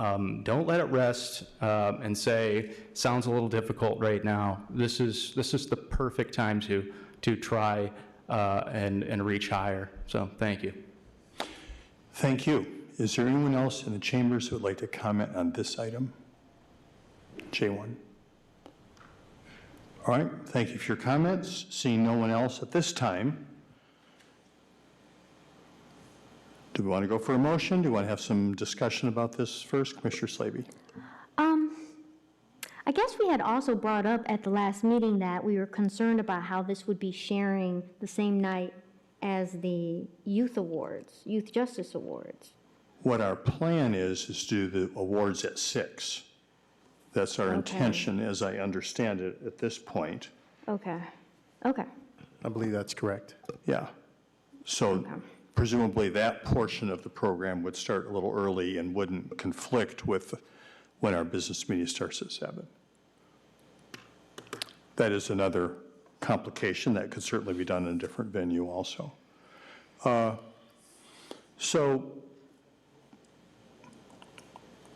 don't let it rest and say, sounds a little difficult right now. This is the perfect time to try and reach higher. So thank you. Thank you. Is there anyone else in the chambers who would like to comment on this item? J1. All right, thank you for your comments. Seeing no one else at this time, do we want to go for a motion? Do we want to have some discussion about this first? Commissioner Slaby. I guess we had also brought up at the last meeting that we were concerned about how this would be sharing the same night as the youth awards, Youth Justice Awards. What our plan is to do the awards at 6. That's our intention, as I understand it at this point. Okay. Okay. I believe that's correct. Yeah. So presumably that portion of the program would start a little early and wouldn't conflict with when our business meeting starts at 7. That is another complication that could certainly be done in a different venue also. So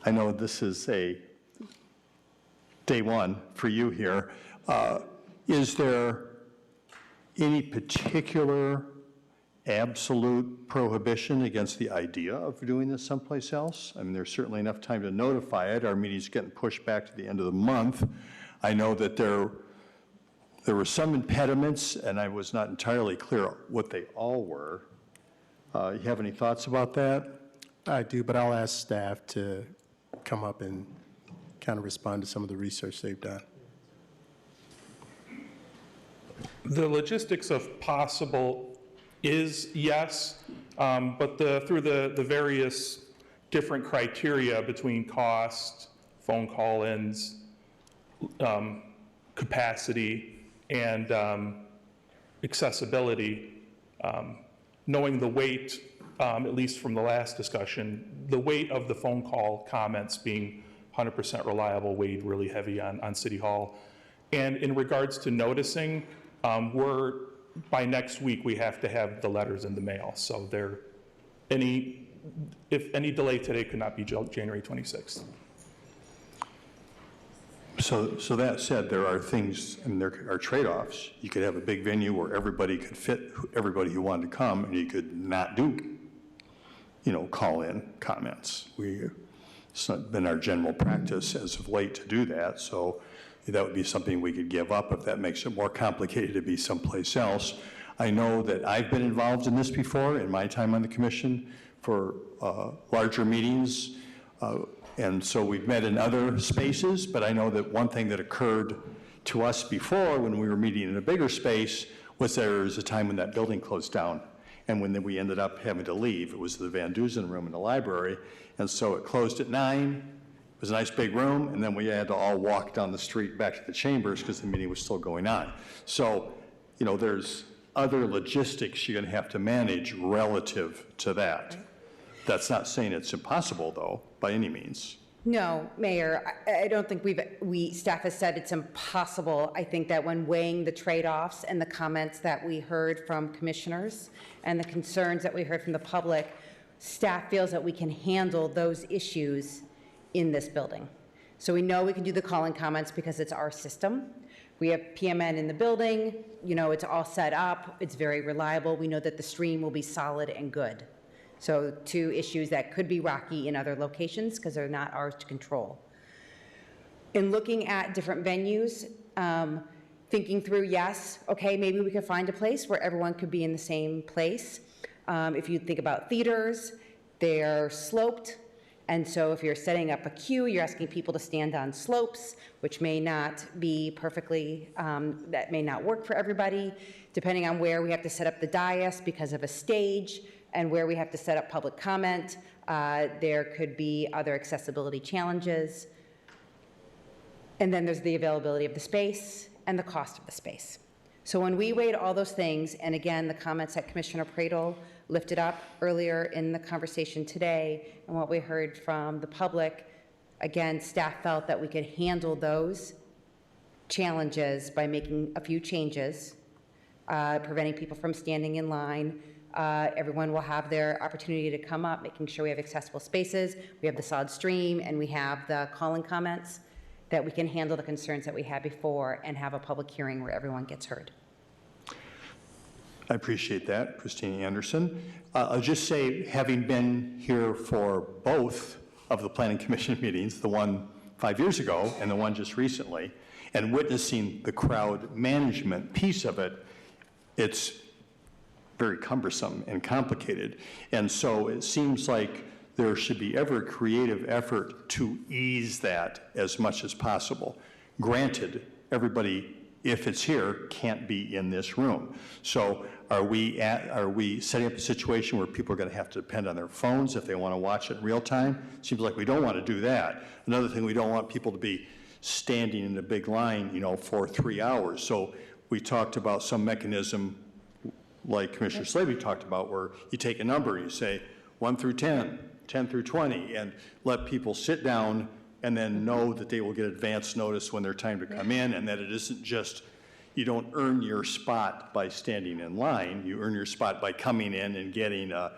I know this is a day one for you here. Is there any particular absolute prohibition against the idea of doing this someplace else? I mean, there's certainly enough time to notify it. Our meeting's getting pushed back to the end of the month. I know that there were some impediments, and I was not entirely clear what they all were. You have any thoughts about that? I do, but I'll ask staff to come up and kind of respond to some of the research they've done. The logistics of possible is yes, but through the various different criteria between cost, phone call-ins, capacity, and accessibility, knowing the weight, at least from the last discussion, the weight of the phone call comments being 100% reliable weighed really heavy on City Hall. And in regards to noticing, by next week, we have to have the letters in the mail. So if any delay today could not be January 26th. So that said, there are things, and there are trade-offs. You could have a big venue where everybody could fit everybody who wanted to come, and you could not do, call-in comments. It's not been our general practice as of late to do that, so that would be something we could give up if that makes it more complicated to be someplace else. I know that I've been involved in this before in my time on the commission for larger meetings, and so we've met in other spaces, but I know that one thing that occurred to us before when we were meeting in a bigger space was there was a time when that building closed down, and when we ended up having to leave. It was the Van Dusen room in the library, and so it closed at 9. It was a nice big room, and then we had to all walk down the street back to the chambers because the meeting was still going on. So, there's other logistics you're going to have to manage relative to that. That's not saying it's impossible, though, by any means. No, Mayor, I don't think staff has said it's impossible. I think that when weighing the trade-offs and the comments that we heard from commissioners and the concerns that we heard from the public, staff feels that we can handle those issues in this building. So we know we can do the call-in comments because it's our system. We have PMN in the building, it's all set up, it's very reliable. We know that the stream will be solid and good. So 2 issues that could be rocky in other locations because they're not ours to control. In looking at different venues, thinking through, yes, okay, maybe we could find a place where everyone could be in the same place. If you think about theaters, they're sloped. And so if you're setting up a queue, you're asking people to stand on slopes, which may not be perfectly, that may not work for everybody. Depending on where we have to set up the dais because of a stage and where we have to set up public comment, there could be other accessibility challenges. And then there's the availability of the space and the cost of the space. So when we weighed all those things, and again, the comments that Commissioner Pradel lifted up earlier in the conversation today, and what we heard from the public, again, staff felt that we could handle those challenges by making a few changes, preventing people from standing in line. Everyone will have their opportunity to come up, making sure we have accessible spaces, we have the solid stream, and we have the call-in comments, that we can handle the concerns that we had before and have a public hearing where everyone gets heard. I appreciate that, Christine Anderson. I'll just say, having been here for both of the Planning Commission meetings, the one 5 years ago and the one just recently, and witnessing the crowd management piece of it, it's very cumbersome and complicated. And so it seems like there should be every creative effort to ease that as much as possible. Granted, everybody, if it's here, can't be in this room. So are we setting up a situation where people are going to have to depend on their phones if they want to watch it in real time? Seems like we don't want to do that. Another thing, we don't want people to be standing in a big line, for 3 hours. So we talked about some mechanism like Commissioner Slavy talked about, where you take a number, you say 1 through 10, 10 through 20, and let people sit down and then know that they will get advance notice when their time to come in, and that it isn't just, you don't earn your spot by standing in line, you earn your spot by coming in and getting a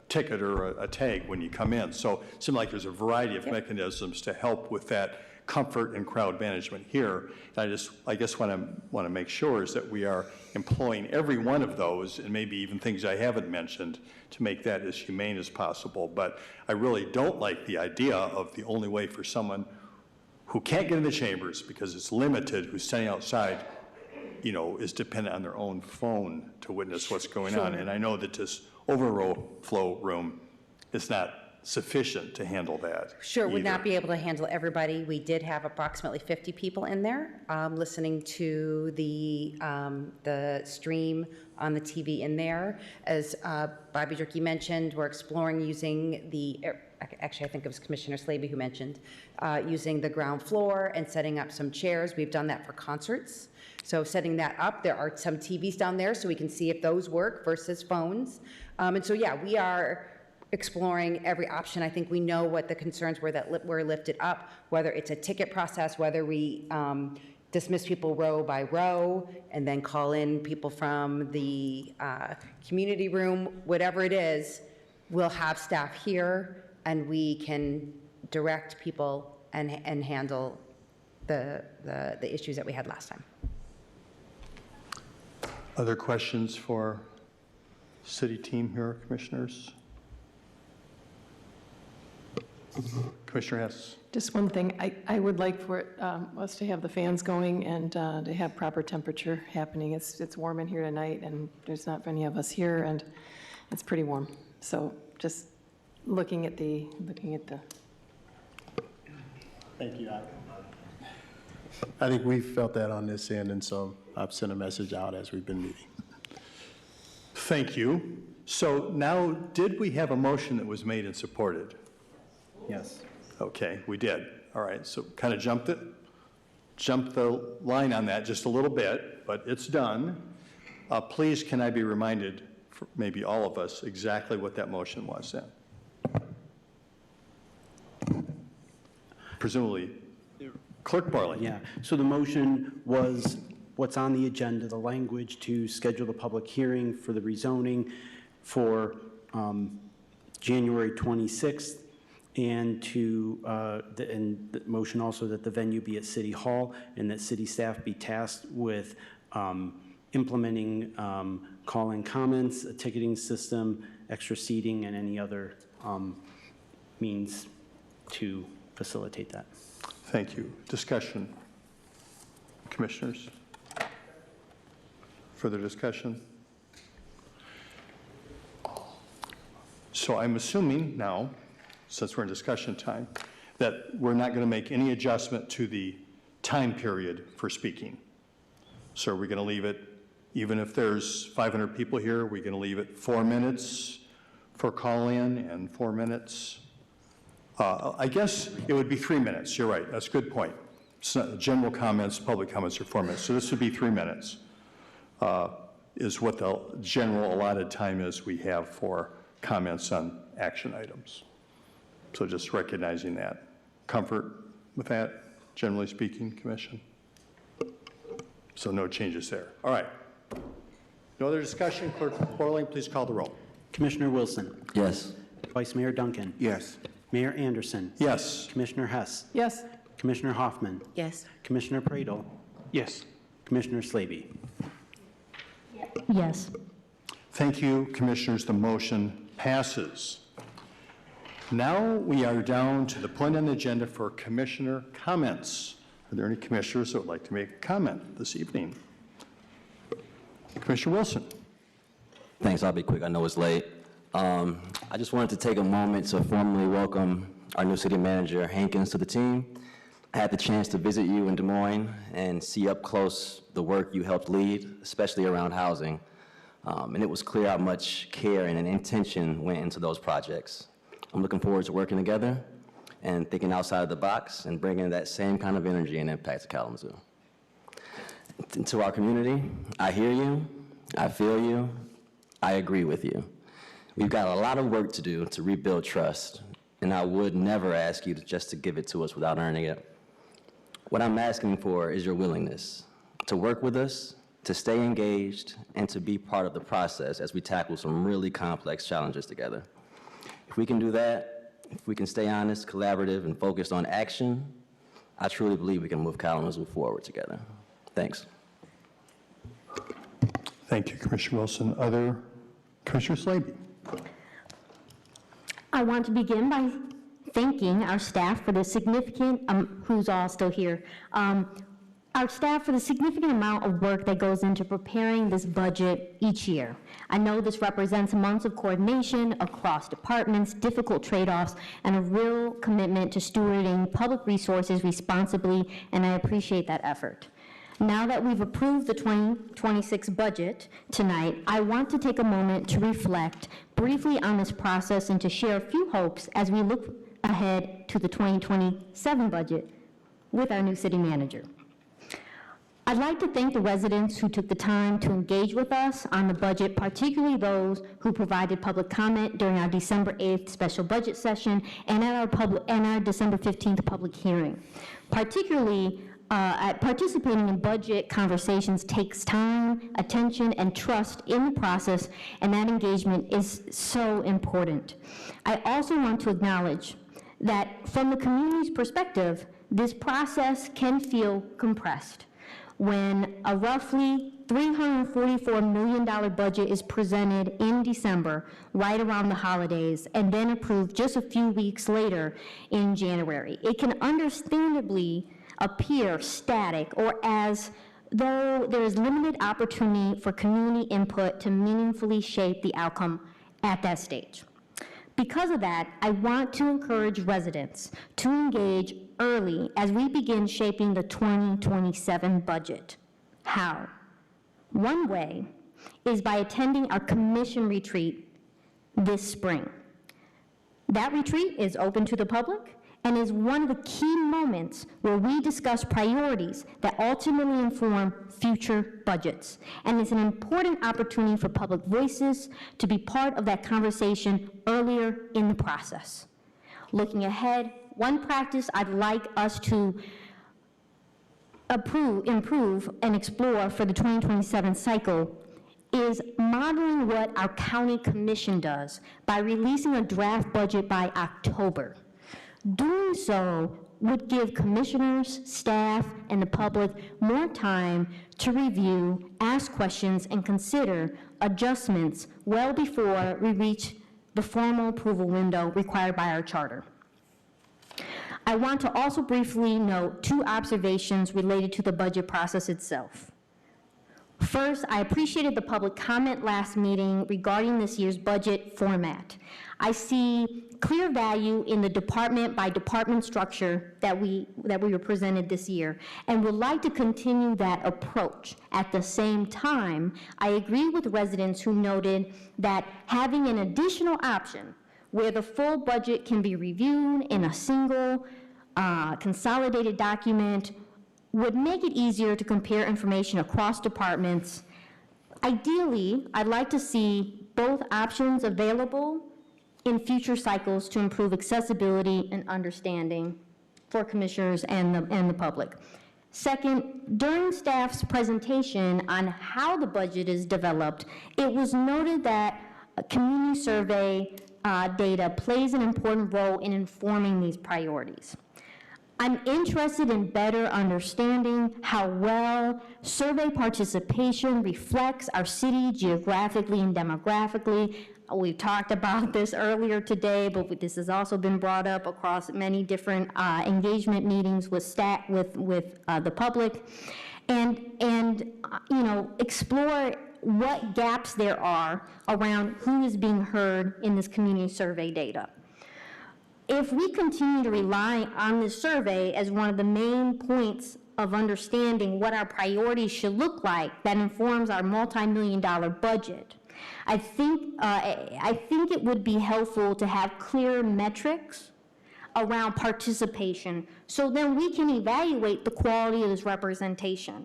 ticket or a tag when you come in. So it seems like there's a variety of mechanisms to help with that comfort and crowd management here. And I guess what I want to make sure is that we are employing every one of those, and maybe even things I haven't mentioned, to make that as humane as possible. But I really don't like the idea of the only way for someone who can't get in the chambers because it's limited, who's standing outside, is dependent on their own phone to witness what's going on. And I know that this overflow room is not sufficient to handle that. Sure, would not be able to handle everybody. We did have approximately 50 people in there listening to the stream on the TV in there. As Bobby Jerky mentioned, we're exploring using actually I think it was Commissioner Slavy who mentioned, using the ground floor and setting up some chairs. We've done that for concerts. So setting that up, there are some TVs down there so we can see if those work versus phones. And so yeah, we are exploring every option. I think we know what the concerns were that were lifted up, whether it's a ticket process, whether we dismiss people row by row and then call in people from the community room, whatever it is, we'll have staff here and we can direct people and handle the issues that we had last time. Other questions for city team here, commissioners? Commissioner Hess. Just one thing, I would like for us to have the fans going and to have proper temperature happening. It's warm in here tonight, and there's not many of us here, and it's pretty warm. So just looking at the. Thank you. I think we've felt that on this end, and so I've sent a message out as we've been meeting. Thank you. So now, did we have a motion that was made and supported? Yes. Okay, we did. All right, so kind of jumped the line on that just a little bit, but it's done. Please, can I be reminded, for maybe all of us, exactly what that motion was then? Presumably, Clerk Barley. Yeah, so the motion was what's on the agenda, the language to schedule the public hearing for the rezoning for January 26th, and the motion also that the venue be at City Hall and that city staff be tasked with implementing call-in comments, a ticketing system, extra seating, and any other means to facilitate that. Thank you. Discussion. Commissioners? Further discussion? So I'm assuming now, since we're in discussion time, that we're not going to make any adjustment to the time period for speaking. So are we going to leave it, even if there's 500 people here, we're going to leave it 4 minutes for call-in and 4 minutes? I guess it would be 3 minutes. You're right. That's a good point. general comments, public comments are 4 minutes. So this would be 3 minutes, is what the general allotted time is we have for comments on action items. So just recognizing that. Comfort with that, generally speaking, Commission? So no changes there. All right. No other discussion? Clerk Borling, please call the roll. Commissioner Wilson. Yes. Vice Mayor Duncan. Yes. Mayor Anderson. Yes. Commissioner Hess. Yes. Commissioner Hoffman. Yes. Commissioner Pradel. Yes. Commissioner Slaby. Yes. Thank you, Commissioners. The motion passes. Now we are down to the point on the agenda for Commissioner comments. Are there any commissioners that would like to make a comment this evening? Commissioner Wilson. Thanks, I'll be quick, I know it's late. I just wanted to take a moment to formally welcome our new city manager, Hankins, to the team. I had the chance to visit you in Des Moines and see up close the work you helped lead, especially around housing. And it was clear how much care and intention went into those projects. I'm looking forward to working together and thinking outside of the box and bringing that same kind of energy and impact to Kalamazoo. And to our community, I hear you, I feel you, I agree with you. We've got a lot of work to do to rebuild trust, and I would never ask you just to give it to us without earning it. What I'm asking for is your willingness to work with us, to stay engaged, and to be part of the process as we tackle some really complex challenges together. If we can do that, if we can stay honest, collaborative, and focused on action, I truly believe we can move Kalamazoo forward together. Thanks. Thank you, Commissioner Wilson. Other Commissioner Slaby. I want to begin by thanking our staff for the significant, who's all still here, our staff for the significant amount of work that goes into preparing this budget each year. I know this represents months of coordination across departments, difficult trade-offs, and a real commitment to stewarding public resources responsibly, and I appreciate that effort. Now that we've approved the 2026 budget tonight, I want to take a moment to reflect briefly on this process and to share a few hopes as we look ahead to the 2027 budget with our new city manager. I'd like to thank the residents who took the time to engage with us on the budget, particularly those who provided public comment during our December 8th special budget session and at our December 15th public hearing. Particularly, participating in budget conversations takes time, attention, and trust in the process, and that engagement is so important. I also want to acknowledge that from the community's perspective, this process can feel compressed. When a roughly $344 million budget is presented in December, right around the holidays, and then approved just a few weeks later in January, it can understandably appear static or as though there is limited opportunity for community input to meaningfully shape the outcome at that stage. Because of that, I want to encourage residents to engage early as we begin shaping the 2027 budget. How? One way is by attending our commission retreat this spring. That retreat is open to the public and is one of the key moments where we discuss priorities that ultimately inform future budgets. And it's an important opportunity for public voices to be part of that conversation earlier in the process. Looking ahead, one practice I'd like us to improve, and explore for the 2027 cycle is modeling what our county commission does by releasing a draft budget by October. Doing so would give commissioners, staff, and the public more time to review, ask questions, and consider adjustments well before we reach the formal approval window required by our charter. I want to also briefly note two observations related to the budget process itself. First, I appreciated the public comment last meeting regarding this year's budget format. I see clear value in the department by department structure that we were presented this year, and would like to continue that approach. At the same time, I agree with residents who noted that having an additional option where the full budget can be reviewed in a single consolidated document would make it easier to compare information across departments. Ideally, I'd like to see both options available in future cycles to improve accessibility and understanding for commissioners and the public. Second, during staff's presentation on how the budget is developed, it was noted that community survey data plays an important role in informing these priorities. I'm interested in better understanding how well survey participation reflects our city geographically and demographically. We talked about this earlier today, but this has also been brought up across many different engagement meetings with staff, with the public, and you know, explore what gaps there are around who is being heard in this community survey data. If we continue to rely on this survey as one of the main points of understanding what our priorities should look like that informs our multi-million-dollar budget, I think it would be helpful to have clear metrics around participation so then we can evaluate the quality of this representation.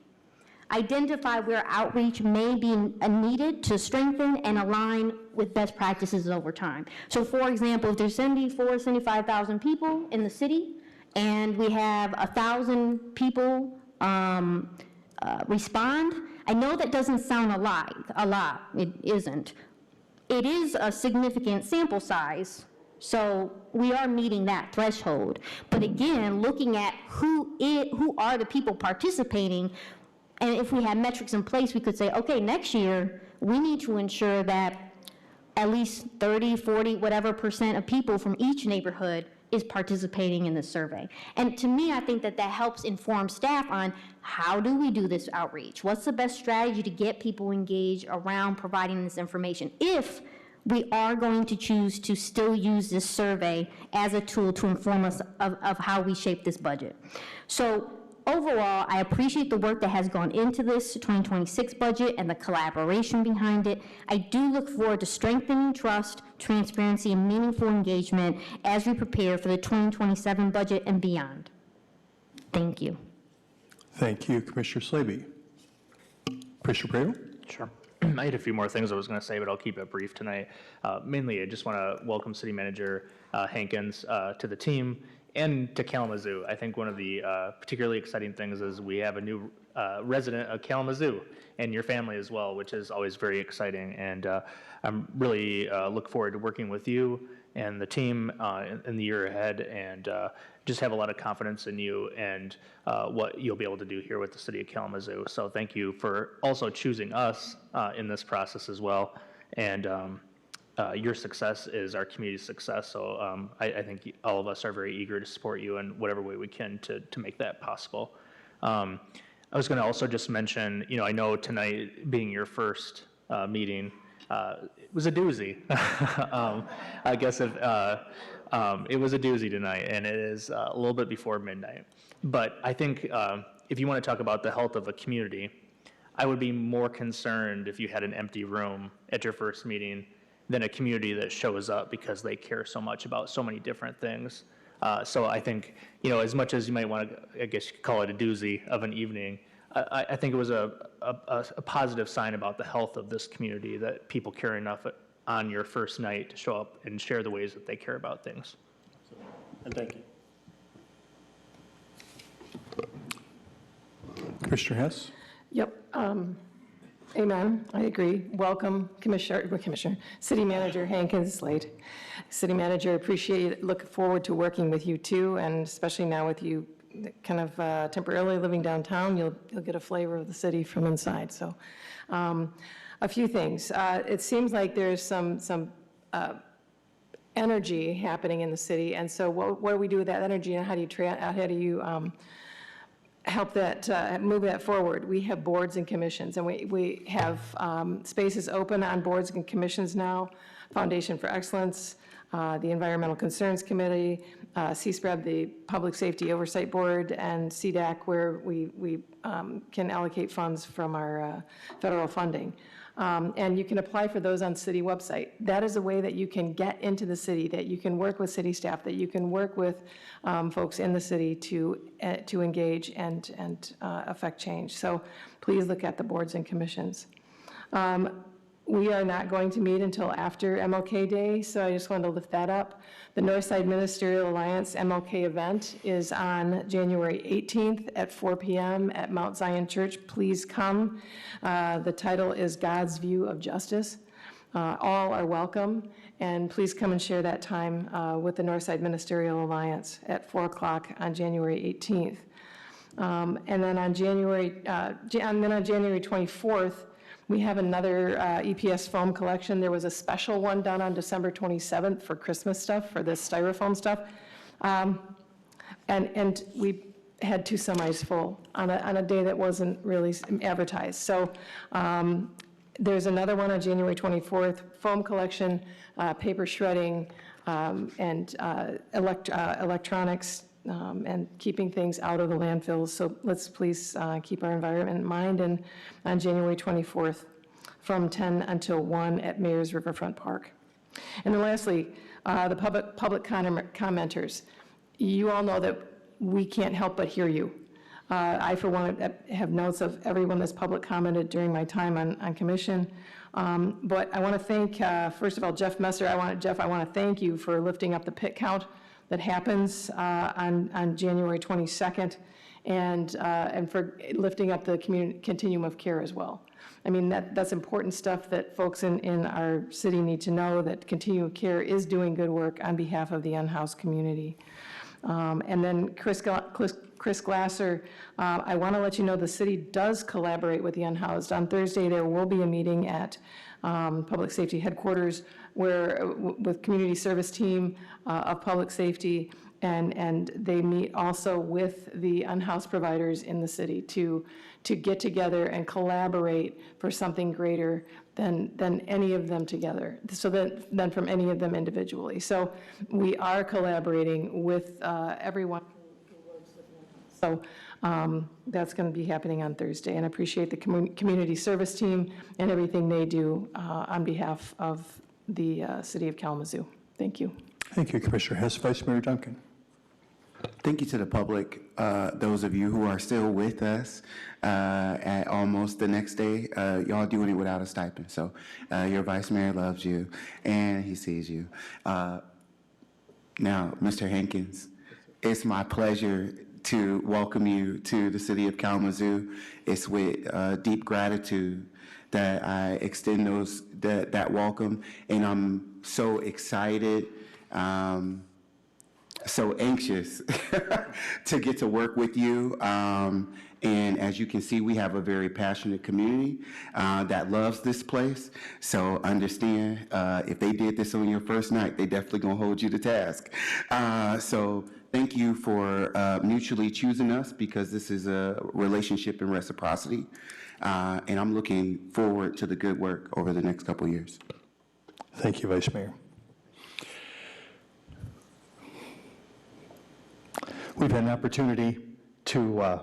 Identify where outreach may be needed to strengthen and align with best practices over time. So for example, if there's 75,000 people in the city and we have 1,000 people respond, I know that doesn't sound a lot, it isn't. It is a significant sample size, so we are meeting that threshold. But again, looking at who are the people participating, and if we had metrics in place, we could say, okay, next year, we need to ensure that at least 30, 40, whatever % of people from each neighborhood is participating in the survey. And to me, I think that helps inform staff on how do we do this outreach? What's the best strategy to get people engaged around providing this information if we are going to choose to still use this survey as a tool to inform us of how we shape this budget. So overall, I appreciate the work that has gone into this 2026 budget and the collaboration behind it. I do look forward to strengthening trust, transparency, and meaningful engagement as we prepare for the 2027 budget and beyond. Thank you. Thank you, Commissioner Slaby. Commissioner Prado? Sure. I had a few more things I was going to say, but I'll keep it brief tonight. Mainly, I just want to welcome City Manager Hankins to the team and to Kalamazoo. I think one of the particularly exciting things is we have a new resident of Kalamazoo and your family as well, which is always very exciting. And I'm really look forward to working with you and the team in the year ahead, and just have a lot of confidence in you and what you'll be able to do here with the city of Kalamazoo. So thank you for also choosing us in this process as well. And your success is our community's success. So I think all of us are very eager to support you in whatever way we can to make that possible. I was going to also just mention, you know, I know tonight being your first meeting, it was a doozy. I guess it was a doozy tonight, and it is a little bit before midnight. But I think if you want to talk about the health of a community, I would be more concerned if you had an empty room at your first meeting than a community that shows up because they care so much about so many different things. So I think, you know, as much as you might want to, I guess you could call it a doozy of an evening, I think it was a positive sign about the health of this community that people care enough on your first night to show up and share the ways that they care about things. And thank you. Commissioner Hess? Yep. Amen. I agree. Welcome, City Manager Hankins Slade. City Manager, appreciate it. Look forward to working with you too, and especially now with you kind of temporarily living downtown, you'll get a flavor of the city from inside. So a few things. It seems like there's some energy happening in the city, and so what do we do with that energy, and how do you help that, move that forward? We have boards and commissions, and we have spaces open on boards and commissions now, Foundation for Excellence, the Environmental Concerns Committee, CSPREB, the Public Safety Oversight Board, and CDAC, where we can allocate funds from our federal funding. And you can apply for those on city website. That is a way that you can get into the city, that you can work with city staff, that you can work with folks in the city to engage and affect change. So please look at the boards and commissions. We are not going to meet until after MLK Day, so I just wanted to lift that up. The Northside Ministerial Alliance MLK event is on January 18th at 4 p.m. at Mount Zion Church. Please come. The title is God's View of Justice. All are welcome, and please come and share that time with the Northside Ministerial Alliance at 4 o'clock on January 18th. And then on January 24th, we have another EPS foam collection. There was a special one done on December 27th for Christmas stuff, for the styrofoam stuff. And we had 2 semis full on a day that wasn't really advertised. So there's another one on January 24th, foam collection, paper shredding, and electronics, and keeping things out of the landfills. So let's please keep our environment in mind. And on January 24th, from 10 until 1 at Mayor's Riverfront Park. And then lastly, the public commenters. You all know that we can't help but hear you. I, for one, have notes of everyone that's public commented during my time on commission. But I want to thank, first of all, Jeff Messer. Jeff, I want to thank you for lifting up the pit count that happens on January 22nd, and for lifting up the continuum of care as well. I mean, that's important stuff that folks in our city need to know, that continuum of care is doing good work on behalf of the unhoused community. And then Chris Glasser, I want to let you know the city does collaborate with the unhoused. On Thursday, there will be a meeting at Public Safety Headquarters with community service team of public safety, and they meet also with the unhoused providers in the city to get together and collaborate for something greater than any of them together, so than from any of them individually. So we are collaborating with everyone who works with the unhoused. So that's going to be happening on Thursday, and I appreciate the community service team and everything they do on behalf of the city of Kalamazoo. Thank you. Thank you, Commissioner Hess. Vice Mayor Duncan. Thank you to the public, those of you who are still with us at almost the next day. Y'all doing it without a stipend, so your vice mayor loves you and he sees you. Now, Mr. Hankins, it's my pleasure to welcome you to the city of Kalamazoo. It's with deep gratitude that I extend that welcome, and I'm so excited, so anxious to get to work with you. And as you can see, we have a very passionate community that loves this place. So understand, if they did this on your first night, they definitely gonna hold you to task. So thank you for mutually choosing us, because this is a relationship and reciprocity. And I'm looking forward to the good work over the next couple of years. Thank you, Vice Mayor. We've had an opportunity to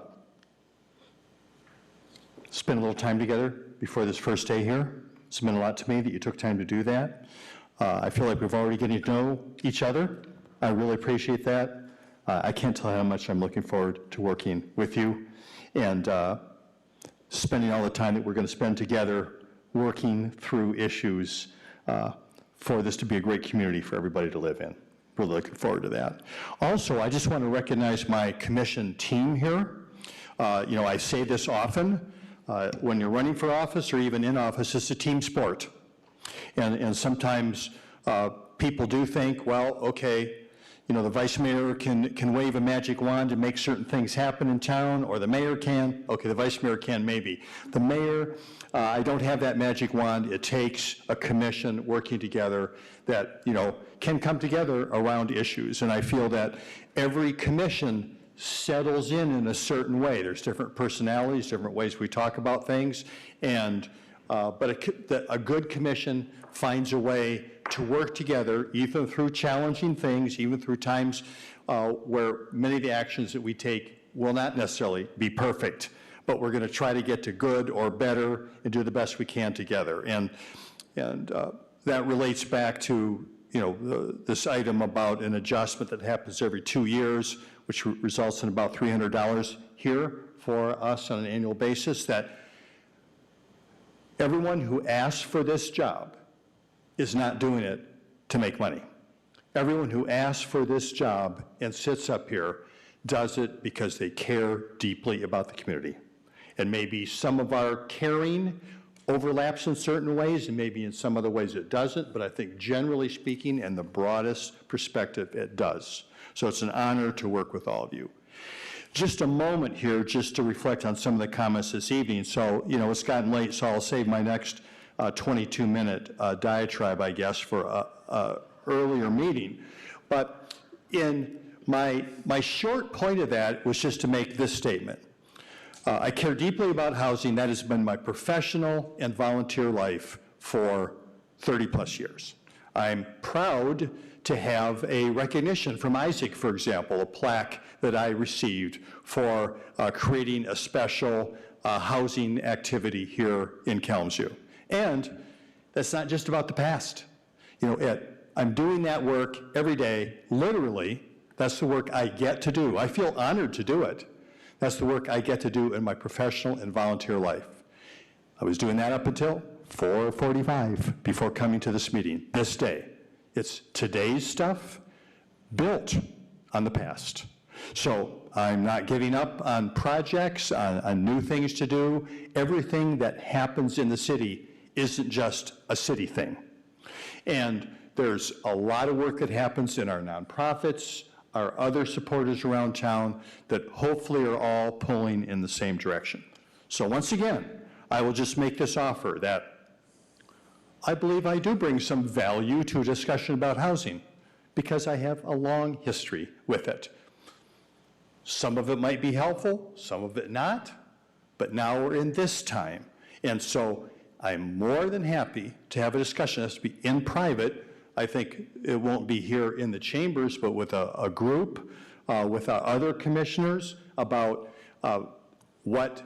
spend a little time together before this first day here. It's meant a lot to me that you took time to do that. I feel like we've already getting to know each other. I really appreciate that. I can't tell you how much I'm looking forward to working with you and spending all the time that we're going to spend together working through issues for this to be a great community for everybody to live in. Really looking forward to that. Also, I just want to recognize my commission team here. I say this often, when you're running for office or even in office, it's a team sport. And sometimes people do think, well, okay, the vice mayor can wave a magic wand and make certain things happen in town, or the mayor can. Okay, the vice mayor can maybe. The mayor, I don't have that magic wand. It takes a commission working together that, can come together around issues. And I feel that every commission settles in a certain way. There's different personalities, different ways we talk about things, and but a good commission finds a way to work together, even through challenging things, even through times where many of the actions that we take will not necessarily be perfect, but we're going to try to get to good or better and do the best we can together. And that relates back to, this item about an adjustment that happens every 2 years, which results in about $300 here for us on an annual basis, that everyone who asks for this job is not doing it to make money. Everyone who asks for this job and sits up here does it because they care deeply about the community. And maybe some of our caring overlaps in certain ways, and maybe in some other ways it doesn't, but I think generally speaking, in the broadest perspective, it does. So it's an honor to work with all of you. Just a moment here just to reflect on some of the comments this evening. So, it's gotten late, so I'll save my next 22-minute diatribe, I guess, for a earlier meeting. But in my short point of that was just to make this statement. I care deeply about housing. That has been my professional and volunteer life for 30-plus years. I'm proud to have a recognition from Isaac, for example, a plaque that I received for creating a special housing activity here in Kalamazoo. And that's not just about the past. I'm doing that work every day, literally. That's the work I get to do. I feel honored to do it. That's the work I get to do in my professional and volunteer life. I was doing that up until 4:45 before coming to this meeting, this day. It's today's stuff built on the past. So I'm not giving up on projects, on new things to do. Everything that happens in the city isn't just a city thing. And there's a lot of work that happens in our nonprofits, our other supporters around town that hopefully are all pulling in the same direction. So once again, I will just make this offer that I believe I do bring some value to a discussion about housing because I have a long history with it. Some of it might be helpful, some of it not, but now we're in this time. And so I'm more than happy to have a discussion. It has to be in private. I think it won't be here in the chambers, but with a group, with our other commissioners about what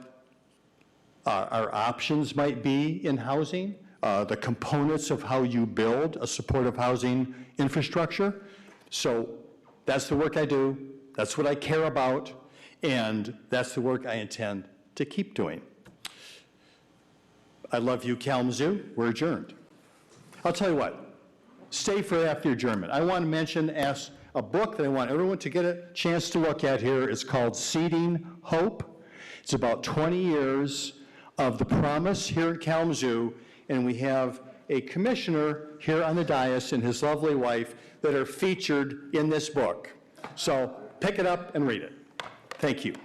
our options might be in housing, the components of how you build a supportive housing infrastructure. So that's the work I do, that's what I care about, and that's the work I intend to keep doing. I love you, Kalamazoo. We're adjourned. I'll tell you what. Stay for after adjournment. I want to mention a book that I want everyone to get a chance to look at here. It's called Seeding Hope. It's about 20 years of the promise here in Kalamazoo, and we have a commissioner here on the dais and his lovely wife that are featured in this book. So pick it up and read it. Thank you.